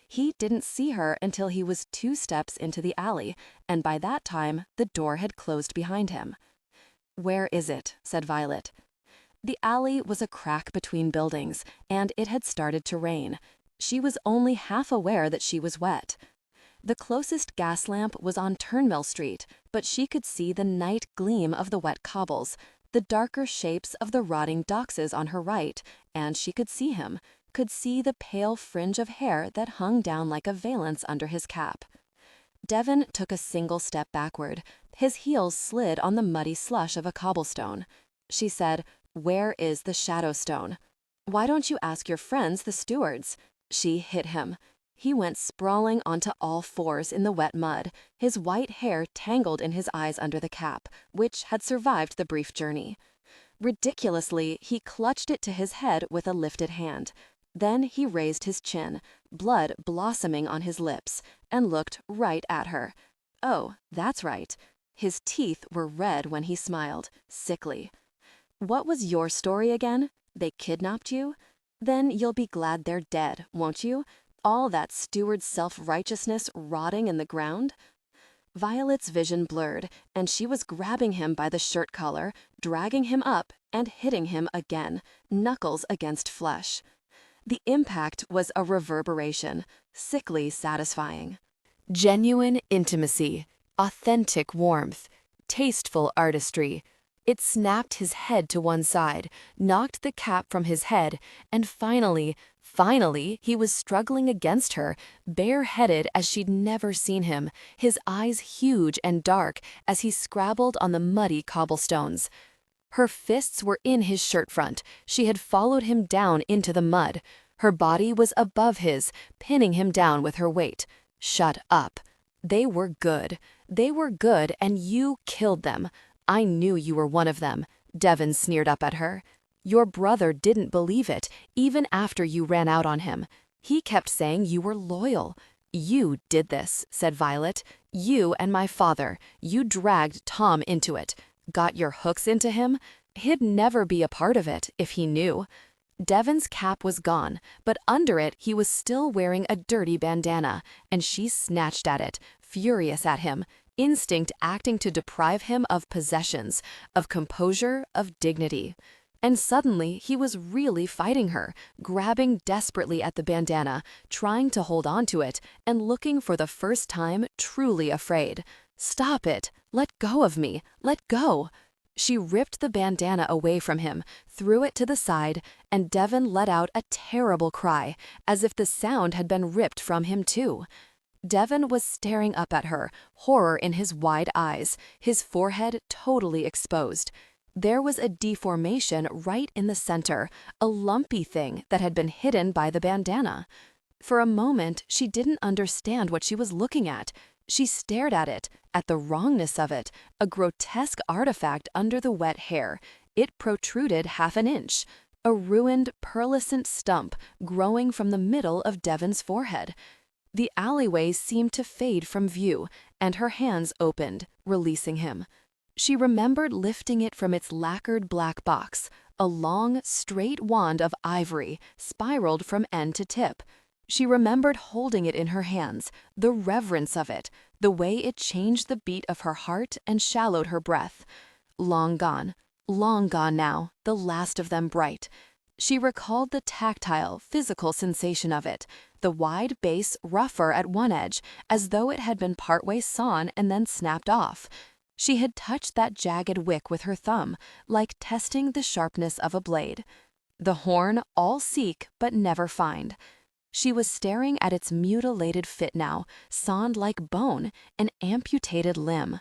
He didn't see her until he was 2 steps into the alley, and by that time the door had closed behind him. "Where is it?" said Violet. The alley was a crack between buildings, and it had started to rain. She was only half aware that she was wet. The closest gas lamp was on Turnmill Street, but she could see the night gleam of the wet cobbles, the darker shapes of the rotting doxes on her right, and she could see him, could see the pale fringe of hair that hung down like a valance under his cap. Devon took a single step backward. His heels slid on the muddy slush of a cobblestone. She said, "Where is the shadow stone?" "Why don't you ask your friends, the Stewards?" She hit him. He went sprawling onto all fours in the wet mud, his white hair tangled in his eyes under the cap, which had survived the brief journey. Ridiculously, he clutched it to his head with a lifted hand. Then he raised his chin, blood blossoming on his lips, and looked right at her. Oh, that's right. His teeth were red when he smiled, sickly. "What was your story again? They kidnapped you? Then you'll be glad they're dead, won't you? All that steward's self-righteousness rotting in the ground?" Violet's vision blurred, and she was grabbing him by the shirt collar, dragging him up, and hitting him again, knuckles against flesh. The impact was a reverberation, sickly satisfying. Genuine intimacy, authentic warmth, tasteful artistry. It snapped his head to one side, knocked the cap from his head, and finally, he was struggling against her, bareheaded as she'd never seen him, his eyes huge and dark as he scrabbled on the muddy cobblestones. Her fists were in his shirt front. She had followed him down into the mud. Her body was above his, pinning him down with her weight. Shut up. They were good. They were good, and you killed them. I knew you were one of them, Devon sneered up at her. Your brother didn't believe it, even after you ran out on him. He kept saying you were loyal. You did this, said Violet. You and my father. You dragged Tom into it. Got your hooks into him? He'd never be a part of it if he knew. Devon's cap was gone, but under it he was still wearing a dirty bandana, and she snatched at it, furious at him, instinct acting to deprive him of possessions, of composure, of dignity. And suddenly he was really fighting her, grabbing desperately at the bandana, trying to hold on to it, and looking for the first time truly afraid. "Stop it! Let go of me! Let go!" She ripped the bandana away from him, threw it to the side, and Devon let out a terrible cry, as if the sound had been ripped from him too. Devon was staring up at her, horror in his wide eyes, his forehead totally exposed. There was a deformation right in the center, a lumpy thing that had been hidden by the bandana. For a moment, she didn't understand what she was looking at. She stared at it, at the wrongness of it, a grotesque artifact under the wet hair. It protruded half an inch, a ruined, pearlescent stump growing from the middle of Devon's forehead. The alleyway seemed to fade from view, and her hands opened, releasing him. She remembered lifting it from its lacquered black box, a long, straight wand of ivory, spiraled from end to tip. She remembered holding it in her hands, the reverence of it, the way it changed the beat of her heart and shallowed her breath. Long gone now, the last of them bright. She recalled the tactile, physical sensation of it, the wide base rougher at one edge, as though it had been partway sawn and then snapped off. She had touched that jagged wick with her thumb, like testing the sharpness of a blade. The horn all seek but never find. She was staring at its mutilated fit now, sawn like bone, an amputated limb.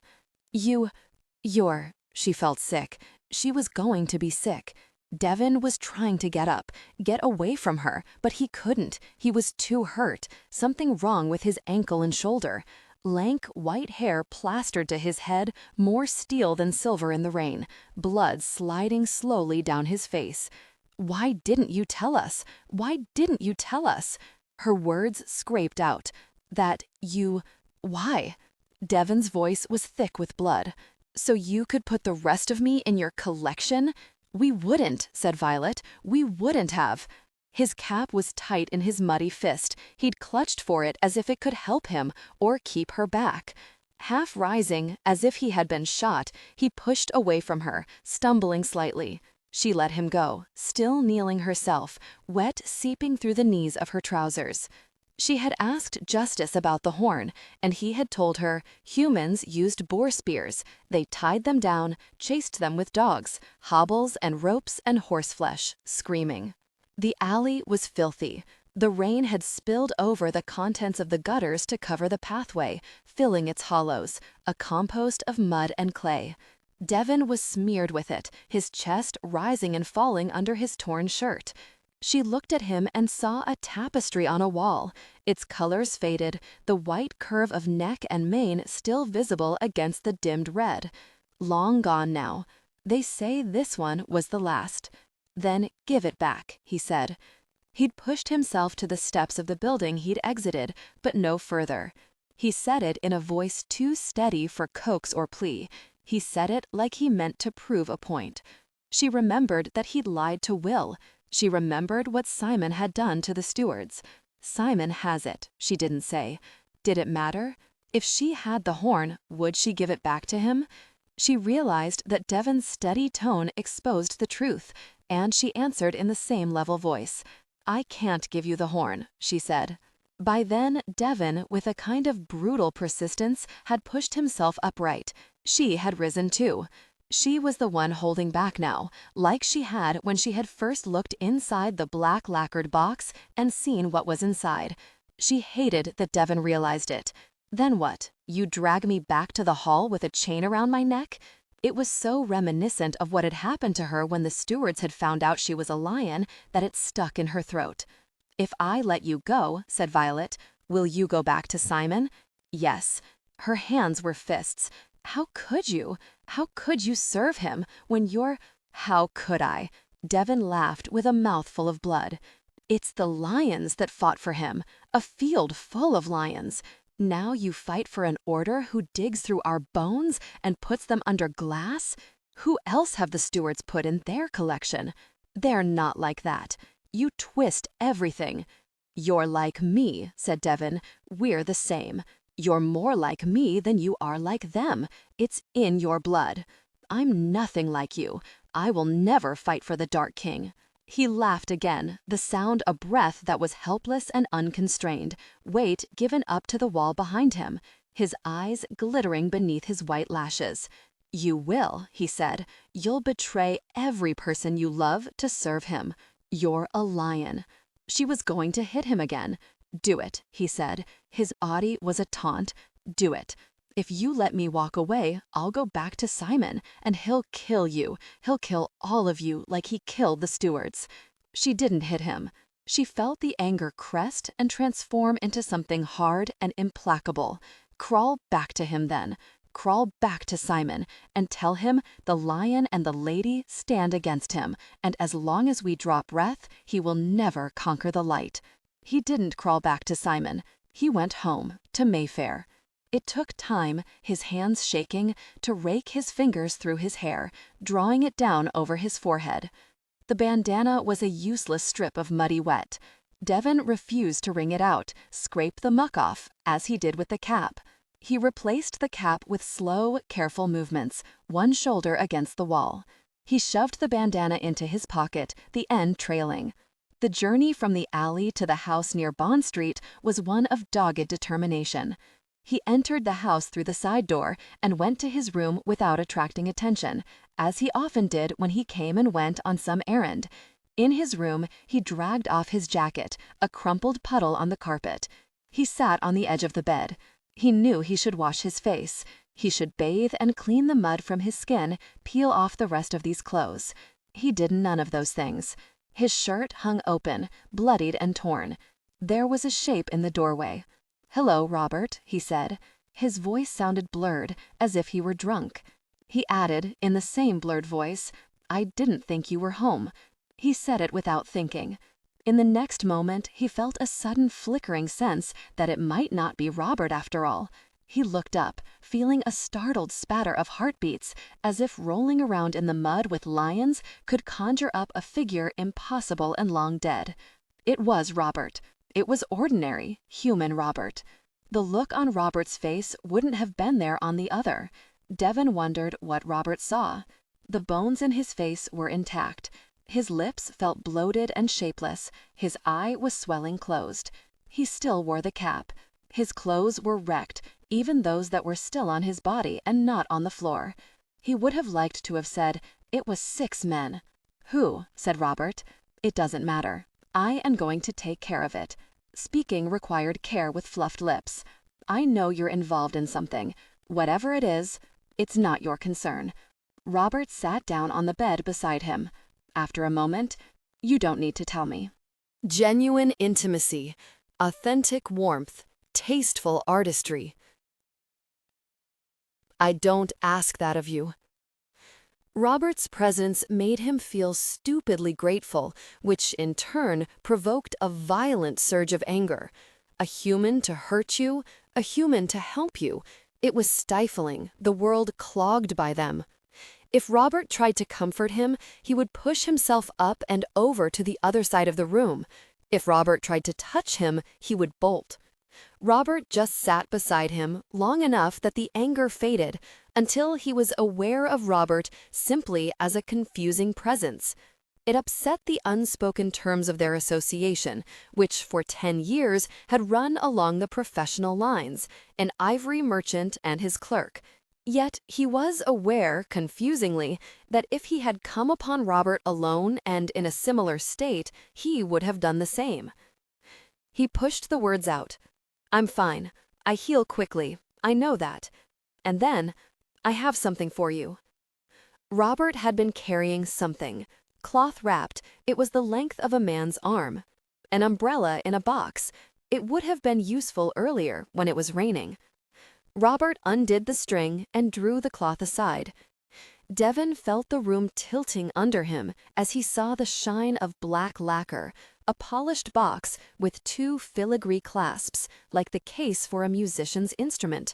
You're... She felt sick. She was going to be sick. Devin was trying to get up, get away from her, but he couldn't. He was too hurt. Something wrong with his ankle and shoulder. Lank, white hair plastered to his head, more steel than silver in the rain. Blood sliding slowly down his face. "Why didn't you tell us? Why didn't you tell us?" Her words scraped out. Why? Devin's voice was thick with blood. "So you could put the rest of me in your collection?" "We wouldn't," said Violet. "We wouldn't have." His cap was tight in his muddy fist. He'd clutched for it as if it could help him or keep her back. Half rising, as if he had been shot, he pushed away from her, stumbling slightly. She let him go, still kneeling herself, wet seeping through the knees of her trousers. She had asked Justice about the horn, and he had told her humans used boar spears. They tied them down, chased them with dogs, hobbles and ropes and horseflesh, screaming. The alley was filthy. The rain had spilled over the contents of the gutters to cover the pathway, filling its hollows, a compost of mud and clay. Devin was smeared with it, his chest rising and falling under his torn shirt. She looked at him and saw a tapestry on a wall, its colors faded, the white curve of neck and mane still visible against the dimmed red. Long gone now. They say this one was the last. "Then give it back," he said. He'd pushed himself to the steps of the building he'd exited, but no further. He said it in a voice too steady for coax or plea. He said it like he meant to prove a point. She remembered that he'd lied to Will. She remembered what Simon had done to the Stewards. "Simon has it," she didn't say. Did it matter? If she had the horn, would she give it back to him? She realized that Devin's steady tone exposed the truth, and she answered in the same level voice. "I can't give you the horn," she said. By then, Devin, with a kind of brutal persistence, had pushed himself upright. She had risen too. She was the one holding back now, like she had when she had first looked inside the black lacquered box and seen what was inside. She hated that Devin realized it. Then what? You drag me back to the hall with a chain around my neck? It was so reminiscent of what had happened to her when the Stewards had found out she was a lion that it stuck in her throat. "If I let you go," said Violet, "will you go back to Simon?" Yes. Her hands were fists. "How could you? How could you serve him when you're—" "How could I?" Devin laughed with a mouthful of blood. "It's the lions that fought for him, a field full of lions. Now you fight for an order who digs through our bones and puts them under glass? Who else have the Stewards put in their collection? They're not like that. You twist everything." "You're like me," said Devin. "We're the same. You're more like me than you are like them. It's in your blood. I'm nothing like you. I will never fight for the Dark King." He laughed again, the sound a breath that was helpless and unconstrained, weight given up to the wall behind him, his eyes glittering beneath his white lashes. "You will," he said. "You'll betray every person you love to serve him. You're a lion." She was going to hit him again. "Do it," he said. His body was a taunt. "Do it. If you let me walk away, I'll go back to Simon, and he'll kill you. He'll kill all of you like he killed the Stewards." She didn't hit him. She felt the anger crest and transform into something hard and implacable. Crawl back to him then. Crawl back to Simon and tell him the lion and the lady stand against him, and as long as we draw breath, he will never conquer the light. He didn't crawl back to Simon. He went home, to Mayfair. It took time, his hands shaking, to rake his fingers through his hair, drawing it down over his forehead. The bandana was a useless strip of muddy wet. Devin refused to wring it out, scrape the muck off, as he did with the cap. He replaced the cap with slow, careful movements, one shoulder against the wall. He shoved the bandana into his pocket, the end trailing. The journey from the alley to the house near Bond Street was one of dogged determination. He entered the house through the side door and went to his room without attracting attention, as he often did when he came and went on some errand. In his room, he dragged off his jacket, a crumpled puddle on the carpet. He sat on the edge of the bed. He knew he should wash his face. He should bathe and clean the mud from his skin, peel off the rest of these clothes. He did none of those things. His shirt hung open, bloodied and torn. There was a shape in the doorway. "Hello, Robert," he said. His voice sounded blurred, as if he were drunk. He added, in the same blurred voice, "I didn't think you were home." He said it without thinking. In the next moment, he felt a sudden flickering sense that it might not be Robert after all. He looked up, feeling a startled spatter of heartbeats, as if rolling around in the mud with lions could conjure up a figure impossible and long dead. It was Robert. It was ordinary, human Robert. The look on Robert's face wouldn't have been there on the other. Devon wondered what Robert saw. The bones in his face were intact. His lips felt bloated and shapeless. His eye was swelling closed. He still wore the cap. His clothes were wrecked, even those that were still on his body and not on the floor. He would have liked to have said, "It was 6 men." "Who?" said Robert. "It doesn't matter. I am going to take care of it." Speaking required care with fluffed lips. "I know you're involved in something. Whatever it is, it's not your concern." Robert sat down on the bed beside him. After a moment, "You don't need to tell me." Genuine intimacy, authentic warmth, tasteful artistry. I don't ask that of you. Robert's presence made him feel stupidly grateful, which in turn provoked a violent surge of anger. A human to hurt you, a human to help you. It was stifling, the world clogged by them. If Robert tried to comfort him, he would push himself up and over to the other side of the room. If Robert tried to touch him, he would bolt. Robert just sat beside him long enough that the anger faded, until he was aware of Robert simply as a confusing presence. It upset the unspoken terms of their association, which for 10 years had run along the professional lines, an ivory merchant and his clerk. Yet he was aware, confusingly, that if he had come upon Robert alone and in a similar state, he would have done the same. He pushed the words out. "I'm fine. I heal quickly. I know that. And then, I have something for you." Robert had been carrying something. Cloth-wrapped, it was the length of a man's arm. An umbrella in a box. It would have been useful earlier when it was raining. Robert undid the string and drew the cloth aside. Devon felt the room tilting under him as he saw the shine of black lacquer, a polished box with 2 filigree clasps, like the case for a musician's instrument.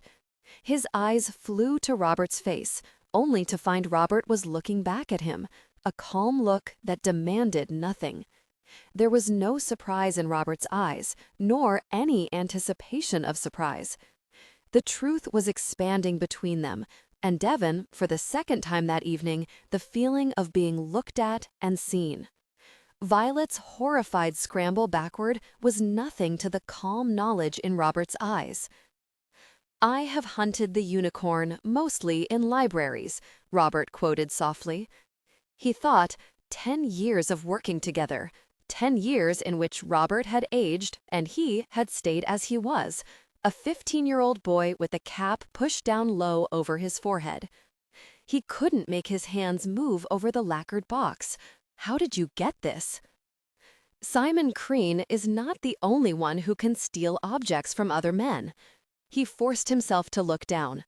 His eyes flew to Robert's face, only to find Robert was looking back at him, a calm look that demanded nothing. There was no surprise in Robert's eyes, nor any anticipation of surprise. The truth was expanding between them, and Devon, for the second time that evening, the feeling of being looked at and seen. Violet's horrified scramble backward was nothing to the calm knowledge in Robert's eyes. "I have hunted the unicorn mostly in libraries," Robert quoted softly. He thought, 10 years of working together, 10 years in which Robert had aged and he had stayed as he was, a 15-year-old boy with a cap pushed down low over his forehead. He couldn't make his hands move over the lacquered box. How did you get this? Simon Crean is not the only one who can steal objects from other men. He forced himself to look down.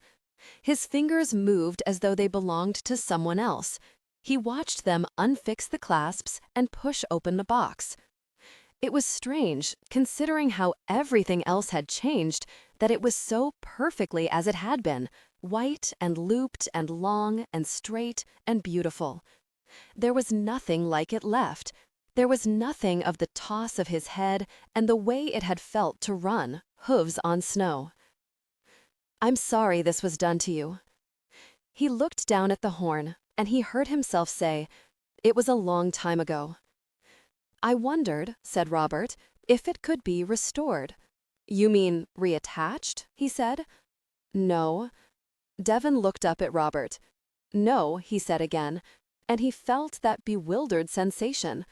His fingers moved as though they belonged to someone else. He watched them unfix the clasps and push open the box. It was strange, considering how everything else had changed, that it was so perfectly as it had been, white and looped and long and straight and beautiful. There was nothing like it left. There was nothing of the toss of his head and the way it had felt to run, hooves on snow. "I'm sorry this was done to you." He looked down at the horn, and he heard himself say, "It was a long time ago." "I wondered," said Robert, "if it could be restored." "You mean reattached?" he said. "No." Devon looked up at Robert. "No," he said again, and he felt that bewildered sensation.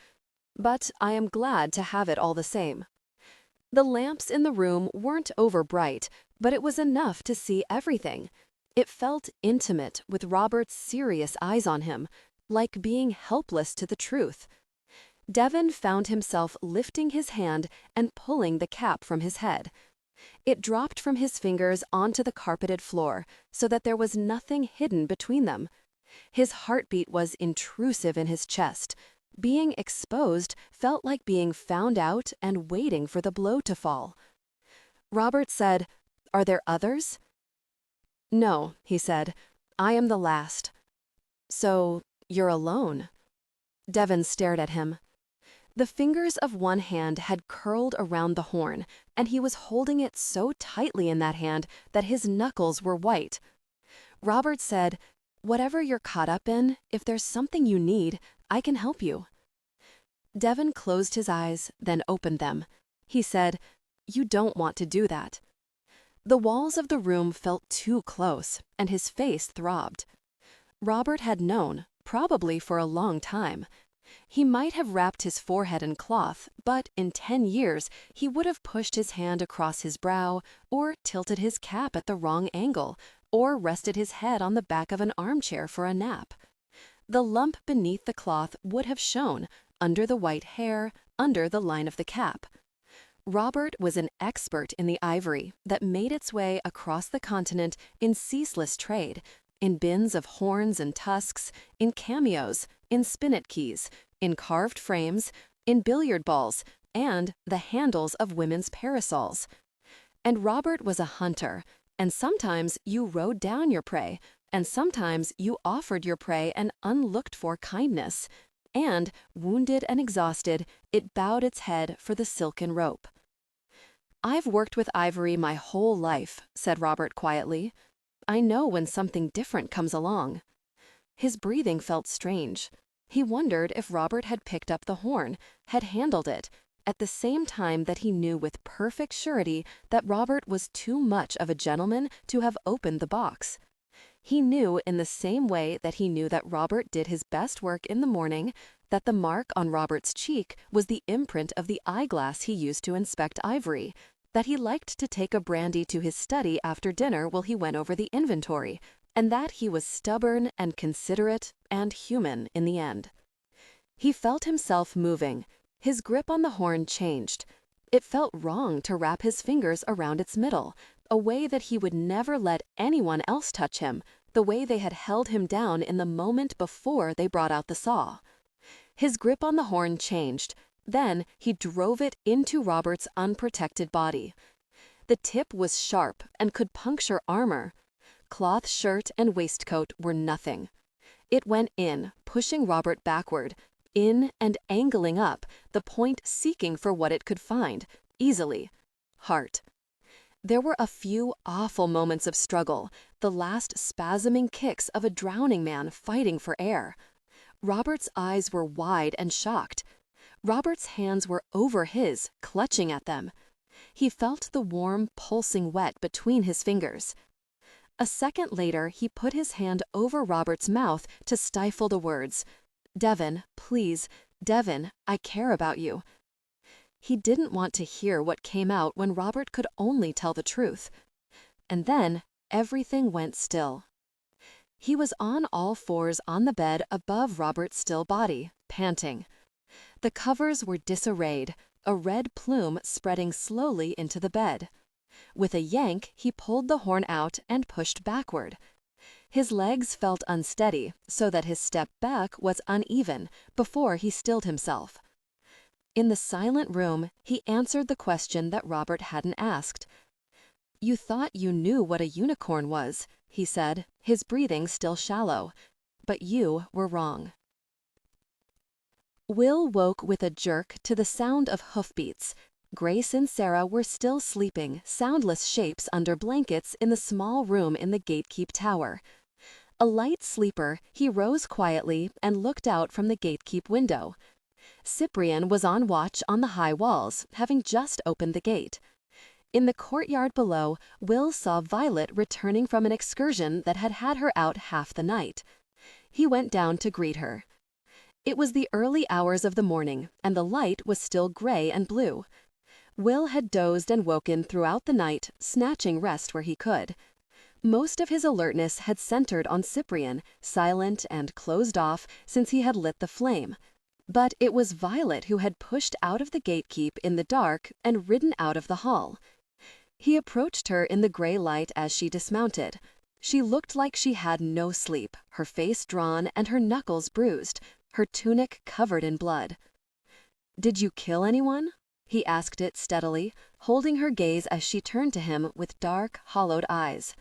"But I am glad to have it all the same." The lamps in the room weren't over bright, but it was enough to see everything. It felt intimate with Robert's serious eyes on him. like being helpless to the truth. Devon found himself lifting his hand and pulling the cap from his head. It dropped from his fingers onto the carpeted floor so that there was nothing hidden between them. His heartbeat was intrusive in his chest. Being exposed felt like being found out and waiting for the blow to fall. Robert said, "Are there others?" "No," he said. "I am the last." "So, you're alone?" Devon stared at him. The fingers of one hand had curled around the horn, and he was holding it so tightly in that hand that his knuckles were white. Robert said, "Whatever you're caught up in, if there's something you need, I can help you." Devon closed his eyes, then opened them. He said, "You don't want to do that." The walls of the room felt too close, and his face throbbed. Robert had known, probably for a long time. He might have wrapped his forehead in cloth, but in 10 years he would have pushed his hand across his brow, or tilted his cap at the wrong angle, or rested his head on the back of an armchair for a nap. The lump beneath the cloth would have shown, under the white hair, under the line of the cap. Robert was an expert in the ivory that made its way across the continent in ceaseless trade, in bins of horns and tusks, in cameos, in spinet keys, in carved frames, in billiard balls, and the handles of women's parasols. And Robert was a hunter, and sometimes you rode down your prey, and sometimes you offered your prey an unlooked-for kindness, and, wounded and exhausted, it bowed its head for the silken rope. "I've worked with ivory my whole life," said Robert quietly. "I know when something different comes along." His breathing felt strange. He wondered if Robert had picked up the horn, had handled it, at the same time that he knew with perfect surety that Robert was too much of a gentleman to have opened the box. He knew in the same way that he knew that Robert did his best work in the morning, that the mark on Robert's cheek was the imprint of the eyeglass he used to inspect ivory, that he liked to take a brandy to his study after dinner while he went over the inventory, and that he was stubborn and considerate and human in the end. He felt himself moving. His grip on the horn changed. It felt wrong to wrap his fingers around its middle, a way that he would never let anyone else touch him, the way they had held him down in the moment before they brought out the saw. His grip on the horn changed. Then he drove it into Robert's unprotected body. The tip was sharp and could puncture armor. Cloth shirt and waistcoat were nothing. It went in, pushing Robert backward, in and angling up, the point seeking for what it could find, easily. Heart. There were a few awful moments of struggle, the last spasming kicks of a drowning man fighting for air. Robert's eyes were wide and shocked. Robert's hands were over his, clutching at them. He felt the warm, pulsing wet between his fingers. A second later, he put his hand over Robert's mouth to stifle the words, "Devon, please, Devon, I care about you." He didn't want to hear what came out when Robert could only tell the truth. And then everything went still. He was on all fours on the bed above Robert's still body, panting. The covers were disarrayed, a red plume spreading slowly into the bed. With a yank, he pulled the horn out and pushed backward. His legs felt unsteady, so that his step back was uneven before he stilled himself. In the silent room, he answered the question that Robert hadn't asked. "You thought you knew what a unicorn was," he said, his breathing still shallow. "But you were wrong." Will woke with a jerk to the sound of hoofbeats. Grace and Sarah were still sleeping, soundless shapes under blankets in the small room in the gatekeep tower. A light sleeper, he rose quietly and looked out from the gatekeep window. Cyprian was on watch on the high walls, having just opened the gate. In the courtyard below, Will saw Violet returning from an excursion that had had her out half the night. He went down to greet her. It was the early hours of the morning, and the light was still gray and blue. Will had dozed and woken throughout the night, snatching rest where he could. Most of his alertness had centered on Cyprian, silent and closed off since he had lit the flame. But it was Violet who had pushed out of the gatekeep in the dark and ridden out of the hall. He approached her in the gray light as she dismounted. She looked like she had no sleep, her face drawn and her knuckles bruised, her tunic covered in blood. "Did you kill anyone?" he asked it steadily, holding her gaze as she turned to him with dark, hollowed eyes.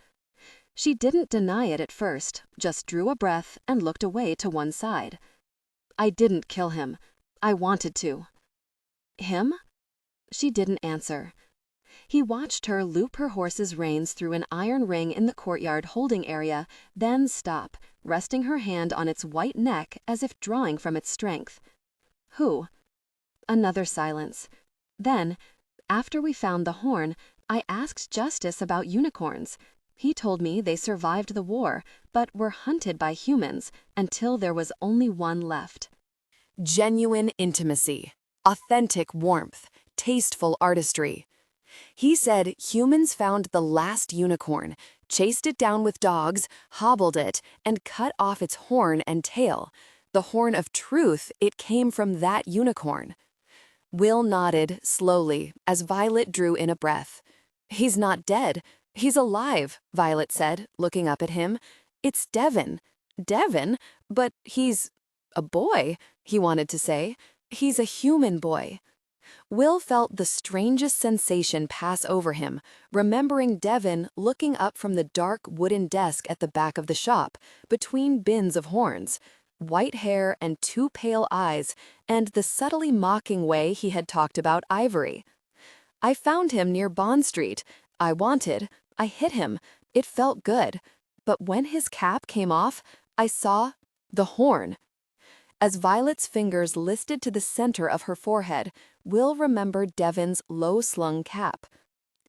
She didn't deny it at first, just drew a breath and looked away to one side. "I didn't kill him. I wanted to." "Him?" She didn't answer. He watched her loop her horse's reins through an iron ring in the courtyard holding area, then stop, resting her hand on its white neck as if drawing from its strength. "Who?" Another silence. Then, "After we found the horn, I asked Justice about unicorns. He told me they survived the war, but were hunted by humans until there was only one left." Genuine intimacy, authentic warmth, tasteful artistry. He said humans found the last unicorn, chased it down with dogs, hobbled it, and cut off its horn and tail. The horn of truth, it came from that unicorn. Will nodded slowly as Violet drew in a breath. "He's not dead. He's alive," Violet said, looking up at him. "It's Devin." "Devin? But he's a boy," he wanted to say. "He's a human boy." Will felt the strangest sensation pass over him, remembering Devin looking up from the dark wooden desk at the back of the shop, between bins of horns. White hair and two pale eyes, and the subtly mocking way he had talked about Ivory. "I found him near Bond Street. I hit him. It felt good. But when his cap came off, I saw the horn." As Violet's fingers listed to the center of her forehead, Will remembered Devin's low-slung cap.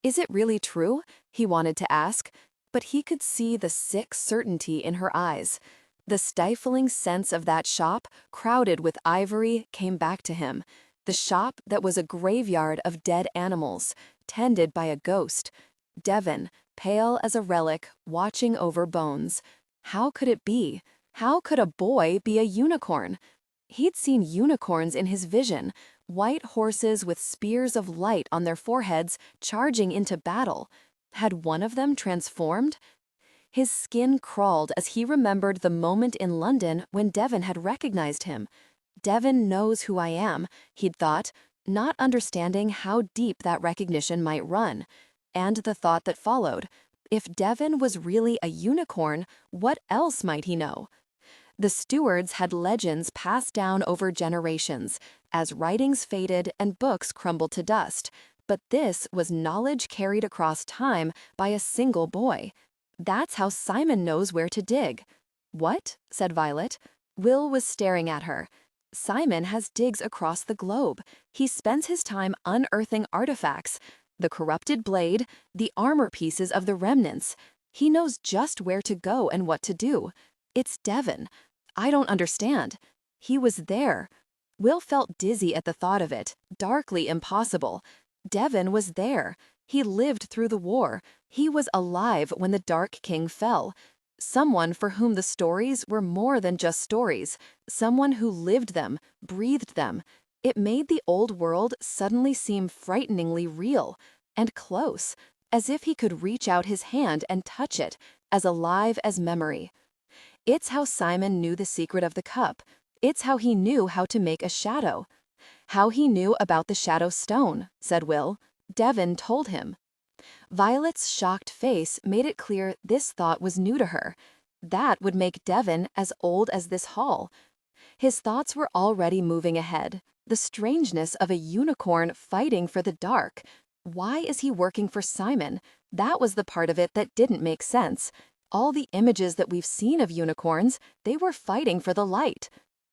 "Is it really true?" he wanted to ask, but he could see the sick certainty in her eyes. The stifling sense of that shop, crowded with ivory, came back to him. The shop that was a graveyard of dead animals, tended by a ghost. Devin, pale as a relic, watching over bones. How could it be? How could a boy be a unicorn? He'd seen unicorns in his vision, white horses with spears of light on their foreheads charging into battle. Had one of them transformed? His skin crawled as he remembered the moment in London when Devin had recognized him. "Devin knows who I am," he'd thought, not understanding how deep that recognition might run. And the thought that followed, if Devin was really a unicorn, what else might he know? The Stewards had legends passed down over generations, as writings faded and books crumbled to dust, but this was knowledge carried across time by a single boy. "That's how Simon knows where to dig." "What?" said Violet. Will was staring at her. "Simon has digs across the globe. He spends his time unearthing artifacts, the corrupted blade, the armor pieces of the remnants. He knows just where to go and what to do. It's Devin. I don't understand. He was there." Will felt dizzy at the thought of it, darkly impossible. Devin was there. He lived through the war. He was alive when the Dark King fell. Someone for whom the stories were more than just stories. Someone who lived them, breathed them. It made the old world suddenly seem frighteningly real and close, as if he could reach out his hand and touch it, as alive as memory. It's how Simon knew the secret of the cup. It's how he knew how to make a shadow. "How he knew about the shadow stone," said Will. "Devin told him." Violet's shocked face made it clear this thought was new to her. That would make Devin as old as this hall. His thoughts were already moving ahead. The strangeness of a unicorn fighting for the dark. Why is he working for Simon? That was the part of it that didn't make sense. All the images that we've seen of unicorns, they were fighting for the light.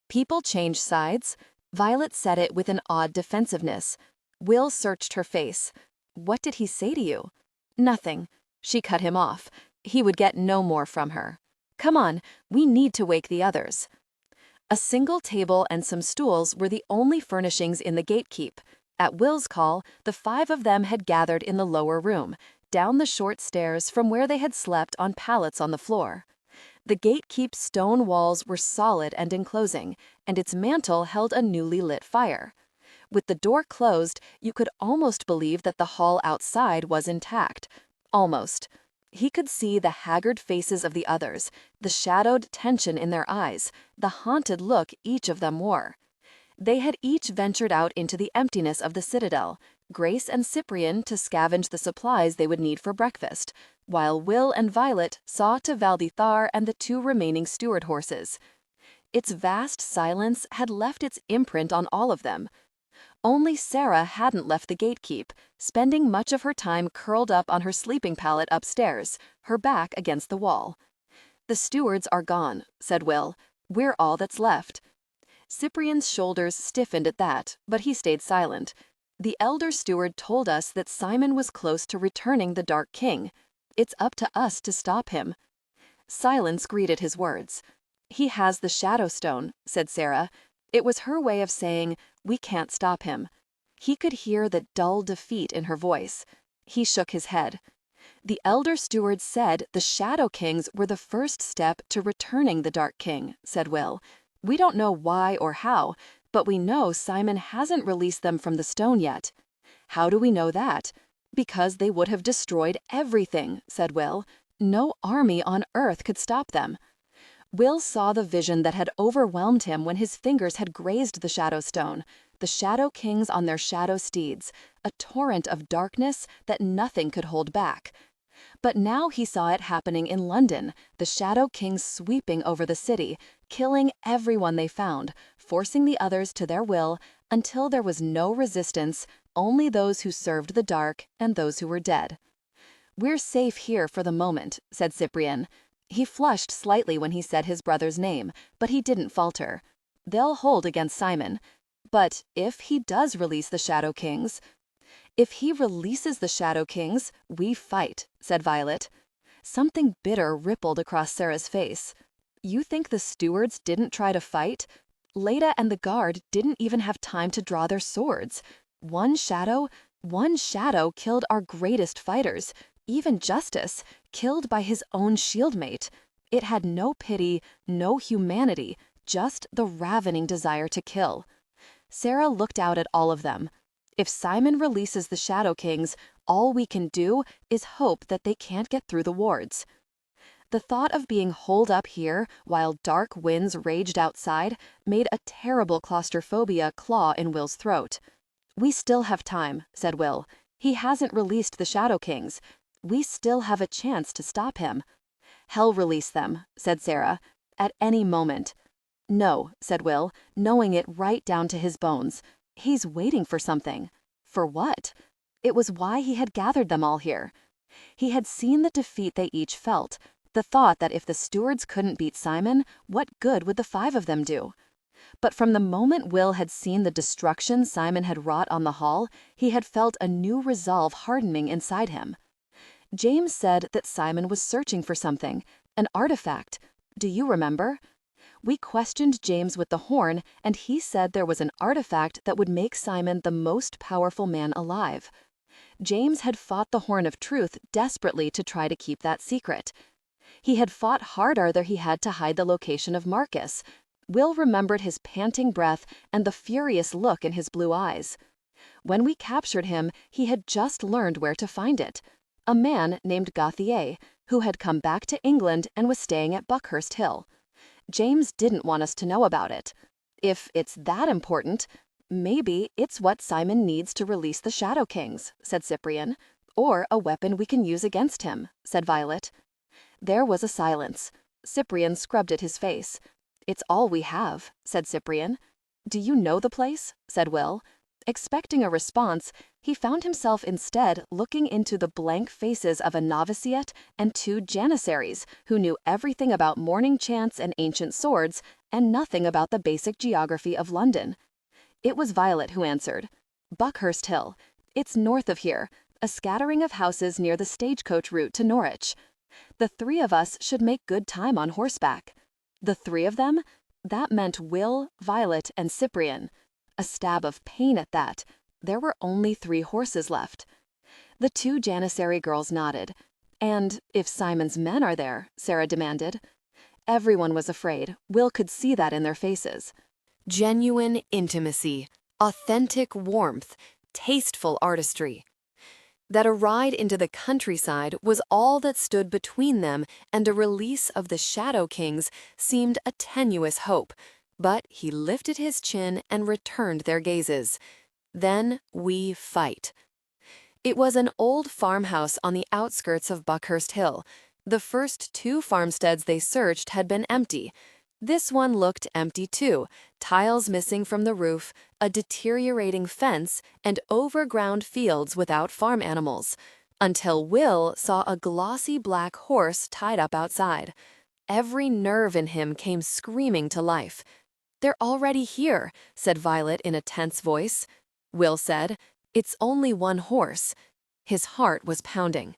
People change sides. Violet said it with an odd defensiveness. Will searched her face. "What did he say to you?" "Nothing." She cut him off. He would get no more from her. "Come on, we need to wake the others." A single table and some stools were the only furnishings in the gatekeep. At Will's call, the 5 of them had gathered in the lower room. down the short stairs from where they had slept on pallets on the floor. The gatekeep's stone walls were solid and enclosing, and its mantel held a newly lit fire. With the door closed, you could almost believe that the hall outside was intact. Almost. He could see the haggard faces of the others, the shadowed tension in their eyes, the haunted look each of them wore. They had each ventured out into the emptiness of the citadel, Grace and Cyprian to scavenge the supplies they would need for breakfast, while Will and Violet saw to Valdithar and the 2 remaining steward horses. Its vast silence had left its imprint on all of them. Only Sarah hadn't left the gatekeep, spending much of her time curled up on her sleeping pallet upstairs, her back against the wall. "The stewards are gone," said Will. "We're all that's left." Cyprian's shoulders stiffened at that, but he stayed silent. "The elder steward told us that Simon was close to returning the Dark King. It's up to us to stop him." Silence greeted his words. "He has the Shadow Stone," said Sarah. It was her way of saying, "We can't stop him." He could hear the dull defeat in her voice. He shook his head. "The elder steward said the Shadow Kings were the first step to returning the Dark King," said Will. "We don't know why or how, but we know Simon hasn't released them from the stone yet." "How do we know that?" "Because they would have destroyed everything," said Will. "No army on earth could stop them." Will saw the vision that had overwhelmed him when his fingers had grazed the Shadow Stone, the Shadow Kings on their shadow steeds, a torrent of darkness that nothing could hold back. But now he saw it happening in London, the Shadow Kings sweeping over the city, killing everyone they found, forcing the others to their will until there was no resistance, only those who served the dark and those who were dead. "We're safe here for the moment," said Cyprian. He flushed slightly when he said his brother's name, but he didn't falter. "They'll hold against Simon. But if he does release the Shadow Kings—" "If he releases the Shadow Kings, we fight," said Violet. Something bitter rippled across Sarah's face. "You think the stewards didn't try to fight? Leda and the guard didn't even have time to draw their swords. One shadow killed our greatest fighters, even Justice, killed by his own shieldmate. It had no pity, no humanity, just the ravening desire to kill." Sarah looked out at all of them. "If Simon releases the Shadow Kings, all we can do is hope that they can't get through the wards." The thought of being holed up here while dark winds raged outside made a terrible claustrophobia claw in Will's throat. "We still have time," said Will. "He hasn't released the Shadow Kings. We still have a chance to stop him." "Hell release them," said Sarah. "At any moment." "No," said Will, knowing it right down to his bones. "He's waiting for something." For what? It was why he had gathered them all here. He had seen the defeat they each felt, the thought that if the stewards couldn't beat Simon, what good would the 5 of them do? But from the moment Will had seen the destruction Simon had wrought on the hall, he had felt a new resolve hardening inside him. James said that Simon was searching for something, an artifact. Do you remember? We questioned James with the horn, and he said there was an artifact that would make Simon the most powerful man alive. James had fought the Horn of Truth desperately to try to keep that secret. He had fought harder than he had to hide the location of Marcus. Will remembered his panting breath and the furious look in his blue eyes. When we captured him, he had just learned where to find it. A man named Gauthier, who had come back to England and was staying at Buckhurst Hill. James didn't want us to know about it. If it's that important, maybe it's what Simon needs to release the Shadow Kings, said Cyprian. Or a weapon we can use against him, said Violet. There was a silence. Cyprian scrubbed at his face. It's all we have, said Cyprian. Do you know the place? Said Will. Expecting a response, he found himself instead looking into the blank faces of a novitiate and 2 janissaries who knew everything about morning chants and ancient swords and nothing about the basic geography of London. It was Violet who answered. Buckhurst Hill. It's north of here, a scattering of houses near the stagecoach route to Norwich. The 3 of us should make good time on horseback. The 3 of them? That meant Will, Violet, and Cyprian. A stab of pain at that. There were only 3 horses left. The two Janissary girls nodded. And if Simon's men are there, Sarah demanded. Everyone was afraid. Will could see that in their faces. Genuine intimacy, authentic warmth, tasteful artistry. That a ride into the countryside was all that stood between them, and a release of the Shadow Kings seemed a tenuous hope. But he lifted his chin and returned their gazes. Then we fight. It was an old farmhouse on the outskirts of Buckhurst Hill. The first two farmsteads they searched had been empty. This one looked empty too, tiles missing from the roof, a deteriorating fence, and overground fields without farm animals, until Will saw a glossy black horse tied up outside. Every nerve in him came screaming to life. "They're already here," said Violet in a tense voice. Will said, "It's only one horse." His heart was pounding.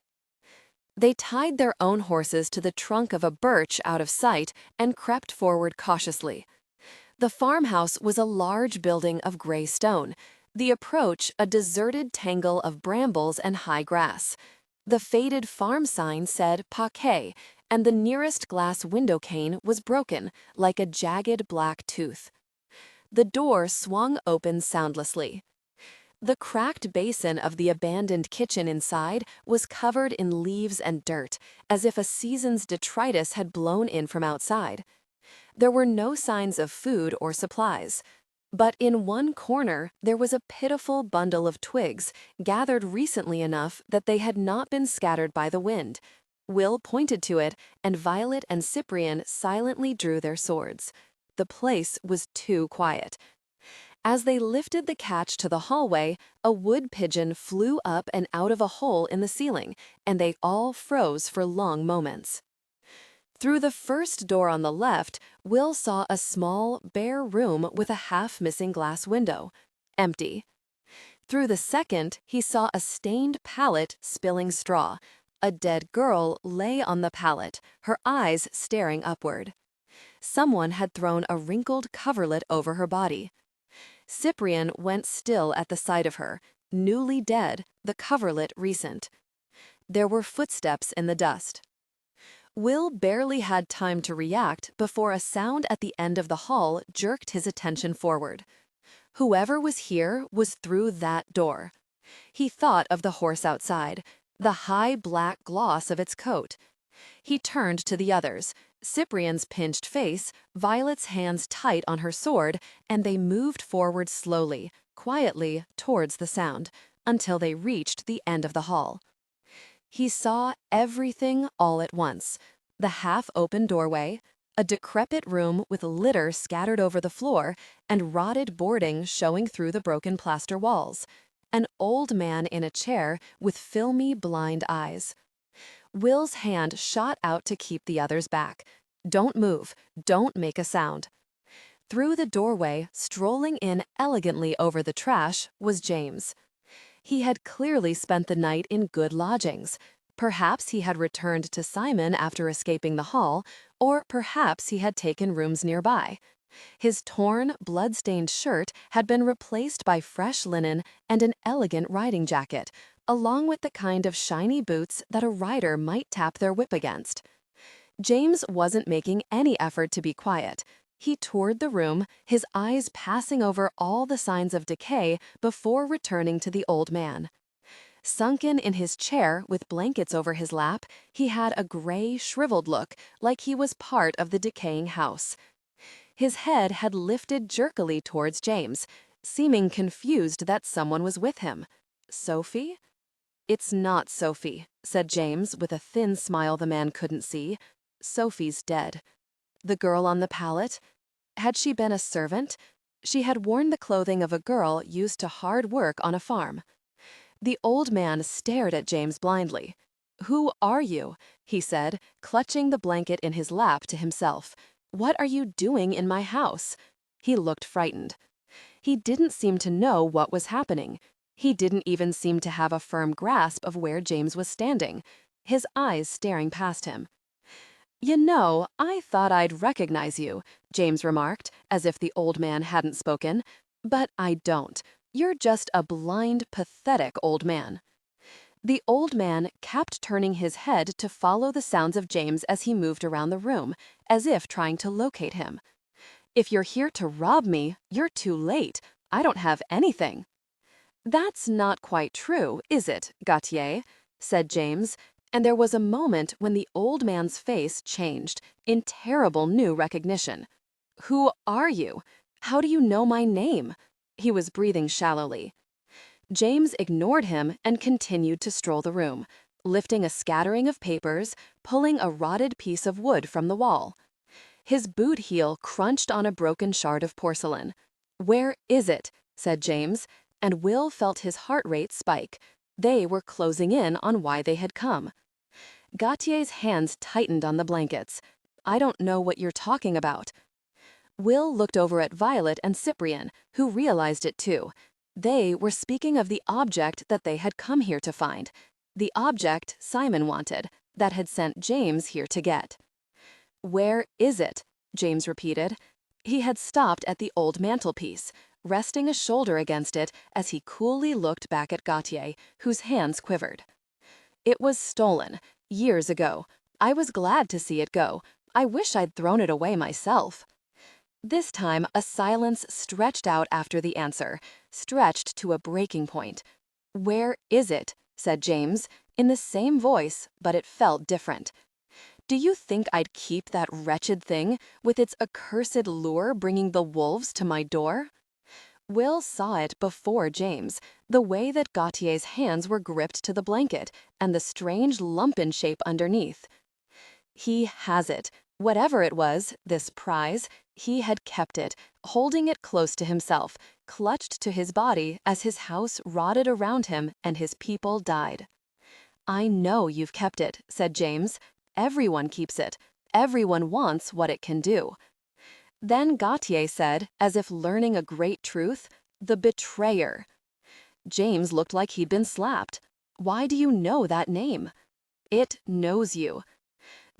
They tied their own horses to the trunk of a birch out of sight and crept forward cautiously. The farmhouse was a large building of gray stone, the approach a deserted tangle of brambles and high grass. The faded farm sign said "Pacat," and the nearest glass window pane was broken, like a jagged black tooth. The door swung open soundlessly. The cracked basin of the abandoned kitchen inside was covered in leaves and dirt, as if a season's detritus had blown in from outside. There were no signs of food or supplies. But in one corner there was a pitiful bundle of twigs, gathered recently enough that they had not been scattered by the wind. Will pointed to it, and Violet and Cyprian silently drew their swords. The place was too quiet. As they lifted the catch to the hallway, a wood pigeon flew up and out of a hole in the ceiling, and they all froze for long moments. Through the first door on the left, Will saw a small, bare room with a half-missing glass window. Empty. Through the second, he saw a stained pallet spilling straw. A dead girl lay on the pallet, her eyes staring upward. Someone had thrown a wrinkled coverlet over her body. Cyprian went still at the sight of her, newly dead, the coverlet recent. There were footsteps in the dust. Will barely had time to react before a sound at the end of the hall jerked his attention forward. Whoever was here was through that door. He thought of the horse outside, the high black gloss of its coat. He turned to the others, Cyprian's pinched face, Violet's hands tight on her sword, and they moved forward slowly, quietly, towards the sound, until they reached the end of the hall. He saw everything all at once: the half-open doorway, a decrepit room with litter scattered over the floor, and rotted boarding showing through the broken plaster walls, an old man in a chair with filmy, blind eyes. Will's hand shot out to keep the others back. "Don't move. Don't make a sound." Through the doorway, strolling in elegantly over the trash, was James. He had clearly spent the night in good lodgings. Perhaps he had returned to Simon after escaping the hall, or perhaps he had taken rooms nearby. His torn, blood-stained shirt had been replaced by fresh linen and an elegant riding jacket, along with the kind of shiny boots that a rider might tap their whip against. James wasn't making any effort to be quiet. He toured the room, his eyes passing over all the signs of decay before returning to the old man. Sunken in his chair with blankets over his lap, he had a gray, shriveled look, like he was part of the decaying house. His head had lifted jerkily towards James, seeming confused that someone was with him. Sophie? "It's not Sophie," said James with a thin smile the man couldn't see. "Sophie's dead." The girl on the pallet? Had she been a servant? She had worn the clothing of a girl used to hard work on a farm. The old man stared at James blindly. "Who are you?" he said, clutching the blanket in his lap to himself. "What are you doing in my house?" He looked frightened. He didn't seem to know what was happening. He didn't even seem to have a firm grasp of where James was standing, his eyes staring past him. "You know, I thought I'd recognize you," James remarked, as if the old man hadn't spoken. "But I don't. You're just a blind, pathetic old man." The old man kept turning his head to follow the sounds of James as he moved around the room, as if trying to locate him. "If you're here to rob me, you're too late. I don't have anything." "That's not quite true, is it, Gautier?" said James, and there was a moment when the old man's face changed in terrible new recognition. "Who are you? How do you know my name?" He was breathing shallowly. James ignored him and continued to stroll the room, lifting a scattering of papers, pulling a rotted piece of wood from the wall. His boot heel crunched on a broken shard of porcelain. "Where is it?" said James, and Will felt his heart rate spike. They were closing in on why they had come. Gautier's hands tightened on the blankets. "I don't know what you're talking about." Will looked over at Violet and Cyprian, who realized it too. They were speaking of the object that they had come here to find, the object Simon wanted, that had sent James here to get. "Where is it?" James repeated. He had stopped at the old mantelpiece, resting a shoulder against it as he coolly looked back at Gautier, whose hands quivered. "It was stolen, years ago. I was glad to see it go. I wish I'd thrown it away myself." This time, a silence stretched out after the answer, stretched to a breaking point. "Where is it?" said James, in the same voice, but it felt different. "Do you think I'd keep that wretched thing, with its accursed lure bringing the wolves to my door?" Will saw it before James, the way that Gautier's hands were gripped to the blanket, and the strange lumpen shape underneath. "He has it. Whatever it was, this prize, he had kept it, holding it close to himself, clutched to his body as his house rotted around him and his people died." "I know you've kept it," said James. "Everyone keeps it. Everyone wants what it can do." Then Gautier said, as if learning a great truth, "The betrayer." James looked like he'd been slapped. "Why do you know that name?" "It knows you."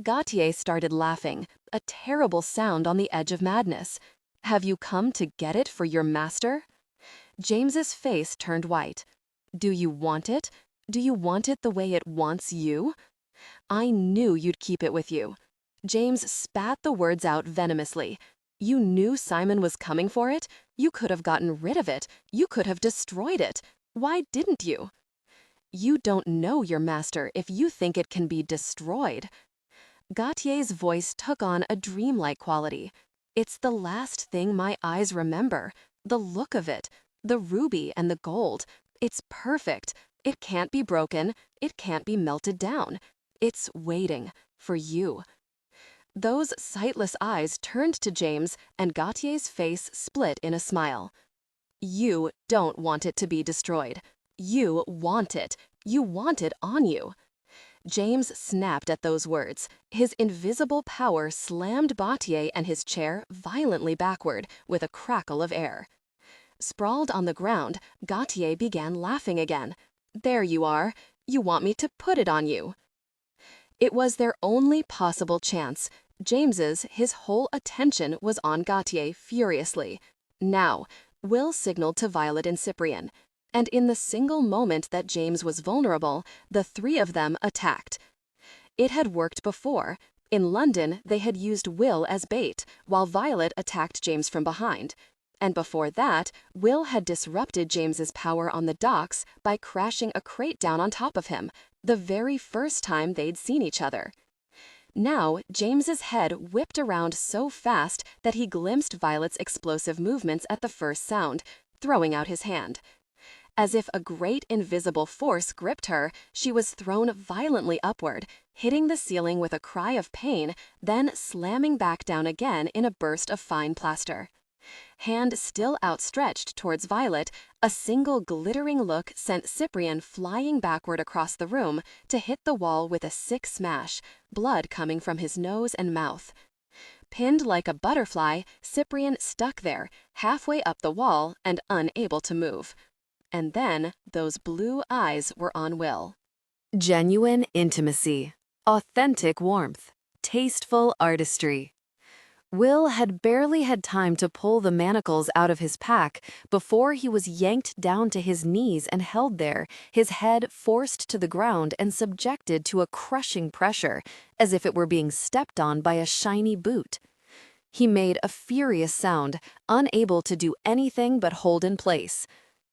Gautier started laughing, a terrible sound on the edge of madness. "Have you come to get it for your master?" James's face turned white. "Do you want it? Do you want it the way it wants you?" "I knew you'd keep it with you." James spat the words out venomously. "You knew Simon was coming for it? You could have gotten rid of it. You could have destroyed it. Why didn't you?" "You don't know your master if you think it can be destroyed." Gautier's voice took on a dreamlike quality. "It's the last thing my eyes remember. The look of it. The ruby and the gold. It's perfect. It can't be broken. It can't be melted down. It's waiting for you." Those sightless eyes turned to James, and Gautier's face split in a smile. "You don't want it to be destroyed. You want it. You want it on you." James snapped at those words. His invisible power slammed Gautier and his chair violently backward with a crackle of air. Sprawled on the ground, Gautier began laughing again. "There you are. You want me to put it on you." It was their only possible chance. James's, his whole attention was on Gautier furiously. Now, Will signaled to Violet and Cyprian, and in the single moment that James was vulnerable, the three of them attacked. It had worked before. In London, they had used Will as bait, while Violet attacked James from behind. And before that, Will had disrupted James's power on the docks by crashing a crate down on top of him, the very first time they'd seen each other. Now, James's head whipped around so fast that he glimpsed Violet's explosive movements at the first sound, throwing out his hand. As if a great invisible force gripped her, she was thrown violently upward, hitting the ceiling with a cry of pain, then slamming back down again in a burst of fine plaster. Hand still outstretched towards Violet, a single glittering look sent Cyprian flying backward across the room to hit the wall with a sick smash, blood coming from his nose and mouth. Pinned like a butterfly, Cyprian stuck there, halfway up the wall and unable to move. And then those blue eyes were on Will. Genuine intimacy, authentic warmth, tasteful artistry. Will had barely had time to pull the manacles out of his pack before he was yanked down to his knees and held there, his head forced to the ground and subjected to a crushing pressure, as if it were being stepped on by a shiny boot. He made a furious sound, unable to do anything but hold in place.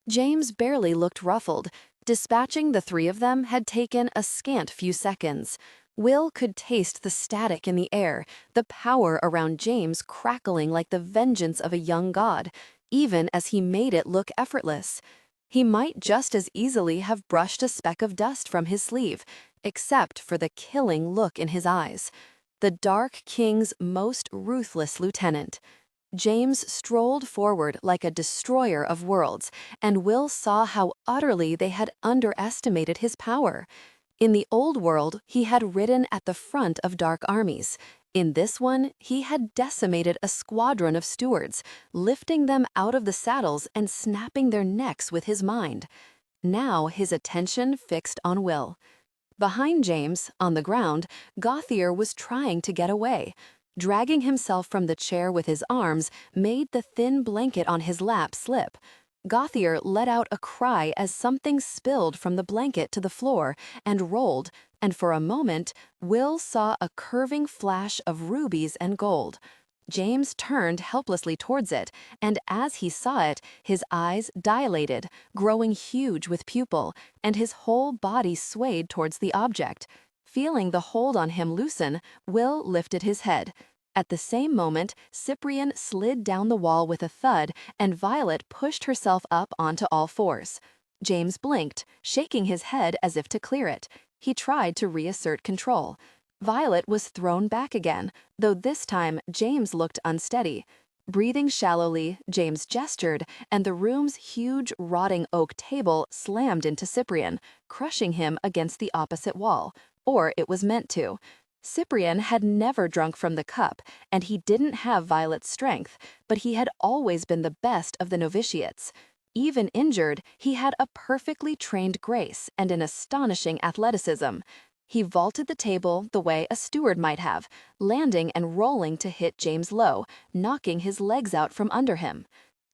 James barely looked ruffled. Dispatching the three of them had taken a scant few seconds. Will could taste the static in the air, the power around James crackling like the vengeance of a young god, even as he made it look effortless. He might just as easily have brushed a speck of dust from his sleeve, except for the killing look in his eyes. The Dark King's most ruthless lieutenant. James strolled forward like a destroyer of worlds, and Will saw how utterly they had underestimated his power. In the old world, he had ridden at the front of dark armies. In this one, he had decimated a squadron of stewards, lifting them out of the saddles and snapping their necks with his mind. Now his attention fixed on Will. Behind James, on the ground, Gauthier was trying to get away. Dragging himself from the chair with his arms made the thin blanket on his lap slip. Gauthier let out a cry as something spilled from the blanket to the floor and rolled, and for a moment, Will saw a curving flash of rubies and gold. James turned helplessly towards it, and as he saw it, his eyes dilated, growing huge with pupil, and his whole body swayed towards the object. Feeling the hold on him loosen, Will lifted his head. At the same moment, Cyprian slid down the wall with a thud, and Violet pushed herself up onto all fours. James blinked, shaking his head as if to clear it. He tried to reassert control. Violet was thrown back again, though this time James looked unsteady. Breathing shallowly, James gestured, and the room's huge, rotting oak table slammed into Cyprian, crushing him against the opposite wall, or it was meant to. Cyprian had never drunk from the cup, and he didn't have Violet's strength, but he had always been the best of the novitiates. Even injured, he had a perfectly trained grace and an astonishing athleticism. He vaulted the table the way a steward might have, landing and rolling to hit James low, knocking his legs out from under him.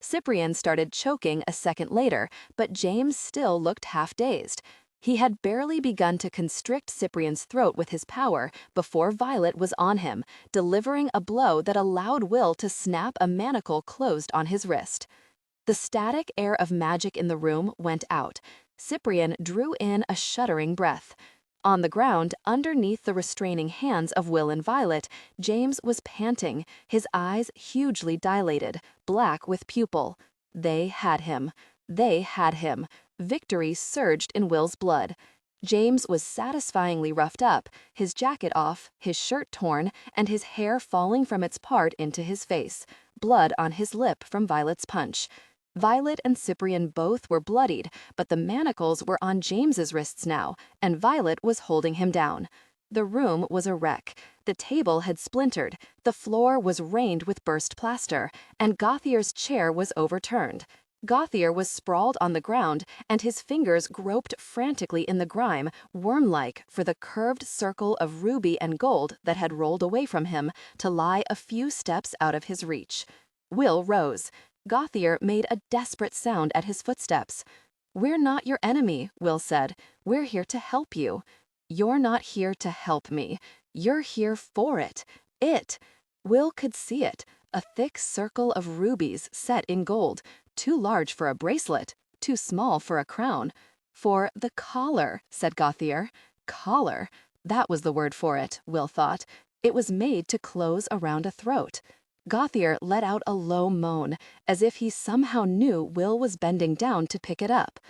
Cyprian started choking a second later, but James still looked half-dazed. He had barely begun to constrict Cyprian's throat with his power before Violet was on him, delivering a blow that allowed Will to snap a manacle closed on his wrist. The static air of magic in the room went out. Cyprian drew in a shuddering breath. On the ground, underneath the restraining hands of Will and Violet, James was panting, his eyes hugely dilated, black with pupil. They had him. They had him. Victory surged in Will's blood. James was satisfyingly roughed up, his jacket off, his shirt torn, and his hair falling from its part into his face, blood on his lip from Violet's punch. Violet and Cyprian both were bloodied, but the manacles were on James's wrists now, and Violet was holding him down. The room was a wreck. The table had splintered, the floor was rained with burst plaster, and Gauthier's chair was overturned. Gauthier was sprawled on the ground, and his fingers groped frantically in the grime, worm-like, for the curved circle of ruby and gold that had rolled away from him to lie a few steps out of his reach. Will rose. Gauthier made a desperate sound at his footsteps. "We're not your enemy," Will said. "We're here to help you." "You're not here to help me. You're here for it. It." Will could see it, a thick circle of rubies set in gold, too large for a bracelet, too small for a crown. "For the collar," said Gauthier. Collar. That was the word for it, Will thought. It was made to close around a throat. Gauthier let out a low moan, as if he somehow knew Will was bending down to pick it up.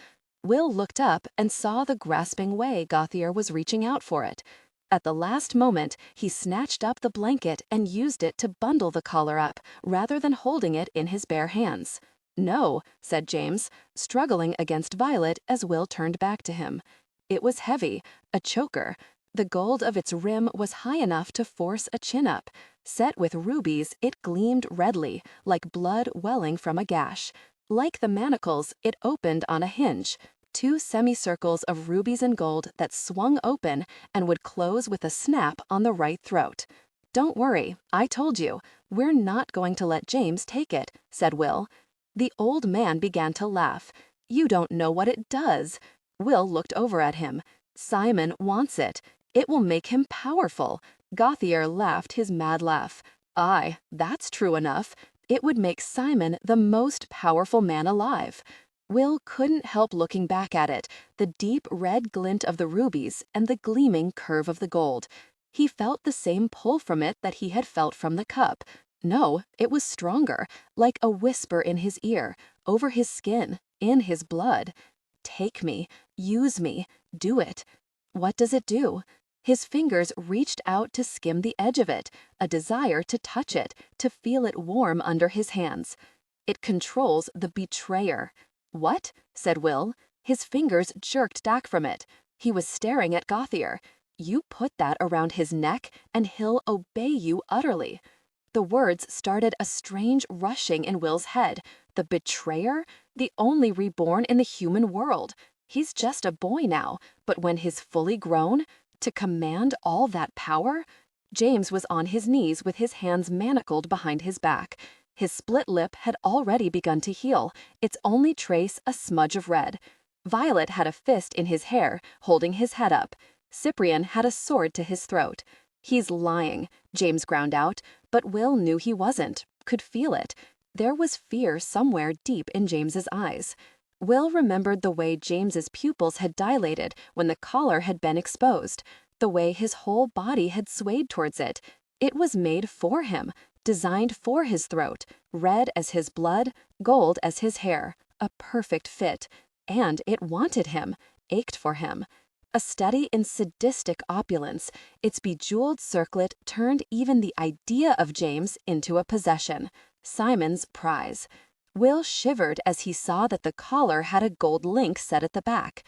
Will looked up and saw the grasping way Gauthier was reaching out for it. At the last moment, he snatched up the blanket and used it to bundle the collar up, rather than holding it in his bare hands. "No," said James, struggling against Violet as Will turned back to him. It was heavy, a choker. The gold of its rim was high enough to force a chin up. Set with rubies, it gleamed redly, like blood welling from a gash. Like the manacles, it opened on a hinge, two semicircles of rubies and gold that swung open and would close with a snap on the right throat. "Don't worry, I told you. We're not going to let James take it," said Will. The old man began to laugh. "You don't know what it does." Will looked over at him. "Simon wants it. It will make him powerful." Gauthier laughed his mad laugh. "Aye, that's true enough. It would make Simon the most powerful man alive." Will couldn't help looking back at it, the deep red glint of the rubies and the gleaming curve of the gold. He felt the same pull from it that he had felt from the cup. No, it was stronger, like a whisper in his ear, over his skin, in his blood. "Take me, use me, do it." What does it do? His fingers reached out to skim the edge of it, a desire to touch it, to feel it warm under his hands. It controls the betrayer. "What?" said Will. His fingers jerked back from it. He was staring at Gauthier. "You put that around his neck, and he'll obey you utterly." The words started a strange rushing in Will's head. The betrayer? The only reborn in the human world. He's just a boy now, but when he's fully grown, to command all that power? James was on his knees with his hands manacled behind his back. His split lip had already begun to heal, its only trace a smudge of red. Violet had a fist in his hair, holding his head up. Cyprian had a sword to his throat. "He's lying," James ground out, but Will knew he wasn't, could feel it. There was fear somewhere deep in James's eyes. Will remembered the way James's pupils had dilated when the collar had been exposed, the way his whole body had swayed towards it. It was made for him, designed for his throat, red as his blood, gold as his hair, a perfect fit. And it wanted him, ached for him. A study in sadistic opulence, its bejeweled circlet turned even the idea of James into a possession, Simon's prize. Will shivered as he saw that the collar had a gold link set at the back.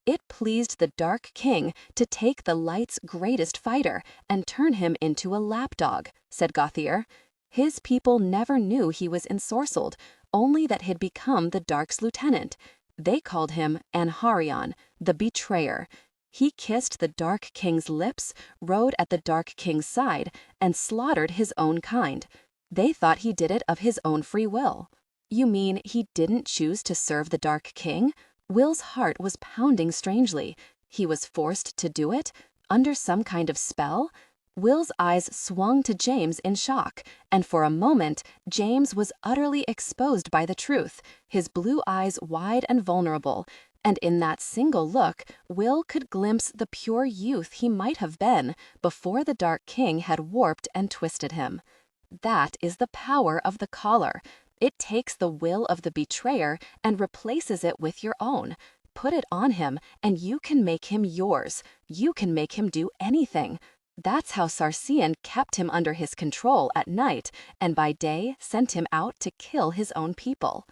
It pleased the Dark King to take the light's greatest fighter and turn him into a lapdog, said Gauthier. His people never knew he was ensorcelled, only that he'd become the Dark's lieutenant. They called him Anharion, the betrayer. He kissed the Dark King's lips, rode at the Dark King's side, and slaughtered his own kind. They thought he did it of his own free will. You mean he didn't choose to serve the Dark King? Will's heart was pounding strangely. He was forced to do it? Under some kind of spell? Will's eyes swung to James in shock, and for a moment, James was utterly exposed by the truth, his blue eyes wide and vulnerable, and in that single look, Will could glimpse the pure youth he might have been before the Dark King had warped and twisted him. That is the power of the collar. It takes the will of the betrayer and replaces it with your own. Put it on him, and you can make him yours. You can make him do anything. That's how Sarsian kept him under his control at night, and by day sent him out to kill his own people.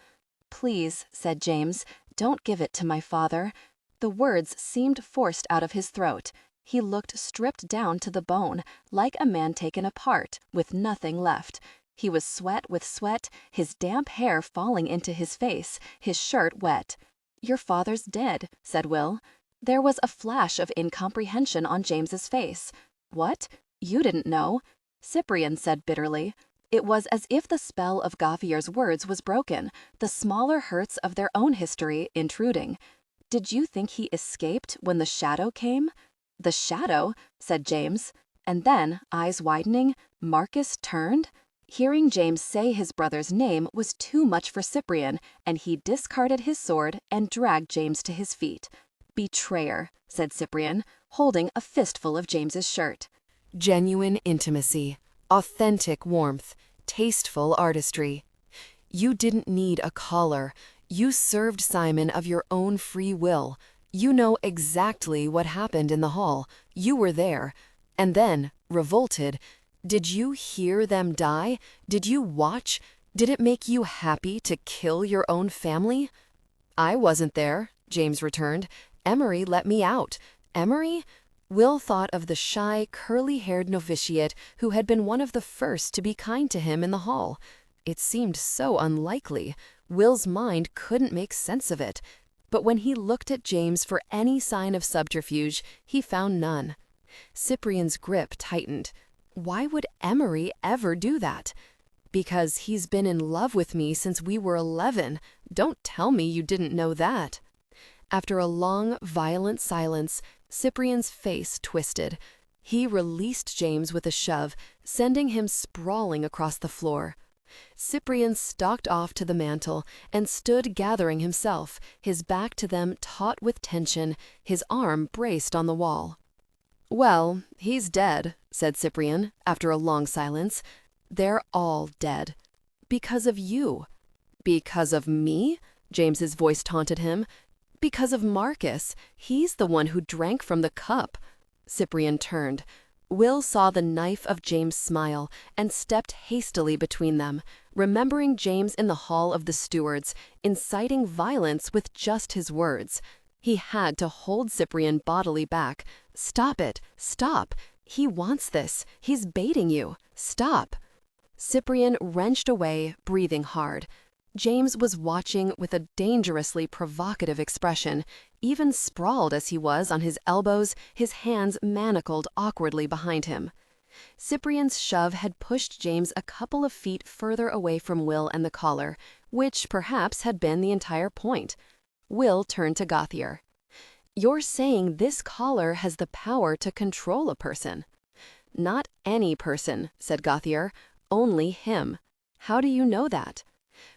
"Please," said James, "don't give it to my father." The words seemed forced out of his throat. He looked stripped down to the bone, like a man taken apart, with nothing left. He was sweat with sweat, his damp hair falling into his face, his shirt wet. "Your father's dead," said Will. There was a flash of incomprehension on James's face. "What? You didn't know?" Cyprian said bitterly. It was as if the spell of Gauthier's words was broken, the smaller hurts of their own history intruding. "Did you think he escaped when the shadow came?" "The shadow?" said James. And then, eyes widening, Marcus turned. Hearing James say his brother's name was too much for Cyprian, and he discarded his sword and dragged James to his feet. "Betrayer," said Cyprian, holding a fistful of James's shirt. Genuine intimacy, authentic warmth, tasteful artistry. You didn't need a collar. You served Simon of your own free will. You know exactly what happened in the hall. You were there. And then, revolted, did you hear them die? Did you watch? Did it make you happy to kill your own family? "I wasn't there," James returned. "Emery let me out." Emery? Will thought of the shy, curly-haired novitiate who had been one of the first to be kind to him in the hall. It seemed so unlikely. Will's mind couldn't make sense of it. But when he looked at James for any sign of subterfuge, he found none. Cyprian's grip tightened. Why would Emery ever do that? Because he's been in love with me since we were 11. Don't tell me you didn't know that. After a long, violent silence, Cyprian's face twisted. He released James with a shove, sending him sprawling across the floor. Cyprian stalked off to the mantel and stood gathering himself, his back to them taut with tension, his arm braced on the wall. "Well, he's dead," said Cyprian, after a long silence. "They're all dead. Because of you." "Because of me?" James's voice taunted him. "Because of Marcus. He's the one who drank from the cup." Cyprian turned. Will saw the knife of James' smile and stepped hastily between them, remembering James in the hall of the Stewards, inciting violence with just his words. He had to hold Cyprian bodily back. "Stop it! Stop! He wants this. He's baiting you. Stop!" Cyprian wrenched away, breathing hard. James was watching with a dangerously provocative expression, even sprawled as he was on his elbows, his hands manacled awkwardly behind him. Cyprian's shove had pushed James a couple of feet further away from Will and the collar, which perhaps had been the entire point. Will turned to Gauthier. "You're saying this collar has the power to control a person." "Not any person," said Gauthier. "Only him. How do you know that?"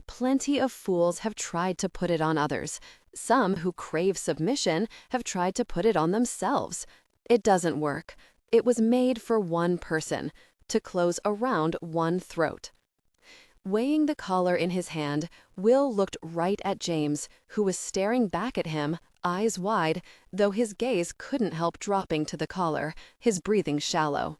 "Plenty of fools have tried to put it on others. Some who crave submission have tried to put it on themselves. It doesn't work. It was made for one person, to close around one throat." Weighing the collar in his hand, Will looked right at James, who was staring back at him, eyes wide, though his gaze couldn't help dropping to the collar, his breathing shallow.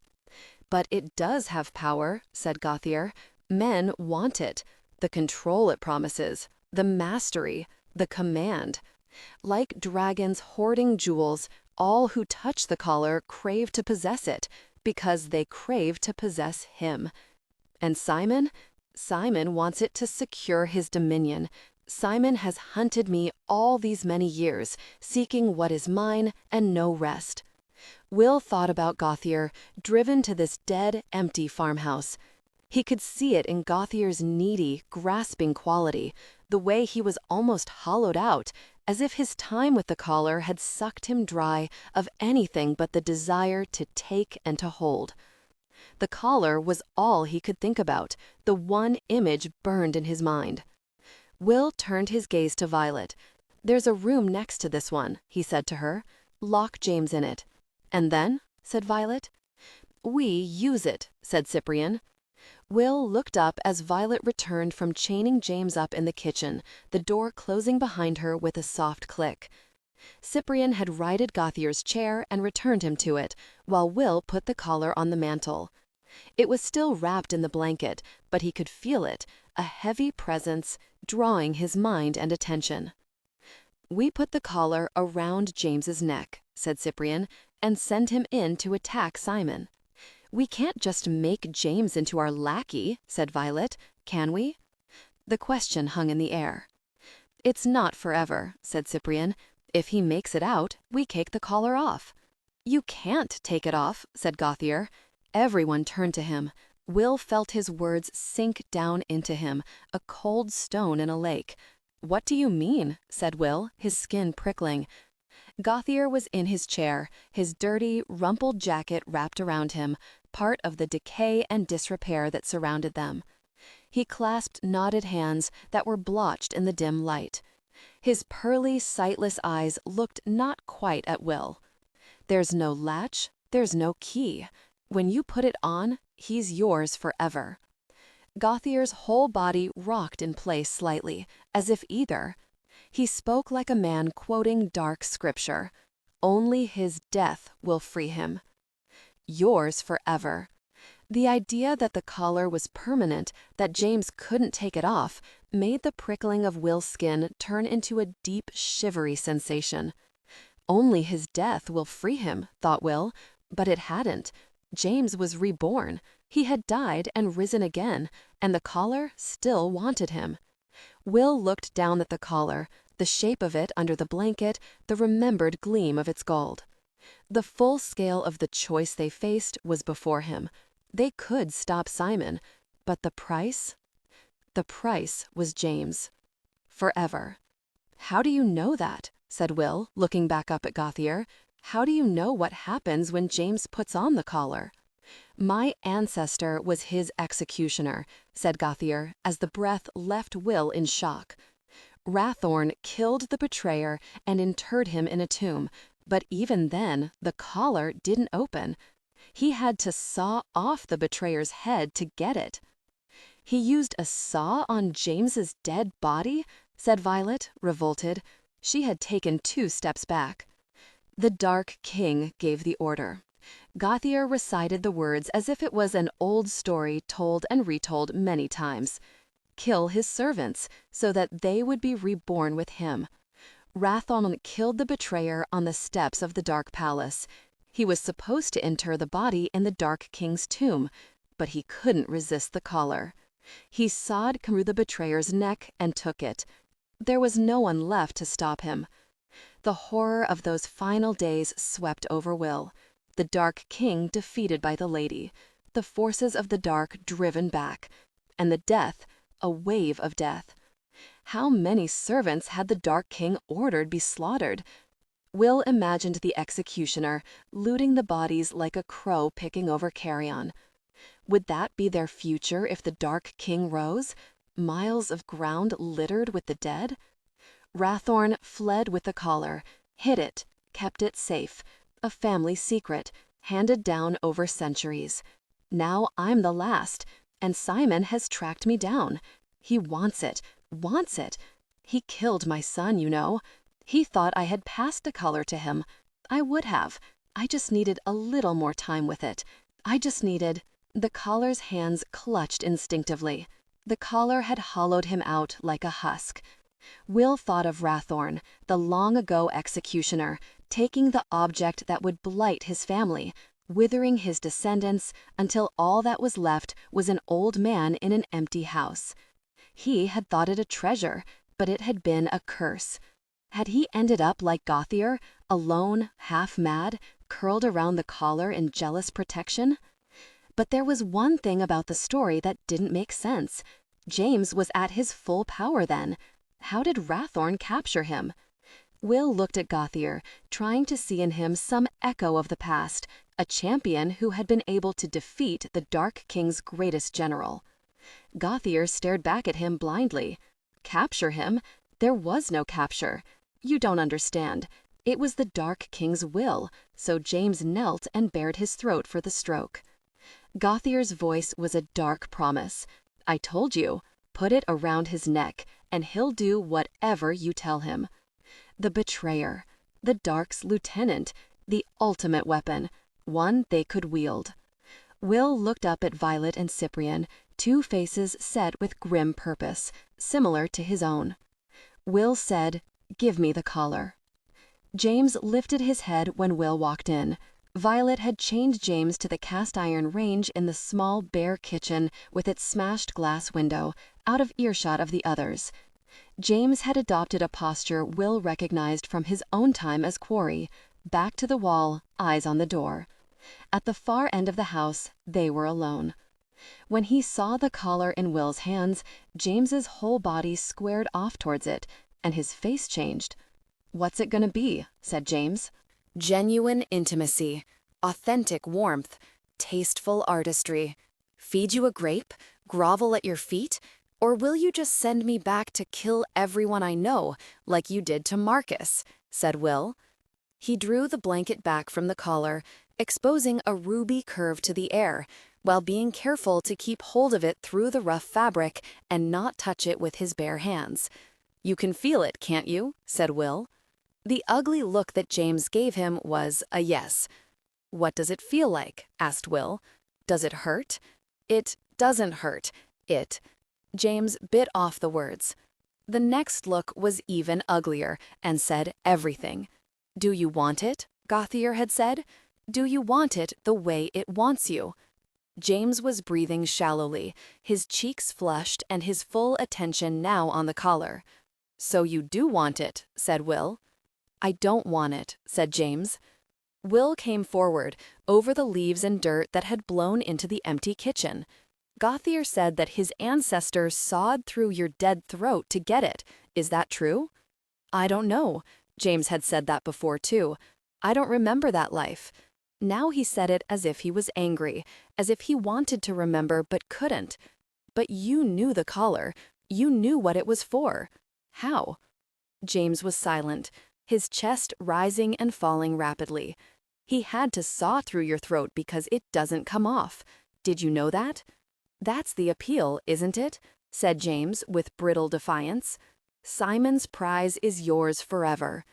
"But it does have power," said Gauthier. "Men want it. The control it promises, the mastery, the command. Like dragons hoarding jewels, all who touch the collar crave to possess it, because they crave to possess him. And Simon? Simon wants it to secure his dominion. Simon has hunted me all these many years, seeking what is mine and no rest." Will thought about Gauthier, driven to this dead, empty farmhouse. He could see it in Gauthier's needy, grasping quality, the way he was almost hollowed out, as if his time with the collar had sucked him dry of anything but the desire to take and to hold. The collar was all he could think about, the one image burned in his mind. Will turned his gaze to Violet. "There's a room next to this one," he said to her. "Lock James in it." "And then?" said Violet. "We use it," said Cyprian. Will looked up as Violet returned from chaining James up in the kitchen, the door closing behind her with a soft click. Cyprian had righted Gauthier's chair and returned him to it, while Will put the collar on the mantel. It was still wrapped in the blanket, but he could feel it, a heavy presence, drawing his mind and attention. "We put the collar around James's neck," said Cyprian, "and send him in to attack Simon." "We can't just make James into our lackey," said Violet, "can we?" The question hung in the air. "It's not forever," said Cyprian. "If he makes it out, we take the collar off." "You can't take it off," said Gauthier. Everyone turned to him. Will felt his words sink down into him, a cold stone in a lake. "What do you mean?" said Will, his skin prickling. Gauthier was in his chair, his dirty, rumpled jacket wrapped around him, part of the decay and disrepair that surrounded them. He clasped knotted hands that were blotched in the dim light. His pearly, sightless eyes looked not quite at Will. "There's no latch, there's no key. When you put it on, he's yours forever." Gauthier's whole body rocked in place slightly, as if either. He spoke like a man quoting dark scripture. Only his death will free him. Yours forever. The idea that the collar was permanent, that James couldn't take it off, made the prickling of Will's skin turn into a deep, shivery sensation. Only his death will free him, thought Will, but it hadn't. James was reborn. He had died and risen again, and the collar still wanted him. Will looked down at the collar, the shape of it under the blanket, the remembered gleam of its gold. The full scale of the choice they faced was before him. They could stop Simon, but the price? The price was James. Forever. "How do you know that?" said Will, looking back up at Gauthier. "How do you know what happens when James puts on the collar?" "My ancestor was his executioner," said Gauthier, as the breath left Will in shock. "Rathorn killed the betrayer and interred him in a tomb, but even then, the collar didn't open. He had to saw off the betrayer's head to get it." "He used a saw on James's dead body?" said Violet, revolted. She had taken 2 steps back. "The Dark King gave the order." Gauthier recited the words as if it was an old story told and retold many times. "Kill his servants, so that they would be reborn with him. Rathon killed the betrayer on the steps of the Dark Palace. He was supposed to inter the body in the Dark King's tomb, but he couldn't resist the collar. He sawed through the betrayer's neck and took it. There was no one left to stop him." The horror of those final days swept over Will. The Dark King defeated by the lady, the forces of the dark driven back, and the death, a wave of death. How many servants had the Dark King ordered be slaughtered? Will imagined the executioner looting the bodies like a crow picking over carrion. Would that be their future if the Dark King rose? Miles of ground littered with the dead? Rathorn fled with the collar, hid it, kept it safe, a family secret, handed down over centuries. Now I'm the last, and Simon has tracked me down. He wants it, wants it. He killed my son, you know. He thought I had passed the collar to him. I would have. I just needed a little more time with it. I just needed... The collar's hands clutched instinctively. The collar had hollowed him out like a husk. Will thought of Rathorn, the long-ago executioner, taking the object that would blight his family, withering his descendants until all that was left was an old man in an empty house. He had thought it a treasure, but it had been a curse. Had he ended up like Gauthier, alone, half-mad, curled around the collar in jealous protection? But there was one thing about the story that didn't make sense. James was at his full power then. How did Rathorn capture him? Will looked at Gauthier, trying to see in him some echo of the past, a champion who had been able to defeat the Dark King's greatest general. Gauthier stared back at him blindly. Capture him? There was no capture. You don't understand. It was the Dark King's will, so James knelt and bared his throat for the stroke. Gauthier's voice was a dark promise. "I told you, put it around his neck, and he'll do whatever you tell him." The betrayer, the Dark's lieutenant, the ultimate weapon, one they could wield. Will looked up at Violet and Cyprian, 2 faces set with grim purpose, similar to his own. Will said, "Give me the collar." James lifted his head when Will walked in. Violet had chained James to the cast-iron range in the small, bare kitchen with its smashed glass window, out of earshot of the others. James had adopted a posture Will recognized from his own time as quarry, back to the wall, eyes on the door. At the far end of the house, they were alone. When he saw the collar in Will's hands, James's whole body squared off towards it, and his face changed. "What's it gonna be?" said James. Genuine intimacy, authentic warmth, tasteful artistry. Feed you a grape? Grovel at your feet? Or will you just send me back to kill everyone I know, like you did to Marcus? Said Will. He drew the blanket back from the collar, exposing a ruby curve to the air, while being careful to keep hold of it through the rough fabric and not touch it with his bare hands. "You can feel it, can't you?" said Will. The ugly look that James gave him was a yes. "What does it feel like?" asked Will. "Does it hurt?" "It doesn't hurt. It..." James bit off the words. The next look was even uglier and said everything. "Do you want it?" Gauthier had said. "Do you want it the way it wants you?" James was breathing shallowly, his cheeks flushed and his full attention now on the collar. "So you do want it," said Will. "I don't want it," said James. Will came forward, over the leaves and dirt that had blown into the empty kitchen. Gauthier said that his ancestors sawed through your dead throat to get it. Is that true? I don't know. James had said that before, too. I don't remember that life. Now he said it as if he was angry, as if he wanted to remember but couldn't. But you knew the collar. You knew what it was for. How? James was silent, his chest rising and falling rapidly. He had to saw through your throat because it doesn't come off. Did you know that? That's the appeal, isn't it? Said James with brittle defiance. Simon's prize is yours forever.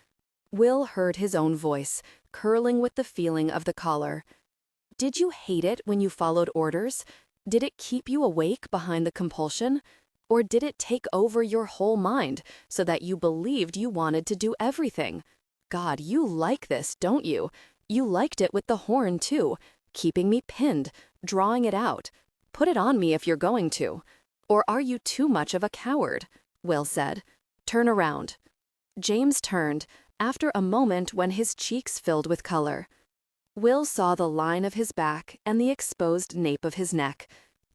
Will heard his own voice, curling with the feeling of the collar. Did you hate it when you followed orders? Did it keep you awake behind the compulsion? Or did it take over your whole mind so that you believed you wanted to do everything? God, you like this, don't you? You liked it with the horn, too, keeping me pinned, drawing it out. Put it on me if you're going to. Or are you too much of a coward? Will said. Turn around. James turned, after a moment when his cheeks filled with color. Will saw the line of his back and the exposed nape of his neck.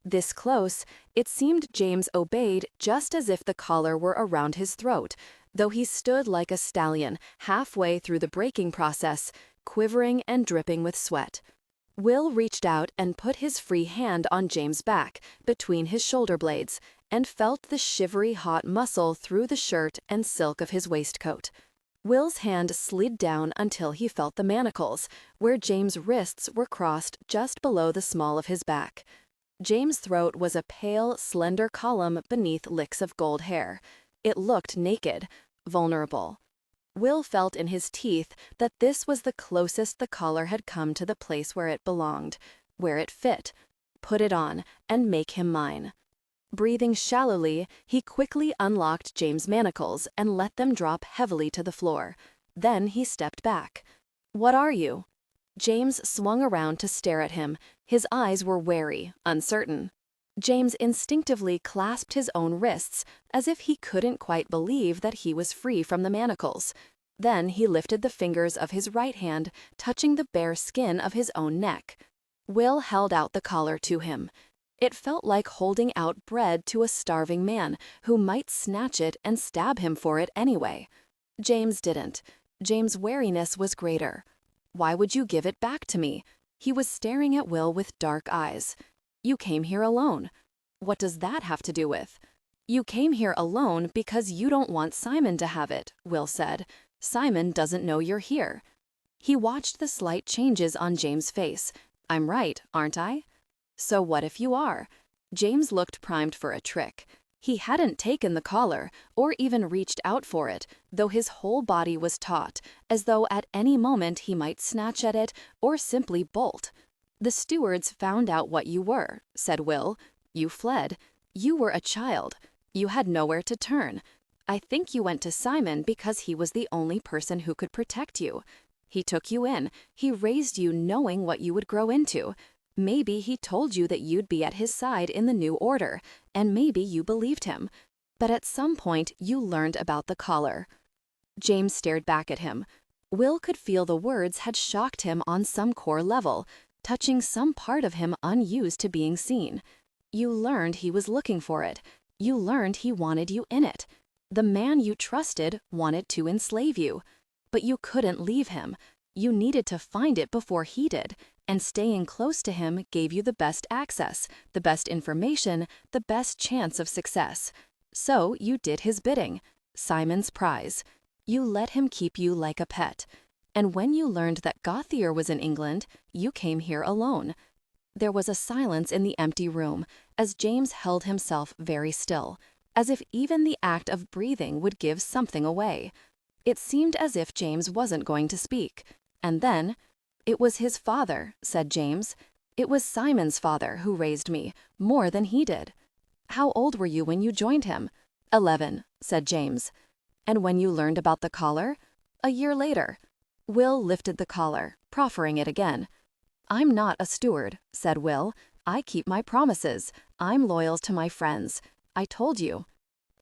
This close, it seemed James obeyed just as if the collar were around his throat, though he stood like a stallion halfway through the breaking process, quivering and dripping with sweat. Will reached out and put his free hand on James' back, between his shoulder blades, and felt the shivery hot muscle through the shirt and silk of his waistcoat. Will's hand slid down until he felt the manacles, where James' wrists were crossed just below the small of his back. James' throat was a pale, slender column beneath licks of gold hair. It looked naked, vulnerable. Will felt in his teeth that this was the closest the collar had come to the place where it belonged, where it fit. Put it on, and make him mine. Breathing shallowly, he quickly unlocked James' manacles and let them drop heavily to the floor. Then he stepped back. What are you? James swung around to stare at him. His eyes were wary, uncertain. James instinctively clasped his own wrists, as if he couldn't quite believe that he was free from the manacles. Then he lifted the fingers of his right hand, touching the bare skin of his own neck. Will held out the collar to him. It felt like holding out bread to a starving man who might snatch it and stab him for it anyway. James didn't. James' wariness was greater. Why would you give it back to me? He was staring at Will with dark eyes. You came here alone. What does that have to do with? You came here alone because you don't want Simon to have it, Will said. Simon doesn't know you're here. He watched the slight changes on James' face. I'm right, aren't I? So what if you are? James looked primed for a trick. He hadn't taken the collar, or even reached out for it, though his whole body was taut, as though at any moment he might snatch at it, or simply bolt. The stewards found out what you were, said Will. You fled. You were a child. You had nowhere to turn. I think you went to Simon because he was the only person who could protect you. He took you in. He raised you knowing what you would grow into. Maybe he told you that you'd be at his side in the new order, and maybe you believed him. But at some point, you learned about the collar. James stared back at him. Will could feel the words had shocked him on some core level, touching some part of him unused to being seen. You learned he was looking for it. You learned he wanted you in it. The man you trusted wanted to enslave you. But you couldn't leave him. You needed to find it before he did. And staying close to him gave you the best access, the best information, the best chance of success. So you did his bidding, Simon's prize. You let him keep you like a pet. And when you learned that Gauthier was in England, you came here alone. There was a silence in the empty room, as James held himself very still, as if even the act of breathing would give something away. It seemed as if James wasn't going to speak. And then, it was his father, said James. It was Simon's father who raised me, more than he did. How old were you when you joined him? 11, said James. And when you learned about the collar? A year later. Will lifted the collar, proffering it again. I'm not a steward, said Will. I keep my promises. I'm loyal to my friends. I told you.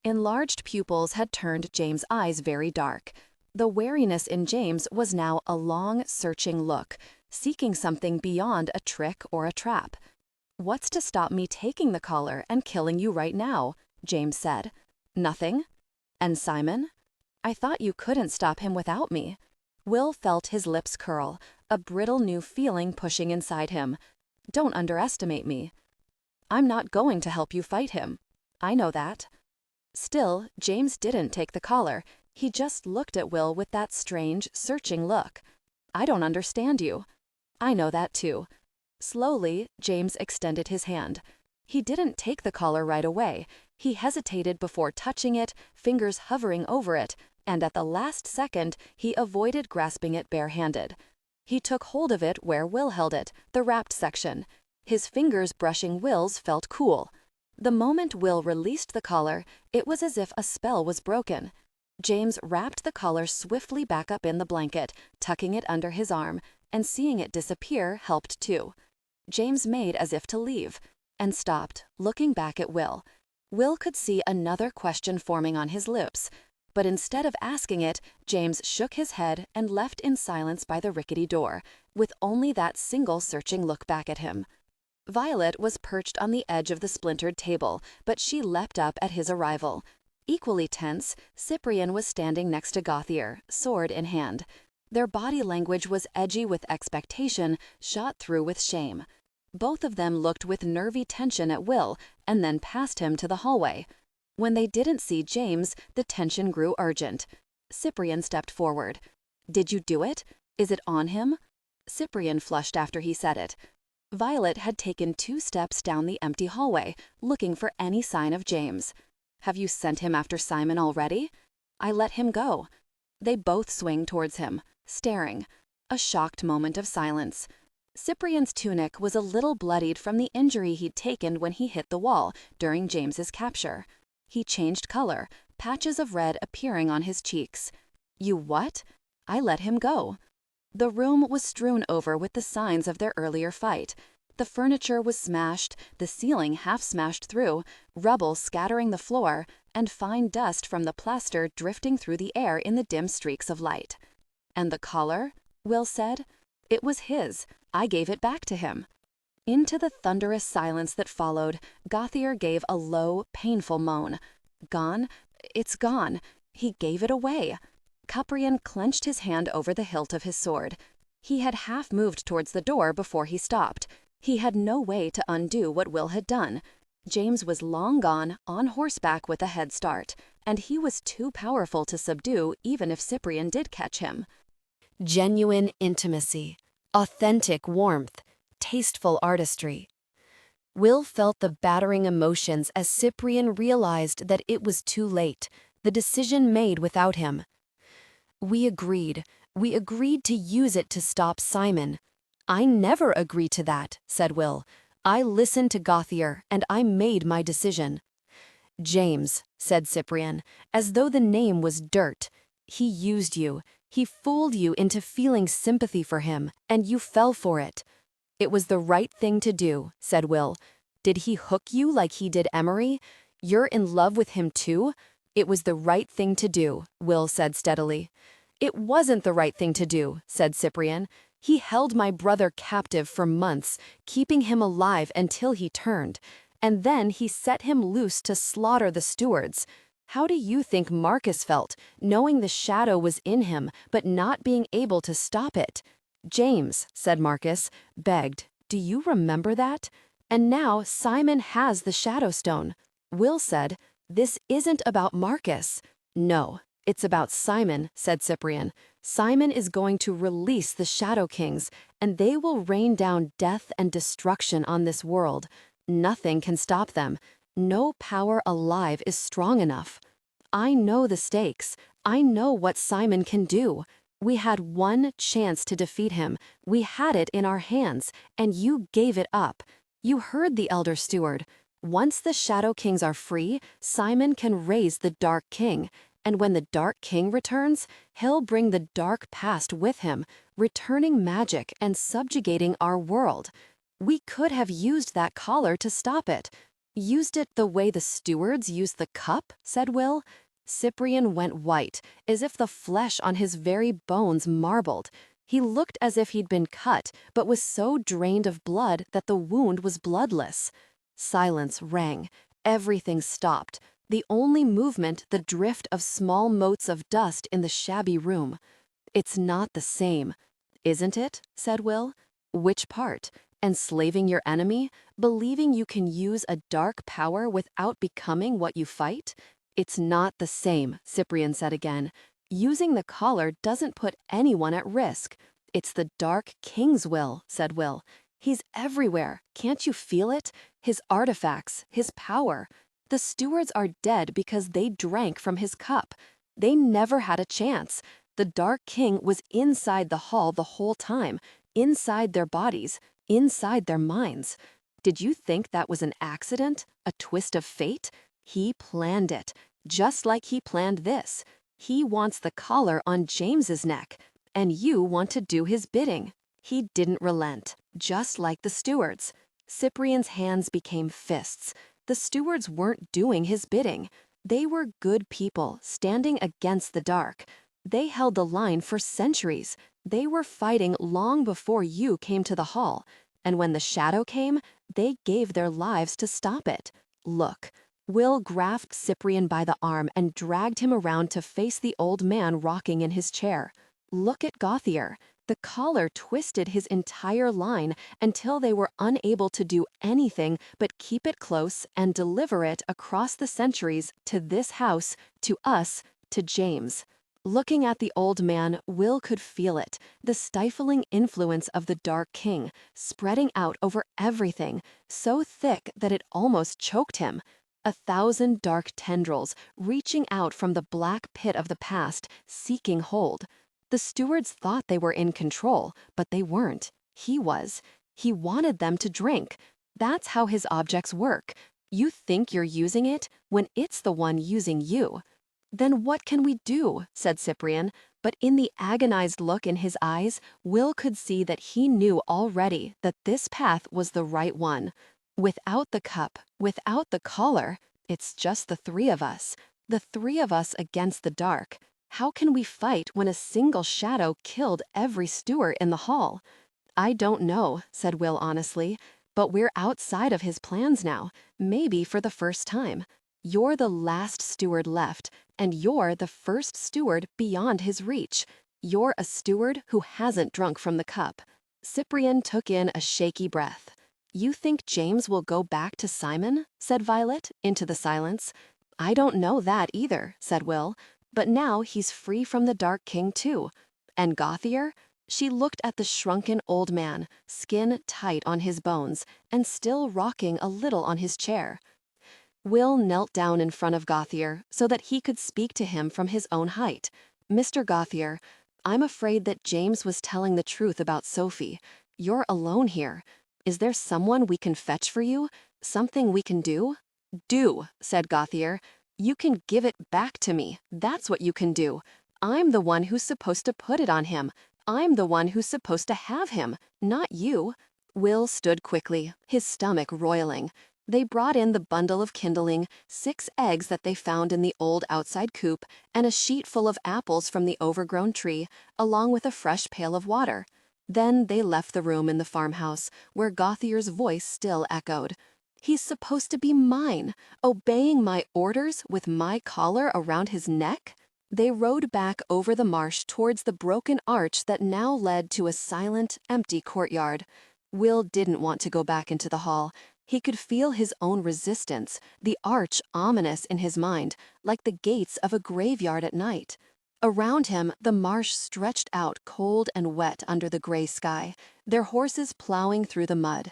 Enlarged pupils had turned James' eyes very dark. The wariness in James was now a long, searching look, seeking something beyond a trick or a trap. "What's to stop me taking the collar and killing you right now?" James said. "Nothing? And Simon? I thought you couldn't stop him without me." Will felt his lips curl, a brittle new feeling pushing inside him. "Don't underestimate me." "I'm not going to help you fight him. I know that." Still, James didn't take the collar. He just looked at Will with that strange, searching look. "I don't understand you." "I know that too." Slowly, James extended his hand. He didn't take the collar right away. He hesitated before touching it, fingers hovering over it, and at the last second, he avoided grasping it barehanded. He took hold of it where Will held it, the wrapped section. His fingers brushing Will's felt cool. The moment Will released the collar, it was as if a spell was broken. James wrapped the collar swiftly back up in the blanket, tucking it under his arm, and seeing it disappear helped too. James made as if to leave, and stopped, looking back at Will. Will could see another question forming on his lips, but instead of asking it, James shook his head and left in silence by the rickety door, with only that single searching look back at him. Violet was perched on the edge of the splintered table, but she leapt up at his arrival. Equally tense, Cyprian was standing next to Gauthier, sword in hand. Their body language was edgy with expectation, shot through with shame. Both of them looked with nervy tension at Will, and then past him to the hallway. When they didn't see James, the tension grew urgent. Cyprian stepped forward. "Did you do it? Is it on him?" Cyprian flushed after he said it. Violet had taken 2 steps down the empty hallway, looking for any sign of James. "Have you sent him after Simon already?" "I let him go." They both swing towards him, staring. A shocked moment of silence. Cyprian's tunic was a little bloodied from the injury he'd taken when he hit the wall during James's capture. He changed color, patches of red appearing on his cheeks. "You what?" "I let him go." The room was strewn over with the signs of their earlier fight. The furniture was smashed, the ceiling half smashed through, rubble scattering the floor, and fine dust from the plaster drifting through the air in the dim streaks of light. "And the collar?" Will said. "It was his. I gave it back to him." Into the thunderous silence that followed, Gauthier gave a low, painful moan. "Gone? It's gone. He gave it away." Cyprian clenched his hand over the hilt of his sword. He had half moved towards the door before he stopped. He had no way to undo what Will had done. James was long gone, on horseback with a head start, and he was too powerful to subdue even if Cyprian did catch him. Genuine intimacy, authentic warmth, tasteful artistry. Will felt the battering emotions as Cyprian realized that it was too late, the decision made without him. We agreed to use it to stop Simon." "I never agreed to that," said Will. "I listened to Gauthier, and I made my decision." "James," said Cyprian, as though the name was dirt. "He used you. He fooled you into feeling sympathy for him, and you fell for it." "It was the right thing to do," said Will. "Did he hook you like he did Emery? You're in love with him too?" "It was the right thing to do," Will said steadily. "It wasn't the right thing to do," said Cyprian. "He held my brother captive for months, keeping him alive until he turned. And then he set him loose to slaughter the stewards. How do you think Marcus felt, knowing the shadow was in him, but not being able to stop it?" "James," said Marcus, begged, "do you remember that? And now Simon has the shadow stone." Will said, "This isn't about Marcus." "No. It's about Simon," said Cyprian. "Simon is going to release the Shadow Kings, and they will rain down death and destruction on this world. Nothing can stop them. No power alive is strong enough. I know the stakes. I know what Simon can do. We had one chance to defeat him. We had it in our hands, and you gave it up. You heard the Elder Steward. Once the Shadow Kings are free, Simon can raise the Dark King. And when the Dark King returns, he'll bring the dark past with him, returning magic and subjugating our world. We could have used that collar to stop it." "Used it the way the stewards used the cup?" said Will. Cyprian went white, as if the flesh on his very bones marbled. He looked as if he'd been cut, but was so drained of blood that the wound was bloodless. Silence rang. Everything stopped. The only movement, the drift of small motes of dust in the shabby room. "It's not the same." "Isn't it?" said Will. "Which part? Enslaving your enemy? Believing you can use a dark power without becoming what you fight?" "It's not the same," Cyprian said again. "Using the collar doesn't put anyone at risk." "It's the Dark King's will," said Will. "He's everywhere. Can't you feel it? His artifacts, his power. The stewards are dead because they drank from his cup. They never had a chance. The Dark King was inside the hall the whole time, inside their bodies, inside their minds. Did you think that was an accident, a twist of fate? He planned it, just like he planned this. He wants the collar on James's neck, and you want to do his bidding." He didn't relent, just like the stewards. Cyprian's hands became fists. The stewards weren't doing his bidding. They were good people standing against the dark. They held the line for centuries. They were fighting long before you came to the hall. And when the shadow came, they gave their lives to stop it. Look. Will grasped Cyprian by the arm and dragged him around to face the old man rocking in his chair. "Look at Gauthier. The collar twisted his entire line until they were unable to do anything but keep it close and deliver it across the centuries to this house, to us, to James." Looking at the old man, Will could feel it, the stifling influence of the Dark King, spreading out over everything, so thick that it almost choked him. 1,000 dark tendrils reaching out from the black pit of the past, seeking hold. The stewards thought they were in control, but they weren't. He was. He wanted them to drink. That's how his objects work. You think you're using it when it's the one using you. "Then what can we do?" said Cyprian, but in the agonized look in his eyes, Will could see that he knew already that this path was the right one. Without the cup, without the collar, it's just the three of us. The three of us against the dark. How can we fight when a single shadow killed every steward in the hall? "I don't know," said Will honestly, "but we're outside of his plans now, maybe for the first time. You're the last steward left, and you're the first steward beyond his reach. You're a steward who hasn't drunk from the cup." Cyprian took in a shaky breath. "You think James will go back to Simon?" said Violet, into the silence. "I don't know that either," said Will. "But now he's free from the Dark King too. And Gauthier?" She looked at the shrunken old man, skin tight on his bones, and still rocking a little on his chair. Will knelt down in front of Gauthier so that he could speak to him from his own height. "Mr. Gauthier, I'm afraid that James was telling the truth about Sophie. You're alone here. Is there someone we can fetch for you? Something we can do?" "Do," said Gauthier. "You can give it back to me. That's what you can do. I'm the one who's supposed to put it on him. I'm the one who's supposed to have him, not you." Will stood quickly, his stomach roiling. They brought in the bundle of kindling, 6 eggs that they found in the old outside coop, and a sheet full of apples from the overgrown tree, along with a fresh pail of water. Then they left the room in the farmhouse, where Gauthier's voice still echoed. "He's supposed to be mine, obeying my orders with my collar around his neck?" They rode back over the marsh towards the broken arch that now led to a silent, empty courtyard. Will didn't want to go back into the hall. He could feel his own resistance, the arch ominous in his mind, like the gates of a graveyard at night. Around him, the marsh stretched out cold and wet under the gray sky, their horses plowing through the mud.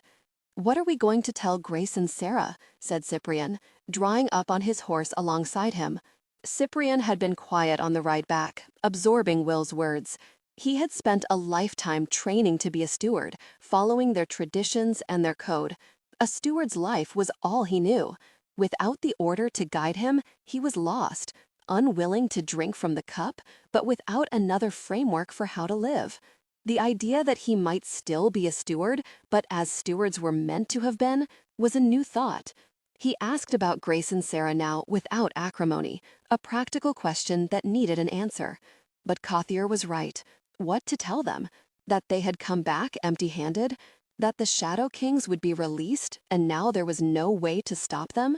"What are we going to tell Grace and Sarah?" said Cyprian, drawing up on his horse alongside him. Cyprian had been quiet on the ride back, absorbing Will's words. He had spent a lifetime training to be a steward, following their traditions and their code. A steward's life was all he knew. Without the order to guide him, he was lost, unwilling to drink from the cup, but without another framework for how to live. The idea that he might still be a steward, but as stewards were meant to have been, was a new thought. He asked about Grace and Sarah now without acrimony, a practical question that needed an answer. But Cothier was right. What to tell them? That they had come back empty-handed? That the Shadow Kings would be released and now there was no way to stop them?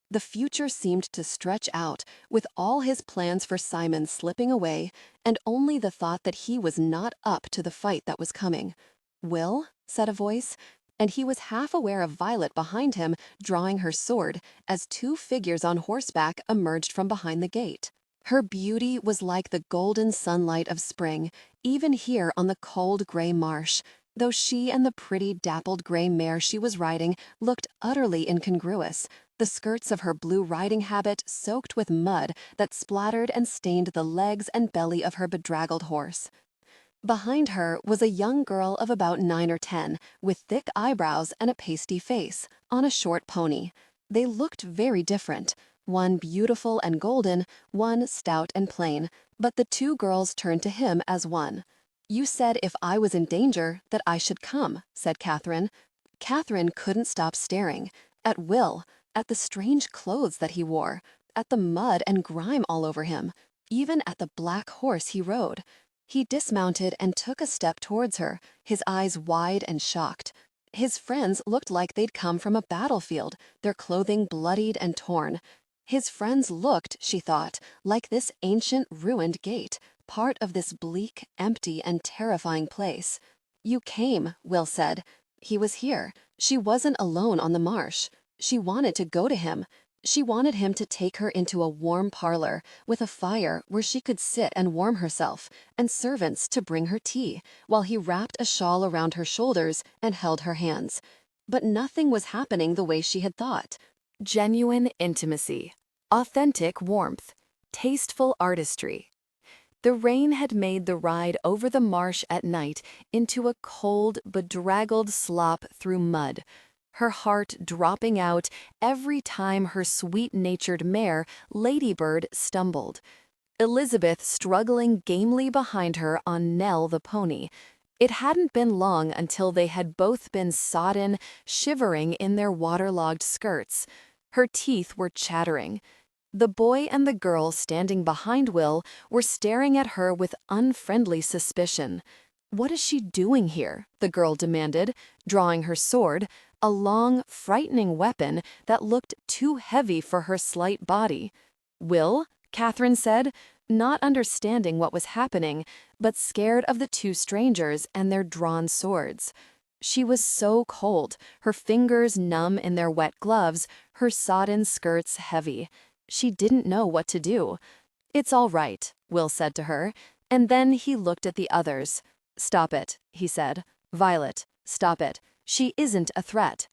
The future seemed to stretch out, with all his plans for Simon slipping away, and only the thought that he was not up to the fight that was coming. "Will?" said a voice, and he was half aware of Violet behind him, drawing her sword, as two figures on horseback emerged from behind the gate. Her beauty was like the golden sunlight of spring, even here on the cold gray marsh, though she and the pretty dappled gray mare she was riding looked utterly incongruous, the skirts of her blue riding habit soaked with mud that splattered and stained the legs and belly of her bedraggled horse. Behind her was a young girl of about 9 or 10, with thick eyebrows and a pasty face, on a short pony. They looked very different, one beautiful and golden, one stout and plain, but the two girls turned to him as one. "You said if I was in danger that I should come," said Catherine. Catherine couldn't stop staring. At Will, at the strange clothes that he wore, at the mud and grime all over him, even at the black horse he rode. He dismounted and took a step towards her, his eyes wide and shocked. His friends looked like they'd come from a battlefield, their clothing bloodied and torn. His friends looked, she thought, like this ancient ruined gate, part of this bleak, empty, and terrifying place. "You came," Will said. He was here. She wasn't alone on the marsh. She wanted to go to him. She wanted him to take her into a warm parlor, with a fire where she could sit and warm herself, and servants to bring her tea, while he wrapped a shawl around her shoulders and held her hands. But nothing was happening the way she had thought. Genuine intimacy, authentic warmth, tasteful artistry. The rain had made the ride over the marsh at night into a cold, bedraggled slop through mud, her heart dropping out every time her sweet-natured mare, Ladybird, stumbled. Elizabeth struggling gamely behind her on Nell the pony. It hadn't been long until they had both been sodden, shivering in their waterlogged skirts. Her teeth were chattering. The boy and the girl standing behind Will were staring at her with unfriendly suspicion. "What is she doing here?" the girl demanded, drawing her sword, a long, frightening weapon that looked too heavy for her slight body. "Will?" Catherine said, not understanding what was happening, but scared of the two strangers and their drawn swords. She was so cold, her fingers numb in their wet gloves, her sodden skirts heavy. She didn't know what to do. "It's all right," Will said to her, and then he looked at the others. "Stop it," he said. "Violet, stop it. She isn't a threat."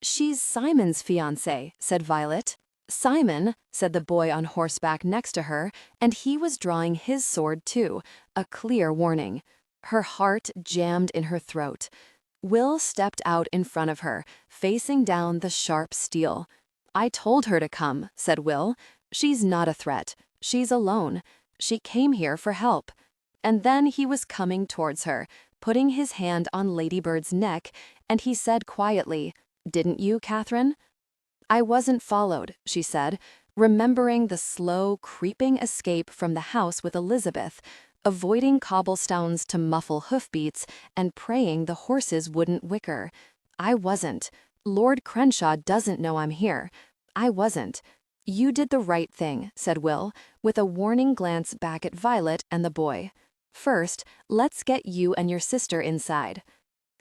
"She's Simon's fiancé," said Violet. "Simon," said the boy on horseback next to her, and he was drawing his sword too, a clear warning. Her heart jammed in her throat. Will stepped out in front of her, facing down the sharp steel. "I told her to come," said Will. "She's not a threat. She's alone. She came here for help." And then he was coming towards her, putting his hand on Ladybird's neck, and he said quietly, "Didn't you, Catherine?" "I wasn't followed," she said, remembering the slow, creeping escape from the house with Elizabeth, avoiding cobblestones to muffle hoofbeats and praying the horses wouldn't whicker. "I wasn't. Lord Crenshaw doesn't know I'm here. I wasn't." "You did the right thing," said Will, with a warning glance back at Violet and the boy. "First, let's get you and your sister inside."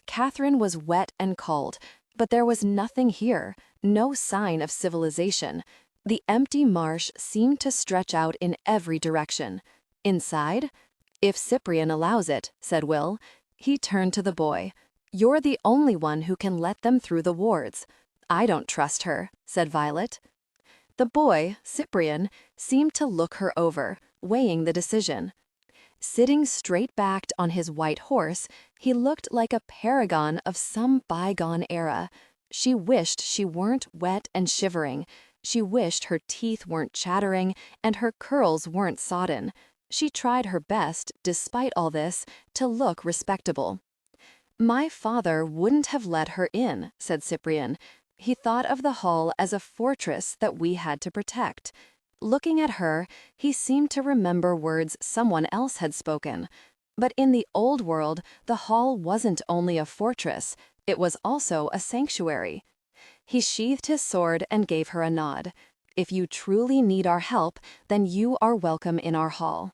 Catherine was wet and cold, but there was nothing here, no sign of civilization. The empty marsh seemed to stretch out in every direction. "Inside?" "If Cyprian allows it," said Will. He turned to the boy. "You're the only one who can let them through the wards." "I don't trust her," said Violet. The boy, Cyprian, seemed to look her over, weighing the decision. Sitting straight-backed on his white horse, he looked like a paragon of some bygone era. She wished she weren't wet and shivering. She wished her teeth weren't chattering and her curls weren't sodden. She tried her best, despite all this, to look respectable. "My father wouldn't have let her in," said Cyprian. He thought of the hall as a fortress that we had to protect. Looking at her, he seemed to remember words someone else had spoken. But in the old world, the hall wasn't only a fortress, it was also a sanctuary. He sheathed his sword and gave her a nod. If you truly need our help, then you are welcome in our hall.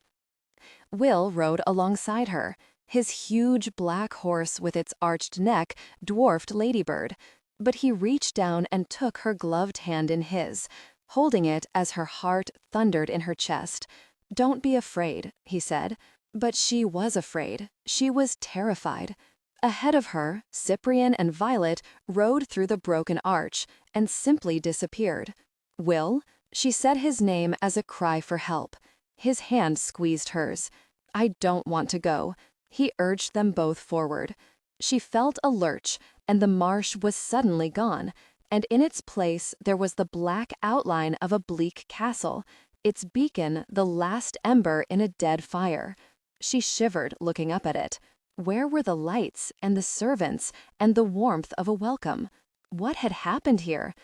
Will rode alongside her. His huge black horse with its arched neck dwarfed Ladybird, but he reached down and took her gloved hand in his, holding it as her heart thundered in her chest. "Don't be afraid," he said. But she was afraid. She was terrified. Ahead of her, Cyprian and Violet rode through the broken arch and simply disappeared. "Will?" She said his name as a cry for help. His hand squeezed hers. "I don't want to go." He urged them both forward. She felt a lurch, and the marsh was suddenly gone, and in its place there was the black outline of a bleak castle, its beacon the last ember in a dead fire. She shivered looking up at it. Where were the lights and the servants and the warmth of a welcome? What had happened here?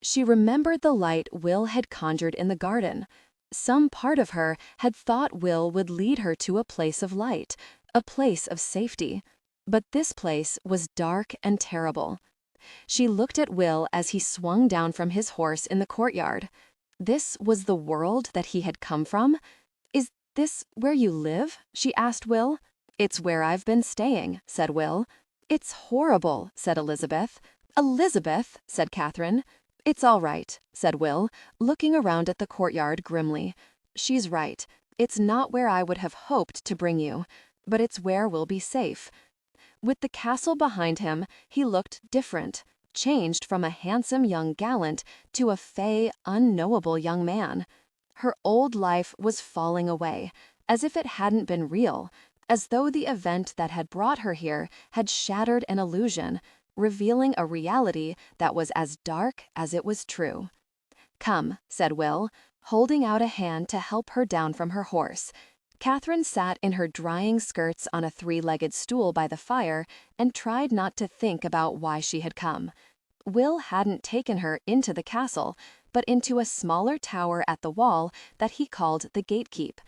She remembered the light Will had conjured in the garden. Some part of her had thought Will would lead her to a place of light, a place of safety. But this place was dark and terrible. She looked at Will as he swung down from his horse in the courtyard. This was the world that he had come from? "Is this where you live?" she asked Will. "It's where I've been staying," said Will. "It's horrible," said Elizabeth. "Elizabeth," said Catherine. "It's all right," said Will, looking around at the courtyard grimly. "She's right. It's not where I would have hoped to bring you, but it's where we'll be safe." With the castle behind him, he looked different, changed from a handsome young gallant to a fey, unknowable young man. Her old life was falling away, as if it hadn't been real, as though the event that had brought her here had shattered an illusion, revealing a reality that was as dark as it was true. "Come," said Will, holding out a hand to help her down from her horse. Catherine sat in her drying skirts on a three-legged stool by the fire and tried not to think about why she had come. Will hadn't taken her into the castle, but into a smaller tower at the wall that he called the gatekeep.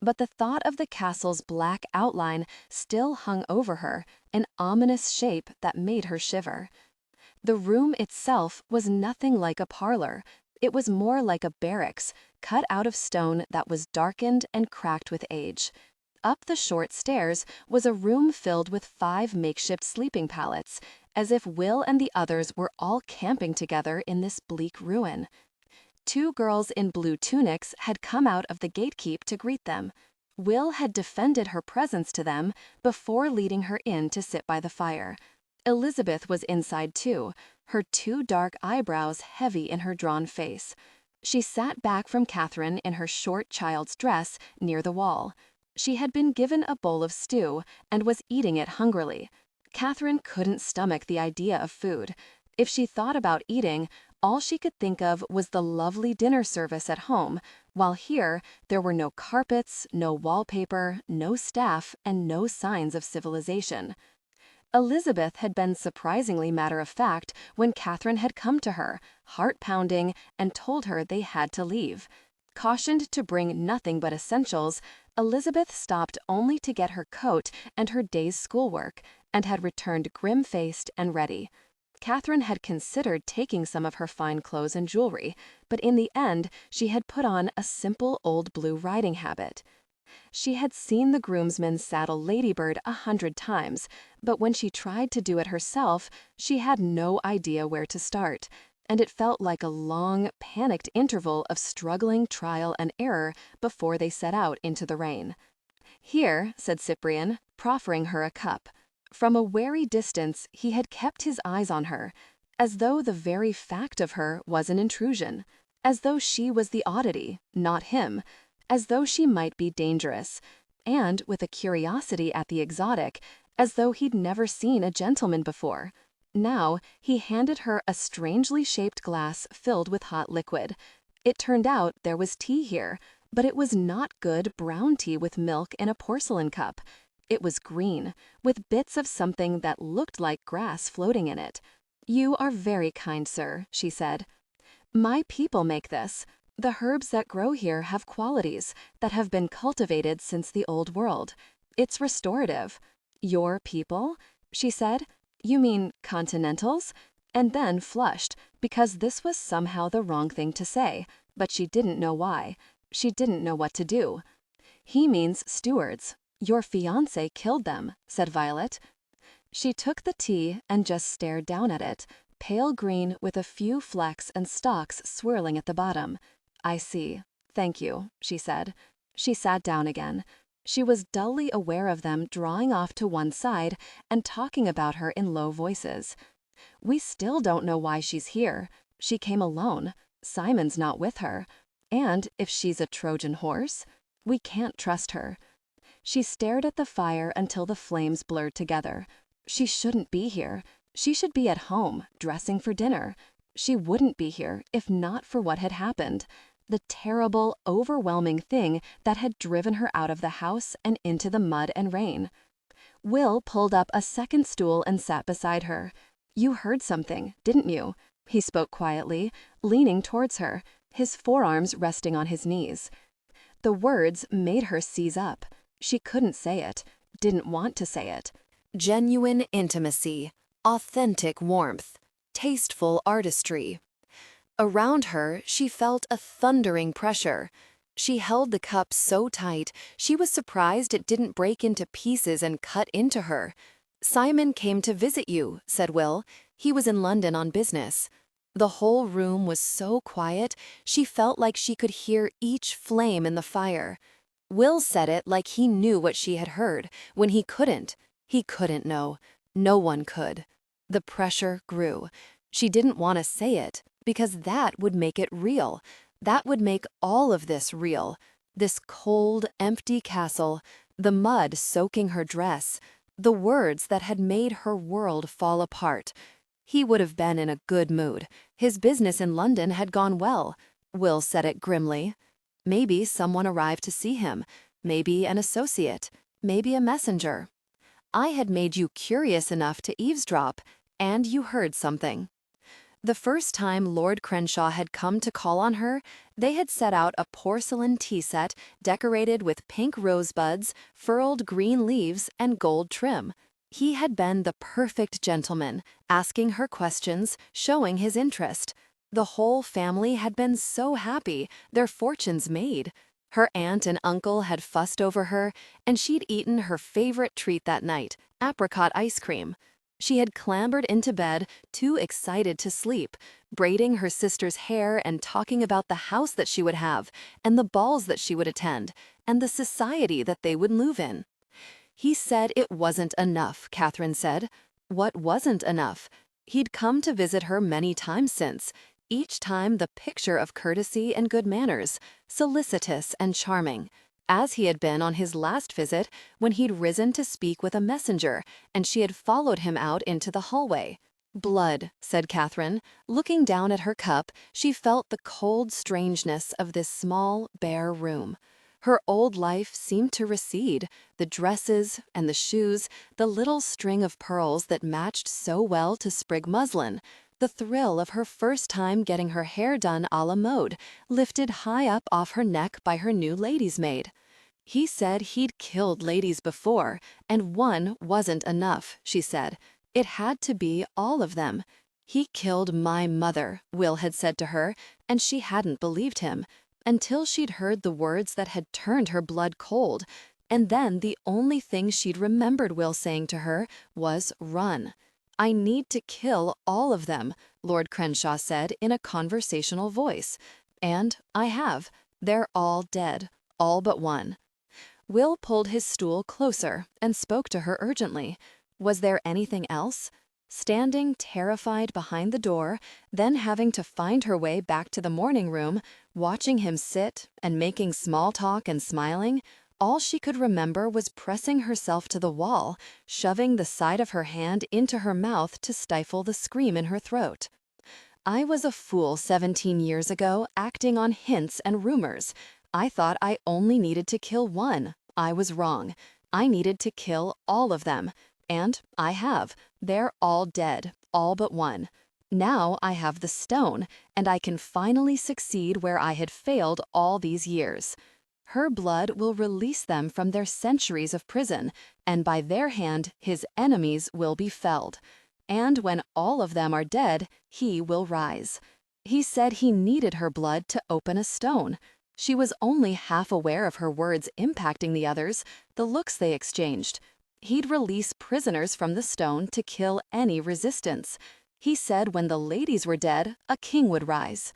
But the thought of the castle's black outline still hung over her, an ominous shape that made her shiver. The room itself was nothing like a parlor. It was more like a barracks, cut out of stone that was darkened and cracked with age. Up the short stairs was a room filled with 5 makeshift sleeping pallets, as if Will and the others were all camping together in this bleak ruin. 2 girls in blue tunics had come out of the gatekeep to greet them. Will had defended her presence to them before leading her in to sit by the fire. Elizabeth was inside too, her 2 dark eyebrows heavy in her drawn face. She sat back from Catherine in her short child's dress near the wall. She had been given a bowl of stew and was eating it hungrily. Catherine couldn't stomach the idea of food. If she thought about eating, all she could think of was the lovely dinner service at home, while here there were no carpets, no wallpaper, no staff, and no signs of civilization. Elizabeth had been surprisingly matter-of-fact when Catherine had come to her, heart-pounding, and told her they had to leave. Cautioned to bring nothing but essentials, Elizabeth stopped only to get her coat and her day's schoolwork, and had returned grim-faced and ready. Catherine had considered taking some of her fine clothes and jewelry, but in the end she had put on a simple old blue riding habit. She had seen the groomsmen saddle Ladybird 100 times, but when she tried to do it herself, she had no idea where to start, and it felt like a long, panicked interval of struggling trial and error before they set out into the rain. "Here," said Cyprian, proffering her a cup. From a wary distance, he had kept his eyes on her, as though the very fact of her was an intrusion, as though she was the oddity, not him, as though she might be dangerous, and with a curiosity at the exotic, as though he'd never seen a gentleman before. Now, he handed her a strangely shaped glass filled with hot liquid. It turned out there was tea here, but it was not good brown tea with milk in a porcelain cup. It was green, with bits of something that looked like grass floating in it. "You are very kind, sir," she said. "My people make this. The herbs that grow here have qualities that have been cultivated since the Old World. It's restorative." "Your people?" she said. "You mean continentals?" And then flushed, because this was somehow the wrong thing to say, but she didn't know why. She didn't know what to do. "He means stewards. Your fiancé killed them," said Violet. She took the tea and just stared down at it, pale green with a few flecks and stalks swirling at the bottom. "I see. Thank you," she said. She sat down again. She was dully aware of them drawing off to one side and talking about her in low voices. "We still don't know why she's here. She came alone. Simon's not with her. And if she's a Trojan horse, we can't trust her." She stared at the fire until the flames blurred together. She shouldn't be here. She should be at home, dressing for dinner. She wouldn't be here if not for what had happened. The terrible, overwhelming thing that had driven her out of the house and into the mud and rain. Will pulled up a second stool and sat beside her. "You heard something, didn't you?" He spoke quietly, leaning towards her, his forearms resting on his knees. The words made her seize up. She couldn't say it, didn't want to say it. Genuine intimacy, authentic warmth, tasteful artistry. Around her, she felt a thundering pressure. She held the cup so tight, she was surprised it didn't break into pieces and cut into her. "Simon came to visit you," said Will. "He was in London on business." The whole room was so quiet, she felt like she could hear each flame in the fire. Will said it like he knew what she had heard, when he couldn't. He couldn't know. No one could. The pressure grew. She didn't want to say it, because that would make it real. That would make all of this real. This cold, empty castle, the mud soaking her dress, the words that had made her world fall apart. He would have been in a good mood. His business in London had gone well. Will said it grimly. Maybe someone arrived to see him. Maybe an associate. Maybe a messenger. "I had made you curious enough to eavesdrop, and you heard something." The first time Lord Crenshaw had come to call on her, they had set out a porcelain tea set decorated with pink rosebuds, furled green leaves, and gold trim. He had been the perfect gentleman, asking her questions, showing his interest. The whole family had been so happy, their fortunes made. Her aunt and uncle had fussed over her, and she'd eaten her favorite treat that night, apricot ice cream. She had clambered into bed, too excited to sleep, braiding her sister's hair and talking about the house that she would have, and the balls that she would attend, and the society that they would move in. He said it wasn't enough, Catherine said. What wasn't enough? He'd come to visit her many times since, each time the picture of courtesy and good manners, solicitous and charming, as he had been on his last visit when he'd risen to speak with a messenger and she had followed him out into the hallway. "Blood," said Catherine. Looking down at her cup, she felt the cold strangeness of this small, bare room. Her old life seemed to recede, the dresses and the shoes, the little string of pearls that matched so well to sprig muslin, the thrill of her first time getting her hair done a la mode, lifted high up off her neck by her new lady's maid. He said he'd killed ladies before, and one wasn't enough, she said. It had to be all of them. "He killed my mother," Will had said to her, and she hadn't believed him, until she'd heard the words that had turned her blood cold, and then the only thing she'd remembered Will saying to her was run. "I need to kill all of them," Lord Crenshaw said in a conversational voice. "And I have. They're all dead, all but one." Will pulled his stool closer and spoke to her urgently. Was there anything else? Standing terrified behind the door, then having to find her way back to the morning room, watching him sit and making small talk and smiling, all she could remember was pressing herself to the wall, shoving the side of her hand into her mouth to stifle the scream in her throat. "I was a fool 17 years ago, acting on hints and rumors. I thought I only needed to kill one. I was wrong. I needed to kill all of them. And I have. They're all dead, all but one. Now I have the stone, and I can finally succeed where I had failed all these years. Her blood will release them from their centuries of prison, and by their hand his enemies will be felled. And when all of them are dead, he will rise. He said he needed her blood to open a stone. She was only half aware of her words impacting the others, the looks they exchanged. He'd release prisoners from the stone to kill any resistance. He said when the ladies were dead, a king would rise.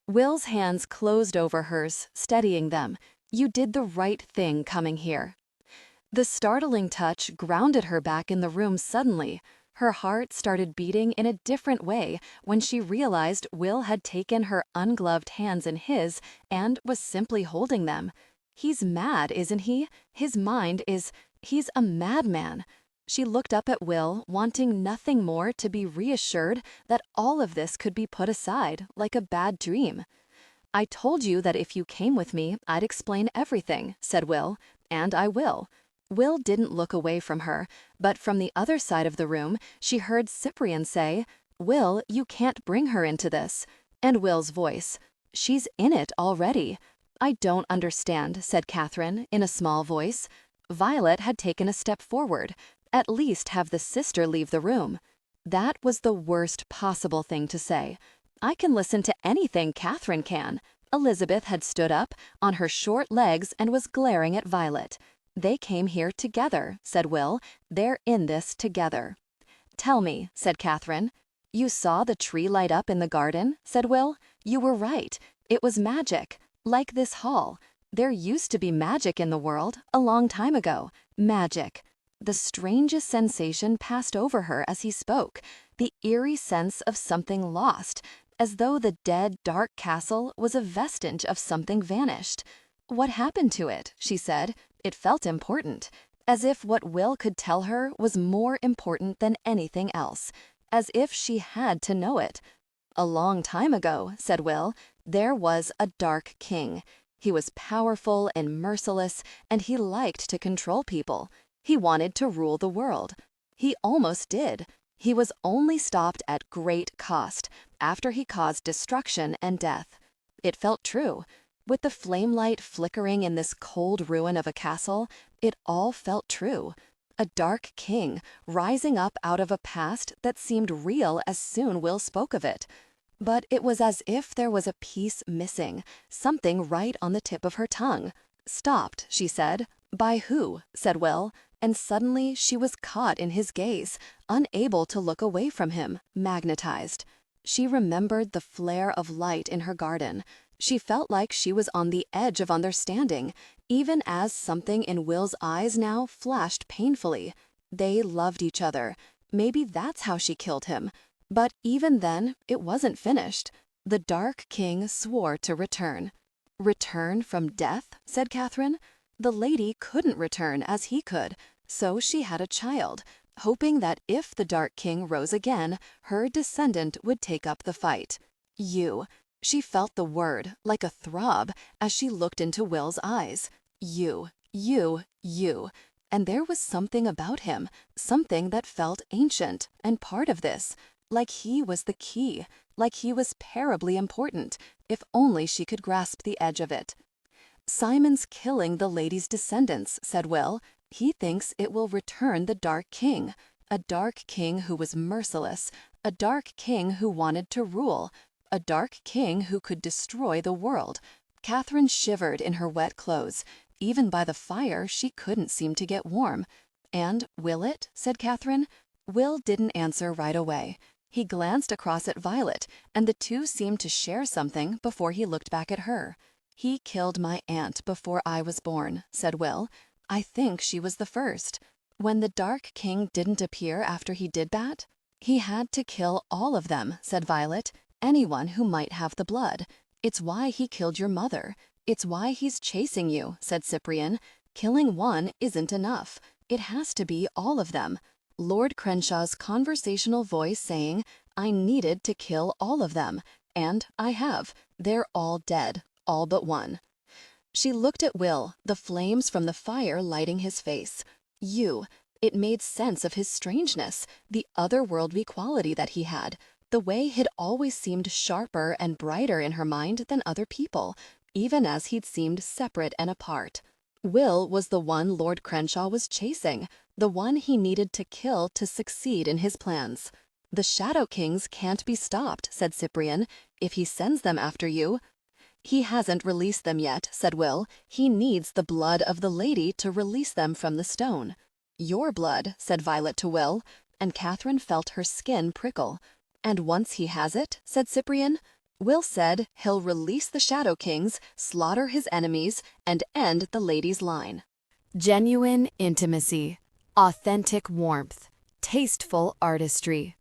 Will's hands closed over hers, steadying them. You did the right thing coming here. The startling touch grounded her back in the room suddenly. Her heart started beating in a different way when she realized Will had taken her ungloved hands in his and was simply holding them. He's mad, isn't he? His mind is... he's a madman. She looked up at Will, wanting nothing more to be reassured that all of this could be put aside, like a bad dream. I told you that if you came with me, I'd explain everything, said Will, and I will. Will didn't look away from her, but from the other side of the room, she heard Cyprian say, Will, you can't bring her into this. And Will's voice, she's in it already. I don't understand, said Catherine, in a small voice. Violet had taken a step forward. At least have the sister leave the room. That was the worst possible thing to say. I can listen to anything Catherine can. Elizabeth had stood up on her short legs and was glaring at Violet. They came here together, said Will. They're in this together. Tell me, said Catherine. You saw the tree light up in the garden, said Will. You were right. It was magic. Like this hall. There used to be magic in the world, a long time ago. Magic. The strangest sensation passed over her as he spoke, the eerie sense of something lost, as though the dead, dark castle was a vestige of something vanished. What happened to it? She said. It felt important, as if what Will could tell her was more important than anything else, as if she had to know it. A long time ago, said Will, there was a dark king. He was powerful and merciless, and he liked to control people. He wanted to rule the world. He almost did. He was only stopped at great cost, after he caused destruction and death. It felt true. With the flame light flickering in this cold ruin of a castle, it all felt true. A dark king, rising up out of a past that seemed real as soon Will spoke of it. But it was as if there was a piece missing, something right on the tip of her tongue. Stopped, she said. By who? Said Will. And suddenly she was caught in his gaze, unable to look away from him, magnetized. She remembered the flare of light in her garden. She felt like she was on the edge of understanding, even as something in Will's eyes now flashed painfully. They loved each other. Maybe that's how she killed him. But even then, it wasn't finished. The Dark King swore to return. Return from death? Said Catherine. The lady couldn't return as he could, so she had a child, hoping that if the Dark King rose again, her descendant would take up the fight. You. She felt the word, like a throb, as she looked into Will's eyes. You. And there was something about him, something that felt ancient and part of this, like he was the key, like he was terribly important, if only she could grasp the edge of it. Simon's killing the lady's descendants, said Will. He thinks it will return the Dark King, a Dark King who was merciless, a Dark King who wanted to rule, a Dark King who could destroy the world. Catherine shivered in her wet clothes. Even by the fire, she couldn't seem to get warm. And will it? Said Catherine. Will didn't answer right away. He glanced across at Violet, and the two seemed to share something before he looked back at her. He killed my aunt before I was born, said Will. I think she was the first. When the Dark King didn't appear after he did that, he had to kill all of them, said Violet. Anyone who might have the blood. It's why he killed your mother. It's why he's chasing you, said Cyprian. Killing one isn't enough. It has to be all of them. Lord Crenshaw's conversational voice saying, I needed to kill all of them. And I have. They're all dead. All but one. She looked at Will, the flames from the fire lighting his face. You. It made sense of his strangeness, the otherworldly quality that he had, the way he'd always seemed sharper and brighter in her mind than other people, even as he'd seemed separate and apart. Will was the one Lord Crenshaw was chasing, the one he needed to kill to succeed in his plans. "The Shadow Kings can't be stopped," said Cyprian, "if he sends them after you." "He hasn't released them yet," said Will. "He needs the blood of the lady to release them from the stone." "Your blood," said Violet to Will, and Catherine felt her skin prickle. "And once he has it," said Cyprian, "Will said he'll release the Shadow Kings, slaughter his enemies, and end the lady's line." Genuine intimacy, authentic warmth, tasteful artistry.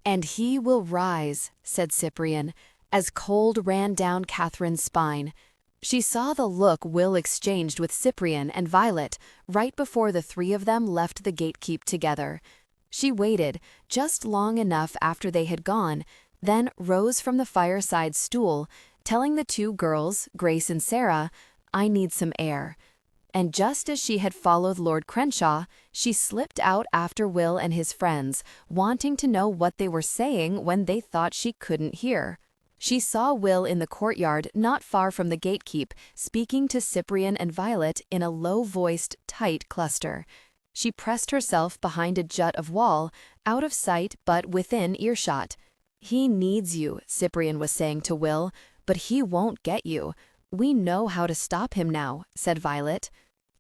"And he will rise," said Cyprian, as cold ran down Catherine's spine. She saw the look Will exchanged with Cyprian and Violet right before the three of them left the gatekeep together. She waited just long enough after they had gone, then rose from the fireside stool, telling the two girls, Grace and Sarah, "I need some air." And just as she had followed Lord Crenshaw, she slipped out after Will and his friends, wanting to know what they were saying when they thought she couldn't hear. She saw Will in the courtyard not far from the gatekeep, speaking to Cyprian and Violet in a low-voiced, tight cluster. She pressed herself behind a jut of wall, out of sight but within earshot. "He needs you," Cyprian was saying to Will, "but he won't get you. We know how to stop him now," said Violet.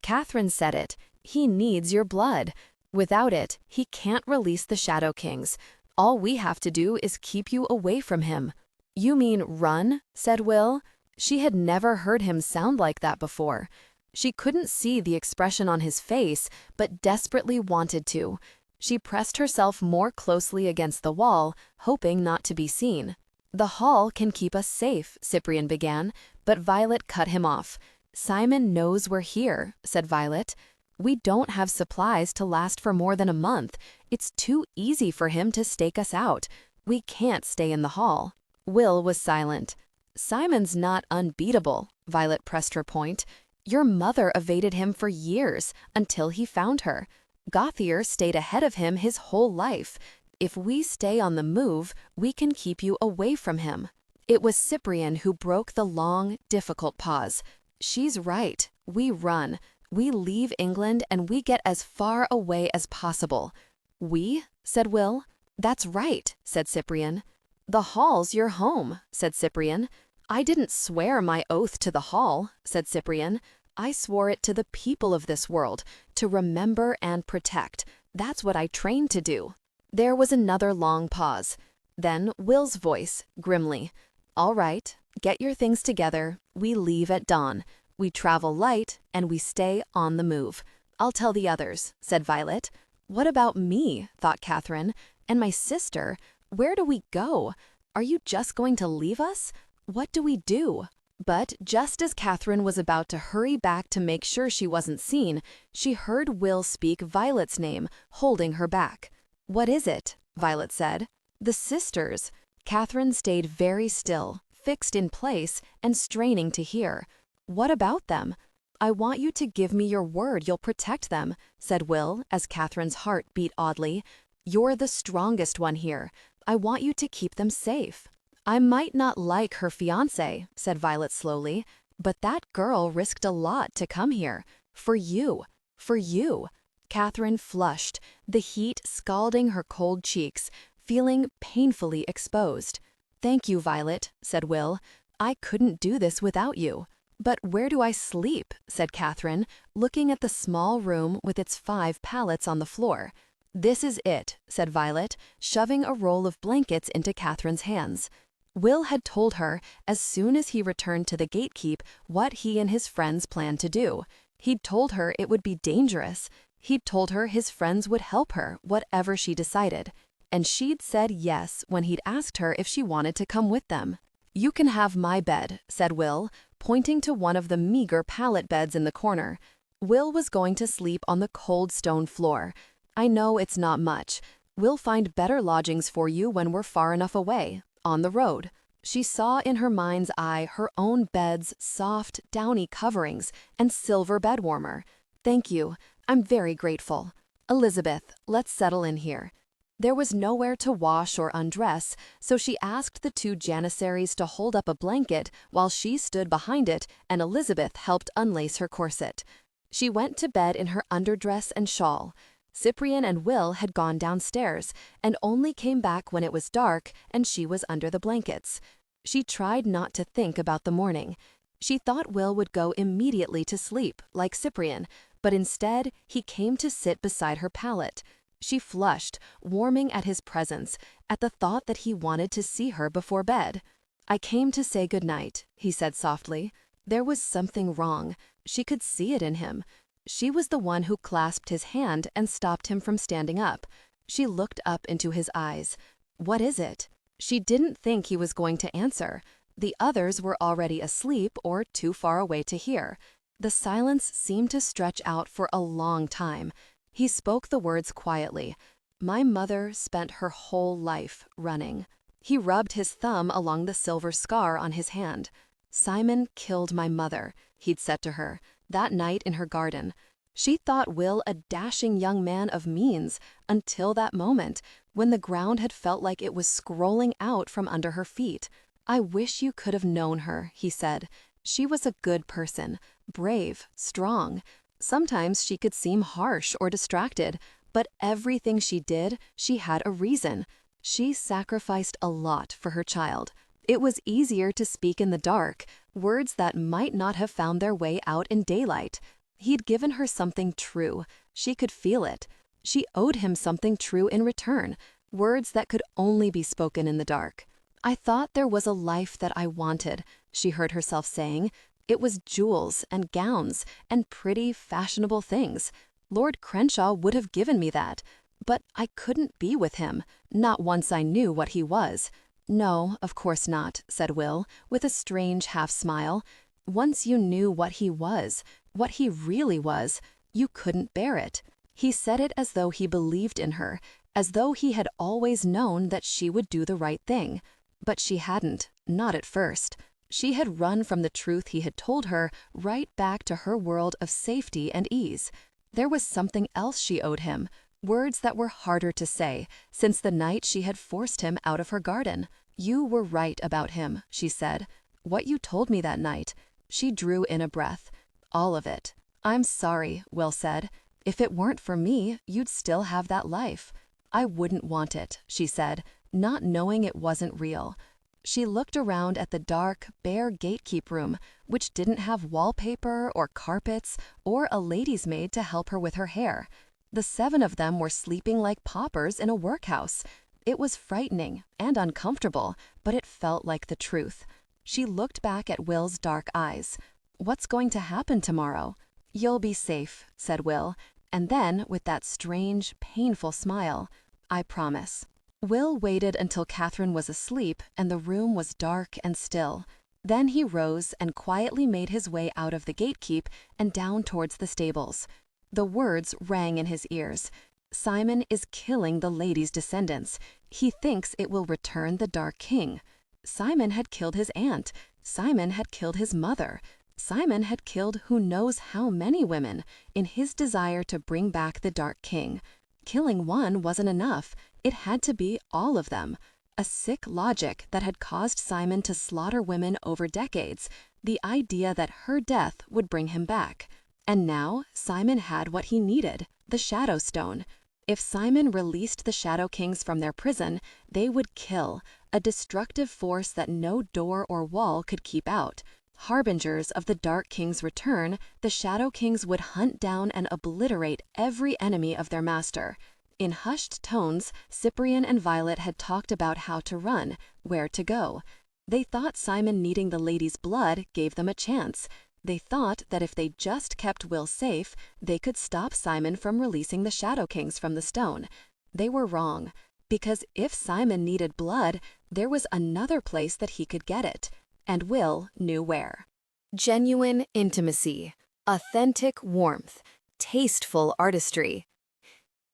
Catherine said it. "He needs your blood. Without it, he can't release the Shadow Kings. All we have to do is keep you away from him." "You mean run?" said Will. She had never heard him sound like that before. She couldn't see the expression on his face, but desperately wanted to. She pressed herself more closely against the wall, hoping not to be seen. "The hall can keep us safe," Cyprian began, but Violet cut him off. "Simon knows we're here," said Violet. "We don't have supplies to last for more than a month. It's too easy for him to stake us out. We can't stay in the hall." Will was silent. "Simon's not unbeatable," Violet pressed her point. "Your mother evaded him for years, until he found her. Gauthier stayed ahead of him his whole life. If we stay on the move, we can keep you away from him." It was Cyprian who broke the long, difficult pause. "She's right. We run. We leave England and we get as far away as possible." "We?" said Will. "That's right," said Cyprian. "The hall's your home," said Cyprian. "I didn't swear my oath to the hall," said Cyprian. "I swore it to the people of this world, to remember and protect. That's what I trained to do." There was another long pause. Then Will's voice, grimly. "All right, get your things together. We leave at dawn. We travel light, and we stay on the move. I'll tell the others," said Violet. "What about me?" thought Catherine. "And my sister? Where do we go? Are you just going to leave us? What do we do?" But just as Catherine was about to hurry back to make sure she wasn't seen, she heard Will speak Violet's name, holding her back. "What is it?" Violet said. "The sisters." Catherine stayed very still, fixed in place, and straining to hear. "What about them?" "I want you to give me your word you'll protect them," said Will, as Catherine's heart beat oddly. "You're the strongest one here. I want you to keep them safe." "I might not like her fiancé," said Violet slowly, "but that girl risked a lot to come here. For you. For you." Catherine flushed, the heat scalding her cold cheeks, feeling painfully exposed. "Thank you, Violet," said Will. "I couldn't do this without you." "But where do I sleep?" said Catherine, looking at the small room with its 5 pallets on the floor. "This is it," said Violet, shoving a roll of blankets into Catherine's hands. Will had told her, as soon as he returned to the gatekeep, what he and his friends planned to do. He'd told her it would be dangerous. He'd told her his friends would help her, whatever she decided. And she'd said yes when he'd asked her if she wanted to come with them. "You can have my bed," said Will, pointing to one of the meager pallet beds in the corner. Will was going to sleep on the cold stone floor. "I know it's not much. We'll find better lodgings for you when we're far enough away, on the road." She saw in her mind's eye her own bed's soft, downy coverings and silver bed warmer. "Thank you. I'm very grateful." "Elizabeth, let's settle in here." There was nowhere to wash or undress, so she asked the two janissaries to hold up a blanket while she stood behind it and Elizabeth helped unlace her corset. She went to bed in her underdress and shawl. Cyprian and Will had gone downstairs and only came back when it was dark and she was under the blankets. She tried not to think about the morning. She thought Will would go immediately to sleep, like Cyprian, but instead he came to sit beside her pallet. She flushed, warming at his presence, at the thought that he wanted to see her before bed. "I came to say good night," he said softly. There was something wrong. She could see it in him. She was the one who clasped his hand and stopped him from standing up. She looked up into his eyes. "What is it?" She didn't think he was going to answer. The others were already asleep or too far away to hear. The silence seemed to stretch out for a long time. He spoke the words quietly. "My mother spent her whole life running." He rubbed his thumb along the silver scar on his hand. "Simon killed my mother," he'd said to her, that night in her garden. She thought Will a dashing young man of means until that moment, when the ground had felt like it was scrolling out from under her feet. "I wish you could have known her," he said. "She was a good person, brave, strong. Sometimes she could seem harsh or distracted, but everything she did, she had a reason. She sacrificed a lot for her child. It was easier to speak in the dark, words that might not have found their way out in daylight. He'd given her something true. She could feel it. She owed him something true in return, words that could only be spoken in the dark. "I thought there was a life that I wanted," she heard herself saying. "It was jewels and gowns and pretty, fashionable things. Lord Crenshaw would have given me that. But I couldn't be with him, not once I knew what he was." "No, of course not," said Will, with a strange half-smile. "Once you knew what he was, what he really was, you couldn't bear it." He said it as though he believed in her, as though he had always known that she would do the right thing. But she hadn't, not at first. She had run from the truth he had told her right back to her world of safety and ease. There was something else she owed him, words that were harder to say, since the night she had forced him out of her garden. "You were right about him," she said. "What you told me that night." She drew in a breath. "All of it." "I'm sorry," Will said. "If it weren't for me, you'd still have that life." "I wouldn't want it," she said, not knowing it wasn't real. She looked around at the dark, bare gatekeep room, which didn't have wallpaper or carpets or a lady's maid to help her with her hair. The 7 of them were sleeping like paupers in a workhouse. It was frightening and uncomfortable, but it felt like the truth. She looked back at Will's dark eyes. "What's going to happen tomorrow?" "You'll be safe," said Will, and then, with that strange, painful smile, "I promise." Will waited until Catherine was asleep and the room was dark and still. Then he rose and quietly made his way out of the gatekeep and down towards the stables. The words rang in his ears. "Simon is killing the lady's descendants. He thinks it will return the Dark King." Simon had killed his aunt. Simon had killed his mother. Simon had killed who knows how many women in his desire to bring back the Dark King. Killing one wasn't enough. It had to be all of them. A sick logic that had caused Simon to slaughter women over decades, the idea that her death would bring him back. And now Simon had what he needed, the Shadow Stone. If Simon released the Shadow Kings from their prison, they would kill, a destructive force that no door or wall could keep out. Harbingers of the Dark King's return, the Shadow Kings would hunt down and obliterate every enemy of their master. In hushed tones, Cyprian and Violet had talked about how to run, where to go. They thought Simon needing the lady's blood gave them a chance. They thought that if they just kept Will safe, they could stop Simon from releasing the Shadow Kings from the stone. They were wrong, because if Simon needed blood, there was another place that he could get it. And Will knew where. Genuine intimacy, authentic warmth, tasteful artistry.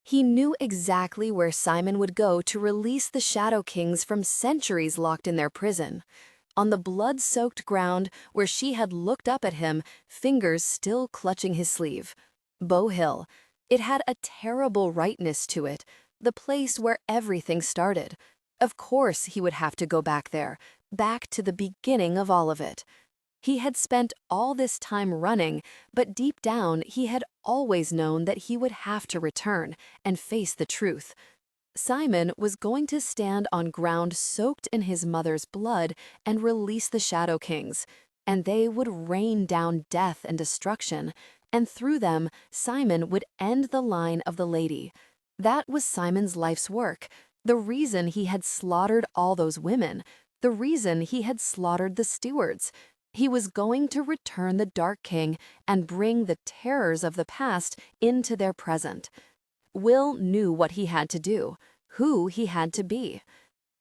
He knew exactly where Simon would go to release the Shadow Kings from centuries locked in their prison. On the blood-soaked ground where she had looked up at him, fingers still clutching his sleeve. Bow Hill. It had a terrible rightness to it, the place where everything started. Of course he would have to go back there, back to the beginning of all of it. He had spent all this time running, but deep down he had always known that he would have to return and face the truth. Simon was going to stand on ground soaked in his mother's blood and release the Shadow Kings, and they would rain down death and destruction, and through them, Simon would end the line of the lady. That was Simon's life's work, the reason he had slaughtered all those women, the reason he had slaughtered the stewards. He was going to return the Dark King and bring the terrors of the past into their present. Will knew what he had to do, who he had to be.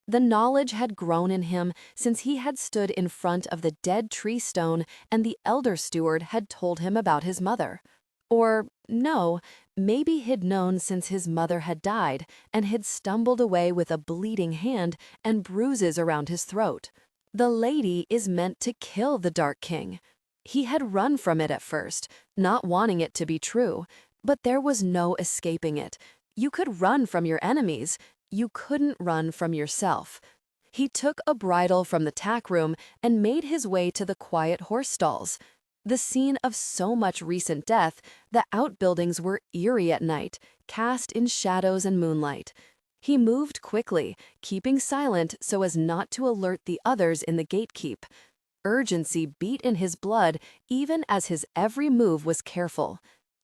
The knowledge had grown in him since he had stood in front of the dead tree stone and the elder steward had told him about his mother. Or, no, maybe he'd known since his mother had died and had stumbled away with a bleeding hand and bruises around his throat. The lady is meant to kill the Dark King. He had run from it at first, not wanting it to be true, but there was no escaping it. You could run from your enemies. You couldn't run from yourself. He took a bridle from the tack room and made his way to the quiet horse stalls. The scene of so much recent death, the outbuildings were eerie at night, cast in shadows and moonlight. He moved quickly, keeping silent so as not to alert the others in the gatekeep. Urgency beat in his blood even as his every move was careful.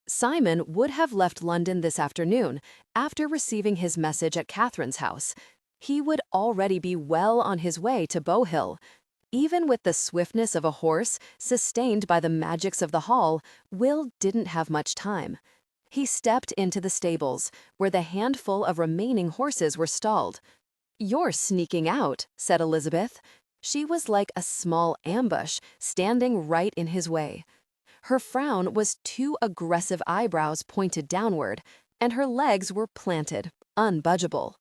Simon would have left London this afternoon, after receiving his message at Catherine's house. He would already be well on his way to Bow Hill. Even with the swiftness of a horse, sustained by the magics of the hall, Will didn't have much time. He stepped into the stables, where the handful of remaining horses were stalled. "You're sneaking out," said Elizabeth. She was like a small ambush, standing right in his way. Her frown was two aggressive eyebrows pointed downward, and her legs were planted, unbudgeable.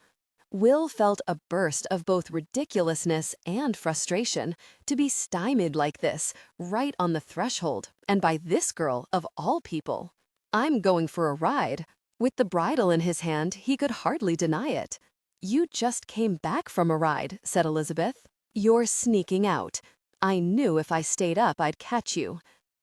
Will felt a burst of both ridiculousness and frustration to be stymied like this, right on the threshold, and by this girl of all people. "I'm going for a ride." With the bridle in his hand, he could hardly deny it. "You just came back from a ride," said Elizabeth. "You're sneaking out. I knew if I stayed up I'd catch you."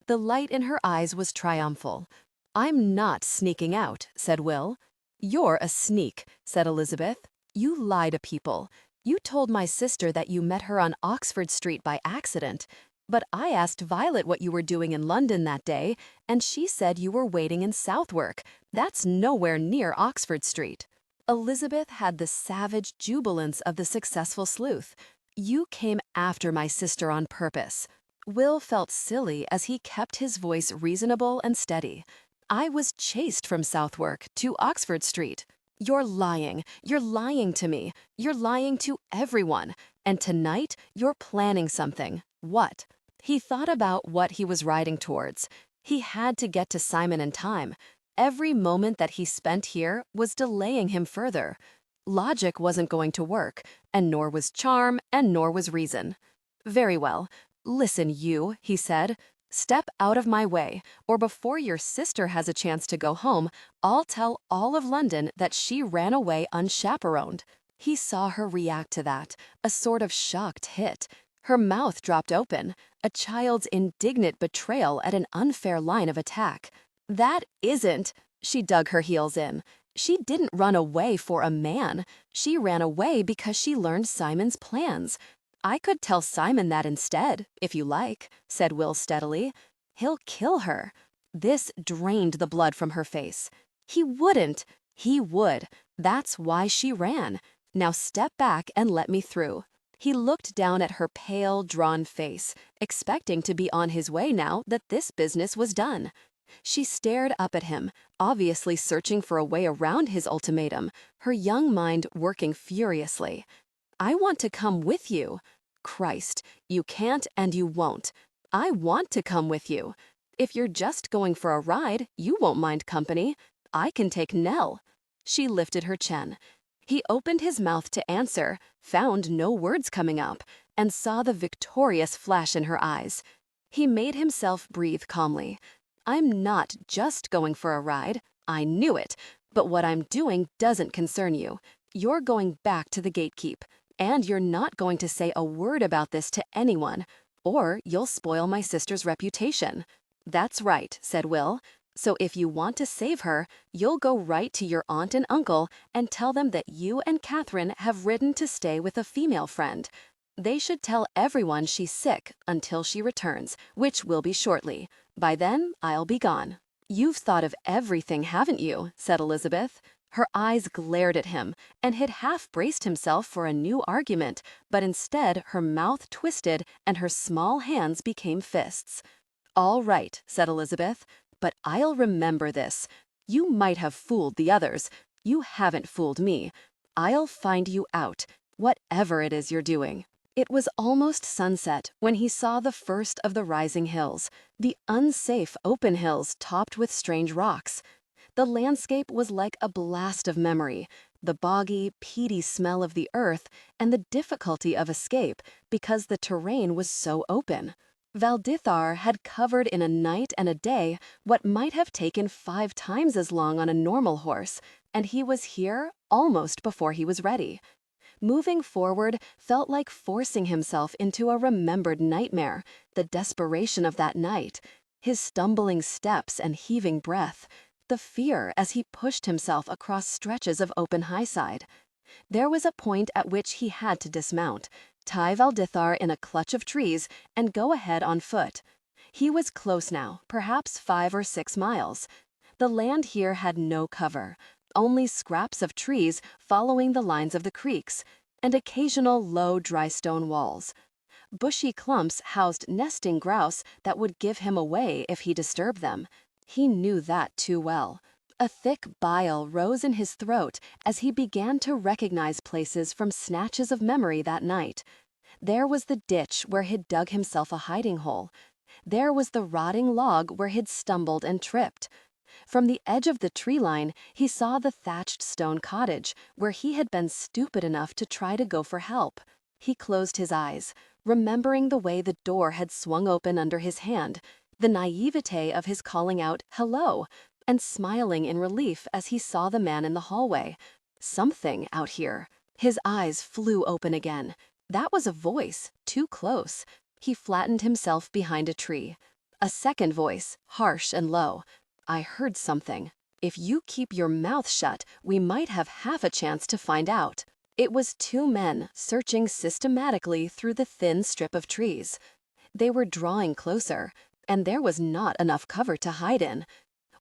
The light in her eyes was triumphal. "I'm not sneaking out," said Will. "You're a sneak," said Elizabeth. "You lie to people. You told my sister that you met her on Oxford Street by accident. But I asked Violet what you were doing in London that day, and she said you were waiting in Southwark. That's nowhere near Oxford Street." Elizabeth had the savage jubilance of the successful sleuth. "You came after my sister on purpose." Will felt silly as he kept his voice reasonable and steady. "I was chased from Southwark to Oxford Street." "You're lying. You're lying to me. You're lying to everyone. And tonight, you're planning something. What?" He thought about what he was riding towards. He had to get to Simon in time. Every moment that he spent here was delaying him further. Logic wasn't going to work, and nor was charm, and nor was reason. "Very well. Listen, you," he said. "Step out of my way, or before your sister has a chance to go home, I'll tell all of London that she ran away unchaperoned." He saw her react to that, a sort of shocked hit. Her mouth dropped open, a child's indignant betrayal at an unfair line of attack. "That isn't—" She dug her heels in. "She didn't run away for a man. She ran away because she learned Simon's plans. I could tell Simon that instead, if you like," said Will steadily. "He'll kill her." This drained the blood from her face. "He wouldn't." "He would. That's why she ran. Now step back and let me through." He looked down at her pale, drawn face, expecting to be on his way now that this business was done. She stared up at him, obviously searching for a way around his ultimatum, her young mind working furiously. "I want to come with you." "Christ, you can't and you won't." "I want to come with you." "If you're just going for a ride, you won't mind company. I can take Nell." She lifted her chin. He opened his mouth to answer, found no words coming up, and saw the victorious flash in her eyes. He made himself breathe calmly. "I'm not just going for a ride. I knew it, but what I'm doing doesn't concern you. You're going back to the gatekeep, and you're not going to say a word about this to anyone, or you'll spoil my sister's reputation." "That's right," said Will. "So if you want to save her, you'll go right to your aunt and uncle and tell them that you and Catherine have ridden to stay with a female friend. They should tell everyone she's sick until she returns, which will be shortly. By then, I'll be gone." "You've thought of everything, haven't you?" said Elizabeth. Her eyes glared at him, and had half braced himself for a new argument, but instead her mouth twisted and her small hands became fists. "All right," said Elizabeth, "but I'll remember this. You might have fooled the others. You haven't fooled me. I'll find you out, whatever it is you're doing." It was almost sunset when he saw the first of the rising hills, the unsafe open hills topped with strange rocks. The landscape was like a blast of memory, the boggy, peaty smell of the earth, and the difficulty of escape because the terrain was so open. Valdithar had covered in a night and a day what might have taken 5 times as long on a normal horse, and he was here almost before he was ready. Moving forward felt like forcing himself into a remembered nightmare, the desperation of that night, his stumbling steps and heaving breath, the fear as he pushed himself across stretches of open highside. There was a point at which he had to dismount, tie Valdithar in a clutch of trees, and go ahead on foot. He was close now, perhaps 5 or 6 miles. The land here had no cover, only scraps of trees following the lines of the creeks, and occasional low dry stone walls. Bushy clumps housed nesting grouse that would give him away if he disturbed them. He knew that too well. A thick bile rose in his throat as he began to recognize places from snatches of memory that night. There was the ditch where he'd dug himself a hiding hole. There was the rotting log where he'd stumbled and tripped. From the edge of the tree line, he saw the thatched stone cottage where he had been stupid enough to try to go for help. He closed his eyes, remembering the way the door had swung open under his hand, the naivete of his calling out, "Hello," and smiling in relief as he saw the man in the hallway. Something out here. His eyes flew open again. That was a voice, too close. He flattened himself behind a tree. A second voice, harsh and low. "I heard something. If you keep your mouth shut, we might have half a chance to find out." It was 2 men searching systematically through the thin strip of trees. They were drawing closer, and there was not enough cover to hide in.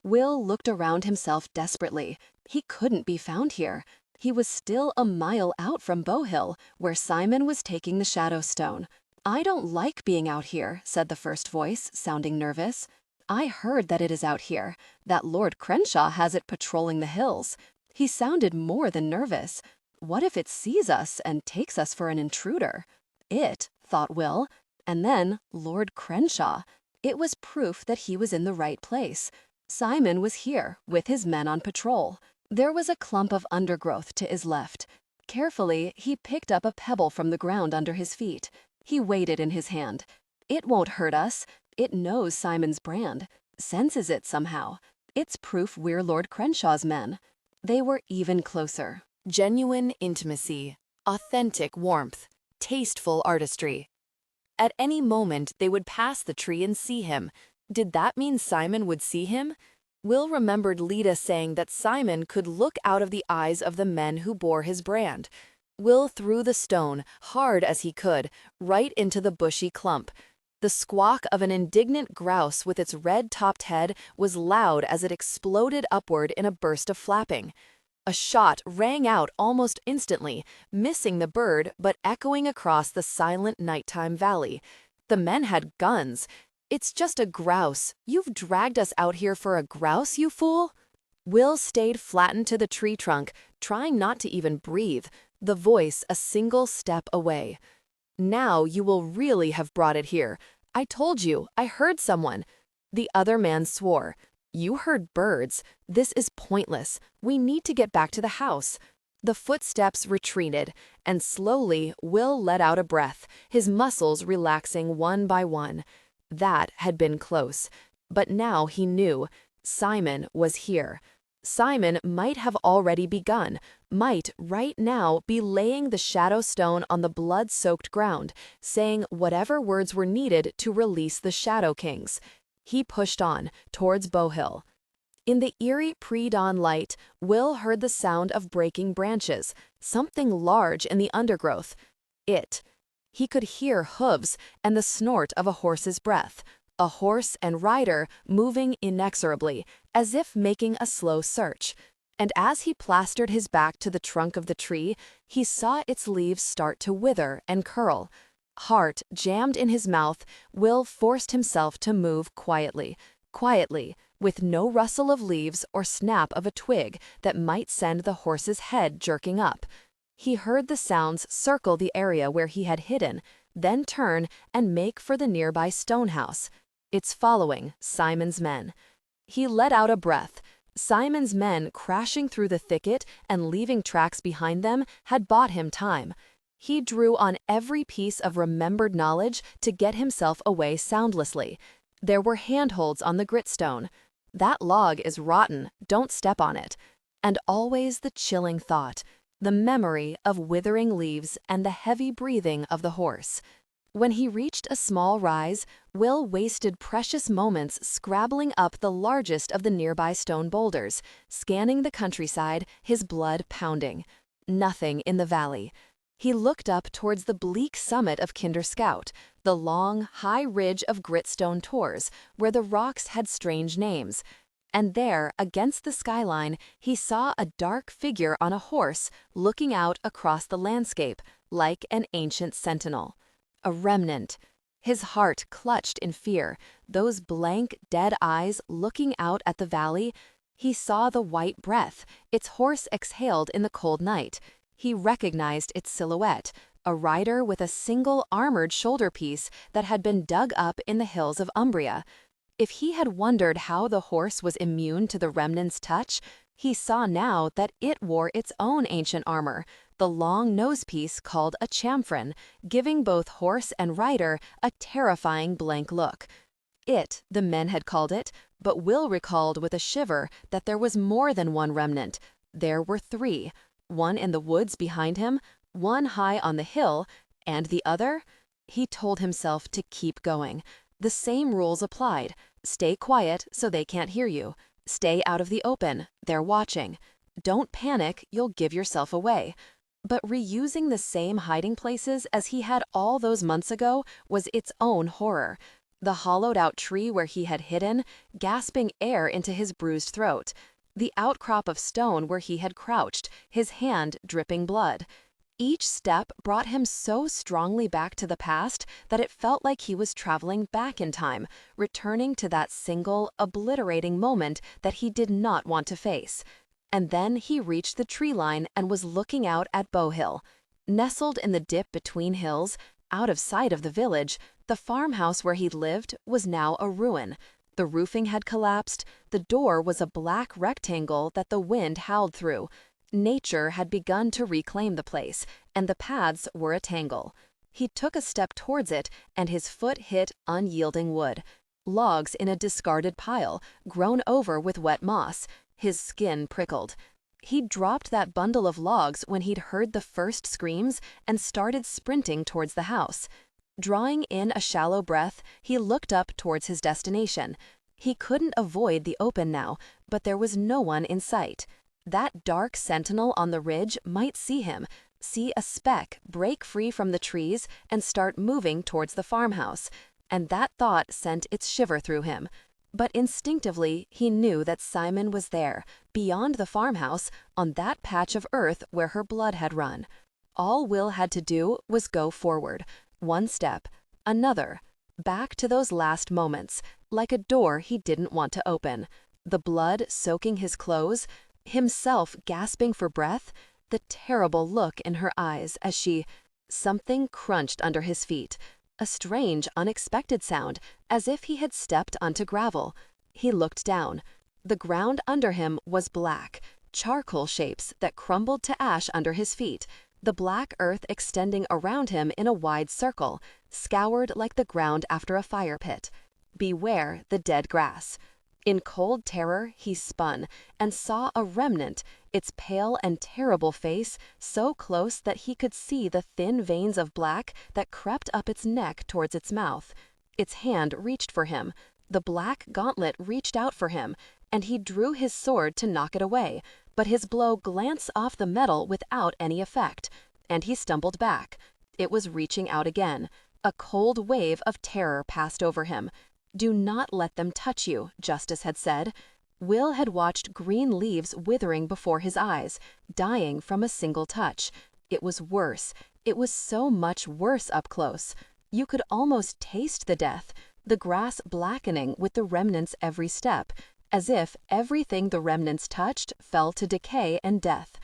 Will looked around himself desperately. He couldn't be found here. He was still a mile out from Bow Hill, where Simon was taking the Shadow Stone. "I don't like being out here," said the first voice, sounding nervous. "I heard that it is out here, that Lord Crenshaw has it patrolling the hills." He sounded more than nervous. What if it sees us and takes us for an intruder? It, thought Will, and then Lord Crenshaw. It was proof that he was in the right place. Simon was here, with his men on patrol. There was a clump of undergrowth to his left. Carefully, he picked up a pebble from the ground under his feet. He weighed it in his hand. "It won't hurt us. It knows Simon's brand, senses it somehow. It's proof we're Lord Crenshaw's men." They were even closer. Genuine intimacy, authentic warmth, tasteful artistry. At any moment, they would pass the tree and see him. Did that mean Simon would see him? Will remembered Lita saying that Simon could look out of the eyes of the men who bore his brand. Will threw the stone, hard as he could, right into the bushy clump. The squawk of an indignant grouse with its red-topped head was loud as it exploded upward in a burst of flapping. A shot rang out almost instantly, missing the bird but echoing across the silent nighttime valley. The men had guns. "It's just a grouse. You've dragged us out here for a grouse, you fool?" Will stayed flattened to the tree trunk, trying not to even breathe, the voice a single step away. "Now you will really have brought it here. I told you, I heard someone." The other man swore. "You heard birds. This is pointless. We need to get back to the house." The footsteps retreated, and slowly Will let out a breath, his muscles relaxing one by one. That had been close. But now he knew. Simon was here. Simon might have already begun, might right now be laying the shadow stone on the blood-soaked ground, saying whatever words were needed to release the Shadow Kings. He pushed on, towards Bowhill. In the eerie pre-dawn light, Will heard the sound of breaking branches, something large in the undergrowth. He could hear hooves and the snort of a horse's breath, a horse and rider moving inexorably, as if making a slow search. And as he plastered his back to the trunk of the tree, he saw its leaves start to wither and curl. Heart jammed in his mouth, Will forced himself to move quietly, with no rustle of leaves or snap of a twig that might send the horse's head jerking up. He heard the sounds circle the area where he had hidden, then turn and make for the nearby stone house. It's following Simon's men. He let out a breath. Simon's men crashing through the thicket and leaving tracks behind them had bought him time. He drew on every piece of remembered knowledge to get himself away soundlessly. There were handholds on the gritstone. That log is rotten, don't step on it. And always the chilling thought, the memory of withering leaves and the heavy breathing of the horse. When he reached a small rise, Will wasted precious moments scrabbling up the largest of the nearby stone boulders, scanning the countryside, his blood pounding. Nothing in the valley. He looked up towards the bleak summit of Kinder Scout, the long, high ridge of gritstone tors, where the rocks had strange names. And there, against the skyline, he saw a dark figure on a horse looking out across the landscape, like an ancient sentinel. A remnant. His heart clutched in fear, those blank, dead eyes looking out at the valley. He saw the white breath its horse exhaled in the cold night. He recognized its silhouette, a rider with a single armored shoulder piece that had been dug up in the hills of Umbria. If he had wondered how the horse was immune to the remnant's touch, he saw now that it wore its own ancient armor, the long nose-piece called a chamfron, giving both horse and rider a terrifying blank look. The men had called it, but Will recalled with a shiver that there was more than one remnant. There were three, one in the woods behind him, one high on the hill, and the other? He told himself to keep going. The same rules applied. Stay quiet so they can't hear you. Stay out of the open, they're watching. Don't panic, you'll give yourself away. But reusing the same hiding places as he had all those months ago was its own horror. The hollowed-out tree where he had hidden, gasping air into his bruised throat. The outcrop of stone where he had crouched, his hand dripping blood. Each step brought him so strongly back to the past that it felt like he was traveling back in time, returning to that single, obliterating moment that he did not want to face. And then he reached the tree line and was looking out at Bowhill. Nestled in the dip between hills, out of sight of the village, the farmhouse where he lived was now a ruin. The roofing had collapsed, the door was a black rectangle that the wind howled through. Nature had begun to reclaim the place, and the paths were a tangle. He took a step towards it, and his foot hit unyielding wood. Logs in a discarded pile, grown over with wet moss. His skin prickled. He'd dropped that bundle of logs when he'd heard the first screams and started sprinting towards the house. Drawing in a shallow breath, he looked up towards his destination. He couldn't avoid the open now, but there was no one in sight. That dark sentinel on the ridge might see him, see a speck break free from the trees and start moving towards the farmhouse, and that thought sent its shiver through him. But instinctively, he knew that Simon was there, beyond the farmhouse, on that patch of earth where her blood had run. All Will had to do was go forward, one step, another, back to those last moments, like a door he didn't want to open. The blood soaking his clothes, himself gasping for breath, the terrible look in her eyes as something crunched under his feet. A strange, unexpected sound, as if he had stepped onto gravel. He looked down. The ground under him was black, charcoal shapes that crumbled to ash under his feet, the black earth extending around him in a wide circle, scoured like the ground after a fire pit. Beware the dead grass. In cold terror, he spun and saw a remnant, its pale and terrible face so close that he could see the thin veins of black that crept up its neck towards its mouth. Its hand reached for him. The black gauntlet reached out for him, and he drew his sword to knock it away, but his blow glanced off the metal without any effect, and he stumbled back. It was reaching out again. A cold wave of terror passed over him. Do not let them touch you, Justice had said. Will had watched green leaves withering before his eyes, dying from a single touch. It was worse. It was so much worse up close. You could almost taste the death, the grass blackening with the remnants every step, as if everything the remnants touched fell to decay and death.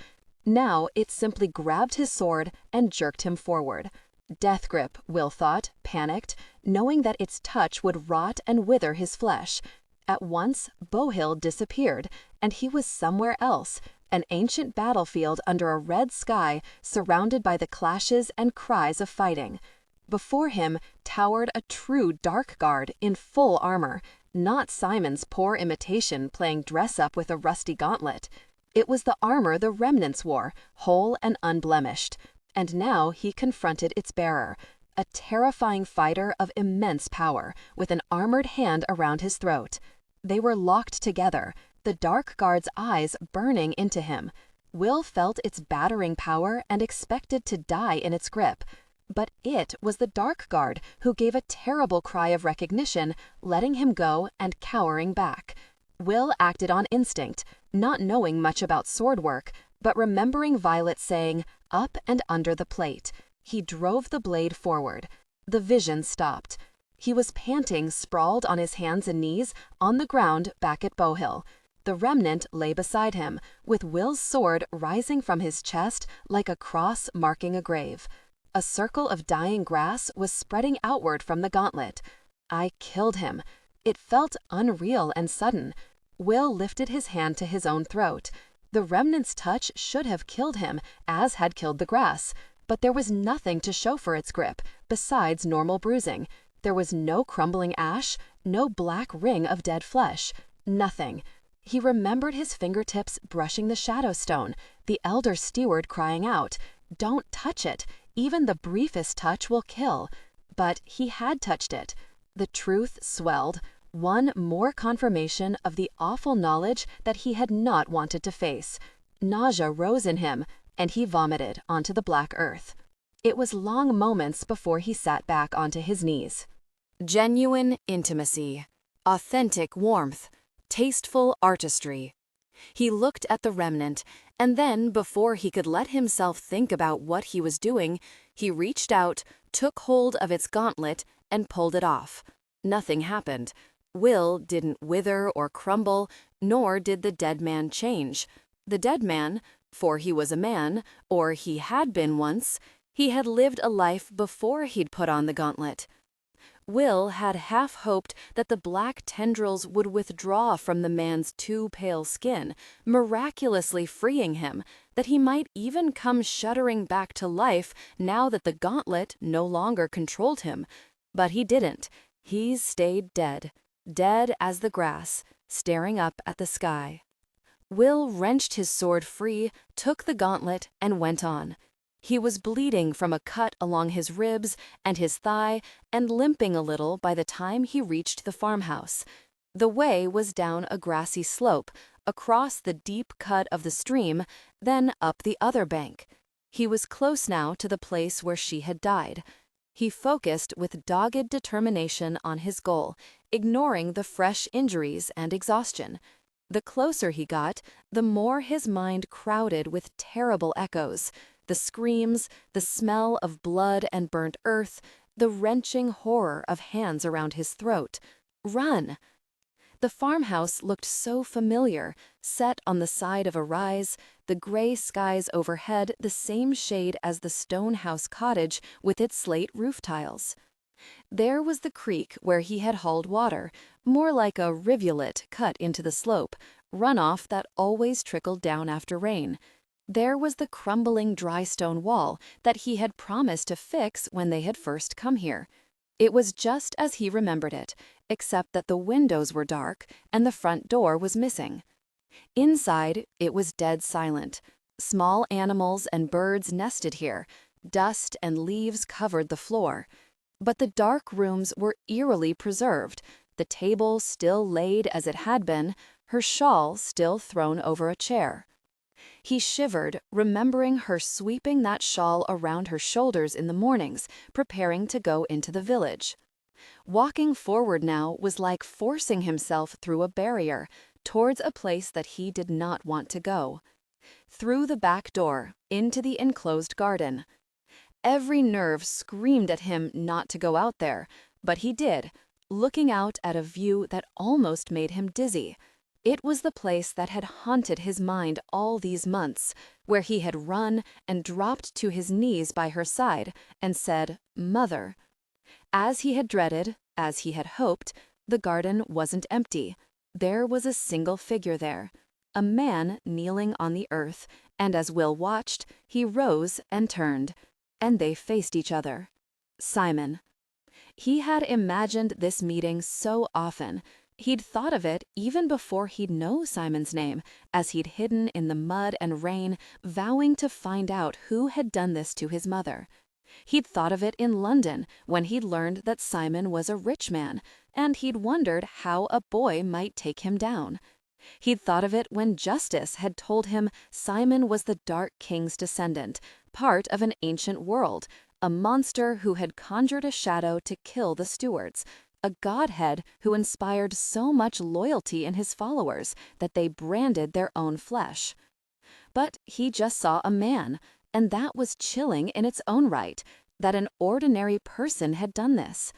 Now it simply grabbed his sword and jerked him forward. Death grip, Will thought, panicked, knowing that its touch would rot and wither his flesh. At once, Bowhill disappeared, and he was somewhere else, an ancient battlefield under a red sky surrounded by the clashes and cries of fighting. Before him towered a true dark guard in full armor, not Simon's poor imitation playing dress-up with a rusty gauntlet. It was the armor the remnants wore, whole and unblemished. And now he confronted its bearer, a terrifying fighter of immense power, with an armored hand around his throat. They were locked together, the dark guard's eyes burning into him. Will felt its battering power and expected to die in its grip. But it was the dark guard who gave a terrible cry of recognition, letting him go and cowering back. Will acted on instinct, not knowing much about sword work, but remembering Violet saying, "Up and under the plate." He drove the blade forward. The vision stopped. He was panting, sprawled on his hands and knees, on the ground back at Bowhill. The remnant lay beside him, with Will's sword rising from his chest like a cross marking a grave. A circle of dying grass was spreading outward from the gauntlet. I killed him. It felt unreal and sudden. Will lifted his hand to his own throat. The remnant's touch should have killed him, as had killed the grass. But there was nothing to show for its grip, besides normal bruising. There was no crumbling ash, no black ring of dead flesh. Nothing. He remembered his fingertips brushing the shadow stone, the elder steward crying out, "Don't touch it. Even the briefest touch will kill." But he had touched it. The truth swelled. One more confirmation of the awful knowledge that he had not wanted to face. Nausea rose in him, and he vomited onto the black earth. It was long moments before he sat back onto his knees. Genuine intimacy, authentic warmth, tasteful artistry. He looked at the remnant, and then, before he could let himself think about what he was doing, he reached out, took hold of its gauntlet, and pulled it off. Nothing happened. Will didn't wither or crumble, nor did the dead man change. The dead man, for he was a man, or he had been once, he had lived a life before he'd put on the gauntlet. Will had half hoped that the black tendrils would withdraw from the man's too pale skin, miraculously freeing him, that he might even come shuddering back to life now that the gauntlet no longer controlled him. But he didn't. He stayed dead. Dead as the grass, staring up at the sky. Will wrenched his sword free, took the gauntlet, and went on. He was bleeding from a cut along his ribs and his thigh and limping a little by the time he reached the farmhouse. The way was down a grassy slope, across the deep cut of the stream, then up the other bank. He was close now to the place where she had died. He focused with dogged determination on his goal, ignoring the fresh injuries and exhaustion. The closer he got, the more his mind crowded with terrible echoes. The screams, the smell of blood and burnt earth, the wrenching horror of hands around his throat. Run! The farmhouse looked so familiar, set on the side of a rise, the gray skies overhead the same shade as the stone house cottage with its slate roof tiles. There was the creek where he had hauled water, more like a rivulet cut into the slope, runoff that always trickled down after rain. There was the crumbling dry stone wall that he had promised to fix when they had first come here. It was just as he remembered it, except that the windows were dark and the front door was missing. Inside, it was dead silent. Small animals and birds nested here. Dust and leaves covered the floor. But the dark rooms were eerily preserved, the table still laid as it had been, her shawl still thrown over a chair. He shivered, remembering her sweeping that shawl around her shoulders in the mornings, preparing to go into the village. Walking forward now was like forcing himself through a barrier, towards a place that he did not want to go. Through the back door, into the enclosed garden. Every nerve screamed at him not to go out there, but he did, looking out at a view that almost made him dizzy. It was the place that had haunted his mind all these months, where he had run and dropped to his knees by her side and said, "Mother." As he had dreaded, as he had hoped, the garden wasn't empty. There was a single figure there, a man kneeling on the earth, and as Will watched, he rose and turned, and they faced each other. Simon. He had imagined this meeting so often. He'd thought of it even before he'd know Simon's name, as he'd hidden in the mud and rain, vowing to find out who had done this to his mother. He'd thought of it in London, when he'd learned that Simon was a rich man, and he'd wondered how a boy might take him down. He'd thought of it when Justice had told him Simon was the Dark King's descendant, part of an ancient world, a monster who had conjured a shadow to kill the Stewards, a godhead who inspired so much loyalty in his followers that they branded their own flesh. But he just saw a man, and that was chilling in its own right, that an ordinary person had done this.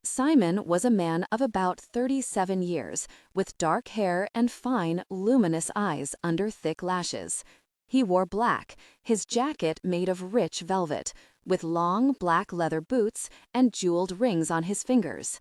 Simon was a man of about 37 years, with dark hair and fine, luminous eyes under thick lashes. He wore black, his jacket made of rich velvet, with long black leather boots and jeweled rings on his fingers.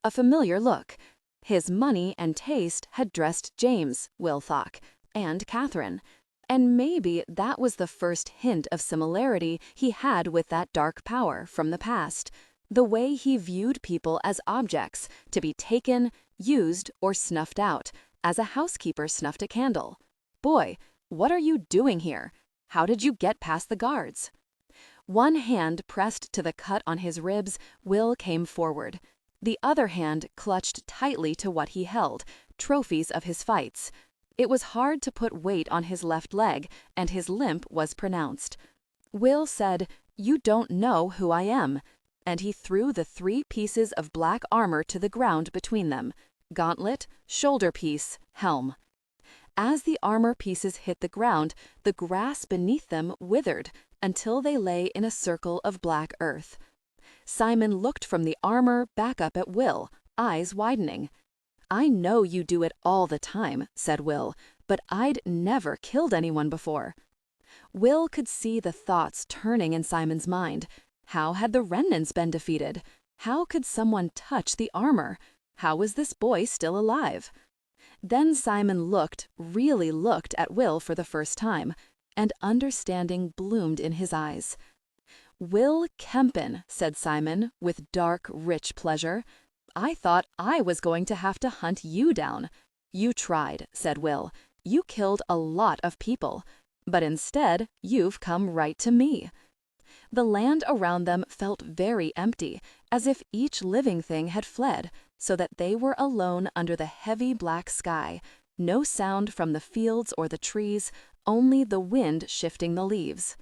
A familiar look. His money and taste had dressed James, Will thought, and Catherine. And maybe that was the first hint of similarity he had with that dark power from the past. The way he viewed people as objects, to be taken, used, or snuffed out, as a housekeeper snuffed a candle. Boy, what are you doing here? How did you get past the guards? One hand pressed to the cut on his ribs, Will came forward. The other hand clutched tightly to what he held, trophies of his fights. It was hard to put weight on his left leg, and his limp was pronounced. Will said, "You don't know who I am," and he threw the 3 pieces of black armor to the ground between them, gauntlet, shoulder piece, helm. As the armor pieces hit the ground, the grass beneath them withered until they lay in a circle of black earth. Simon looked from the armor back up at Will, eyes widening. "I know you do it all the time," said Will, "but I'd never killed anyone before." Will could see the thoughts turning in Simon's mind. How had the remnants been defeated? How could someone touch the armor? How was this boy still alive? Then Simon looked, really looked at Will for the first time, and understanding bloomed in his eyes. "Will Kempen," said Simon, with dark, rich pleasure. "I thought I was going to have to hunt you down." "You tried," said Will. "You killed a lot of people. But instead, you've come right to me." The land around them felt very empty, as if each living thing had fled, so that they were alone under the heavy black sky. No sound from the fields or the trees, only the wind shifting the leaves.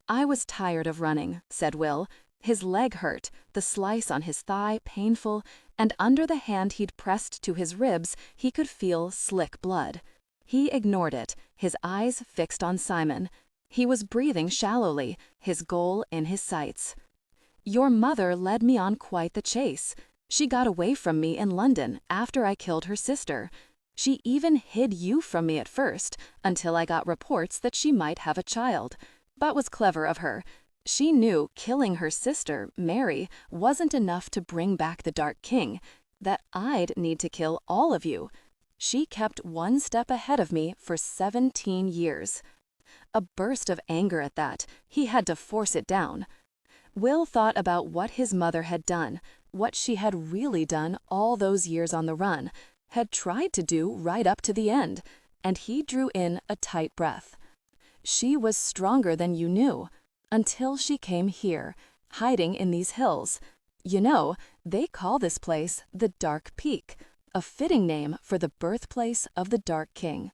"I was tired of running," said Will. His leg hurt, the slice on his thigh painful, and under the hand he'd pressed to his ribs he could feel slick blood. He ignored it, his eyes fixed on Simon. He was breathing shallowly, his goal in his sights. "Your mother led me on quite the chase. She got away from me in London after I killed her sister. She even hid you from me at first, until I got reports that she might have a child. That was clever of her. She knew killing her sister, Mary, wasn't enough to bring back the Dark King, that I'd need to kill all of you. She kept one step ahead of me for 17 years. A burst of anger at that. He had to force it down. Will thought about what his mother had done, what she had really done all those years on the run, had tried to do right up to the end, and he drew in a tight breath. She was stronger than you knew, until she came here, hiding in these hills. You know, they call this place the Dark Peak, a fitting name for the birthplace of the Dark King.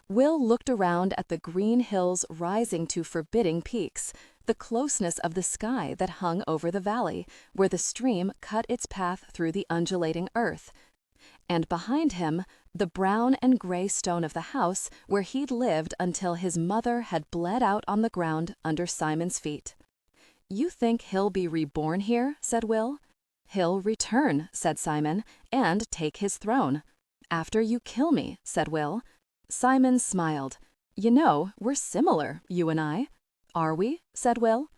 Will looked around at the green hills rising to forbidding peaks, the closeness of the sky that hung over the valley, where the stream cut its path through the undulating earth. And behind him, the brown and gray stone of the house where he'd lived until his mother had bled out on the ground under Simon's feet. "You think he'll be reborn here?" said Will. "He'll return," said Simon, "and take his throne." "After you kill me," said Will. Simon smiled. "You know, we're similar, you and I." "Are we?" said Will.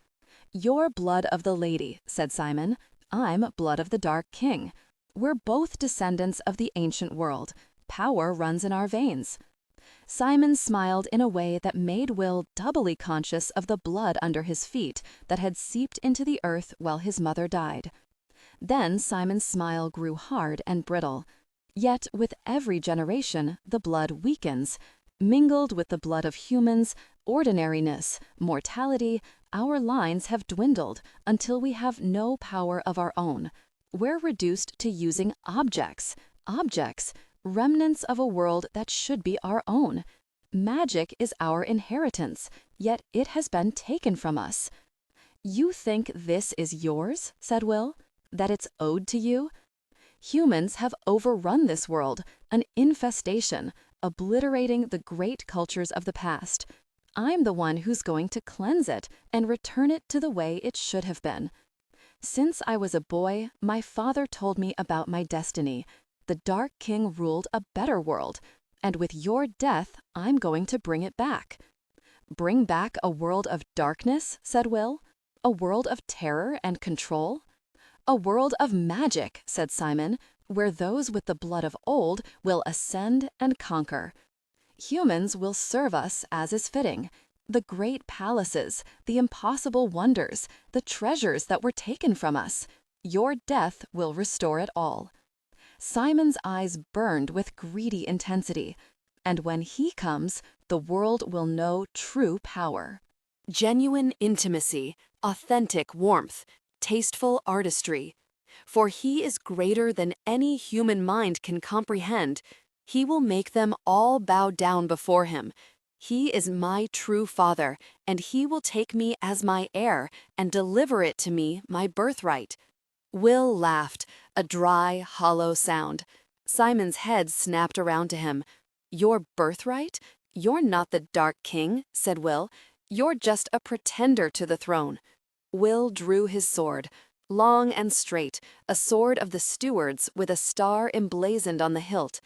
"You're blood of the lady," said Simon. "I'm blood of the Dark King. We're both descendants of the ancient world. Power runs in our veins." Simon smiled in a way that made Will doubly conscious of the blood under his feet that had seeped into the earth while his mother died. Then Simon's smile grew hard and brittle. Yet with every generation, the blood weakens. Mingled with the blood of humans, ordinariness, mortality, our lines have dwindled until we have no power of our own. We're reduced to using objects, remnants of a world that should be our own. Magic is our inheritance, yet it has been taken from us. "You think this is yours?" said Will. "That it's owed to you?" Humans have overrun this world, an infestation, obliterating the great cultures of the past. I'm the one who's going to cleanse it and return it to the way it should have been. Since I was a boy, my father told me about my destiny. The Dark King ruled a better world, and with your death, I'm going to bring it back." "Bring back a world of darkness?" said Will. "A world of terror and control?" "A world of magic," said Simon, "where those with the blood of old will ascend and conquer. Humans will serve us as is fitting. The great palaces, the impossible wonders, the treasures that were taken from us. Your death will restore it all." Simon's eyes burned with greedy intensity. "And when he comes, the world will know true power." Genuine intimacy, authentic warmth, tasteful artistry. For he is greater than any human mind can comprehend. He will make them all bow down before him. He is my true father, and he will take me as my heir and deliver it to me, my birthright. Will laughed, a dry, hollow sound. Simon's head snapped around to him. "Your birthright? You're not the Dark King," said Will. "You're just a pretender to the throne." Will drew his sword, long and straight, a sword of the Stewards with a star emblazoned on the hilt.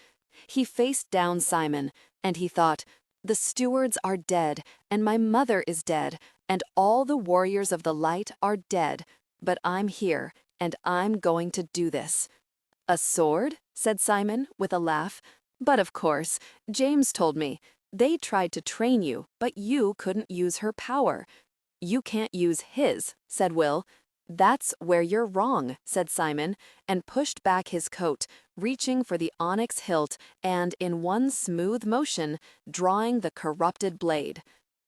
He faced down Simon, and he thought, "The Stewards are dead, and my mother is dead, and all the warriors of the light are dead, but I'm here, and I'm going to do this." "A sword?" said Simon, with a laugh. "But of course, James told me. They tried to train you, but you couldn't use her power." "You can't use his," said Will. "That's where you're wrong," said Simon, and pushed back his coat, reaching for the onyx hilt and, in one smooth motion, drawing the corrupted blade.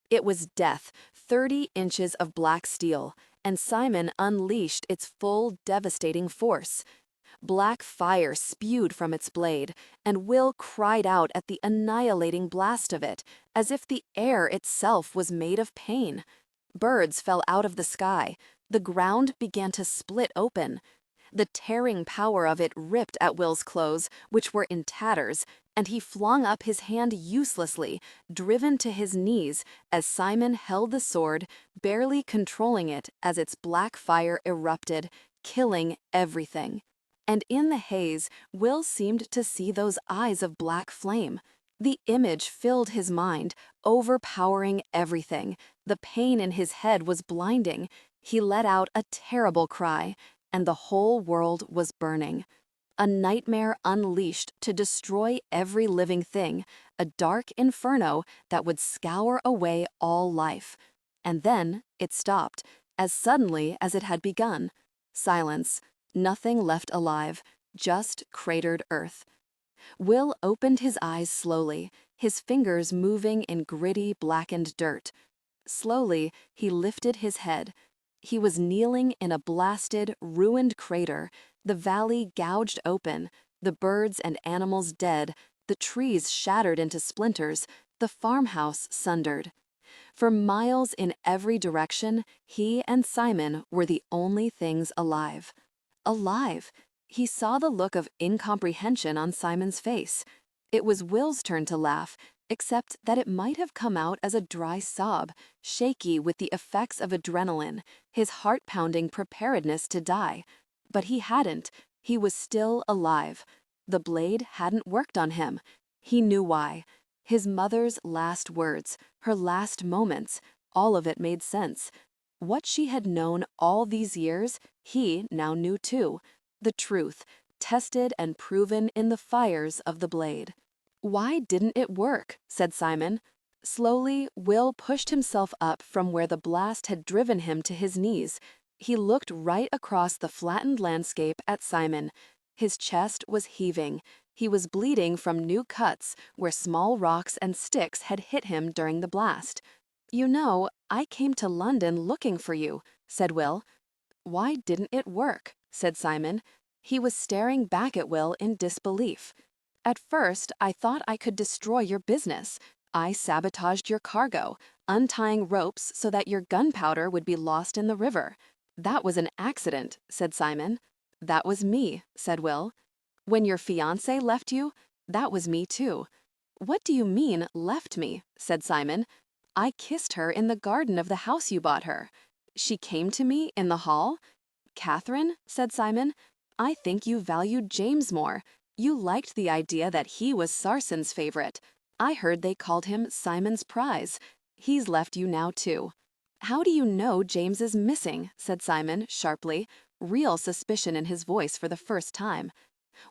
It was death, 30 inches of black steel, and Simon unleashed its full, devastating force. Black fire spewed from its blade, and Will cried out at the annihilating blast of it, as if the air itself was made of pain. Birds fell out of the sky. The ground began to split open. The tearing power of it ripped at Will's clothes, which were in tatters, and he flung up his hand uselessly, driven to his knees as Simon held the sword, barely controlling it as its black fire erupted, killing everything. And in the haze, Will seemed to see those eyes of black flame. The image filled his mind, overpowering everything. The pain in his head was blinding. He let out a terrible cry, and the whole world was burning. A nightmare unleashed to destroy every living thing, a dark inferno that would scour away all life. And then it stopped, As suddenly as it had begun. Silence. Nothing left alive, just cratered earth. Will opened his eyes slowly, his fingers moving in gritty, blackened dirt. Slowly, he lifted his head. He was kneeling in a blasted, ruined crater, the valley gouged open, the birds and animals dead, the trees shattered into splinters, the farmhouse sundered. For miles in every direction, he and Simon were the only things alive. Alive! He saw the look of incomprehension on Simon's face. It was Will's turn to laugh, except that it might have come out as a dry sob, shaky with the effects of adrenaline, his heart-pounding preparedness to die. But he hadn't. He was still alive. The blade hadn't worked on him. He knew why. His mother's last words, her last moments, all of it made sense. What she had known all these years, he now knew too. The truth, tested and proven in the fires of the blade. "Why didn't it work?" said Simon. Slowly, Will pushed himself up from where the blast had driven him to his knees. He looked right across the flattened landscape at Simon. His chest was heaving. He was bleeding from new cuts where small rocks and sticks had hit him during the blast. "You know, I came to London looking for you," said Will. "Why didn't it work?" said Simon. He was staring back at Will in disbelief. "At first, I thought I could destroy your business. I sabotaged your cargo, untying ropes so that your gunpowder would be lost in the river. That was an accident," said Simon. "That was me," said Will. "When your fiancé left you, that was me too." "What do you mean, left me?" said Simon. "I kissed her in the garden of the house you bought her. She came to me in the hall." "Catherine," said Simon, "I think you valued James more. You liked the idea that he was Sarson's favorite. I heard they called him Simon's prize. He's left you now too." "How do you know James is missing?" said Simon sharply, real suspicion in his voice for the first time.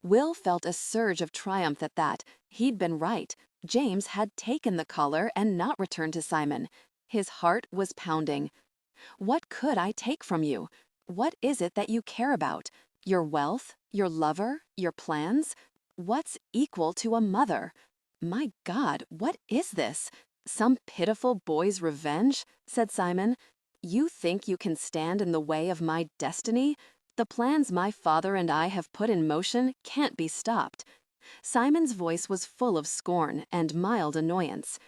Will felt a surge of triumph at that. He'd been right. James had taken the collar and not returned to Simon. His heart was pounding. "What could I take from you? What is it that you care about? Your wealth? Your lover? Your plans? What's equal to a mother? My God, what is this? Some pitiful boy's revenge?" said Simon. "You think you can stand in the way of my destiny? The plans my father and I have put in motion can't be stopped." Simon's voice was full of scorn and mild annoyance.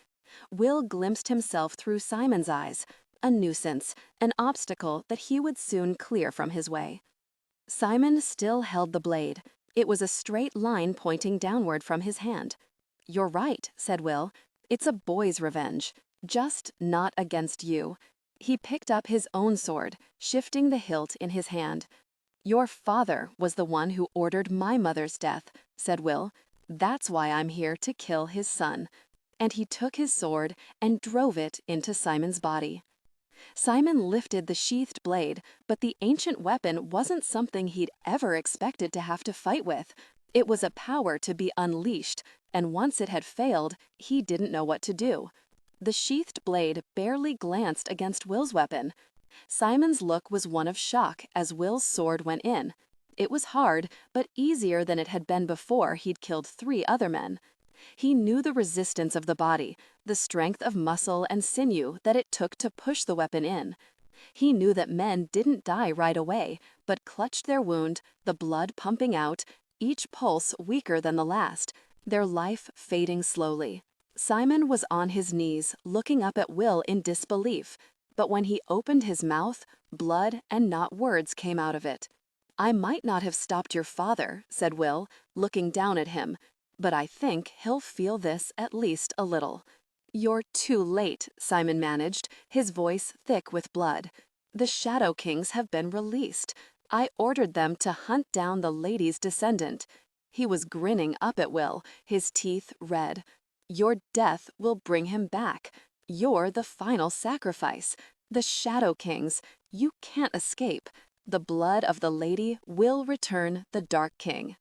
Will glimpsed himself through Simon's eyes, a nuisance, an obstacle that he would soon clear from his way. Simon still held the blade. It was a straight line pointing downward from his hand. "You're right," said Will. "It's a boy's revenge. Just not against you." He picked up his own sword, shifting the hilt in his hand. "Your father was the one who ordered my mother's death," said Will. "That's why I'm here to kill his son." And he took his sword and drove it into Simon's body. Simon lifted the sheathed blade, but the ancient weapon wasn't something he'd ever expected to have to fight with. It was a power to be unleashed, and once it had failed, he didn't know what to do. The sheathed blade barely glanced against Will's weapon. Simon's look was one of shock as Will's sword went in. It was hard, but easier than it had been before he'd killed 3 other men. He knew the resistance of the body, the strength of muscle and sinew that it took to push the weapon in. He knew that men didn't die right away, but clutched their wound, the blood pumping out, each pulse weaker than the last, their life fading slowly. Simon was on his knees, looking up at Will in disbelief, but when he opened his mouth, blood and not words came out of it. "I might not have stopped your father," said Will, looking down at him, "but I think he'll feel this at least a little." "You're too late," Simon managed, his voice thick with blood. "The Shadow Kings have been released. I ordered them to hunt down the lady's descendant." He was grinning up at Will, his teeth red. "Your death will bring him back. You're the final sacrifice. The Shadow Kings. You can't escape. The blood of the lady will return the Dark King."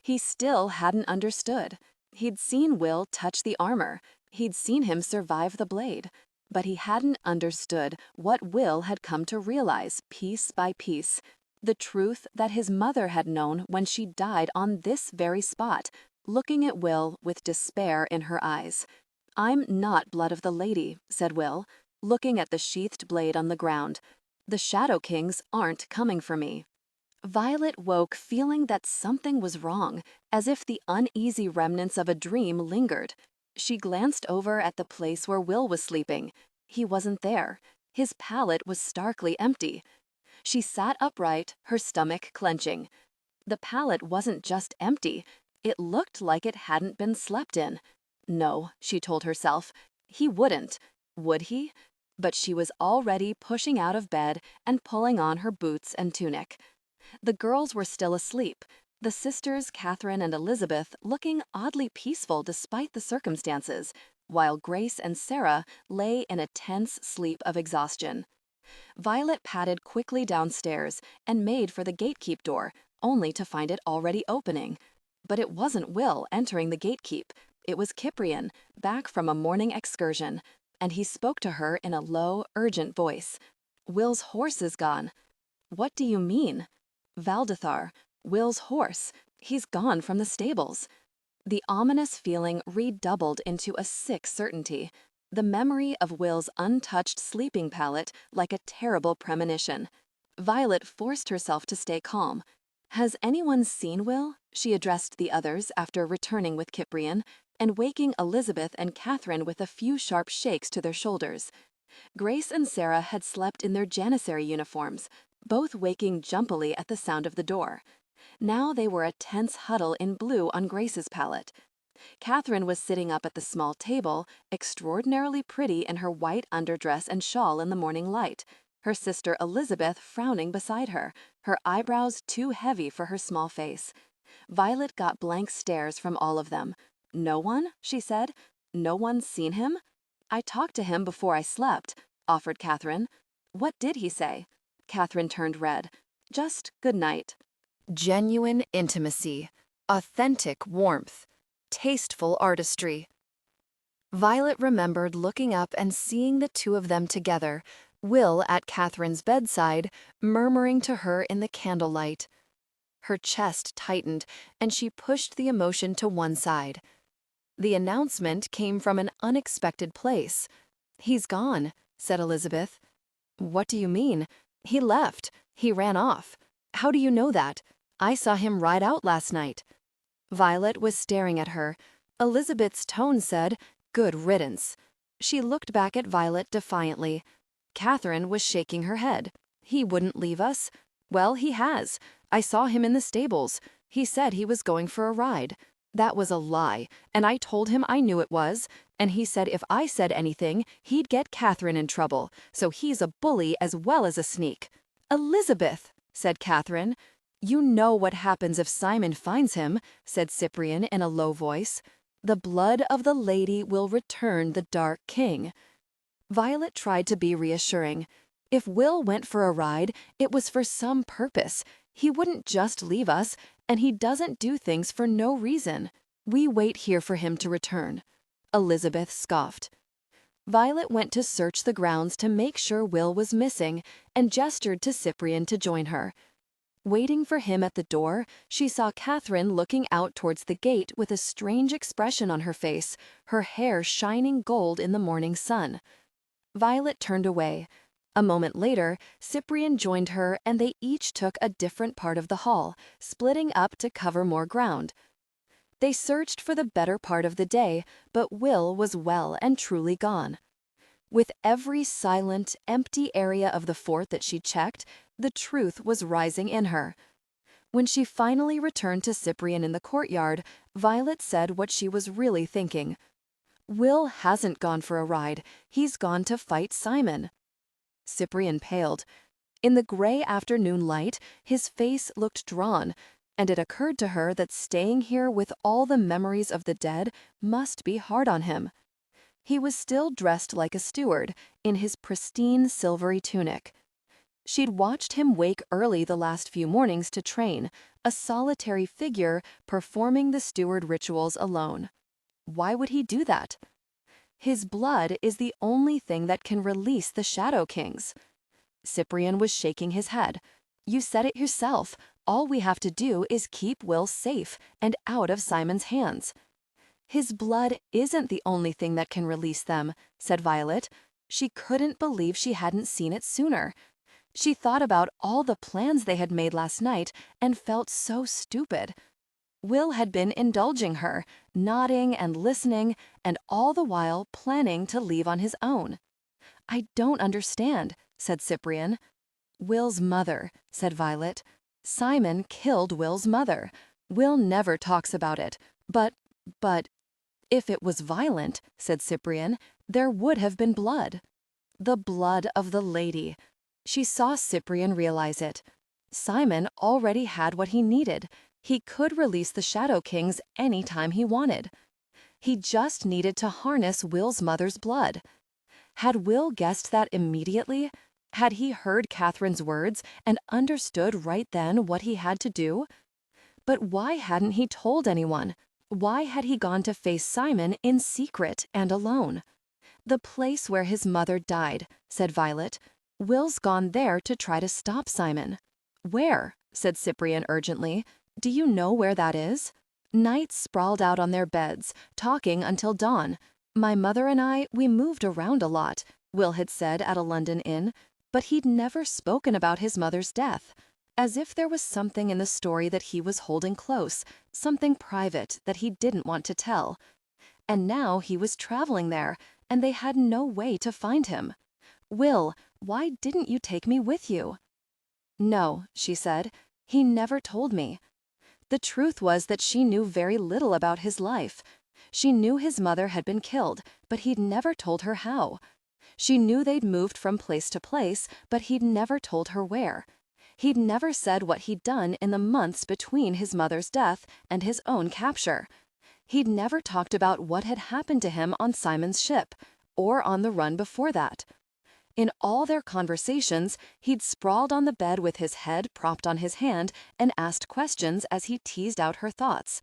He still hadn't understood. He'd seen Will touch the armor. He'd seen him survive the blade. But he hadn't understood what Will had come to realize piece by piece. The truth that his mother had known when she died on this very spot, looking at Will with despair in her eyes. "I'm not blood of the lady," said Will, looking at the sheathed blade on the ground. "The Shadow Kings aren't coming for me." Violet woke feeling that something was wrong, as if the uneasy remnants of a dream lingered. She glanced over at the place where Will was sleeping. He wasn't there. His pallet was starkly empty. She sat upright, her stomach clenching. The pallet wasn't just empty. It looked like it hadn't been slept in. No, she told herself, he wouldn't. Would he? But she was already pushing out of bed and pulling on her boots and tunic. The girls were still asleep, the sisters Catherine and Elizabeth looking oddly peaceful despite the circumstances, while Grace and Sarah lay in a tense sleep of exhaustion. Violet padded quickly downstairs and made for the gatekeep door, only to find it already opening. But it wasn't Will entering the gatekeep. It was Cyprian, back from a morning excursion, and he spoke to her in a low, urgent voice. "Will's horse is gone." "What do you mean?" "Valdethar, Will's horse. He's gone from the stables." The ominous feeling redoubled into a sick certainty. The memory of Will's untouched sleeping pallet like a terrible premonition. Violet forced herself to stay calm. "Has anyone seen Will?" she addressed the others after returning with Cyprian, and waking Elizabeth and Catherine with a few sharp shakes to their shoulders. Grace and Sarah had slept in their janissary uniforms, both waking jumpily at the sound of the door. Now they were a tense huddle in blue on Grace's pallet. Catherine was sitting up at the small table, extraordinarily pretty in her white underdress and shawl in the morning light, her sister Elizabeth frowning beside her, her eyebrows too heavy for her small face. Violet got blank stares from all of them. "No one?" she said. "No one's seen him?" "I talked to him before I slept," offered Catherine. "What did he say?" Catherine turned red. "Just good night." Genuine intimacy, authentic warmth, tasteful artistry. Violet remembered looking up and seeing the two of them together, Will at Catherine's bedside, murmuring to her in the candlelight. Her chest tightened, and she pushed the emotion to one side. The announcement came from an unexpected place. "He's gone," said Elizabeth. "What do you mean?" "He left. He ran off." "How do you know that?" "I saw him ride out last night." Violet was staring at her. Elizabeth's tone said, "Good riddance." She looked back at Violet defiantly. Catherine was shaking her head. "He wouldn't leave us." "Well, he has. I saw him in the stables. He said he was going for a ride." "That was a lie, and I told him I knew it was, and he said if I said anything, he'd get Catherine in trouble, so he's a bully as well as a sneak." "Elizabeth," said Catherine. "You know what happens if Simon finds him," said Cyprian in a low voice. "The blood of the lady will return the Dark King." Violet tried to be reassuring. If Will went for a ride, it was for some purpose. He wouldn't just leave us, and he doesn't do things for no reason. We wait here for him to return." Elizabeth scoffed. Violet went to search the grounds to make sure Will was missing and gestured to Cyprian to join her. Waiting for him at the door, she saw Catherine looking out towards the gate with a strange expression on her face, her hair shining gold in the morning sun. Violet turned away. A moment later, Cyprian joined her and they each took a different part of the hall, splitting up to cover more ground. They searched for the better part of the day, but Will was well and truly gone. With every silent, empty area of the fort that she checked, the truth was rising in her. When she finally returned to Cyprian in the courtyard, Violet said what she was really thinking. "Will hasn't gone for a ride. He's gone to fight Simon." Cyprian paled. In the gray afternoon light, his face looked drawn, and it occurred to her that staying here with all the memories of the dead must be hard on him. He was still dressed like a steward, in his pristine silvery tunic. She'd watched him wake early the last few mornings to train, a solitary figure performing the steward rituals alone. Why would he do that? His blood is the only thing that can release the Shadow Kings. Cyprian was shaking his head. You said it yourself. All we have to do is keep Will safe and out of Simon's hands. His blood isn't the only thing that can release them, said Violet. She couldn't believe she hadn't seen it sooner. She thought about all the plans they had made last night and felt so stupid. Will had been indulging her, nodding and listening, and all the while planning to leave on his own. I don't understand, said Cyprian. Will's mother, said Violet. Simon killed Will's mother. Will never talks about it. But, if it was violent, said Cyprian, there would have been blood. The blood of the lady. She saw Cyprian realize it. Simon already had what he needed. He could release the Shadow Kings any time he wanted. He just needed to harness Will's mother's blood. Had Will guessed that immediately? Had he heard Catherine's words and understood right then what he had to do? But why hadn't he told anyone? Why had he gone to face Simon in secret and alone? The place where his mother died, said Violet. Will's gone there to try to stop Simon. Where? Said Cyprian urgently. Do you know where that is? Nights sprawled out on their beds, talking until dawn. My mother and I, we moved around a lot, Will had said at a London inn, but he'd never spoken about his mother's death. As if there was something in the story that he was holding close, something private that he didn't want to tell. And now he was traveling there, and they had no way to find him. Will, why didn't you take me with you? No, she said. He never told me. The truth was that she knew very little about his life. She knew his mother had been killed, but he'd never told her how. She knew they'd moved from place to place, but he'd never told her where. He'd never said what he'd done in the months between his mother's death and his own capture. He'd never talked about what had happened to him on Simon's ship, or on the run before that. In all their conversations, he'd sprawled on the bed with his head propped on his hand and asked questions as he teased out her thoughts.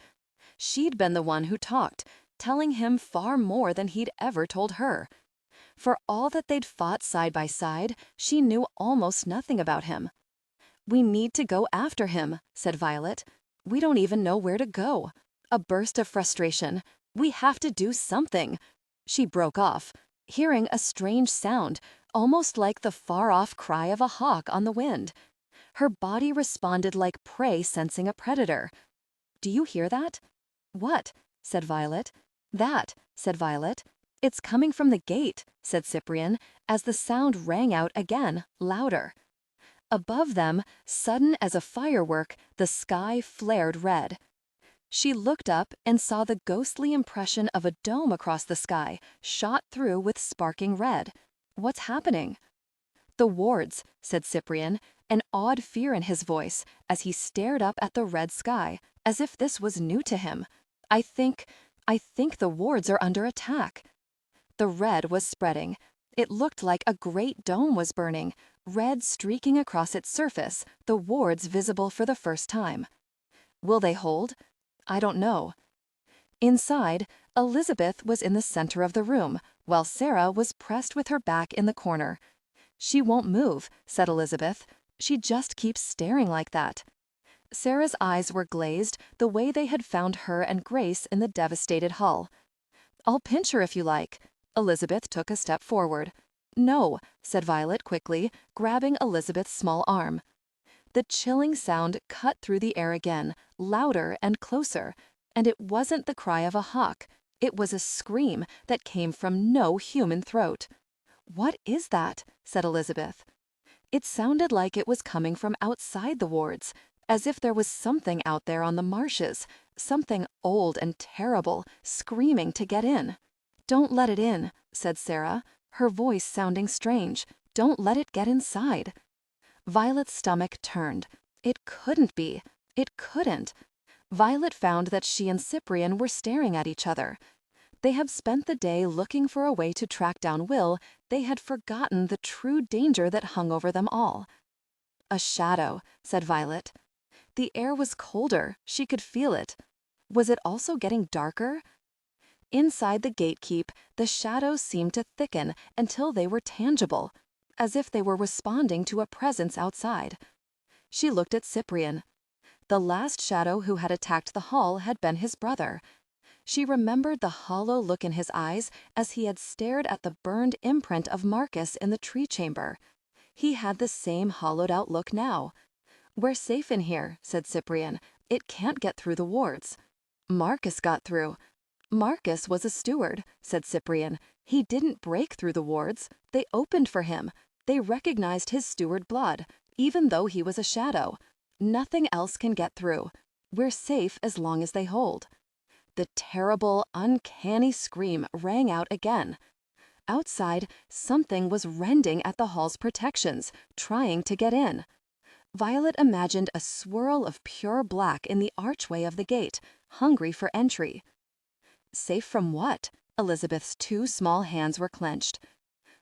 She'd been the one who talked, telling him far more than he'd ever told her. For all that they'd fought side by side, she knew almost nothing about him. We need to go after him, said Violet. We don't even know where to go. A burst of frustration. We have to do something. She broke off, hearing a strange sound, almost like the far-off cry of a hawk on the wind. Her body responded like prey sensing a predator. Do you hear that? What? Said Violet. That, said Violet. It's coming from the gate, said Cyprian, as the sound rang out again, louder. Above them, sudden as a firework, the sky flared red. She looked up and saw the ghostly impression of a dome across the sky, shot through with sparking red. What's happening? The wards, said Cyprian, an odd fear in his voice, as he stared up at the red sky, as if this was new to him. I think the wards are under attack. The red was spreading. It looked like a great dome was burning, red streaking across its surface, the wards visible for the first time. Will they hold? I don't know. Inside, Elizabeth was in the center of the room, while Sarah was pressed with her back in the corner. She won't move, said Elizabeth. She just keeps staring like that. Sarah's eyes were glazed the way they had found her and Grace in the devastated hull. I'll pinch her if you like. Elizabeth took a step forward. No, said Violet quickly, grabbing Elizabeth's small arm. The chilling sound cut through the air again, louder and closer, and it wasn't the cry of a hawk. It was a scream that came from no human throat. What is that? Said Elizabeth. It sounded like it was coming from outside the wards, as if there was something out there on the marshes, something old and terrible, screaming to get in. Don't let it in, said Sarah, her voice sounding strange. Don't let it get inside. Violet's stomach turned. It couldn't be. It couldn't. Violet found that she and Cyprian were staring at each other. They had spent the day looking for a way to track down Will. They had forgotten the true danger that hung over them all. A shadow, said Violet. The air was colder. She could feel it. Was it also getting darker? Inside the gatekeep, the shadows seemed to thicken until they were tangible, as if they were responding to a presence outside. She looked at Cyprian. The last shadow who had attacked the hall had been his brother. She remembered the hollow look in his eyes as he had stared at the burned imprint of Marcus in the tree chamber. He had the same hollowed-out look now. "We're safe in here," said Cyprian. "It can't get through the wards." "Marcus got through." "Marcus was a steward," said Cyprian. "He didn't break through the wards. They opened for him. They recognized his steward blood, even though he was a shadow. Nothing else can get through. We're safe as long as they hold." The terrible, uncanny scream rang out again. Outside, something was rending at the hall's protections, trying to get in. Violet imagined a swirl of pure black in the archway of the gate, hungry for entry. Safe from what? Elizabeth's two small hands were clenched.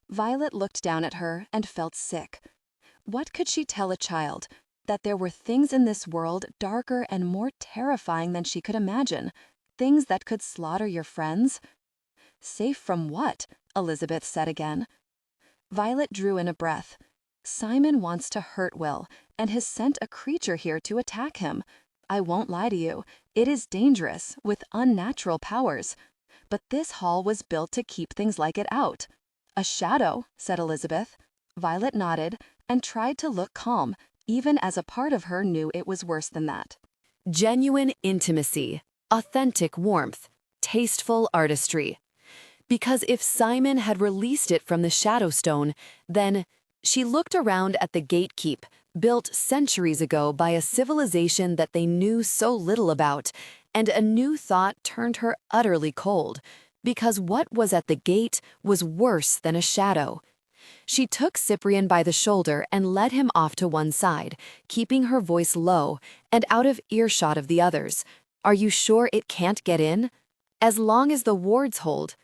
Violet looked down at her and felt sick. What could she tell a child? That there were things in this world darker and more terrifying than she could imagine, things that could slaughter your friends? "Safe from what?" Elizabeth said again. Violet drew in a breath. "Simon wants to hurt Will, and has sent a creature here to attack him. I won't lie to you, it is dangerous, with unnatural powers. But this hall was built to keep things like it out." "A shadow," said Elizabeth. Violet nodded and tried to look calm, even as a part of her knew it was worse than that. Genuine intimacy, authentic warmth, tasteful artistry. Because if Simon had released it from the Shadow Stone, then she looked around at the gatekeep, built centuries ago by a civilization that they knew so little about, and a new thought turned her utterly cold, because what was at the gate was worse than a shadow. She took Cyprian by the shoulder and led him off to one side, keeping her voice low and out of earshot of the others. "Are you sure it can't get in?" "As long as the wards hold."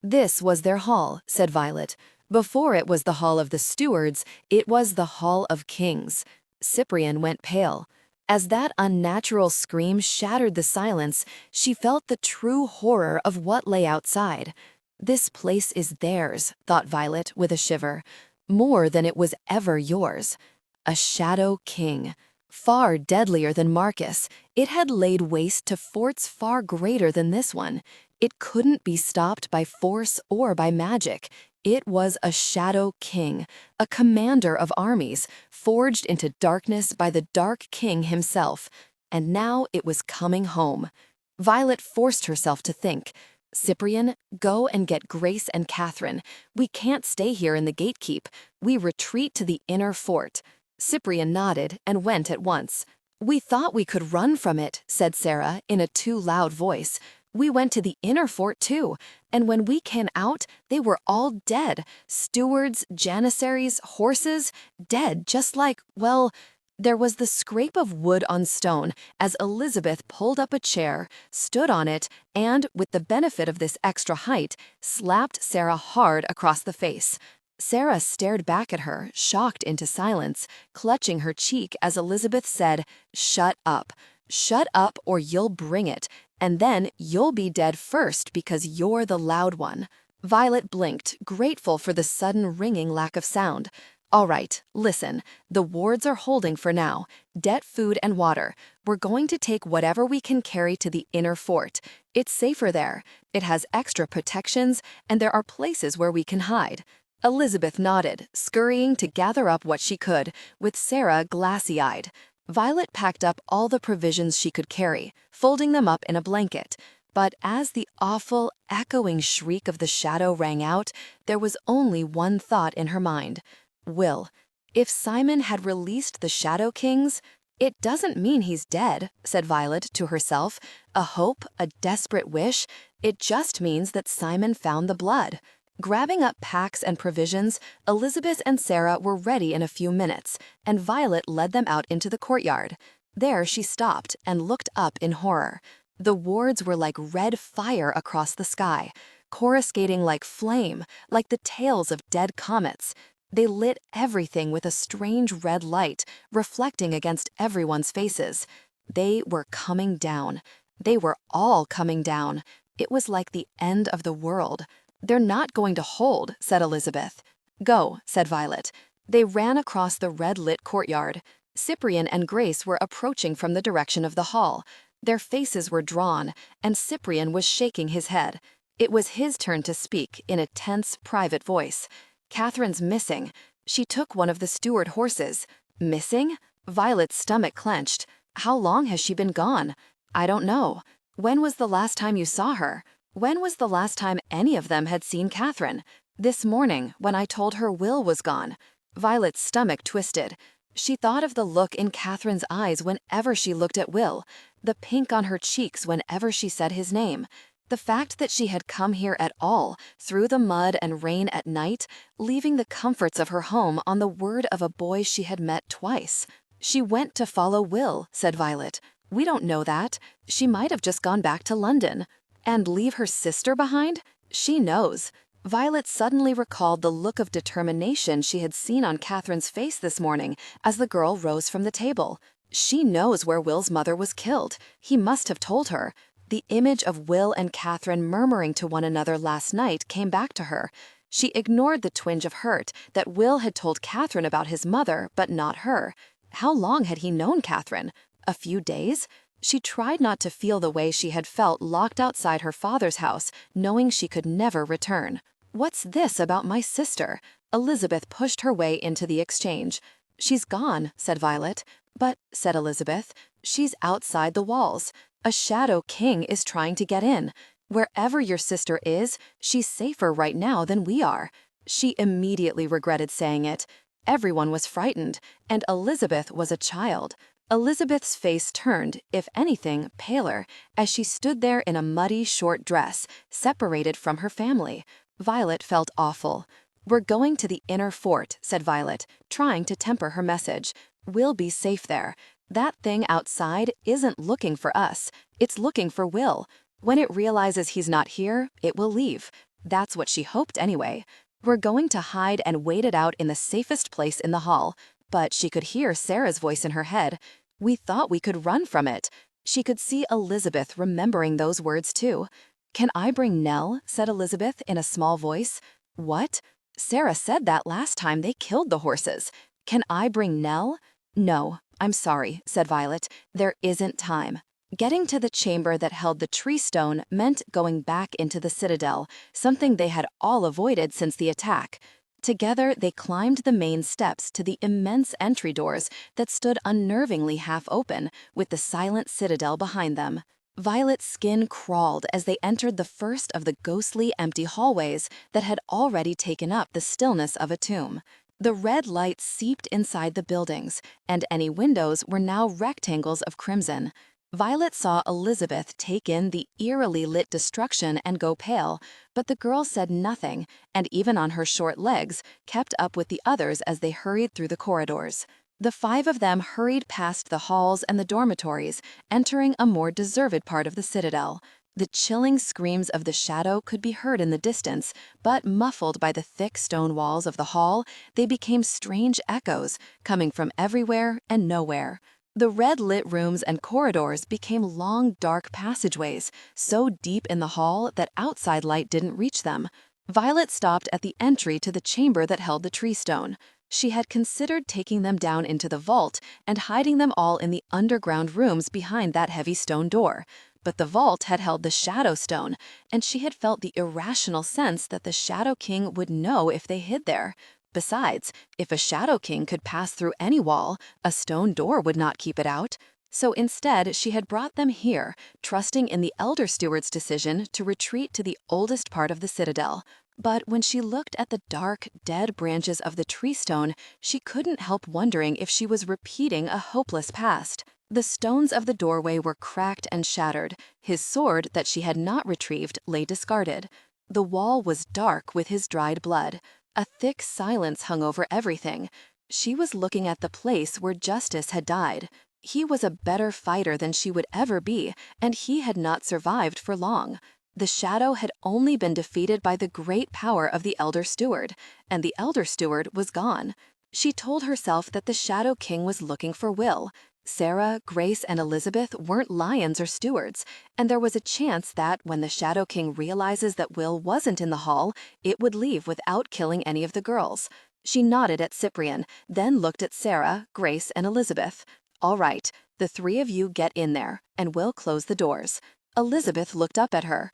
"This was their hall," said Violet. "Before it was the hall of the stewards, it was the hall of kings." Cyprian went pale. As that unnatural scream shattered the silence, she felt the true horror of what lay outside. "This place is theirs," thought Violet with a shiver. "More than it was ever yours." A shadow king. Far deadlier than Marcus, it had laid waste to forts far greater than this one. It couldn't be stopped by force or by magic. It was a shadow king, a commander of armies, forged into darkness by the Dark King himself. And now it was coming home. Violet forced herself to think. "Cyprian, go and get Grace and Catherine. We can't stay here in the gatekeep. We retreat to the inner fort." Cyprian nodded and went at once. "We thought we could run from it," said Sarah in a too loud voice. "We went to the inner fort too, and when we came out, they were all dead. Stewards, janissaries, horses, dead just like, well..." There was the scrape of wood on stone as Elizabeth pulled up a chair, stood on it, and, with the benefit of this extra height, slapped Sarah hard across the face. Sarah stared back at her, shocked into silence, clutching her cheek as Elizabeth said, "Shut up. Shut up or you'll bring it, and then you'll be dead first because you're the loud one." Violet blinked, grateful for the sudden ringing lack of sound. "All right, listen. The wards are holding for now. Get food and water. We're going to take whatever we can carry to the inner fort. It's safer there. It has extra protections, and there are places where we can hide." Elizabeth nodded, scurrying to gather up what she could, with Sarah glassy-eyed. Violet packed up all the provisions she could carry, folding them up in a blanket. But as the awful, echoing shriek of the shadow rang out, there was only one thought in her mind. Will. If Simon had released the Shadow Kings... "It doesn't mean he's dead," said Violet to herself. A hope, a desperate wish. It just means that Simon found the blood. Grabbing up packs and provisions, Elizabeth and Sarah were ready in a few minutes, and Violet led them out into the courtyard. There she stopped and looked up in horror. The wards were like red fire across the sky, coruscating like flame, like the tails of dead comets. They lit everything with a strange red light, reflecting against everyone's faces. They were coming down. They were all coming down. It was like the end of the world. "They're not going to hold," said Elizabeth. "Go," said Violet. They ran across the red-lit courtyard. Cyprian and Grace were approaching from the direction of the hall. Their faces were drawn, and Cyprian was shaking his head. It was his turn to speak in a tense, private voice. "Catherine's missing. She took one of the steward horses." "Missing?" Violet's stomach clenched. "How long has she been gone?" "I don't know." "When was the last time you saw her?" "When was the last time any of them had seen Catherine?" "This morning, when I told her Will was gone." Violet's stomach twisted. She thought of the look in Catherine's eyes whenever she looked at Will, the pink on her cheeks whenever she said his name. The fact that she had come here at all, through the mud and rain at night, leaving the comforts of her home on the word of a boy she had met twice. "She went to follow Will," said Violet. "We don't know that. She might have just gone back to London." "And leave her sister behind?" "She knows." Violet suddenly recalled the look of determination she had seen on Catherine's face this morning as the girl rose from the table. She knows where Will's mother was killed. He must have told her. The image of Will and Catherine murmuring to one another last night came back to her. She ignored the twinge of hurt that Will had told Catherine about his mother, but not her. How long had he known Catherine? A few days? She tried not to feel the way she had felt locked outside her father's house, knowing she could never return. "What's this about my sister?" Elizabeth pushed her way into the exchange. "She's gone," said Violet. "But," said Elizabeth, "she's outside the walls. A shadow king is trying to get in. Wherever your sister is, she's safer right now than we are." She immediately regretted saying it. Everyone was frightened, and Elizabeth was a child. Elizabeth's face turned, if anything, paler, as she stood there in a muddy, short dress, separated from her family. Violet felt awful. "We're going to the inner fort," said Violet, trying to temper her message. "We'll be safe there. That thing outside isn't looking for us. It's looking for Will. When it realizes he's not here, it will leave." That's what she hoped anyway. "We're going to hide and wait it out in the safest place in the hall." But she could hear Sarah's voice in her head. "We thought we could run from it." She could see Elizabeth remembering those words too. "Can I bring Nell?" said Elizabeth in a small voice. "What?" "Sarah said that last time they killed the horses. Can I bring Nell?" "No, I'm sorry," said Violet. "There isn't time." Getting to the chamber that held the tree stone meant going back into the citadel, something they had all avoided since the attack. Together, they climbed the main steps to the immense entry doors that stood unnervingly half open, with the silent citadel behind them. Violet's skin crawled as they entered the first of the ghostly, empty hallways that had already taken up the stillness of a tomb. The red light seeped inside the buildings, and any windows were now rectangles of crimson. Violet saw Elizabeth take in the eerily lit destruction and go pale, but the girl said nothing, and even on her short legs, kept up with the others as they hurried through the corridors. The five of them hurried past the halls and the dormitories, entering a more deserted part of the citadel. The chilling screams of the shadow could be heard in the distance, but muffled by the thick stone walls of the hall, they became strange echoes, coming from everywhere and nowhere. The red-lit rooms and corridors became long, dark passageways, so deep in the hall that outside light didn't reach them. Violet stopped at the entry to the chamber that held the tree stone. She had considered taking them down into the vault and hiding them all in the underground rooms behind that heavy stone door. But the vault had held the Shadow Stone, and she had felt the irrational sense that the Shadow King would know if they hid there. Besides, if a Shadow King could pass through any wall, a stone door would not keep it out. So instead, she had brought them here, trusting in the Elder Steward's decision to retreat to the oldest part of the citadel. But when she looked at the dark, dead branches of the tree stone, she couldn't help wondering if she was repeating a hopeless past. The stones of the doorway were cracked and shattered. His sword that she had not retrieved lay discarded. The wall was dark with his dried blood. A thick silence hung over everything. She was looking at the place where Justice had died. He was a better fighter than she would ever be, and he had not survived for long. The Shadow had only been defeated by the great power of the Elder Steward, and the Elder Steward was gone. She told herself that the Shadow King was looking for Will. Sarah, Grace, and Elizabeth weren't lions or stewards, and there was a chance that when the Shadow King realizes that Will wasn't in the hall, it would leave without killing any of the girls. She nodded at Cyprian, then looked at Sarah, Grace, and Elizabeth. All right, the three of you get in there, and we'll close the doors. Elizabeth looked up at her.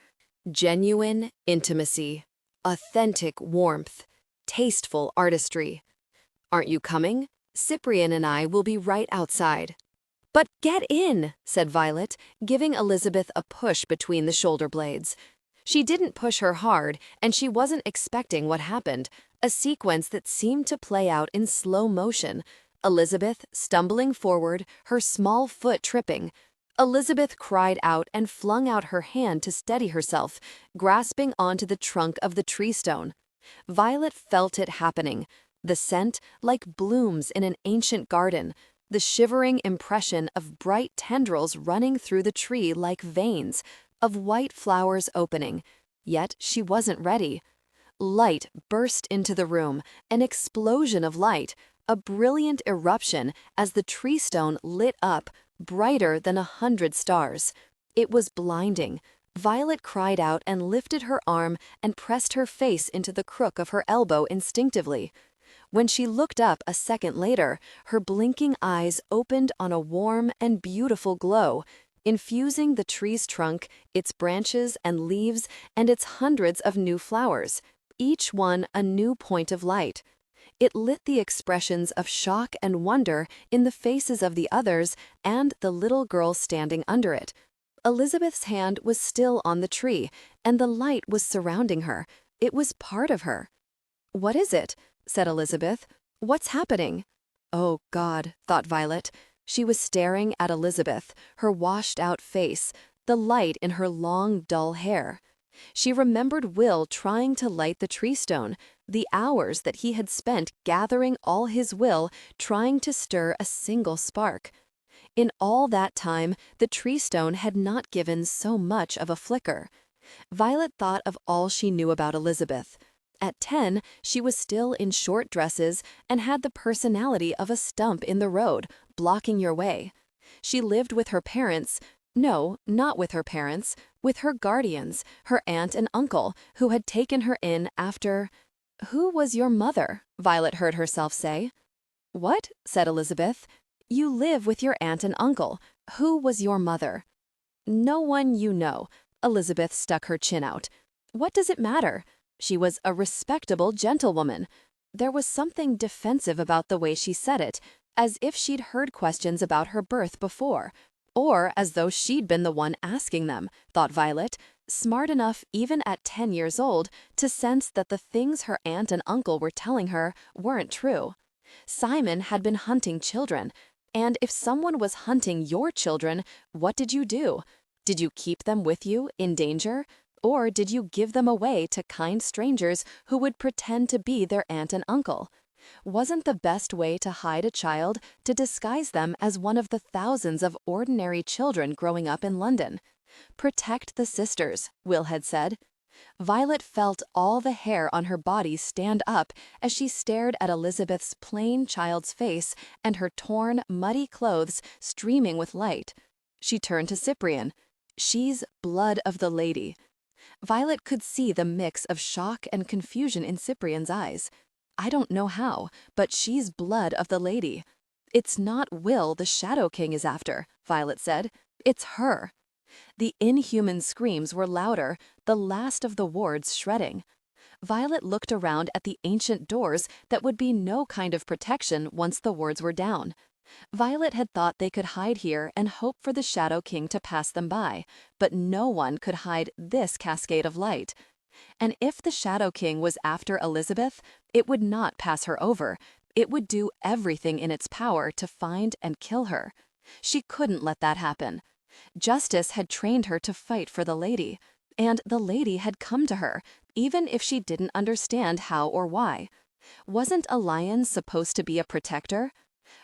Genuine intimacy, authentic warmth, tasteful artistry. Aren't you coming? Cyprian and I will be right outside. But get in, said Violet, giving Elizabeth a push between the shoulder blades. She didn't push her hard, and she wasn't expecting what happened, a sequence that seemed to play out in slow motion. Elizabeth stumbling forward, her small foot tripping. Elizabeth cried out and flung out her hand to steady herself, grasping onto the trunk of the tree stone. Violet felt it happening. The scent, like blooms in an ancient garden, the shivering impression of bright tendrils running through the tree like veins, of white flowers opening. Yet she wasn't ready. Light burst into the room, an explosion of light, a brilliant eruption as the tree stone lit up, brighter than 100 stars. It was blinding. Violet cried out and lifted her arm and pressed her face into the crook of her elbow instinctively. When she looked up a second later, her blinking eyes opened on a warm and beautiful glow, infusing the tree's trunk, its branches and leaves, and its hundreds of new flowers, each one a new point of light. It lit the expressions of shock and wonder in the faces of the others and the little girl standing under it. Elizabeth's hand was still on the tree, and the light was surrounding her. It was part of her. "What is it?" said Elizabeth. "What's happening?" Oh, God, thought Violet. She was staring at Elizabeth, her washed-out face, the light in her long, dull hair. She remembered Will trying to light the tree stone, the hours that he had spent gathering all his will, trying to stir a single spark. In all that time, the tree stone had not given so much of a flicker. Violet thought of all she knew about Elizabeth. At 10, she was still in short dresses and had the personality of a stump in the road, blocking your way. She lived with her parents. No, not with her parents, with her guardians, her aunt and uncle, who had taken her in after... "Who was your mother?" Violet heard herself say. "What?" said Elizabeth. "You live with your aunt and uncle. Who was your mother?" "No one you know." Elizabeth stuck her chin out. "What does it matter? She was a respectable gentlewoman." There was something defensive about the way she said it, as if she'd heard questions about her birth before, or as though she'd been the one asking them, thought Violet, smart enough even at 10 years old to sense that the things her aunt and uncle were telling her weren't true. Simon had been hunting children, and if someone was hunting your children, what did you do? Did you keep them with you, in danger? Or did you give them away to kind strangers who would pretend to be their aunt and uncle? Wasn't the best way to hide a child to disguise them as one of the thousands of ordinary children growing up in London? "Protect the sisters," Will had said. Violet felt all the hair on her body stand up as she stared at Elizabeth's plain child's face and her torn, muddy clothes streaming with light. She turned to Cyprian. "She's blood of the lady." Violet could see the mix of shock and confusion in Cyprian's eyes. "I don't know how, but she's blood of the lady." "It's not Will the Shadow King is after," Violet said. "It's her." The inhuman screams were louder, the last of the wards shredding. Violet looked around at the ancient doors that would be no kind of protection once the wards were down. Violet had thought they could hide here and hope for the Shadow King to pass them by, but no one could hide this cascade of light. And if the Shadow King was after Elizabeth, it would not pass her over. It would do everything in its power to find and kill her. She couldn't let that happen. Justice had trained her to fight for the lady, and the lady had come to her, even if she didn't understand how or why. Wasn't a lion supposed to be a protector?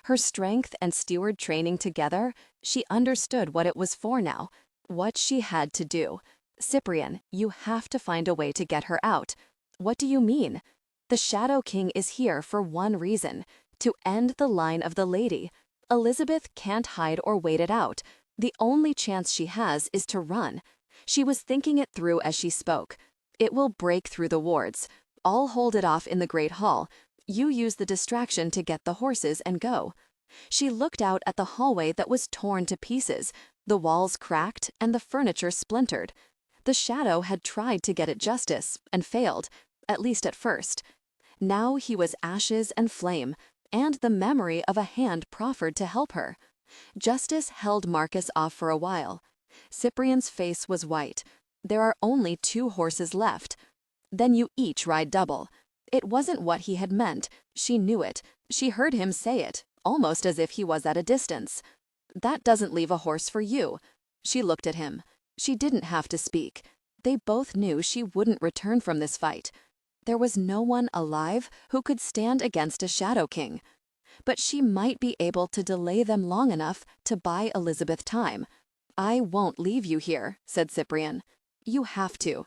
Her strength and steward training together, she understood what it was for now, what she had to do. "Cyprian, you have to find a way to get her out." "What do you mean?" "The Shadow King is here for one reason, to end the line of the lady." Elizabeth can't hide or wait it out. The only chance she has is to run. She was thinking it through as she spoke. It will break through the wards. I'll hold it off in the Great Hall. You use the distraction to get the horses and go. She looked out at the hallway that was torn to pieces, the walls cracked and the furniture splintered. The shadow had tried to get at Justice and failed, at least at first. Now he was ashes and flame, and the memory of a hand proffered to help her. Justice held Marcus off for a while. Cyprian's face was white. There are only 2 horses left. Then you each ride double. It wasn't what he had meant. She knew it. She heard him say it, almost as if he was at a distance. That doesn't leave a horse for you. She looked at him. She didn't have to speak. They both knew she wouldn't return from this fight. There was no one alive who could stand against a Shadow King. But she might be able to delay them long enough to buy Elizabeth time. I won't leave you here, said Cyprian. You have to.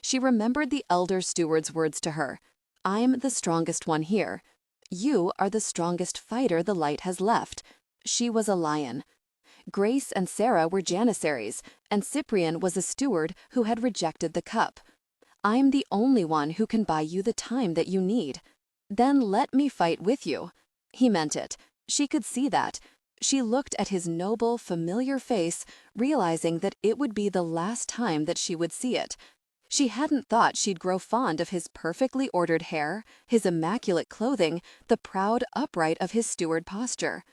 She remembered the elder steward's words to her. I'm the strongest one here. You are the strongest fighter the light has left. She was a lion. Grace and Sarah were janissaries, and Cyprian was a steward who had rejected the cup. I'm the only one who can buy you the time that you need. Then let me fight with you. He meant it. She could see that. She looked at his noble, familiar face, realizing that it would be the last time that she would see it. She hadn't thought she'd grow fond of his perfectly ordered hair, his immaculate clothing, the proud upright of his steward posture.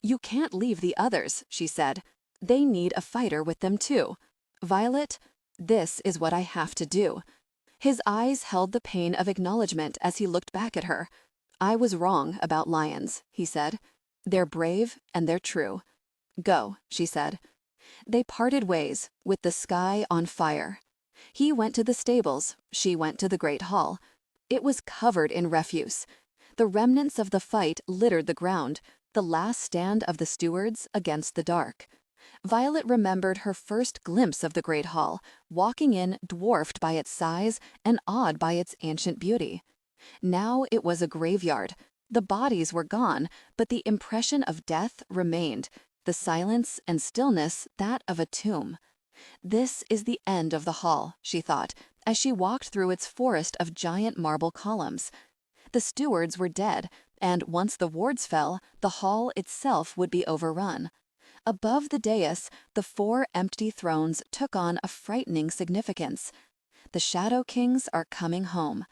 You can't leave the others, she said. They need a fighter with them too. Violet, this is what I have to do. His eyes held the pain of acknowledgement as he looked back at her. I was wrong about lions, he said. They're brave and they're true. Go, she said. They parted ways, with the sky on fire. He went to the stables, she went to the Great Hall. It was covered in refuse. The remnants of the fight littered the ground, the last stand of the stewards against the dark. Violet remembered her first glimpse of the Great Hall, walking in dwarfed by its size and awed by its ancient beauty. Now it was a graveyard. The bodies were gone, but the impression of death remained, the silence and stillness that of a tomb. This is the end of the hall, she thought, as she walked through its forest of giant marble columns. The stewards were dead, and once the wards fell, the hall itself would be overrun. Above the dais, the 4 empty thrones took on a frightening significance. The Shadow Kings are coming home.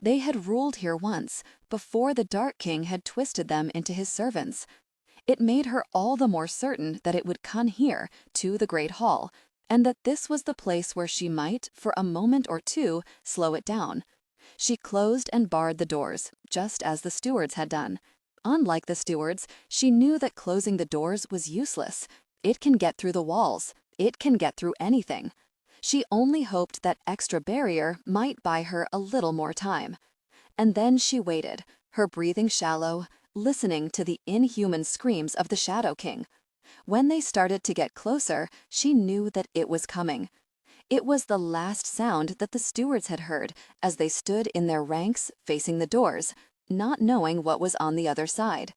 They had ruled here once, before the Dark King had twisted them into his servants. It made her all the more certain that it would come here, to the Great Hall, and that this was the place where she might, for a moment or two, slow it down. She closed and barred the doors, just as the stewards had done. Unlike the stewards, she knew that closing the doors was useless. It can get through the walls. It can get through anything. She only hoped that extra barrier might buy her a little more time. And then she waited, her breathing shallow, listening to the inhuman screams of the Shadow King. When they started to get closer, she knew that it was coming. It was the last sound that the stewards had heard as they stood in their ranks facing the doors, not knowing what was on the other side.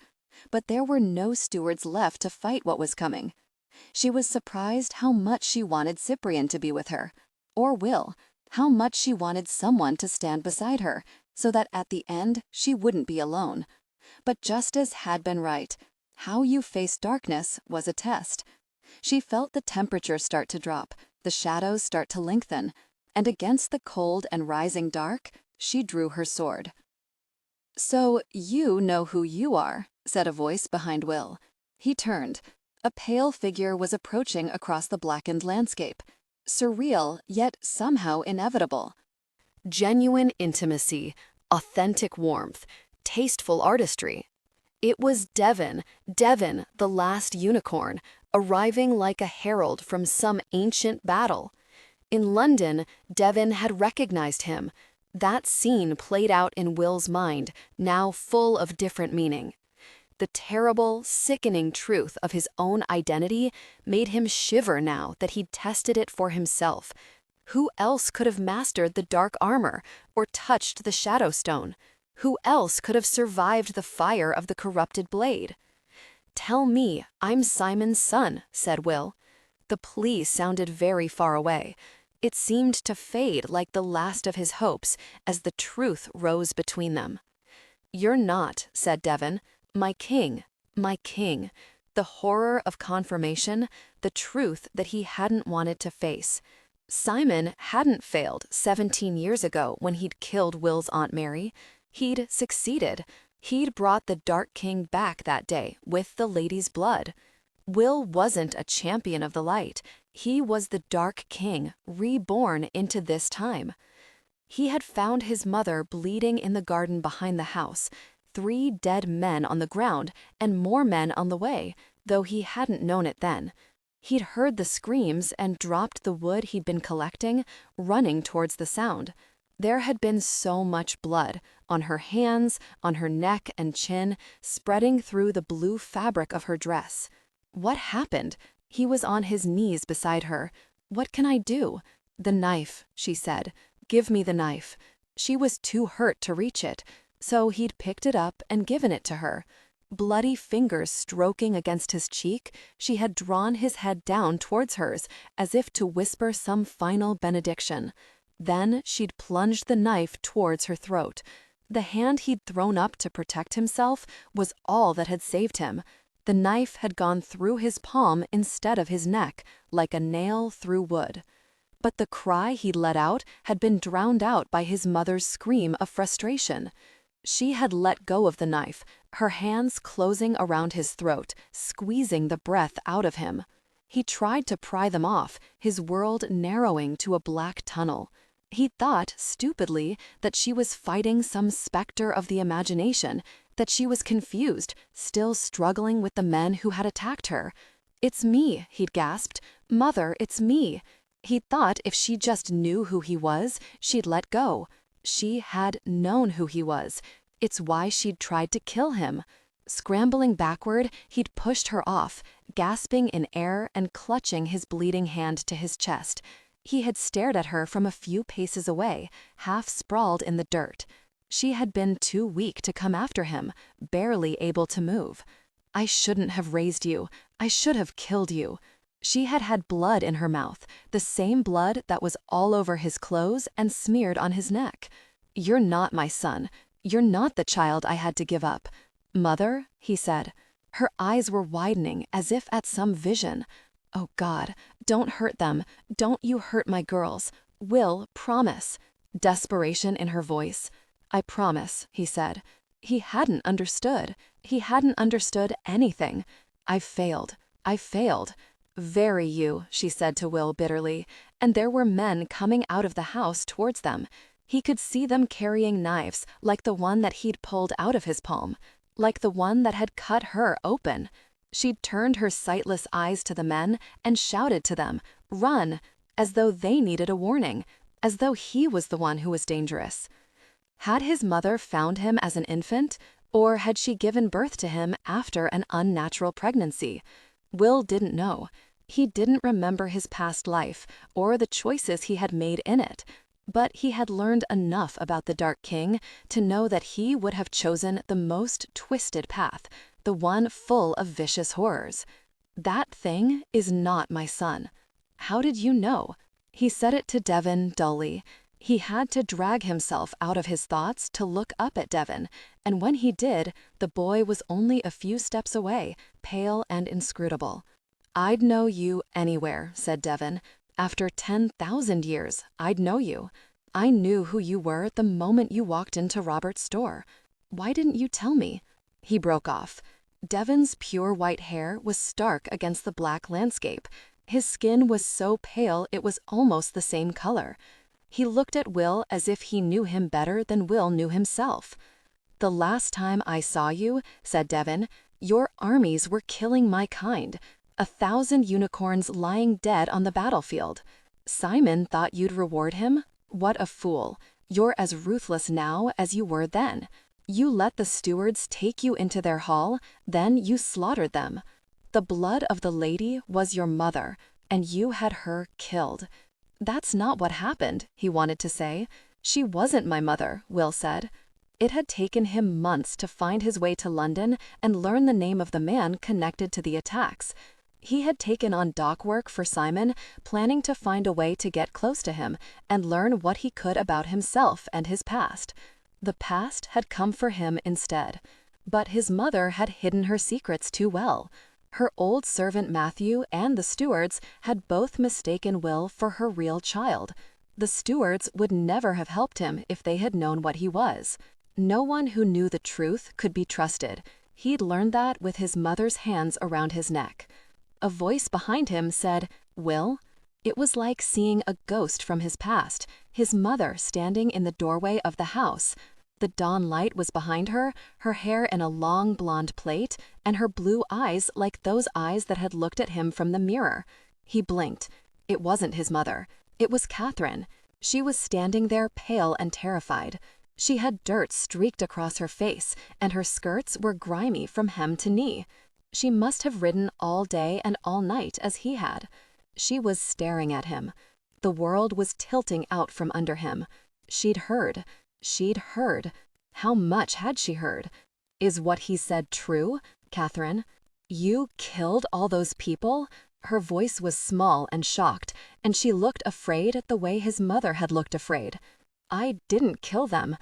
But there were no stewards left to fight what was coming. She was surprised how much she wanted Cyprian to be with her, or Will, how much she wanted someone to stand beside her, so that at the end she wouldn't be alone. But Justice had been right. How you face darkness was a test. She felt the temperature start to drop, the shadows start to lengthen, and against the cold and rising dark, she drew her sword. So you know who you are, said a voice behind Will. He turned. A pale figure was approaching across the blackened landscape. Surreal, yet somehow inevitable. Genuine intimacy, authentic warmth, tasteful artistry. It was Devon, the last unicorn, arriving like a herald from some ancient battle. In London, Devon had recognized him. That scene played out in Will's mind, now full of different meaning. The terrible, sickening truth of his own identity made him shiver now that he'd tested it for himself. Who else could have mastered the dark armor or touched the shadow stone? Who else could have survived the fire of the corrupted blade? Tell me, I'm Simon's son, said Will. The plea sounded very far away. It seemed to fade like the last of his hopes as the truth rose between them. You're not, said Devon. My king, my king. The horror of confirmation, the truth that he hadn't wanted to face. Simon hadn't failed 17 years ago when he'd killed Will's Aunt Mary. He'd succeeded. He'd brought the Dark King back that day with the lady's blood. Will wasn't a champion of the light. He was the Dark King, reborn into this time. He had found his mother bleeding in the garden behind the house, 3 dead men on the ground and more men on the way, though he hadn't known it then. He'd heard the screams and dropped the wood he'd been collecting, running towards the sound. There had been so much blood, on her hands, on her neck and chin, spreading through the blue fabric of her dress. What happened? He was on his knees beside her. What can I do? The knife, she said. Give me the knife. She was too hurt to reach it, so he'd picked it up and given it to her. Bloody fingers stroking against his cheek, she had drawn his head down towards hers, as if to whisper some final benediction. Then she'd plunged the knife towards her throat. The hand he'd thrown up to protect himself was all that had saved him. The knife had gone through his palm instead of his neck, like a nail through wood. But the cry he'd let out had been drowned out by his mother's scream of frustration. She had let go of the knife, her hands closing around his throat, squeezing the breath out of him. He tried to pry them off, his world narrowing to a black tunnel. He thought, stupidly, that she was fighting some specter of the imagination, that she was confused, still struggling with the men who had attacked her. "It's me," he'd gasped. "Mother, it's me." He thought if she just knew who he was, she'd let go. She had known who he was. It's why she'd tried to kill him. Scrambling backward, he'd pushed her off, gasping in air and clutching his bleeding hand to his chest. He had stared at her from a few paces away, half sprawled in the dirt. She had been too weak to come after him, barely able to move. "I shouldn't have raised you. I should have killed you." She had had blood in her mouth, the same blood that was all over his clothes and smeared on his neck. "You're not my son. You're not the child I had to give up." "Mother," he said. Her eyes were widening as if at some vision. "Oh God, don't hurt them. Don't you hurt my girls. Will, promise." Desperation in her voice. "I promise," he said. He hadn't understood. He hadn't understood anything. "I've failed. I've failed." "Very you," she said to Will bitterly, and there were men coming out of the house towards them. He could see them carrying knives like the one that he'd pulled out of his palm, like the one that had cut her open. She'd turned her sightless eyes to the men and shouted to them, "Run!" as though they needed a warning, as though he was the one who was dangerous. Had his mother found him as an infant, or had she given birth to him after an unnatural pregnancy? Will didn't know. He didn't remember his past life, or the choices he had made in it, but he had learned enough about the Dark King to know that he would have chosen the most twisted path, the one full of vicious horrors. "That thing is not my son." "How did you know?" He said it to Devon dully. He had to drag himself out of his thoughts to look up at Devon, and when he did, the boy was only a few steps away, pale and inscrutable. "I'd know you anywhere," said Devon. "After 10,000 years, I'd know you. I knew who you were the moment you walked into Robert's store. Why didn't you tell me?" He broke off. Devon's pure white hair was stark against the black landscape. His skin was so pale it was almost the same color. He looked at Will as if he knew him better than Will knew himself. "The last time I saw you," said Devon, "your armies were killing my kind. 1,000 unicorns lying dead on the battlefield. Simon thought you'd reward him? What a fool. You're as ruthless now as you were then. You let the stewards take you into their hall, then you slaughtered them. The blood of the lady was your mother, and you had her killed." "That's not what happened," he wanted to say. "She wasn't my mother," Will said. It had taken him months to find his way to London and learn the name of the man connected to the attacks. He had taken on dock work for Simon, planning to find a way to get close to him and learn what he could about himself and his past. The past had come for him instead. But his mother had hidden her secrets too well. Her old servant Matthew and the Stewards had both mistaken Will for her real child. The Stewards would never have helped him if they had known what he was. No one who knew the truth could be trusted. He'd learned that with his mother's hands around his neck. A voice behind him said, "Will?" It was like seeing a ghost from his past, his mother standing in the doorway of the house. The dawn light was behind her, her hair in a long blonde plait, and her blue eyes like those eyes that had looked at him from the mirror. He blinked. It wasn't his mother. It was Catherine. She was standing there pale and terrified. She had dirt streaked across her face, and her skirts were grimy from hem to knee. She must have ridden all day and all night as he had. She was staring at him. The world was tilting out from under him. She'd heard. She'd heard. How much had she heard? Is what he said true, Catherine? You killed all those people? Her voice was small and shocked, and she looked afraid at the way his mother had looked afraid. I didn't kill them.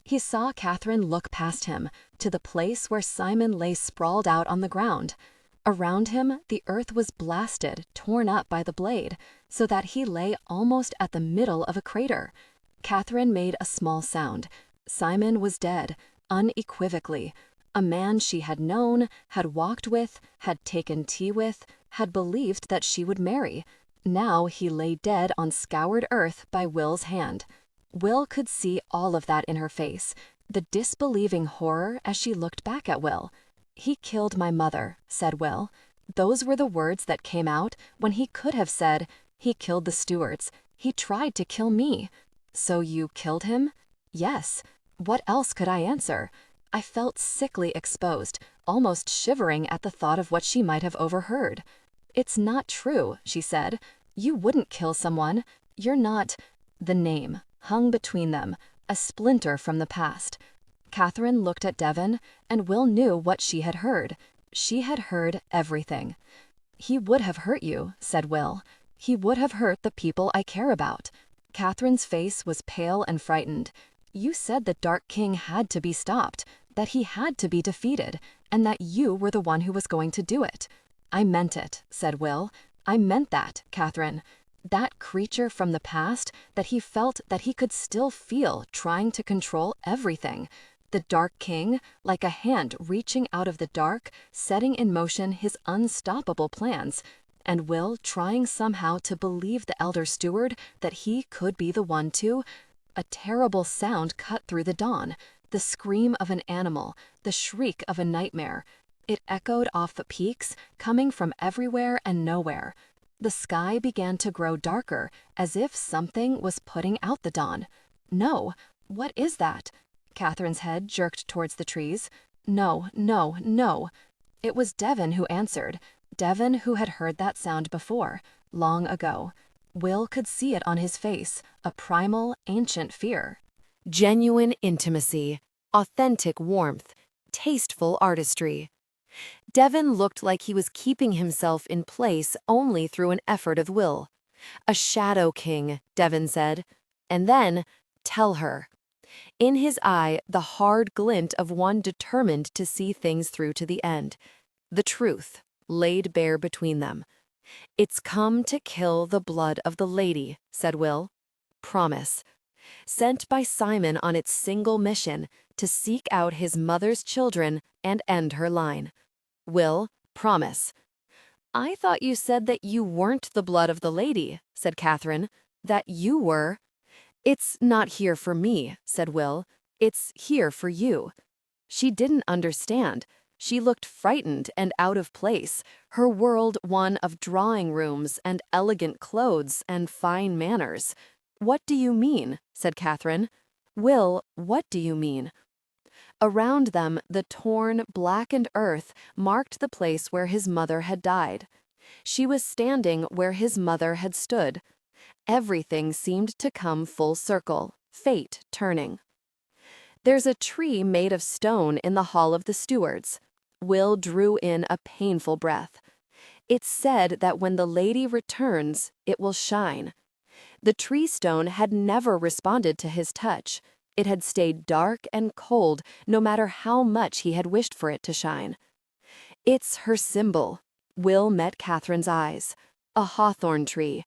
He saw Catherine look past him, to the place where Simon lay sprawled out on the ground. Around him, the earth was blasted, torn up by the blade, so that he lay almost at the middle of a crater. Catherine made a small sound. Simon was dead, unequivocally. A man she had known, had walked with, had taken tea with, had believed that she would marry. Now he lay dead on scoured earth by Will's hand. Will could see all of that in her face, the disbelieving horror as she looked back at Will. "He killed my mother," said Will. Those were the words that came out when he could have said, "He killed the Stewards. He tried to kill me." "So you killed him?" "Yes." What else could I answer? I felt sickly exposed, almost shivering at the thought of what she might have overheard. "It's not true," she said. "You wouldn't kill someone. You're not—" The name hung between them, a splinter from the past. Catherine looked at Devon, and Will knew what she had heard. She had heard everything. "He would have hurt you," said Will. "He would have hurt the people I care about." Catherine's face was pale and frightened. "You said the Dark King had to be stopped, that he had to be defeated, and that you were the one who was going to do it." "I meant it," said Will. "I meant that, Catherine. That creature from the past that he felt that he could still feel trying to control everything. The Dark King, like a hand reaching out of the dark, setting in motion his unstoppable plans. And Will trying somehow to believe the elder steward that he could be the one to— A terrible sound cut through the dawn, the scream of an animal, the shriek of a nightmare. It echoed off the peaks, coming from everywhere and nowhere. The sky began to grow darker, as if something was putting out the dawn. "No, what is that?" Catherine's head jerked towards the trees. "No, no, no." It was Devon who answered, Devon who had heard that sound before, long ago. Will could see it on his face, a primal, ancient fear. Genuine intimacy, authentic warmth, tasteful artistry. Devon looked like he was keeping himself in place only through an effort of will. "A shadow king," Devon said. And then, "Tell her." In his eye, the hard glint of one determined to see things through to the end. The truth, laid bare between them. "It's come to kill the blood of the lady," said Will. "Promise." Sent by Simon on its single mission, to seek out his mother's children and end her line. "Will, promise." "I thought you said that you weren't the blood of the lady," said Catherine. "That you were." "It's not here for me," said Will. "It's here for you." She didn't understand. She looked frightened and out of place, her world one of drawing rooms and elegant clothes and fine manners. "What do you mean?" said Catherine. "Will, what do you mean?" Around them, the torn, blackened earth marked the place where his mother had died. She was standing where his mother had stood. Everything seemed to come full circle, fate turning. There's a tree made of stone in the hall of the stewards. Will drew in a painful breath. It's said that when the lady returns, it will shine. The tree stone had never responded to his touch. It had stayed dark and cold no matter how much he had wished for it to shine. It's her symbol. Will met Catherine's eyes. A hawthorn tree.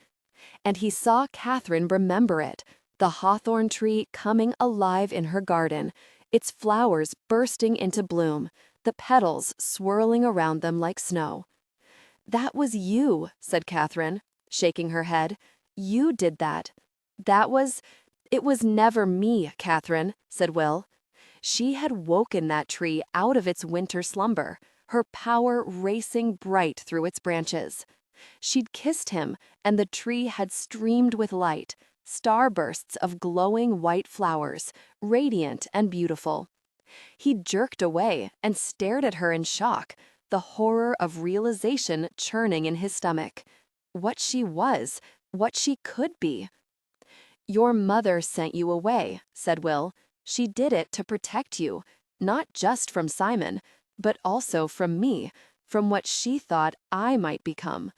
And he saw Catherine remember it, the hawthorn tree coming alive in her garden, its flowers bursting into bloom, the petals swirling around them like snow. "That was you," said Catherine, shaking her head. "You did that. It was never me, Catherine," said Will. She had woken that tree out of its winter slumber, her power racing bright through its branches. She'd kissed him, and the tree had streamed with light, starbursts of glowing white flowers, radiant and beautiful. He jerked away and stared at her in shock, the horror of realization churning in his stomach. What she was, what she could be. "Your mother sent you away," said Will. "She did it to protect you, not just from Simon, but also from me, from what she thought I might become.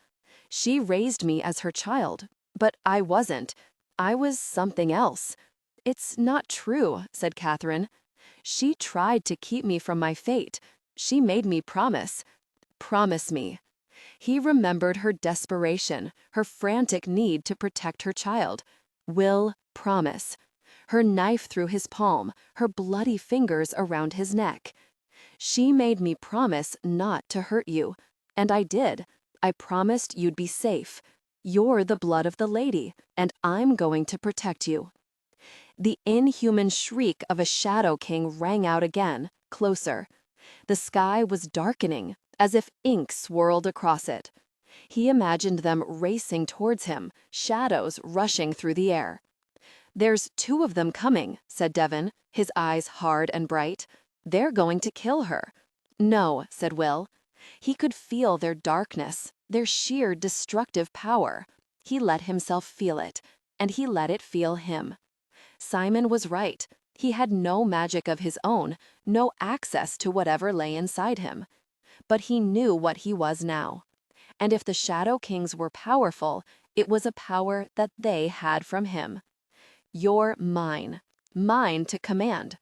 She raised me as her child, but I wasn't. I was something else." "It's not true," said Catherine. "She tried to keep me from my fate. She made me promise. Promise me." He remembered her desperation, her frantic need to protect her child. Will promise. Her knife through his palm, her bloody fingers around his neck. "She made me promise not to hurt you. And I did. I promised you'd be safe. You're the blood of the lady, and I'm going to protect you." The inhuman shriek of a shadow king rang out again, closer. The sky was darkening, as if ink swirled across it. He imagined them racing towards him, shadows rushing through the air. "There's two of them coming," said Devon, his eyes hard and bright. "They're going to kill her." "No," said Will. He could feel their darkness, their sheer destructive power. He let himself feel it, and he let it feel him. Simon was right. He had no magic of his own, no access to whatever lay inside him. But he knew what he was now. And if the Shadow Kings were powerful, it was a power that they had from him. "You're mine. Mine to command."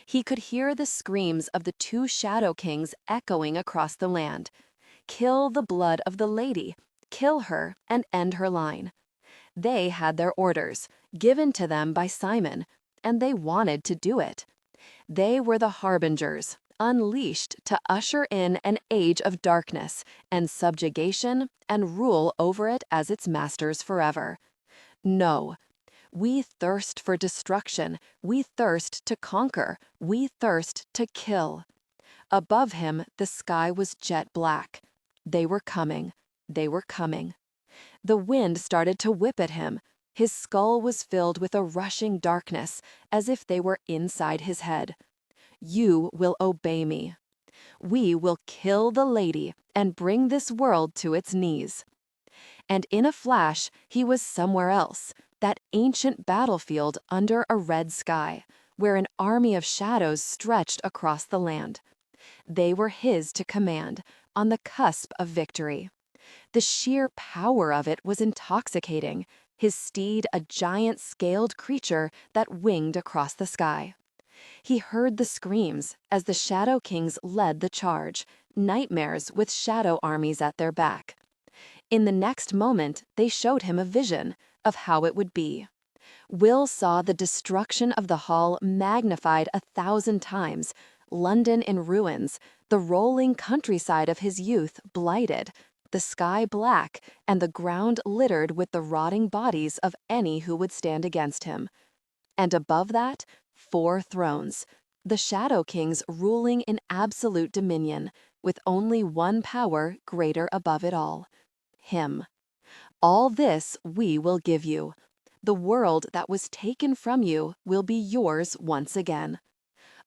He could hear the screams of the two Shadow Kings echoing across the land. Kill the blood of the lady. Kill her and end her line. They had their orders, given to them by Simon, and they wanted to do it. They were the harbingers, unleashed to usher in an age of darkness and subjugation and rule over it as its masters forever. No. We thirst for destruction. We thirst to conquer. We thirst to kill. Above him, the sky was jet black. They were coming. They were coming. The wind started to whip at him. His skull was filled with a rushing darkness, as if they were inside his head. "You will obey me. We will kill the lady and bring this world to its knees." And in a flash, he was somewhere else, that ancient battlefield under a red sky, where an army of shadows stretched across the land. They were his to command, on the cusp of victory. The sheer power of it was intoxicating, his steed a giant scaled creature that winged across the sky. He heard the screams as the Shadow Kings led the charge, nightmares with shadow armies at their back. In the next moment, they showed him a vision of how it would be. Will saw the destruction of the hall magnified 1,000 times, London in ruins, the rolling countryside of his youth blighted, the sky black, and the ground littered with the rotting bodies of any who would stand against him. And above that, 4 thrones, the Shadow Kings ruling in absolute dominion, with only one power greater above it all: him. "All this we will give you. The world that was taken from you will be yours once again."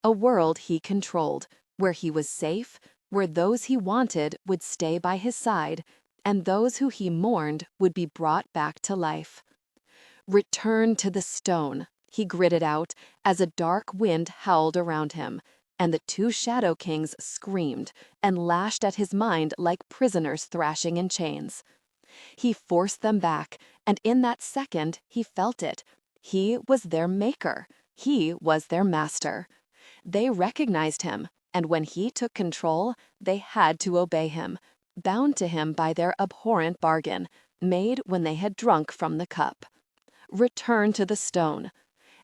A world he controlled, where he was safe, where those he wanted would stay by his side, and those who he mourned would be brought back to life. "Return to the stone," he gritted out as a dark wind howled around him, and the two Shadow Kings screamed and lashed at his mind like prisoners thrashing in chains. He forced them back, and in that second he felt it. He was their maker. He was their master. They recognized him, and when he took control, they had to obey him, bound to him by their abhorrent bargain, made when they had drunk from the cup. Return to the stone.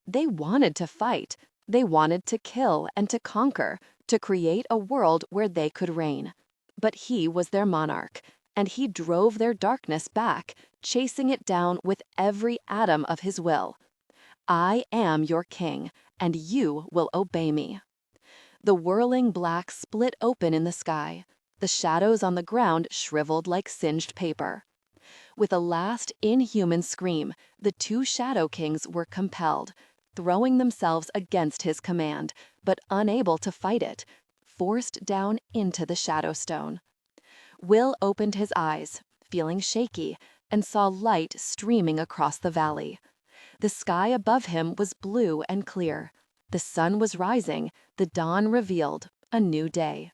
They wanted to fight. They wanted to kill and to conquer, to create a world where they could reign. But he was their monarch, and he drove their darkness back, chasing it down with every atom of his will. I am your king, and you will obey me. The whirling black split open in the sky. The shadows on the ground shriveled like singed paper. With a last inhuman scream, the two Shadow Kings were compelled, throwing themselves against his command, but unable to fight it, forced down into the Shadow Stone. Will opened his eyes, feeling shaky, and saw light streaming across the valley. The sky above him was blue and clear. The sun was rising, the dawn revealed a new day.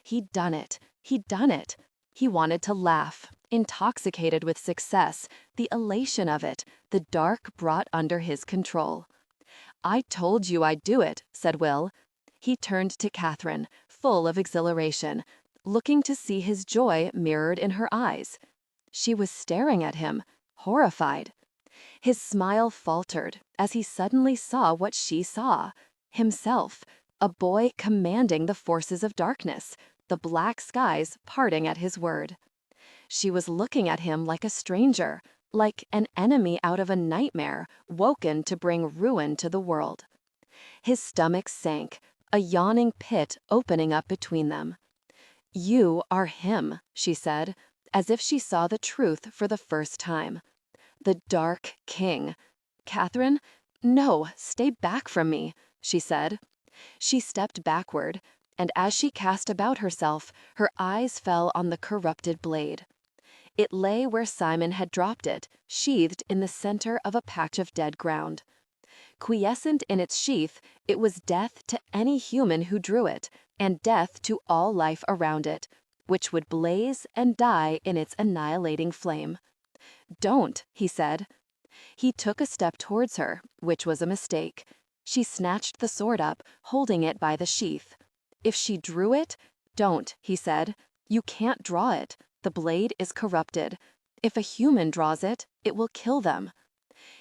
He'd done it. He'd done it. He wanted to laugh, intoxicated with success, the elation of it, the dark brought under his control. I told you I'd do it, said Will. He turned to Catherine, full of exhilaration, looking to see his joy mirrored in her eyes. She was staring at him, horrified. His smile faltered as he suddenly saw what she saw, himself, a boy commanding the forces of darkness, the black skies parting at his word. She was looking at him like a stranger, like an enemy out of a nightmare, woken to bring ruin to the world. His stomach sank, a yawning pit opening up between them. You are him, she said, as if she saw the truth for the first time. The Dark King. Catherine, no, stay back from me, she said. She stepped backward, and as she cast about herself, her eyes fell on the corrupted blade. It lay where Simon had dropped it, sheathed in the center of a patch of dead ground. Quiescent in its sheath, it was death to any human who drew it, and death to all life around it, which would blaze and die in its annihilating flame. Don't, he said. He took a step towards her, which was a mistake. She snatched the sword up, holding it by the sheath. If she drew it, don't, he said. You can't draw it. The blade is corrupted. If a human draws it, it will kill them.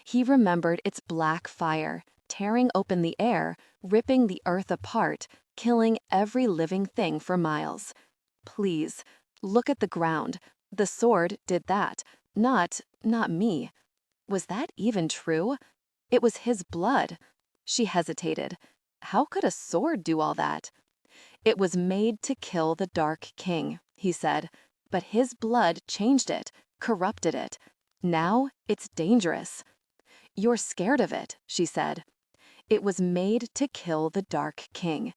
He remembered its black fire, tearing open the air, ripping the earth apart, killing every living thing for miles. Please, look at the ground. The sword did that, not me. Was that even true? It was his blood. She hesitated. How could a sword do all that? It was made to kill the Dark King, he said, but his blood changed it, corrupted it. Now it's dangerous. You're scared of it, she said. It was made to kill the Dark King.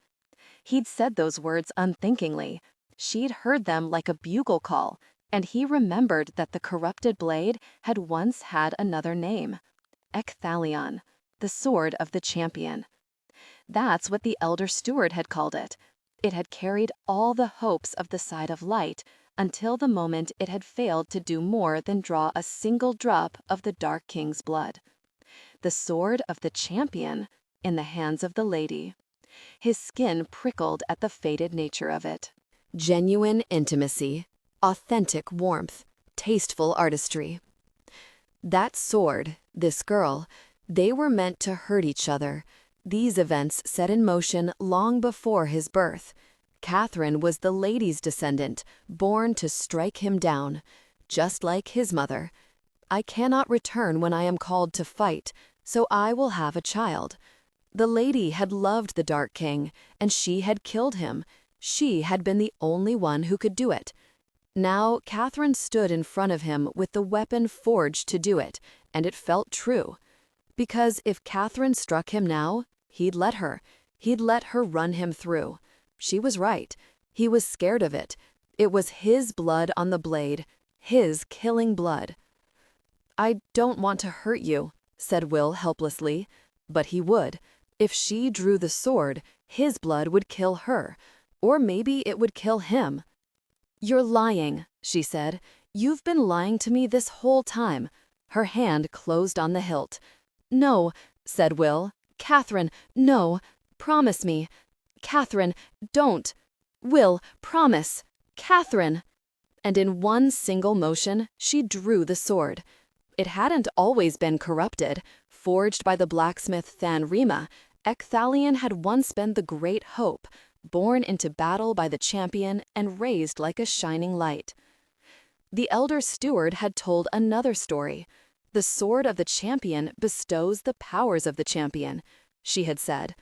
He'd said those words unthinkingly. She'd heard them like a bugle call, and he remembered that the corrupted blade had once had another name. Ecthalion, the sword of the champion. That's what the elder steward had called it. It had carried all the hopes of the side of light until the moment it had failed to do more than draw a single drop of the Dark King's blood. The sword of the champion in the hands of the lady. His skin prickled at the fated nature of it. Genuine intimacy, authentic warmth, tasteful artistry. That sword, this girl, they were meant to hurt each other. These events set in motion long before his birth. Catherine was the lady's descendant, born to strike him down, just like his mother. I cannot return when I am called to fight, so I will have a child. The lady had loved the Dark King, and she had killed him. She had been the only one who could do it. Now Catherine stood in front of him with the weapon forged to do it, and it felt true. Because if Catherine struck him now, he'd let her. He'd let her run him through. She was right. He was scared of it. It was his blood on the blade, his killing blood. I don't want to hurt you, said Will helplessly. But he would. If she drew the sword, his blood would kill her, or maybe it would kill him. "You're lying," she said. "You've been lying to me this whole time." Her hand closed on the hilt. "No," said Will. "Catherine, no. Promise me. Catherine, don't. Will, promise. Catherine." And in one single motion, she drew the sword. It hadn't always been corrupted. Forged by the blacksmith Thanrima, Ecthalion had once been the great hope, born into battle by the champion and raised like a shining light. The elder steward had told another story. The sword of the champion bestows the powers of the champion, she had said.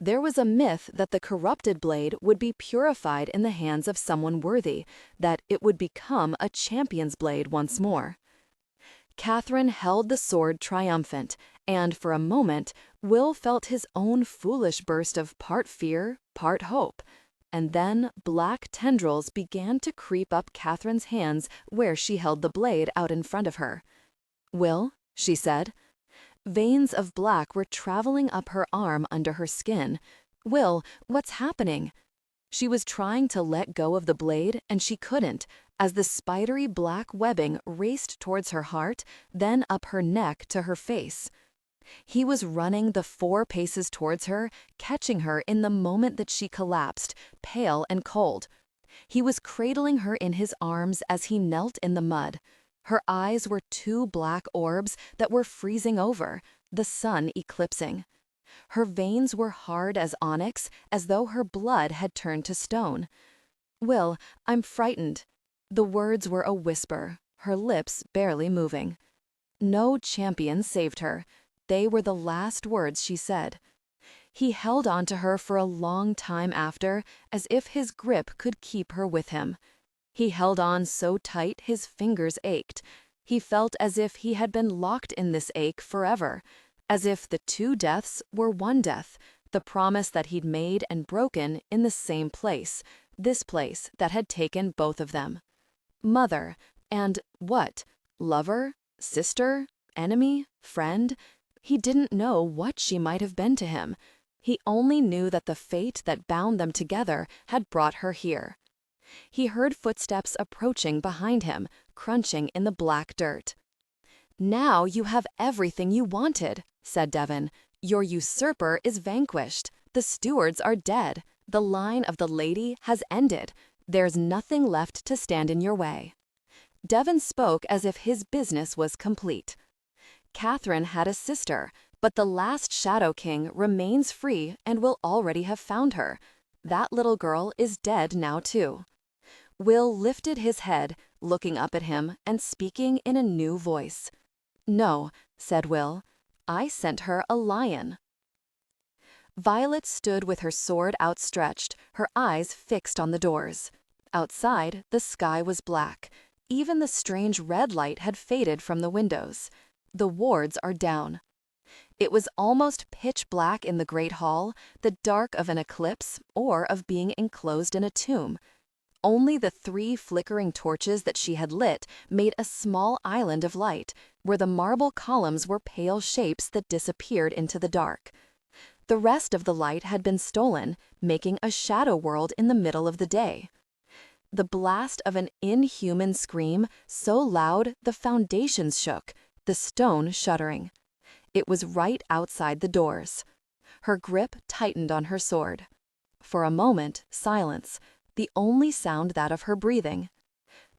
There was a myth that the corrupted blade would be purified in the hands of someone worthy, that it would become a champion's blade once more. Catherine held the sword triumphant, and for a moment, Will felt his own foolish burst of part fear, part hope. And then black tendrils began to creep up Catherine's hands where she held the blade out in front of her. "Will," she said. Veins of black were traveling up her arm under her skin. "Will, what's happening?" She was trying to let go of the blade, and she couldn't, as the spidery black webbing raced towards her heart, then up her neck to her face. He was running the 4 paces towards her, catching her in the moment that she collapsed, pale and cold. He was cradling her in his arms as he knelt in the mud. Her eyes were 2 black orbs that were freezing over, the sun eclipsing. Her veins were hard as onyx, as though her blood had turned to stone. "Will, I'm frightened." The words were a whisper, her lips barely moving. No champion saved her. They were the last words she said. He held on to her for a long time after, as if his grip could keep her with him. He held on so tight his fingers ached. He felt as if he had been locked in this ache forever, as if the 2 deaths were one death, the promise that he'd made and broken in the same place, this place that had taken both of them. Mother, and what? Lover? Sister? Enemy? Friend? He didn't know what she might have been to him. He only knew that the fate that bound them together had brought her here. He heard footsteps approaching behind him, crunching in the black dirt. "Now you have everything you wanted," said Devon. "Your usurper is vanquished. The stewards are dead. The line of the lady has ended. There's nothing left to stand in your way." Devon spoke as if his business was complete. Catherine had a sister, but the last Shadow King remains free and will already have found her. That little girl is dead now too. Will lifted his head, looking up at him and speaking in a new voice. "No," said Will. "I sent her a lion." Violet stood with her sword outstretched, her eyes fixed on the doors. Outside, the sky was black. Even the strange red light had faded from the windows. The wards are down. It was almost pitch black in the great hall, the dark of an eclipse or of being enclosed in a tomb. Only the 3 flickering torches that she had lit made a small island of light, where the marble columns were pale shapes that disappeared into the dark. The rest of the light had been stolen, making a shadow world in the middle of the day. The blast of an inhuman scream, so loud the foundations shook, the stone shuddering. It was right outside the doors. Her grip tightened on her sword. For a moment, silence, the only sound that of her breathing.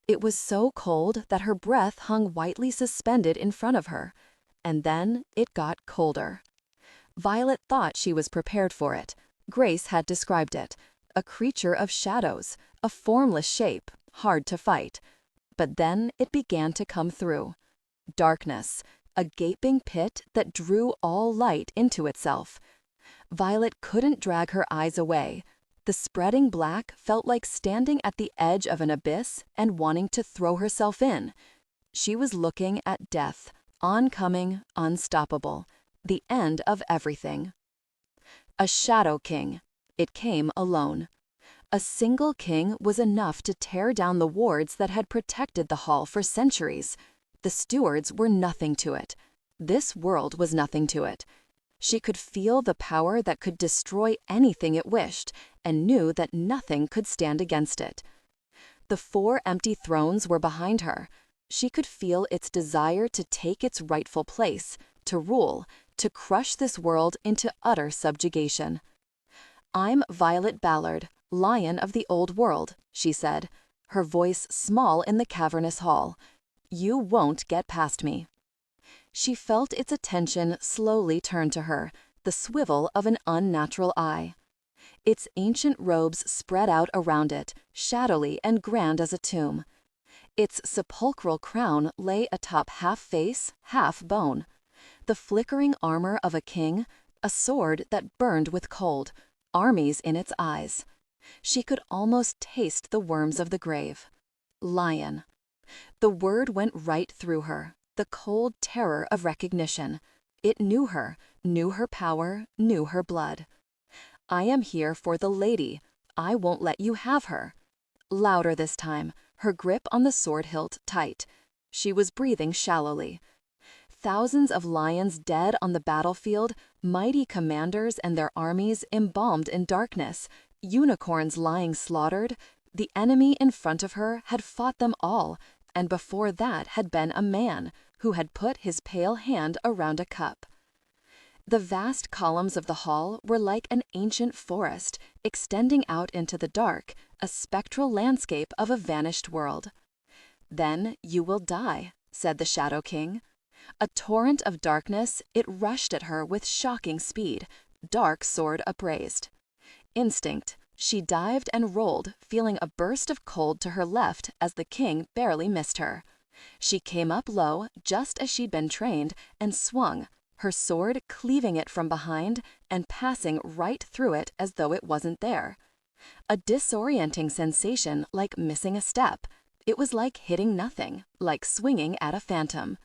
It was so cold that her breath hung whitely suspended in front of her. And then it got colder. Violet thought she was prepared for it. Grace had described it. A creature of shadows, a formless shape, hard to fight. But then it began to come through. Darkness, a gaping pit that drew all light into itself. Violet couldn't drag her eyes away. The spreading black felt like standing at the edge of an abyss and wanting to throw herself in. She was looking at death, oncoming, unstoppable, the end of everything. A Shadow King. It came alone. A single king was enough to tear down the wards that had protected the hall for centuries. The stewards were nothing to it. This world was nothing to it. She could feel the power that could destroy anything it wished, and knew that nothing could stand against it. The 4 empty thrones were behind her. She could feel its desire to take its rightful place, to rule, to crush this world into utter subjugation. "I'm Violet Ballard, Lion of the Old World," she said, her voice small in the cavernous hall. "You won't get past me." She felt its attention slowly turn to her, the swivel of an unnatural eye. Its ancient robes spread out around it, shadowy and grand as a tomb. Its sepulchral crown lay atop half face, half bone. The flickering armor of a king, a sword that burned with cold, armies in its eyes. She could almost taste the worms of the grave. Lion. The word went right through her, the cold terror of recognition. It knew her power, knew her blood. "I am here for the lady. I won't let you have her." Louder this time, her grip on the sword hilt tight. She was breathing shallowly. Thousands of lions dead on the battlefield, mighty commanders and their armies embalmed in darkness, unicorns lying slaughtered. The enemy in front of her had fought them all, and before that had been a man who had put his pale hand around a cup. The vast columns of the hall were like an ancient forest, extending out into the dark, a spectral landscape of a vanished world. "Then you will die," said the Shadow King. A torrent of darkness, it rushed at her with shocking speed, dark sword upraised. Instinct, she dived and rolled, feeling a burst of cold to her left as the king barely missed her. She came up low, just as she'd been trained, and swung, her sword cleaving it from behind and passing right through it as though it wasn't there. A disorienting sensation like missing a step. It was like hitting nothing, like swinging at a phantom.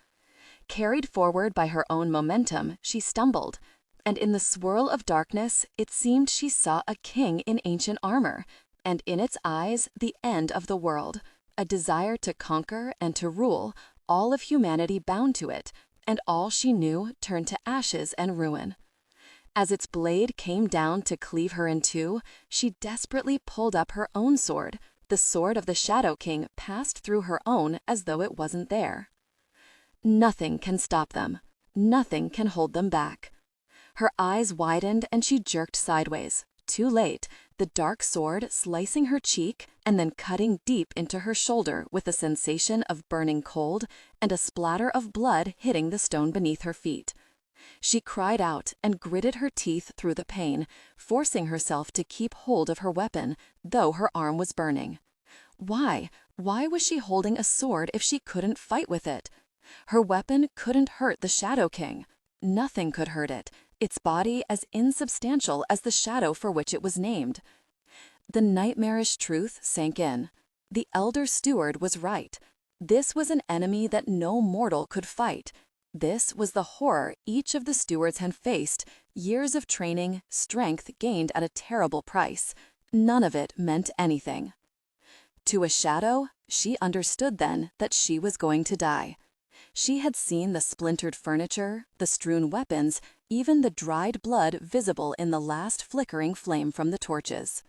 Carried forward by her own momentum, she stumbled, and in the swirl of darkness it seemed she saw a king in ancient armor, and in its eyes the end of the world, a desire to conquer and to rule, all of humanity bound to it, and all she knew turned to ashes and ruin. As its blade came down to cleave her in two, she desperately pulled up her own sword. The sword of the Shadow King passed through her own as though it wasn't there. Nothing can stop them. Nothing can hold them back. Her eyes widened and she jerked sideways. Too late, the dark sword slicing her cheek and then cutting deep into her shoulder with a sensation of burning cold and a splatter of blood hitting the stone beneath her feet. She cried out and gritted her teeth through the pain, forcing herself to keep hold of her weapon, though her arm was burning. Why? Why was she holding a sword if she couldn't fight with it? Her weapon couldn't hurt the Shadow King. Nothing could hurt it, its body as insubstantial as the shadow for which it was named. The nightmarish truth sank in. The elder steward was right. This was an enemy that no mortal could fight. This was the horror each of the stewards had faced, years of training, strength gained at a terrible price. None of it meant anything. To a shadow, she understood then that she was going to die. She had seen the splintered furniture, the strewn weapons, even the dried blood visible in the last flickering flame from the torches.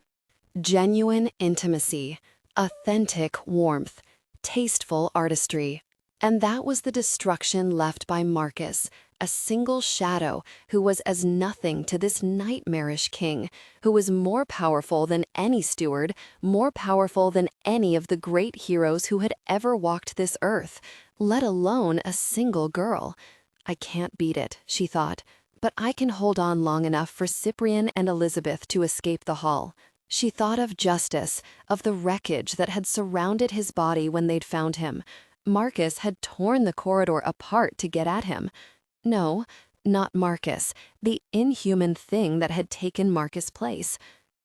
Genuine intimacy, authentic warmth, tasteful artistry. And that was the destruction left by Marcus, a single shadow who was as nothing to this nightmarish king, who was more powerful than any steward, more powerful than any of the great heroes who had ever walked this earth, let alone a single girl. I can't beat it, she thought, but I can hold on long enough for Cyprian and Elizabeth to escape the hall. She thought of justice, of the wreckage that had surrounded his body when they'd found him. Marcus had torn the corridor apart to get at him. No, not Marcus, the inhuman thing that had taken Marcus' place.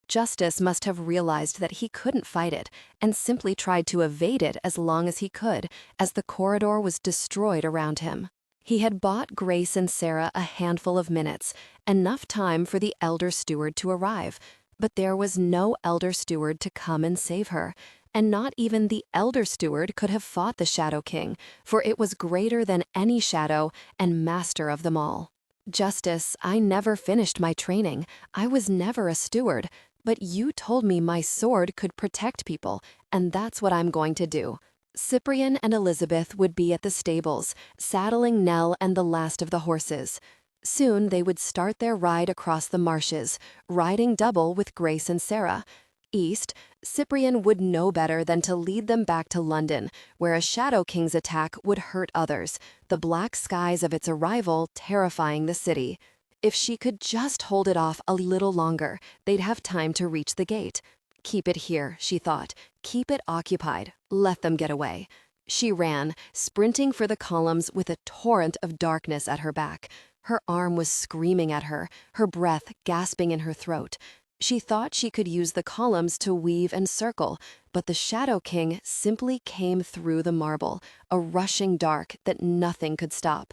Justice must have realized that he couldn't fight it and simply tried to evade it as long as he could, as the corridor was destroyed around him. He had bought Grace and Sarah a handful of minutes, enough time for the elder steward to arrive, but there was no elder steward to come and save her. And not even the elder steward could have fought the Shadow King, for it was greater than any shadow and master of them all. Justice, I never finished my training. I was never a steward, but you told me my sword could protect people, and that's what I'm going to do. Cyprian and Elizabeth would be at the stables, saddling Nell and the last of the horses. Soon they would start their ride across the marshes, riding double with Grace and Sarah. East, Cyprian would know better than to lead them back to London, where a Shadow King's attack would hurt others, the black skies of its arrival terrifying the city. If she could just hold it off a little longer, they'd have time to reach the gate. Keep it here, she thought. Keep it occupied. Let them get away. She ran, sprinting for the columns with a torrent of darkness at her back. Her arm was screaming at her, her breath gasping in her throat. She thought she could use the columns to weave and circle, but the Shadow King simply came through the marble, a rushing dark that nothing could stop.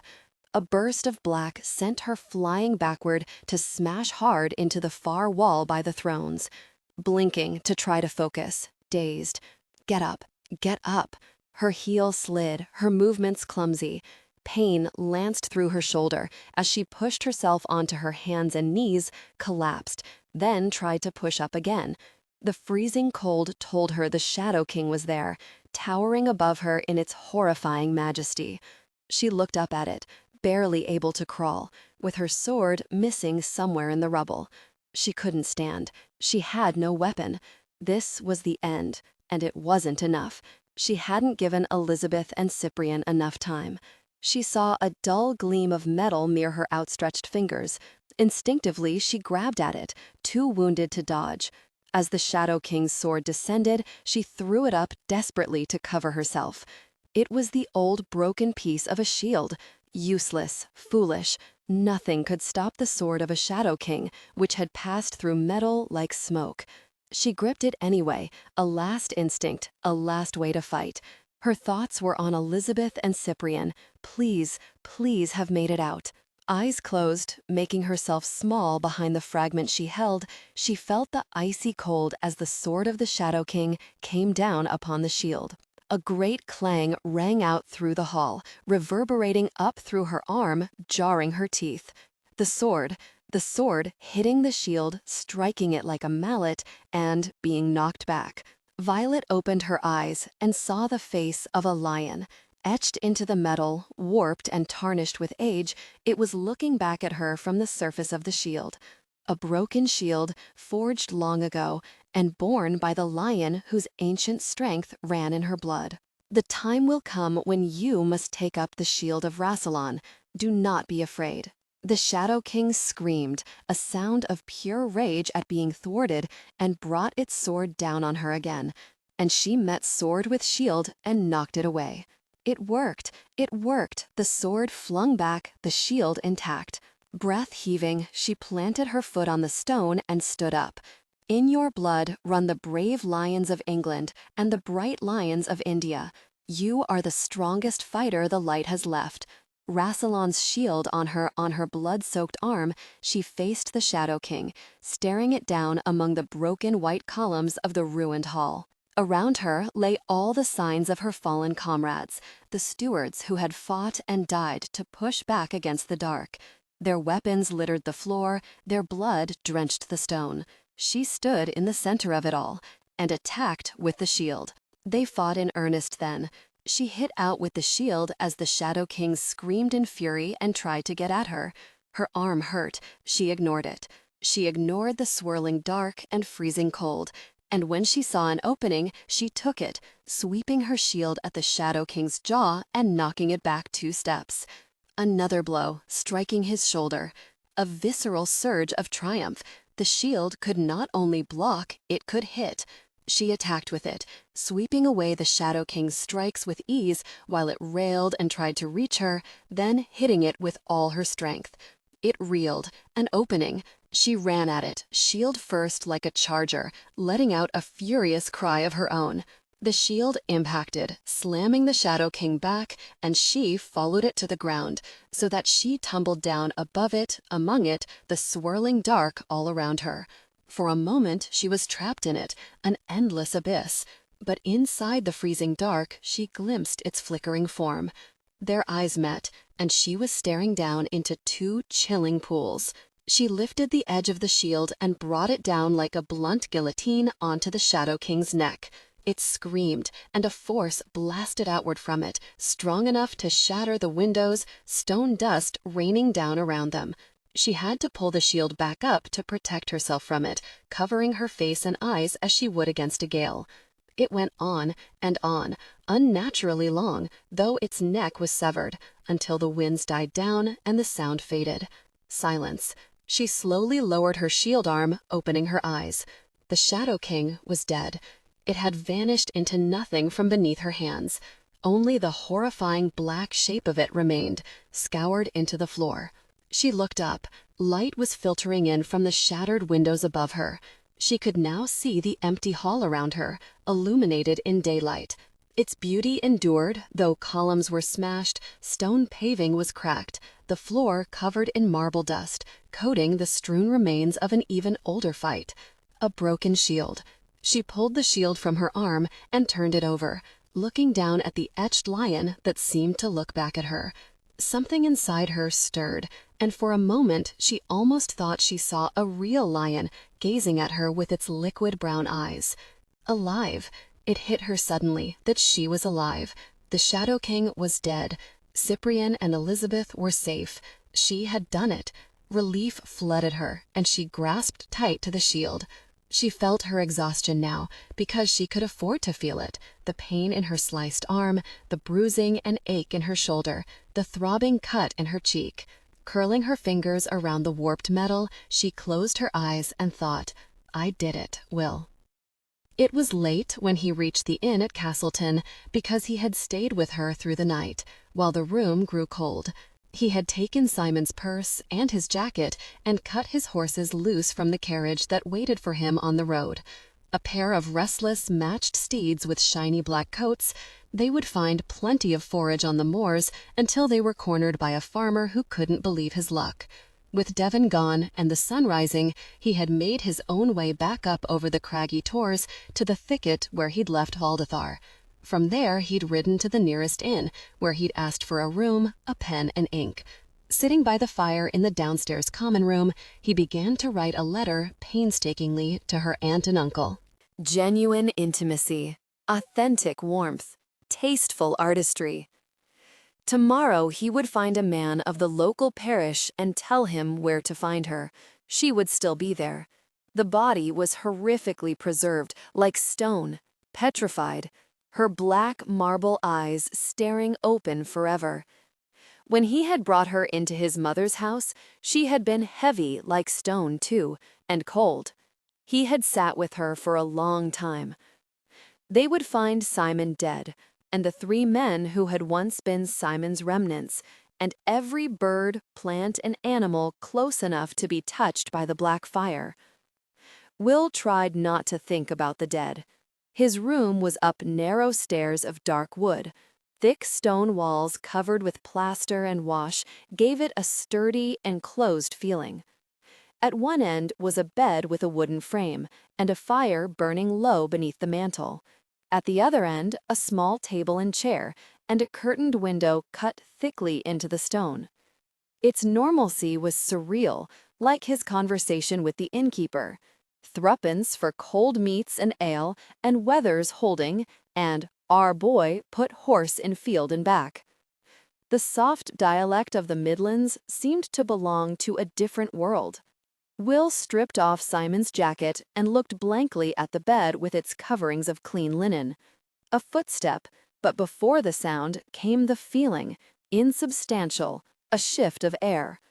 A burst of black sent her flying backward to smash hard into the far wall by the thrones. Blinking to try to focus, dazed. Get up, get up. Her heel slid, her movements clumsy. Pain lanced through her shoulder as she pushed herself onto her hands and knees, collapsed, then tried to push up again. The freezing cold told her the Shadow King was there, towering above her in its horrifying majesty. She looked up at it, barely able to crawl, with her sword missing somewhere in the rubble. She couldn't stand. She had no weapon. This was the end, and it wasn't enough. She hadn't given Elizabeth and Cyprian enough time. She saw a dull gleam of metal near her outstretched fingers. Instinctively, she grabbed at it, too wounded to dodge. As the Shadow King's sword descended, she threw it up desperately to cover herself. It was the old broken piece of a shield. Useless, foolish. Nothing could stop the sword of a Shadow King, which had passed through metal like smoke. She gripped it anyway, a last instinct, a last way to fight. Her thoughts were on Elizabeth and Cyprian. Please, please have made it out. Eyes closed, making herself small behind the fragment she held, she felt the icy cold as the sword of the Shadow King came down upon the shield. A great clang rang out through the hall, reverberating up through her arm, jarring her teeth. The sword, hitting the shield, striking it like a mallet, and being knocked back. Violet opened her eyes and saw the face of a lion. Etched into the metal, warped and tarnished with age, it was looking back at her from the surface of the shield. A broken shield, forged long ago, and borne by the lion whose ancient strength ran in her blood. The time will come when you must take up the shield of Rassilon. Do not be afraid. The Shadow King screamed, a sound of pure rage at being thwarted, and brought its sword down on her again. And she met sword with shield and knocked it away. It worked. It worked. The sword flung back, the shield intact. Breath heaving, she planted her foot on the stone and stood up. In your blood run the brave lions of England and the bright lions of India. You are the strongest fighter the light has left. Rassilon's shield on her blood-soaked arm, she faced the Shadow King, staring it down among the broken white columns of the ruined hall. Around her lay all the signs of her fallen comrades, the stewards who had fought and died to push back against the dark. Their weapons littered the floor, their blood drenched the stone. She stood in the center of it all, and attacked with the shield. They fought in earnest then. She hit out with the shield as the Shadow King screamed in fury and tried to get at her. Her arm hurt. She ignored it. She ignored the swirling dark and freezing cold. And when she saw an opening, she took it, sweeping her shield at the Shadow King's jaw and knocking it back 2 steps. Another blow, striking his shoulder. A visceral surge of triumph. The shield could not only block, it could hit. She attacked with it, sweeping away the Shadow King's strikes with ease while it railed and tried to reach her, then hitting it with all her strength. It reeled, an opening. She ran at it, shield first like a charger, letting out a furious cry of her own. The shield impacted, slamming the Shadow King back, and she followed it to the ground, so that she tumbled down above it, among it, the swirling dark all around her. For a moment she was trapped in it, an endless abyss, but inside the freezing dark she glimpsed its flickering form. Their eyes met, and she was staring down into two chilling pools. She lifted the edge of the shield and brought it down like a blunt guillotine onto the Shadow King's neck. It screamed, and a force blasted outward from it, strong enough to shatter the windows, stone dust raining down around them. She had to pull the shield back up to protect herself from it, covering her face and eyes as she would against a gale. It went on, unnaturally long, though its neck was severed, until the winds died down and the sound faded. Silence. She slowly lowered her shield arm, opening her eyes. The Shadow King was dead. It had vanished into nothing from beneath her hands. Only the horrifying black shape of it remained, scoured into the floor. She looked up. Light was filtering in from the shattered windows above her. She could now see the empty hall around her, illuminated in daylight. Its beauty endured, though columns were smashed, stone paving was cracked, the floor covered in marble dust, coating the strewn remains of an even older fight. A broken shield. She pulled the shield from her arm and turned it over, looking down at the etched lion that seemed to look back at her. Something inside her stirred, and for a moment she almost thought she saw a real lion gazing at her with its liquid brown eyes. Alive. It hit her suddenly that she was alive. The Shadow King was dead. Cyprian and Elizabeth were safe. She had done it. Relief flooded her, and she grasped tight to the shield. She felt her exhaustion now, because she could afford to feel it. The pain in her sliced arm, the bruising and ache in her shoulder, the throbbing cut in her cheek. Curling her fingers around the warped metal, she closed her eyes and thought, "I did it, Will." It was late when he reached the inn at Castleton, because he had stayed with her through the night, while the room grew cold. He had taken Simon's purse and his jacket and cut his horses loose from the carriage that waited for him on the road. A pair of restless, matched steeds with shiny black coats. They would find plenty of forage on the moors until they were cornered by a farmer who couldn't believe his luck. With Devon gone and the sun rising, he had made his own way back up over the craggy tors to the thicket where he'd left Valdathar. From there he'd ridden to the nearest inn, where he'd asked for a room, a pen and ink. Sitting by the fire in the downstairs common room, he began to write a letter painstakingly to her aunt and uncle. Genuine intimacy, authentic warmth, tasteful artistry. Tomorrow he would find a man of the local parish and tell him where to find her. She would still be there. The body was horrifically preserved, like stone, petrified, her black marble eyes staring open forever. When he had brought her into his mother's house, she had been heavy like stone too, and cold. He had sat with her for a long time. They would find Simon dead, and the three men who had once been Simon's remnants, and every bird, plant, and animal close enough to be touched by the black fire. Will tried not to think about the dead. His room was up narrow stairs of dark wood. Thick stone walls covered with plaster and wash gave it a sturdy, enclosed feeling. At one end was a bed with a wooden frame, and a fire burning low beneath the mantel. At the other end, a small table and chair, and a curtained window cut thickly into the stone. Its normalcy was surreal, like his conversation with the innkeeper. Threepence for cold meats and ale, and Weathers holding, and our boy put horse in field and back. The soft dialect of the Midlands seemed to belong to a different world. Will stripped off Simon's jacket and looked blankly at the bed with its coverings of clean linen. A footstep, but before the sound came the feeling, insubstantial, a shift of air.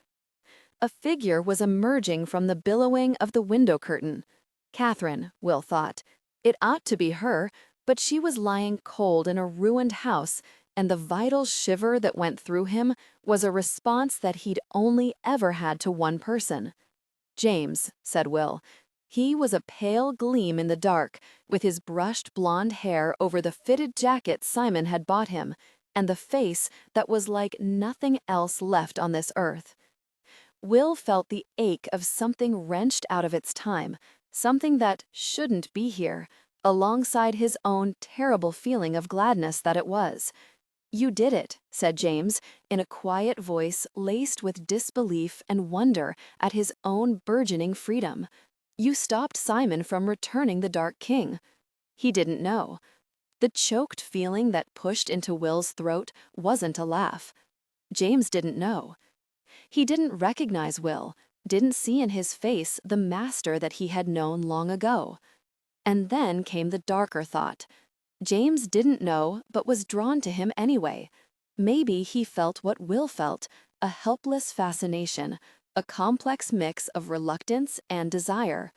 A figure was emerging from the billowing of the window curtain. Catherine, Will thought. It ought to be her, but she was lying cold in a ruined house, and the vital shiver that went through him was a response that he'd only ever had to one person. James, said Will. He was a pale gleam in the dark, with his brushed blonde hair over the fitted jacket Simon had bought him, and the face that was like nothing else left on this earth. Will felt the ache of something wrenched out of its time, something that shouldn't be here, alongside his own terrible feeling of gladness that it was. "You did it," said James, in a quiet voice laced with disbelief and wonder at his own burgeoning freedom. "You stopped Simon from returning the Dark King." He didn't know. The choked feeling that pushed into Will's throat wasn't a laugh. James didn't know. He didn't recognize Will, didn't see in his face the master that he had known long ago. And then came the darker thought. James didn't know, but was drawn to him anyway. Maybe he felt what Will felt, a helpless fascination, a complex mix of reluctance and desire.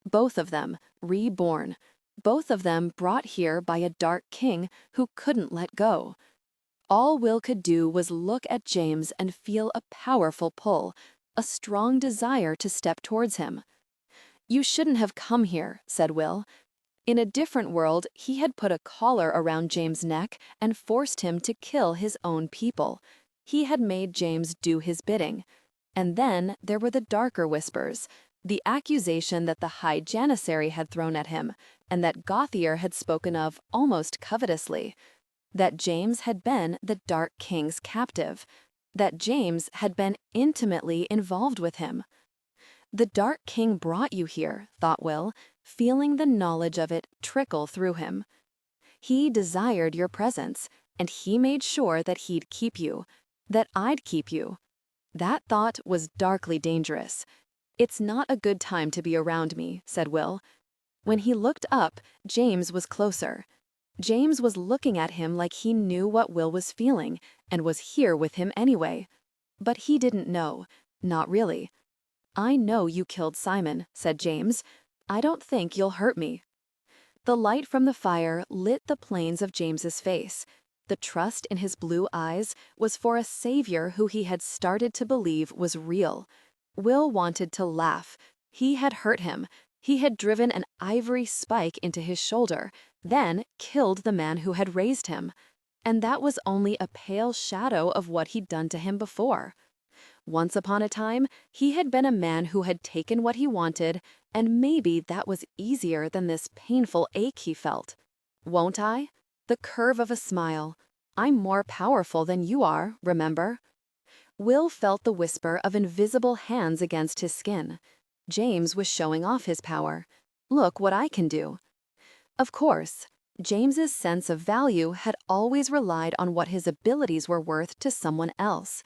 Both of them, reborn. Both of them brought here by a dark king who couldn't let go. All Will could do was look at James and feel a powerful pull, a strong desire to step towards him. "You shouldn't have come here," said Will. In a different world, he had put a collar around James' neck and forced him to kill his own people. He had made James do his bidding. And then there were the darker whispers, the accusation that the High Janissary had thrown at him, and that Gauthier had spoken of almost covetously. That James had been the Dark King's captive. That James had been intimately involved with him. "The Dark King brought you here," thought Will, feeling the knowledge of it trickle through him. "He desired your presence, and he made sure that he'd keep you, that I'd keep you." That thought was darkly dangerous. "It's not a good time to be around me," said Will. When he looked up, James was closer. James was looking at him like he knew what Will was feeling, and was here with him anyway. But he didn't know. Not really. "I know you killed Simon," said James. "I don't think you'll hurt me." The light from the fire lit the planes of James's face. The trust in his blue eyes was for a savior who he had started to believe was real. Will wanted to laugh. He had hurt him. He had driven an ivory spike into his shoulder, then killed the man who had raised him. And that was only a pale shadow of what he'd done to him before. Once upon a time, he had been a man who had taken what he wanted, and maybe that was easier than this painful ache he felt. "Won't I?" The curve of a smile. "I'm more powerful than you are, remember?" Will felt the whisper of invisible hands against his skin. James was showing off his power. "Look what I can do." Of course, James's sense of value had always relied on what his abilities were worth to someone else.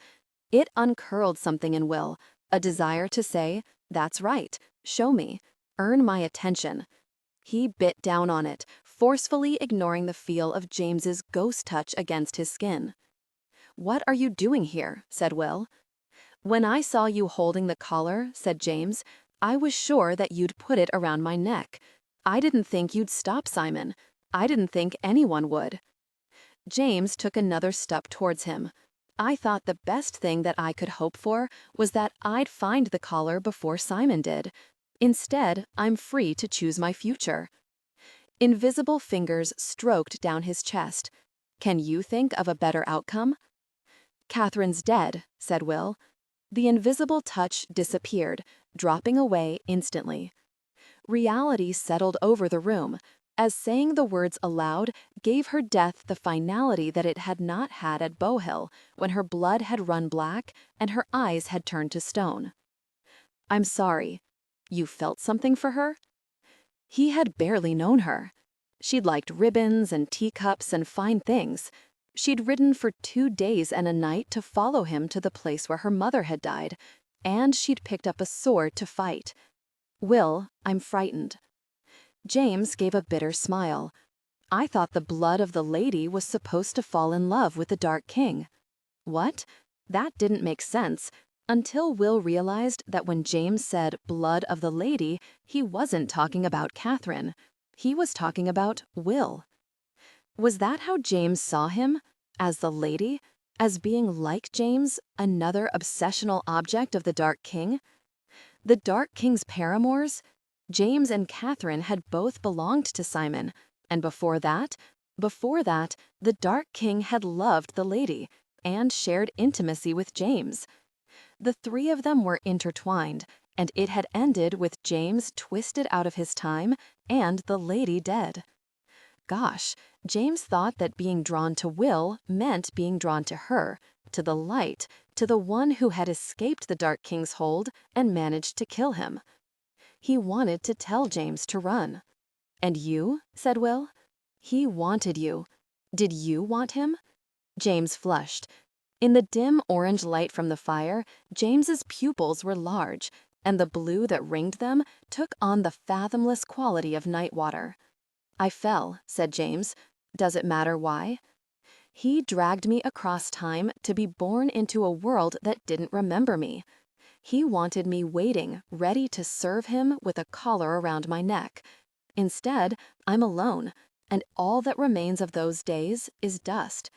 It uncurled something in Will, a desire to say, "That's right, show me, earn my attention." He bit down on it, forcefully ignoring the feel of James's ghost touch against his skin. "What are you doing here?" said Will. "When I saw you holding the collar," said James, "I was sure that you'd put it around my neck. I didn't think you'd stop Simon. I didn't think anyone would." James took another step towards him. "I thought the best thing that I could hope for was that I'd find the collar before Simon did. Instead, I'm free to choose my future." Invisible fingers stroked down his chest. "Can you think of a better outcome?" "Catherine's dead," said Will. The invisible touch disappeared, dropping away instantly. Reality settled over the room, as saying the words aloud gave her death the finality that it had not had at Bowhill, when her blood had run black and her eyes had turned to stone. "I'm sorry. You felt something for her?" He had barely known her. She'd liked ribbons and teacups and fine things. She'd ridden for 2 days and a night to follow him to the place where her mother had died, and she'd picked up a sword to fight. "Will, I'm frightened." James gave a bitter smile. "I thought the blood of the lady was supposed to fall in love with the Dark King." What? That didn't make sense, until Will realized that when James said blood of the lady, he wasn't talking about Catherine. He was talking about Will. Was that how James saw him? As the lady? As being like James, another obsessional object of the Dark King? The Dark King's paramours? James and Catherine had both belonged to Simon, and before that, the Dark King had loved the lady and shared intimacy with James. The three of them were intertwined, and it had ended with James twisted out of his time and the lady dead. Gosh, James thought that being drawn to Will meant being drawn to her, to the light, to the one who had escaped the Dark King's hold and managed to kill him. He wanted to tell James to run. "And you?" said Will. "He wanted you. Did you want him?" James flushed. In the dim orange light from the fire, James's pupils were large, and the blue that ringed them took on the fathomless quality of night water. "I fell," said James. "Does it matter why?" "He dragged me across time to be born into a world that didn't remember me. He wanted me waiting, ready to serve him with a collar around my neck. Instead, I'm alone, and all that remains of those days is dust."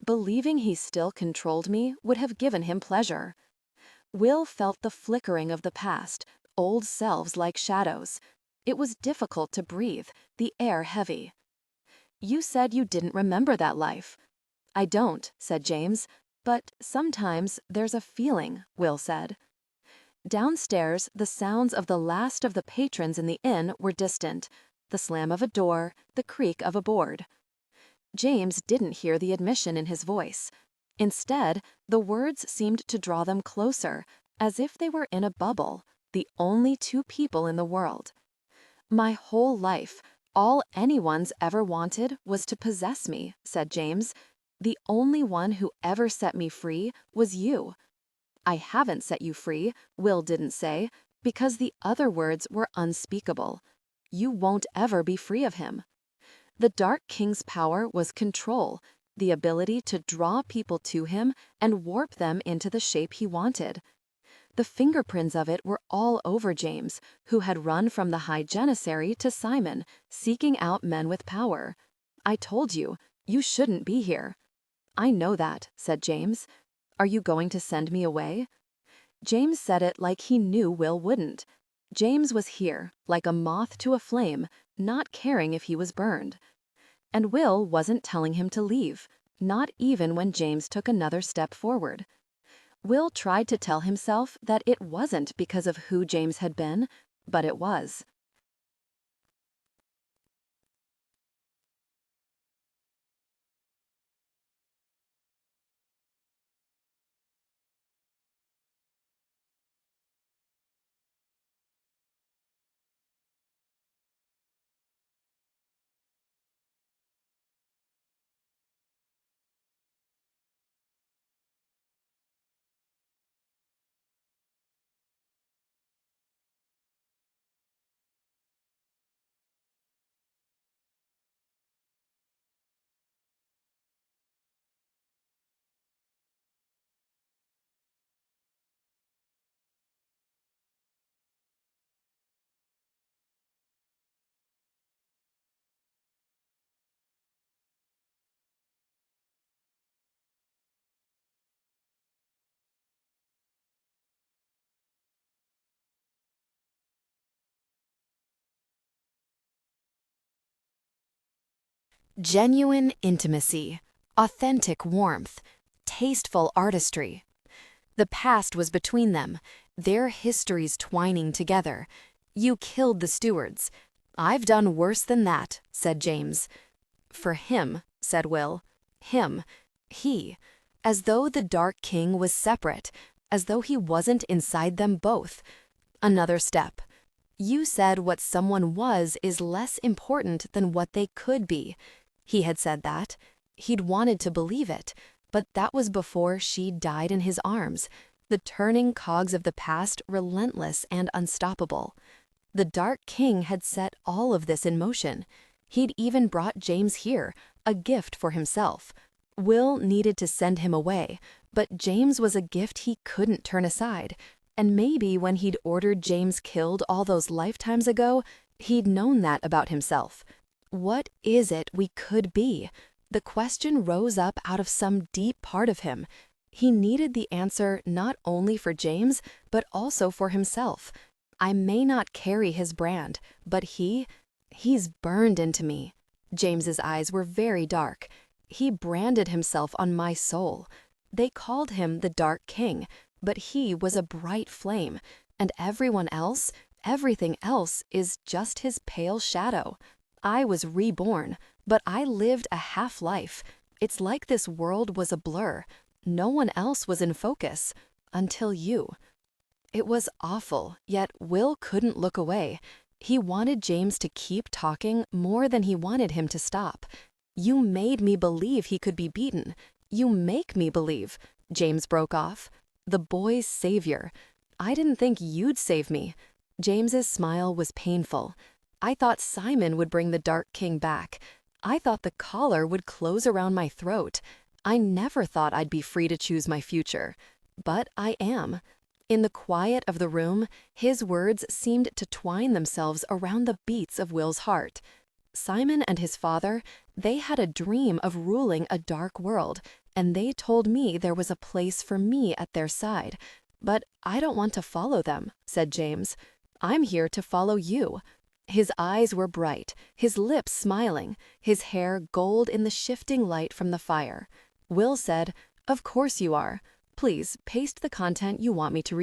Believing he still controlled me would have given him pleasure. Will felt the flickering of the past, old selves like shadows. It was difficult to breathe, the air heavy. "You said you didn't remember that life." "I don't," said James. "But sometimes there's a feeling," Will said. Downstairs, the sounds of the last of the patrons in the inn were distant, the slam of a door, the creak of a board. James didn't hear the admission in his voice. Instead, the words seemed to draw them closer, as if they were in a bubble, the only two people in the world. "My whole life, all anyone's ever wanted was to possess me," said James. "The only one who ever set me free was you." "I haven't set you free," Will didn't say, because the other words were unspeakable. "You won't ever be free of him." The Dark King's power was control, the ability to draw people to him and warp them into the shape he wanted. The fingerprints of it were all over James, who had run from the High Janissary to Simon, seeking out men with power. "I told you, you shouldn't be here." "I know that," said James. "Are you going to send me away?" James said it like he knew Will wouldn't. James was here, like a moth to a flame, not caring if he was burned. And Will wasn't telling him to leave, not even when James took another step forward. Will tried to tell himself that it wasn't because of who James had been, but it was. Genuine intimacy, authentic warmth, tasteful artistry. The past was between them, their histories twining together. "You killed the Stewards." "I've done worse than that," said James. "For him," said Will. "Him. He." As though the Dark King was separate, as though he wasn't inside them both. Another step. "You said what someone was is less important than what they could be." He had said that. He'd wanted to believe it, but that was before she died in his arms, the turning cogs of the past relentless and unstoppable. The Dark King had set all of this in motion. He'd even brought James here, a gift for himself. Will needed to send him away, but James was a gift he couldn't turn aside. And maybe when he'd ordered James killed all those lifetimes ago, he'd known that about himself. What is it we could be? The question rose up out of some deep part of him. He needed the answer not only for James, but also for himself. I may not carry his brand, but he's burned into me. James's eyes were very dark. He branded himself on my soul. They called him the Dark King, but he was a bright flame, and everyone else, everything else is just his pale shadow. I was reborn, but I lived a half-life. It's like this world was a blur. No one else was in focus. Until you. It was awful, yet Will couldn't look away. He wanted James to keep talking more than he wanted him to stop. You made me believe he could be beaten. You make me believe, James broke off. The boy's savior. I didn't think you'd save me. James's smile was painful. I thought Simon would bring the Dark King back. I thought the collar would close around my throat. I never thought I'd be free to choose my future. But I am. In the quiet of the room, his words seemed to twine themselves around the beats of Will's heart. Simon and his father, they had a dream of ruling a dark world, and they told me there was a place for me at their side. But I don't want to follow them, said James. I'm here to follow you. His eyes were bright, his lips smiling, his hair gold in the shifting light from the fire. Will said, "Of course you are. Please paste the content you want me to read."